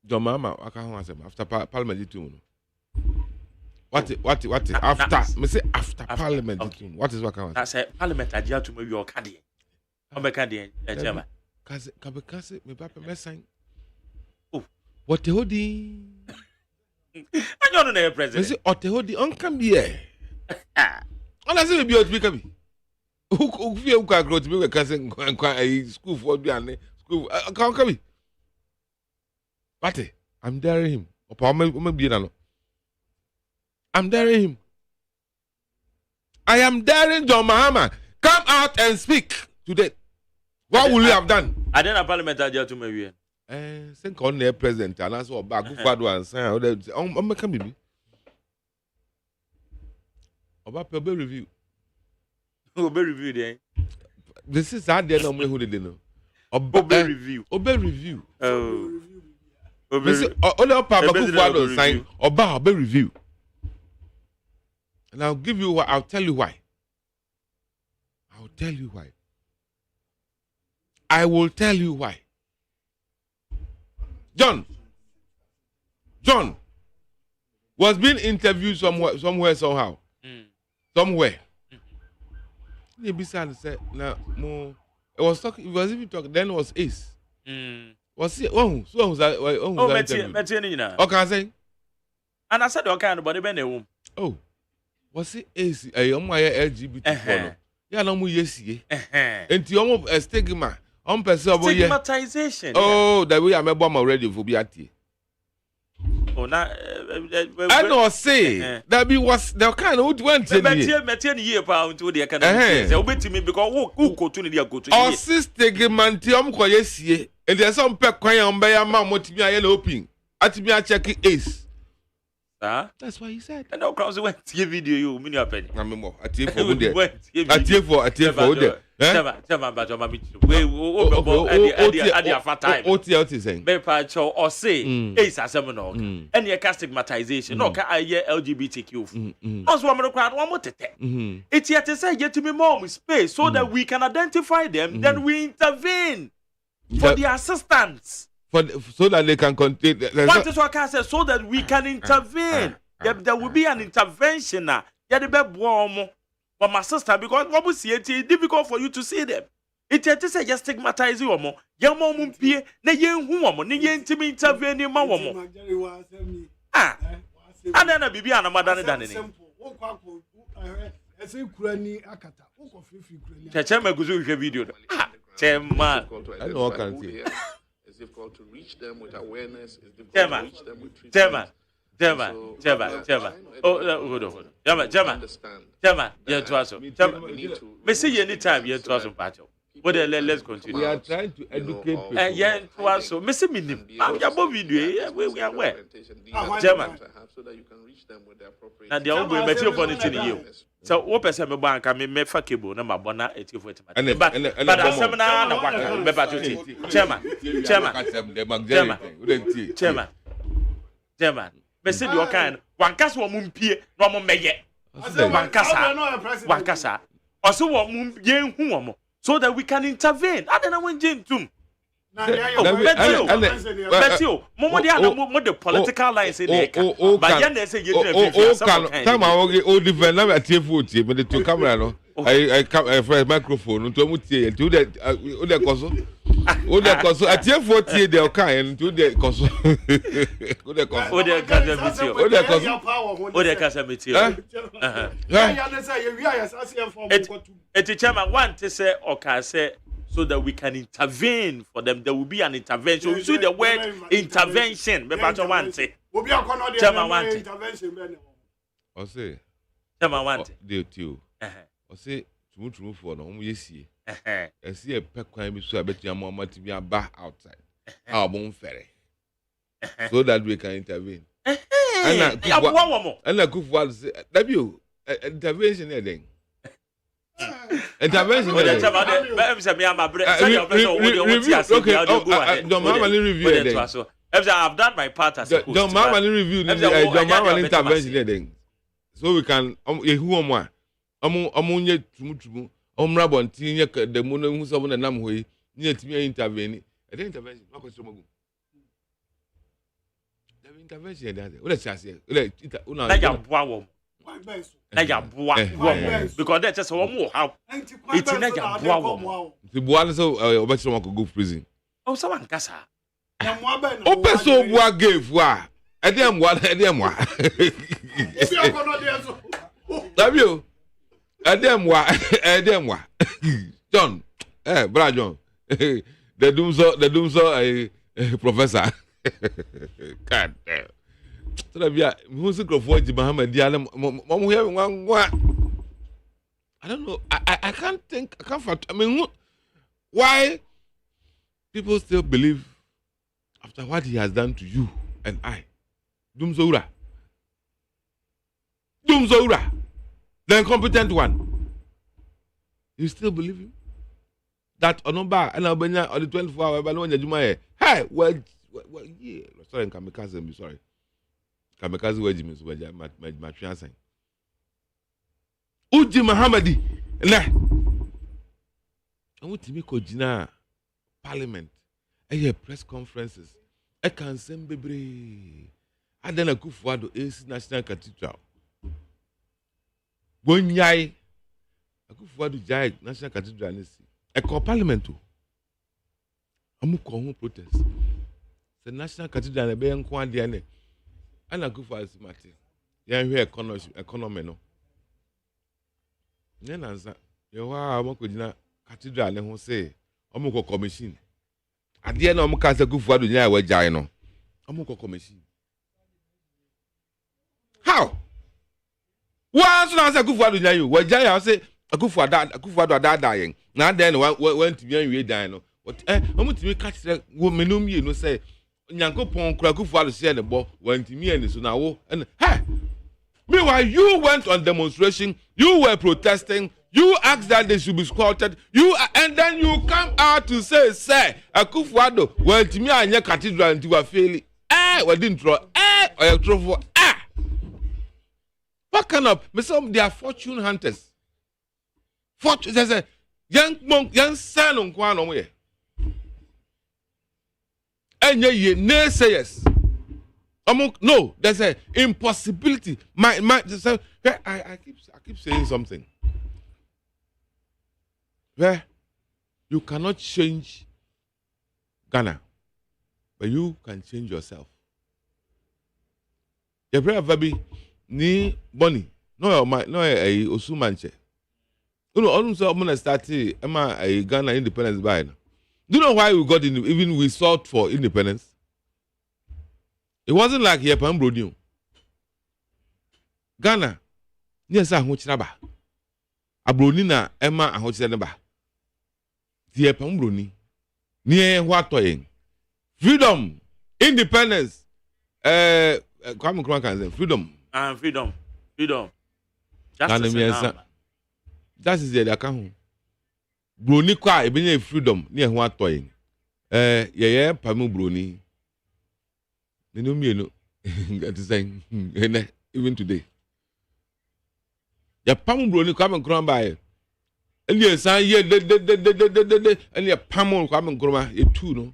John Mama, I can't answer after Parliament too. What after? Me say after Parliament too. What is what can I say? Parliament idea to me your card. I'm a card. Chairman. Cause me papa me sign. Oh, what the hoodie? I don't know president. Me say what the hoodie on can be here. Ona say be out be can be. Who fear who can grow to be cause school for be and school can be. What? I'm daring him. Opa me be na no. I'm daring him. I am daring John Mahama. Come out and speak today. What will you have done? I didn't have Parliament idea to me. Think on the president and that's what back who and say I'm making me. About be review. Obe review then. This is how they know me who they know. Obe review. Obe review. Oh. Only Papa who sign Obe review. And I'll give you what I'll tell you why. I'll tell you why. I will tell you why. John was being interviewed somewhere somehow. Somewhere. He beside said, now more. It was talking. It was even talking. Then it was Ace. Was he? Oh, so was that? Oh, okay, I say. And I said, okay, nobody been a woman. Oh, was it Ace? My LGBT. Yeah, no more yes. And the almost stigma. Stigmatization. Oh, that way I'm a bomb already for Biati. Oh, now I don't say that be was the kind of went to me. Year pound to the kind of say obey me because who go to the go to. Oh, sister, mantium koyesie. And there's some pep crying by a man what me I open. At me I check Ace. That's why he said. And now crowds went to video you mean your penny. I'm more. I take for there. I take for there. Or say Ace as a and your stigmatization. No, can I hear LGBTQ? Also, I'm going to one more tete. It's yet to say, get to me more with space so that we can identify them, then we intervene for the assistance. So that they can contain. What is what I can say? So that we can intervene. There will be an intervention now. Yeah, the best warm for my sister because what we see it is difficult for you to see them. It is say just stigmatize you more. Your mom won't be ne yen woman, ne yen to me intervene in my woman. And then a baby and a mother than any. Chema goes with a video. Chema, I know I can see. It's difficult to reach them with awareness. It's difficult to reach them with treatment. Jema. Oh, hold on. Jema. Yeah, to us. Me see you anytime you to us, Pacho. let's continue. We are trying to educate people. Yeah, so Mr. Minim, I'm your video. We are where? German. So that you can reach them with the appropriate. And the old boy material for it in you. So, what person me bank? I mean, me fuck you, no, my bona, it's for it. But I'm seminar, no, what? Chairman. Message your kind. One cast one pie, no more may one cassa. Also, one moon, young whom, so that we can intervene. I don't know when Jane too. Betio, Momo, the political lines in there. But Yan say you time I will defend them at TV, but the two camera. I come a microphone to Muti to the Coso. Oda Coso at TV they'll kind to the Coso. Oda Coso. Oda Casamitio. It's chairman want to say or can say. So that we can intervene for them. There will be an intervention. We see the word intervention. Chairman want it. I say. Chairman want it. Deal to. I say to for no yes. I see a peck crime so I bet you more to be a bar outside. Our bone ferry. So that we can intervene. And I could say W intervention again. Intervention. I've done my part as a don't normally review intervention. So we can who am I? Amunye tumutumu. Omrabonti the moon who's on the namway near to me intervene. I didn't intervention. What was the intervention? What is it? Because that's just one more how it's in a the one so obetro could go prison. Oh, someone cassa. Open so what gave wa. I didn't want Have you? I didn't want John. Brad John. The doomso professor. God damn. So that we are music of what Muhammad Dialem I don't know. I can't think. I can't. I mean, why people still believe after what he has done to you and I? Dumzoura, the incompetent one. You still believe him? That Onomba and Albania on the 24 hour, but hey, well, yeah. Sorry, Kamikaze, I'm sorry. Kamikaze Wejimis were my fiancé. Uji Muhammadi, nah. I want to make a Parliament. I hear press conferences. I can send baby. I then a Kufuado is National Cathedral. When yai, a Kufuado Jai National Cathedral is a call Parliament. I'm going to protest. The National Cathedral is being quite the and a Kufuado Martin. Yeah, here economy no. Then answer. You are a cathedral and who say, I'm going to commission. At the end of my casa, Kufuado Jai was Jaino. I'm going to commission. How? Once I said Kufuado Jai, what Jai I say a Kufuado dying. Now then went to be dying. What I'm going to catch the woman whom you know say Yanko Pon Kufuado said the ball went to me and so now and hey. Meanwhile, you went on demonstration, you were protesting, you asked that they should be squatted, and then you come out to say, Kufuado went to me and your cathedral and you were failing. Well, didn't throw, or you throw for, What kind of, they are fortune hunters. There's a young monk, young son on Kwan way. And ye naysayers. No, there's an impossibility. I keep saying something. Where you cannot change Ghana, but you can change yourself. Your brother Baby ni Bonnie, no a Osumanche. You know, almost I'm gonna start a Ghana independence by now. Do you know why we got even we sought for independence? It wasn't like here Pambrodio. Ghana, yes, I hoch naba. Abronina, Emma, and hoch naba. tie pambroni nie what toying freedom independence Kwame Nkrumah can say freedom that is the account broni kwa ebenye freedom nie what toying ye pamu broni no mienu that is saying even today ya pamu broni Kwame Nkrumah by and yes I ye de and ya pamu Kwame Nkrumah ye two no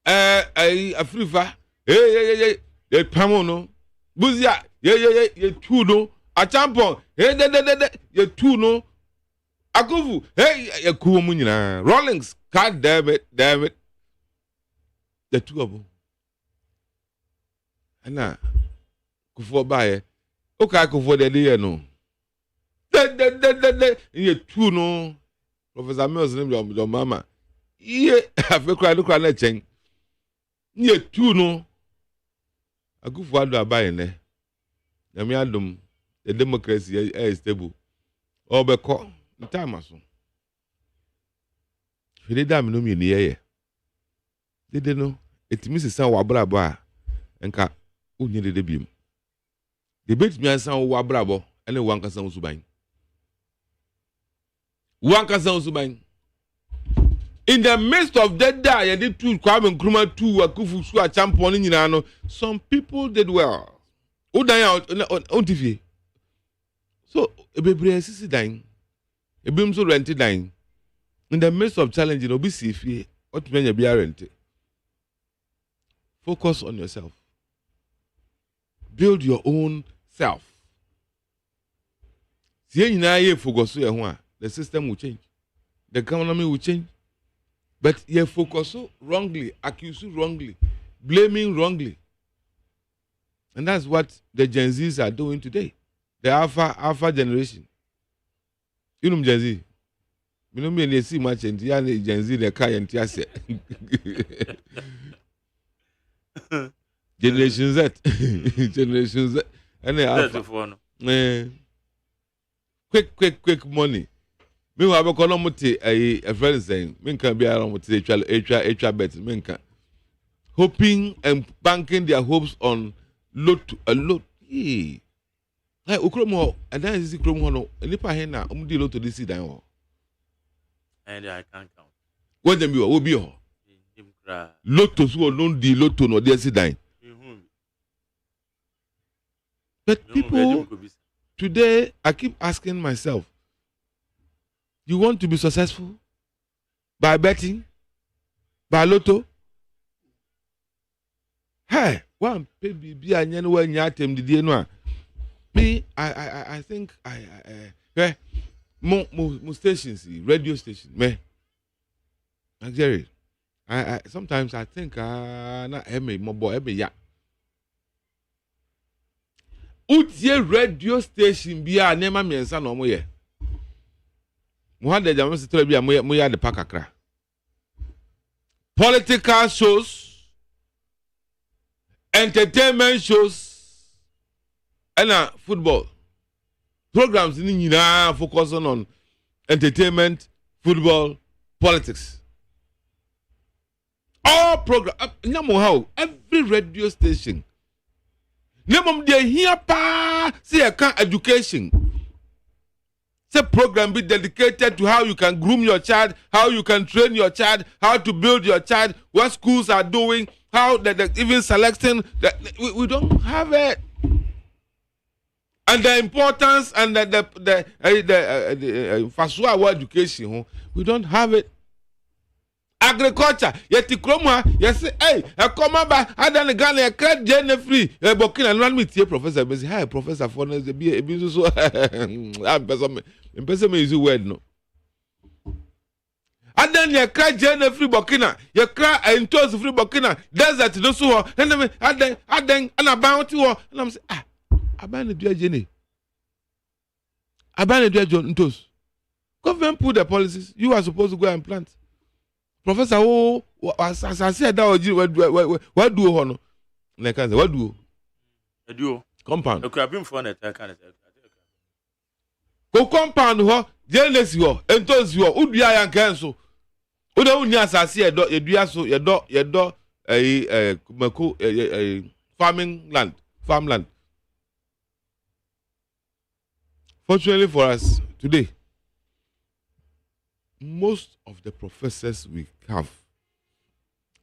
Afrifa ye pamu no buzia ye two no a champion ye two no Akufu ye kuo mu nyina Rawlings god damn it the two of them ana kufu bae okay kufu de dey no ye two no Professor Mills name your mama ye afekra do kra na chen ye two no Akufu ado abae ne na me adom the democracy is stable obeko time aso fide da me no me ni ye dede no etimi sesan wa brabo a enka onye dede biem de betimi ansan wa brabo ene wankasan usuban in the midst of that day and the two Kwame Nkrumah two Akufu su a champion nyina no some people did well odan on TV so ebebre sisi dan ebim so rent dan in the midst of challenge no be see fie otumenya bia rent. Focus on yourself. Build your own self. The system will change. The economy will change. But you focus wrongly, accuse wrongly, blaming wrongly. And that's what the Gen Zs are doing today. The alpha generation. You know Gen Z? You know me, they see much and Gen Z, they can't say. Generation Z. And they quick money. Me wa be kono muti a friend saying, me can be around muti HR bet, me can hoping and banking their hopes on lot. Hey, ukromo and then is ukromo no. Nipa hena umdi lot to this dan. And I can't count. What them you will be ho. Lotto so no di lotto no dey sit down. But people today I keep asking myself, you want to be successful by betting, by lotto? Hey, one baby be anyan when yatem did no. Me I think mo stations, radio station, me. Jerry. I sometimes I think na eme mo boy eme ya. Utie radio station bia na ma miensa na omo ye. Mo ha de jam se tell bia mo ya de pakakra. Political shows, entertainment shows, and football programs ni nyina focus on entertainment, football, politics. All program, every radio station. Name de here pa say education. Say program be dedicated to how you can groom your child, how you can train your child, how to build your child, what schools are doing, how even selecting. We don't have it. And the importance and the education, we don't have it. Agriculture, yeti kromwa, yes, hey, a come ba, adan Ghana, a credit Jenny free, a booking and run with your professor, but hi, Professor for the be a business. I'm person is word no. Adan ya credit Jenny free bokina, ya cry and toast free bokina, desert no so, and adan and about you, and I'm saying, abandon dear Jenny. Abandon dear John toast. Government put the policies, you are supposed to go and plant. Professor, as I said, that what do you like I said, what do you? A duo compound. Okay, I've been for it. Ko compound ho, jealous ho, entos ho, udua yan kenso. Uda unya asase yedua so yedo mako farmland. Fortunately for us today, most of the professors we have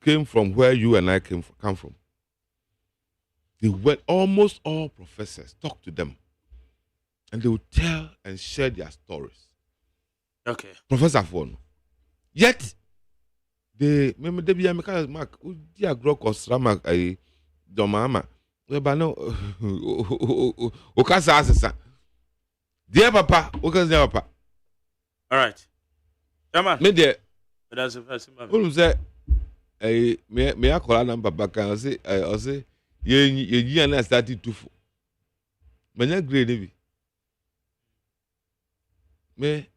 came from where you and I come from. They were almost all professors. Talk to them. And they would tell and share their stories. Okay. Professor Fono. Yet, they remember they be a mechanic mark. Dia grow kosrama domama. But no, okasa asesa. Dear papa, okasa papa. All right. Come on. Me there. That's the first one. Who say? Me I call a number back and I say, ye and I started to. Many grade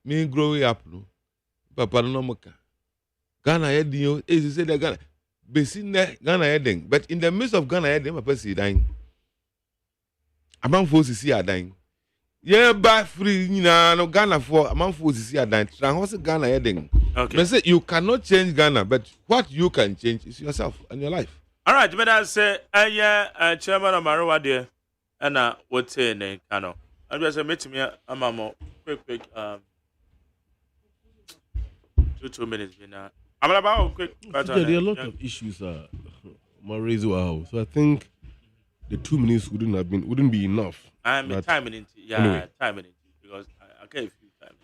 me growing up no. Papa no moka. Ghana heading you is say the Ghana. Basin there Ghana heading, but in the midst of Ghana heading, papa see dying. Among folks see are dying. Yeah, by free, no Ghana for among folks see are dying. Transfer Ghana heading. Okay. But say you cannot change Ghana, but what you can change is yourself and your life. All right, but I say, chairman of Marawa there, and what's her name? I know. I just met me a mama. Quick. 2 minutes. I'm about quick. There are a lot of issues so I think the 2 minutes wouldn't be enough. I'm timing it. Yeah, anyway. Timing it because I gave you time.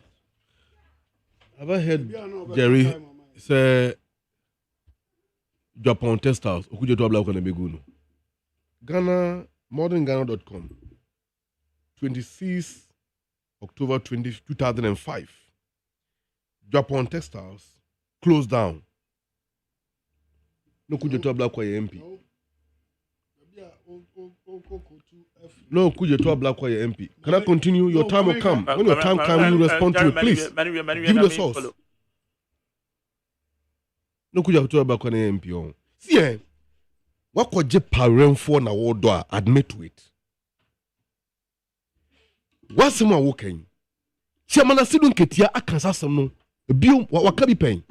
Have I heard Jerry say Japan Textiles? Okujo to abla ukana beguno. Ghana modernghana.com 26 October 2005. Japan Textiles closed down. No kujo to abla kwa MP. No, could you talk black choir MP? Can I continue? Your time will come. When your time comes, you respond to it. Please. Give me the source. No, could you talk black choir MP? See, what could you parent for now? Or do I admit to it? What's someone walking? See, I'm not sitting Ketia. I can't say some no. Bill, what can be paying?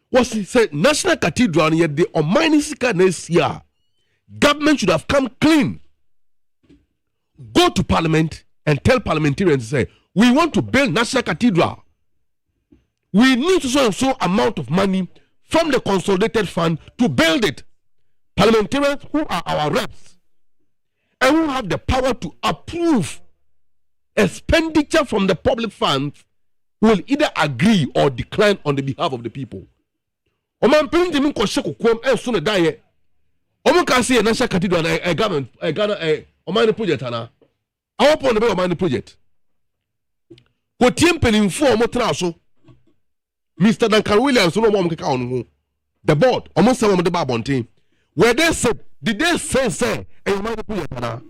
What's he said? National Cathedral, yet the Almighty Sika next year. Government should have come clean. Go to Parliament and tell parliamentarians, say, we want to build National Cathedral. We need so amount of money from the consolidated fund to build it. Parliamentarians who are our reps and who have the power to approve expenditure from the public funds will either agree or decline on the behalf of the people. Omo can say a national cathedral a government a Ghana a Omani project ana. Our point about Omani project. Ko tiempen info omo tra so. Mr. Duncan Williams no mo mkeka on the board omo say omo de ba bonten. Where they said did they say a Omani project ana.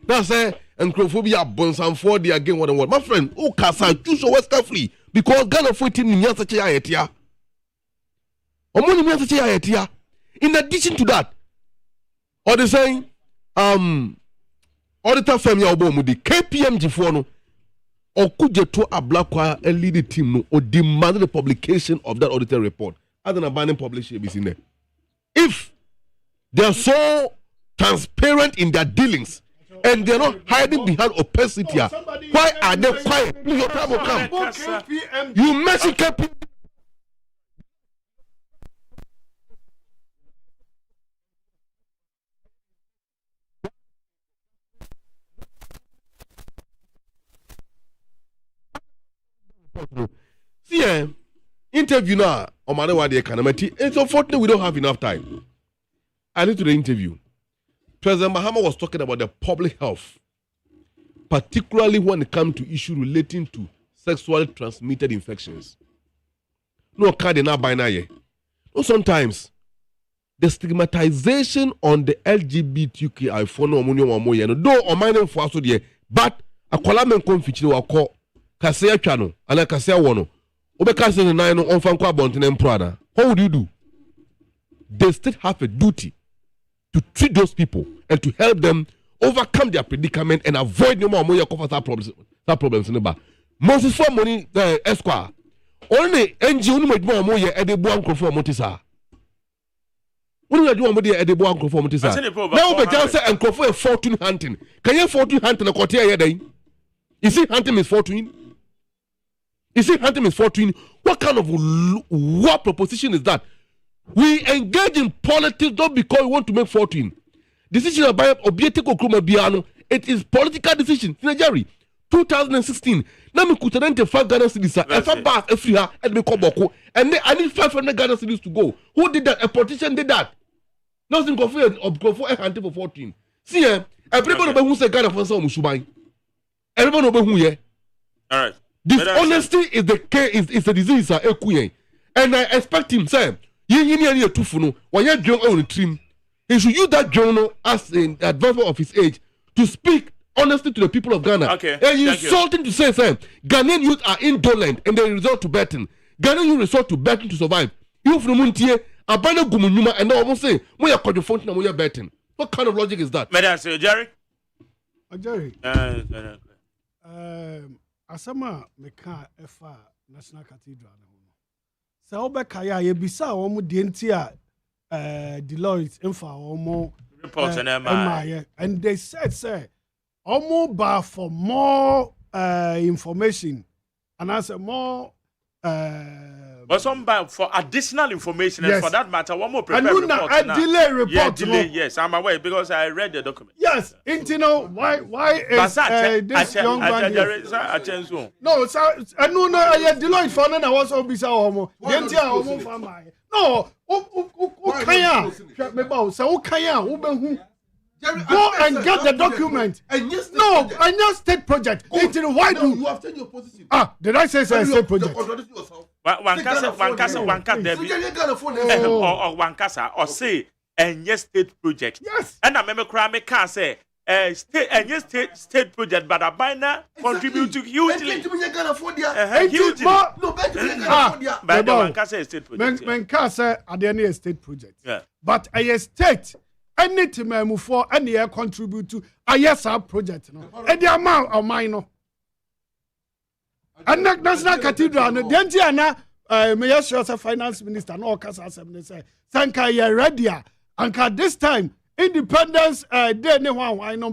Now say encrophobia bonsam for the again what and what. My friend, who kasa choose Western free because Ghana 14 in such a yetia. Omo ni such a yetia. In addition to that, or the saying, auditor firm ya obo the KPMG for no, or could you to a black choir and lead the team no, or demand the publication of that auditor report, other than banning publishing is in there. If they are so transparent in their dealings and they are not hiding behind opacity, why are they quiet? Please, your time will come. You mentioned KPMG. See, interview now on my way economy. It's unfortunate we don't have enough time. I need to the interview. President Mahama was talking about the public health, particularly when it comes to issues relating to sexually transmitted infections. No card in our binary. No, sometimes the stigmatization on the LGBTQI for no money no do on my name for us there, but a column confiture will call. Kasea channel, and a Kasea wono. Obekasa the nine on Fanqua Bonton and Prada. What would you do? They still have a duty to treat those people and to help them overcome their predicament and avoid no more moya that that problems in the bar. Most for money esquire. Only NGO no make more ye e dey bo ankrofo motisa. When you do one body e dey bo ankrofo motisa. Now be just say ankrofo e fortune hunting. Can you fortune hunting na kote here then? You see hunting is fortune? You see hunting is fortune? What kind of what proposition is that? We engage in politics not because we want to make fortune. Decision about objective Kumah biano. It is political decision. Jerry, 2016. Now me could identify Ghana cities. If I pass every year, and me come back, and I need 500 Ghana cities to go. Who did that? A politician did that. Nothing go for a hunting for 14. See, everybody who say Ghana for some Mushubai. Everybody know who ye. All right. Dishonesty is the case. Is a disease. And I expect him say, you need a tufuno. When you join on the team, he should use that journal as an advisor of his age to speak honestly to the people of Ghana. Okay. And insulting to say, Ghanaian youth are indolent and they resort to betting. Ghanaian youth resort to betting to survive. You from MONTIE, abandon Gumunyuma, and now almost say, we are contributing and we are betting. What kind of logic is that? Madam, say, Jerry? Jerry. Asama meka efa National Cathedral. So Obekaya, yebisa omu dientia Deloitte infa omo report on MI. And they said, say, omo bar for more information. And I said more but some for additional information, yes. And for that matter, one more prepared report. Now. Delay report. Yeah, delay. Yes, I'm aware because I read the document. Yes, you know why is this young man here? No, sir, I know I Deloitte for I was obisa omo. Dentia omo fama. No, kaya. So kaya go and get the document. No, I know state project. Why do you have taken your position? Did I say state project? One casa, one casa, or say, and yes, state project. Yes. And I remember Krame can say, state and yes, state project, but a biner contribute to hugely. Hugely. But one casa state project. Men casa are the state project. Yeah. But a state. Anything I move for, any contribute to a yes project. No, and the amount of minor. And National Cathedral, the Antiana, Mayor Shota Finance Minister, no Casa Assembly say, Sanka, you're ready. And this time, independence, there, no one, I know,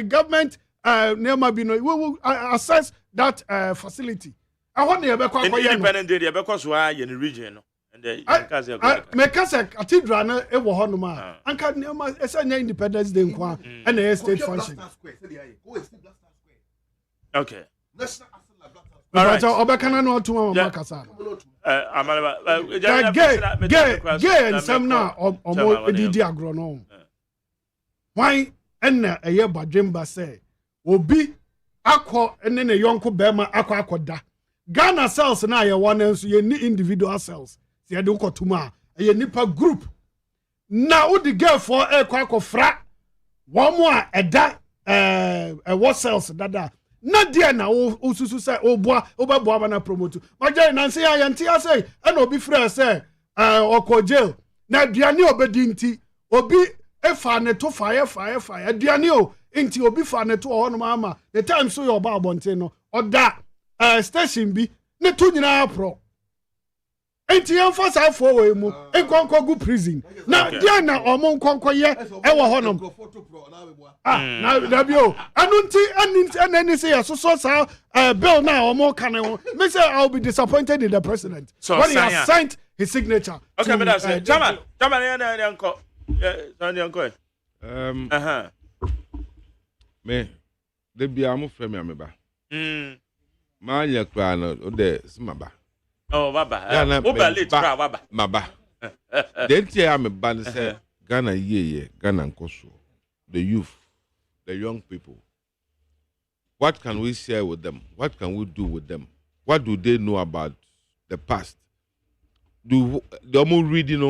government, never be no, we will assess that facility. I want to be independent area because we are in the region. Mekasa cathedral na ewo hono ma anka nema esanya independence day nkwa and a state function. Okay. All right. Obekana no to mama kasa. Gay and some na omo edidi agro no. Why enna eye badwemba say obi akọ ene ne yonko bema akọ Ghana cells na ye one nso ye ni individual cells. See, I don't call Tuma, a nipa group. Now, the girl for a quack fra one more a what cells that. Not dear now, Usu say, oh, boy, Obabana promote. My dear Nancy, I am Tia say, and Obi Fra say, or call jail. Now, Diani obedinti, Obi a fan to fire, Dianio, into Obi fan to on mama. The time so your Barbonteno, or that station be, Netunina pro. Enti emphasize for we mu enkonko go prison na dia na omo nkonko ye e wo honom na dabio anunti say so sa bill na omo kan ho me say I'll be disappointed in the president so, when he has signed his signature. Okay, but that's it. Chama na uncle me de bia mo frɛ me ameba ma nya kra no o de smaba. Oh, Baba. Baba. Maba. Then I'm a band say Ghana ye, Ghana Nkoso. The youth, the young people. What can we share with them? What can we do with them? What do they know about the past? Do the omo read and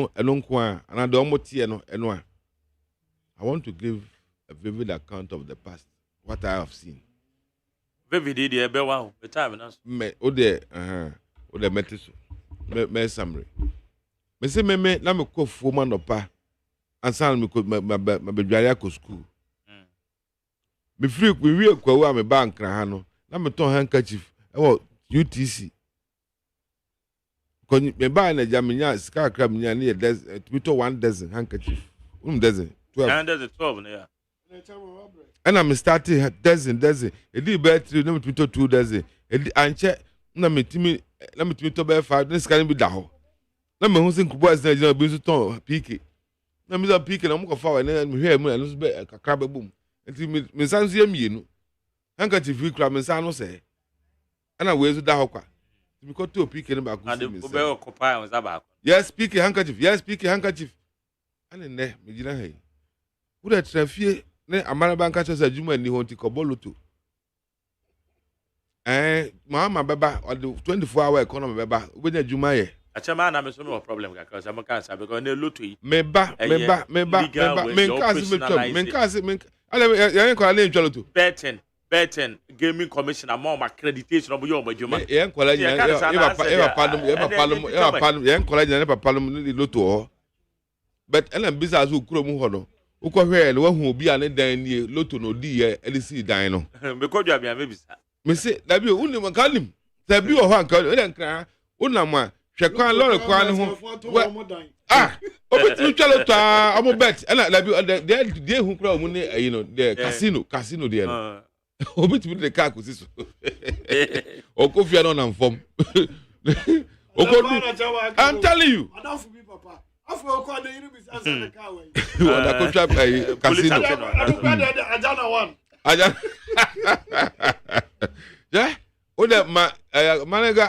the omo I want to give a vivid account of the past, what I have seen. Vivid idea be wow, the time now. Me o de metiso me summary me say me na me ko foma no pa ansan me ko me bedware ko school me free we kwa wa me bank na ha no na me ton handkerchief e UTC kon me buy na jamenya ska kra menya na to 1 dozen handkerchief dozen 12 and there's a 12 there. And I'm starting dozen. It did better, no to 2 dozen. It anche, no me to bear 5, this can be down. No me who think boys, there's no business to peak. No me peak and I'm going forward and hear me and lose a crab boom. And me sans you, handkerchief we crab and sano say. And I wear the hawker. We got to peak in about good. Yes, speaking handkerchief, handkerchief. And in there, me didn't hey. Would I traffic? Ne amana banka chose juma ni honti koboloto mama beba or the 24-hour economy beba we juma ye achama na me so no problem because am can say because ne loto yi meba menkasi ale yan ko ale ntwa loto betting gaming commission among accreditation of your juma yan ko la yan yan ko la yan papa lum loto but ela business u kuro mu ho no ukọ hwe le wahu obi ane dan nie loto no di ye elisi dan no me ko dwa bia me bisa me se dabi uni makalim dabi o ho anka o den kra unam a hwe kwan lore kwan ho obeti twa loto a omo bet ena dabi de hu kra omu ne you know the casino de no obeti de ka ko siso o ko fia no na mfom o ko I'm telling you Afro kwa the Unimis answer the car way. What I could trap a casino. Ajana one. Yeah. Oh, that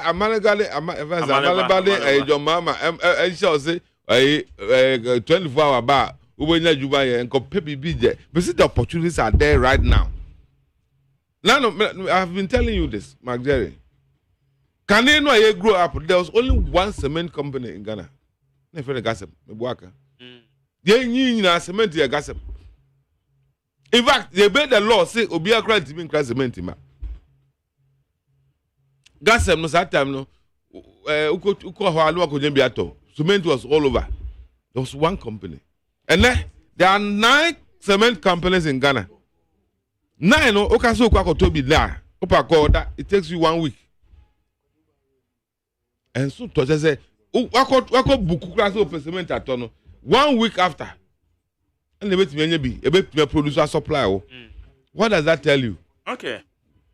Amanagale, your mama, and shall say a 24-hour bar. When you buy and compare BJ. But see, the opportunities are there right now. I've been telling you this, Mark Jerry. Can you know I grew up? There was only one cement company in Ghana. Never gossip, Buaka. They knew cement here gossip. In fact, they made the law say Obia grant to mean cement. Gossip no that time no. Cement was all over. There was one company, and then there are 9 cement companies in Ghana. 9 no. Okaso kwako tobi there. Opa it takes you 1 week. And so to just say. Wako buku class of cement at 1 week after. And they wait to produce a supply. What does that tell you? Okay.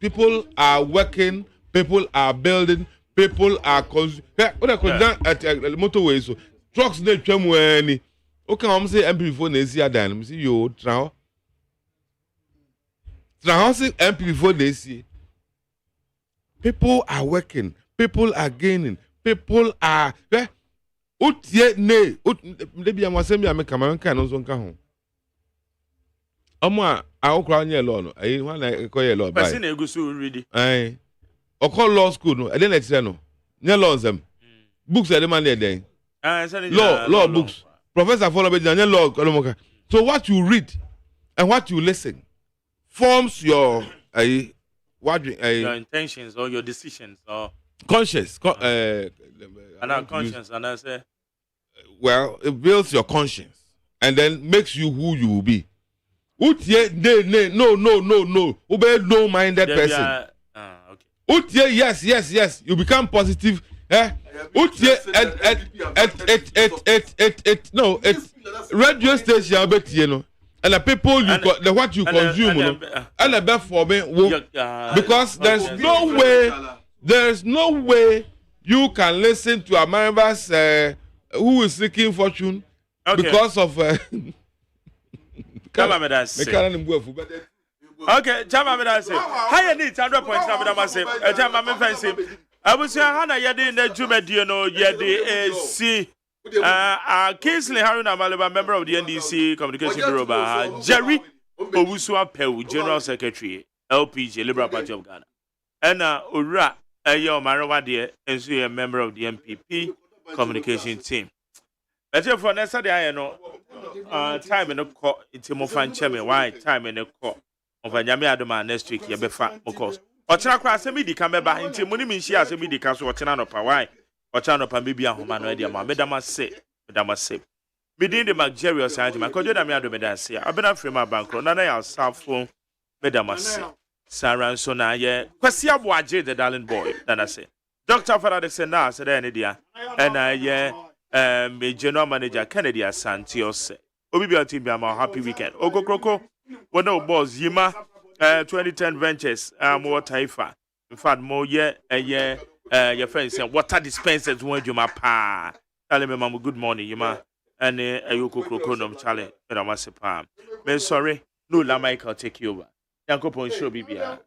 People are working, people are building, people are consuming. At motorways, so trucks they tramway. Okay, I'm say MP before they see a dime. See you trao. Say MP before they see. People are working, people are gaining. People are utie ne debi amasemi ameka manka no so nka ho omo a okra nya law no ayi ho na ekoye law bai person na egusu ready okọ law school no e dey lecture no nya law zam books e dey man dey law books professor follow be nya law kolomoka. So what you read and what you listen forms your your intentions or your decisions or conscience, conscience, and I say, well, it builds your conscience and then makes you who you will be. No. Ube no-minded person. Okay. Yes. You become positive. No, it's radio station, and the people what you consume, and the best for me, because there's no way you can listen to a members who is seeking fortune because of. Okay, Chama me that say. Higher need 100 points. Chama me say. Chama me fancy. I was saying, Hana yadi in the Jumedi, no yadi see. Kingsley Haruna Malaba, member of the NDC Communication Bureau, Jerry Owusua Pew, General Secretary, LPG, Liberal Party of Ghana, and Ura. Yo, Marawa dear, and so a member of the MPP communication team. But for next day, I know time in the court, it's more fun. Chairman, why time in the court of a Yami Adama next week? You be fat, of course. Or Chakra semi di come back into money, she has me the castle or Tanano Pawai or Chano Pamibia, whom I know, Madame say, Within the Magerial side, my Kodana Medan say, I've been a frame of bankroll, and I have South phone, Madame say. Sarah so na ye kwasi aboaje the darling boy that I say Dr. Father say na say there dia and me general manager Kennedy Asantios obi bi team bi am happy weekend ogokroko one of boss Yima 2010 ventures more taifa in fact more your friends say water dispensers one juma pa tell me mama good morning Yima and ayokokroko nom chale me da mase pa me sorry no la Michael take you over yankopon show bibia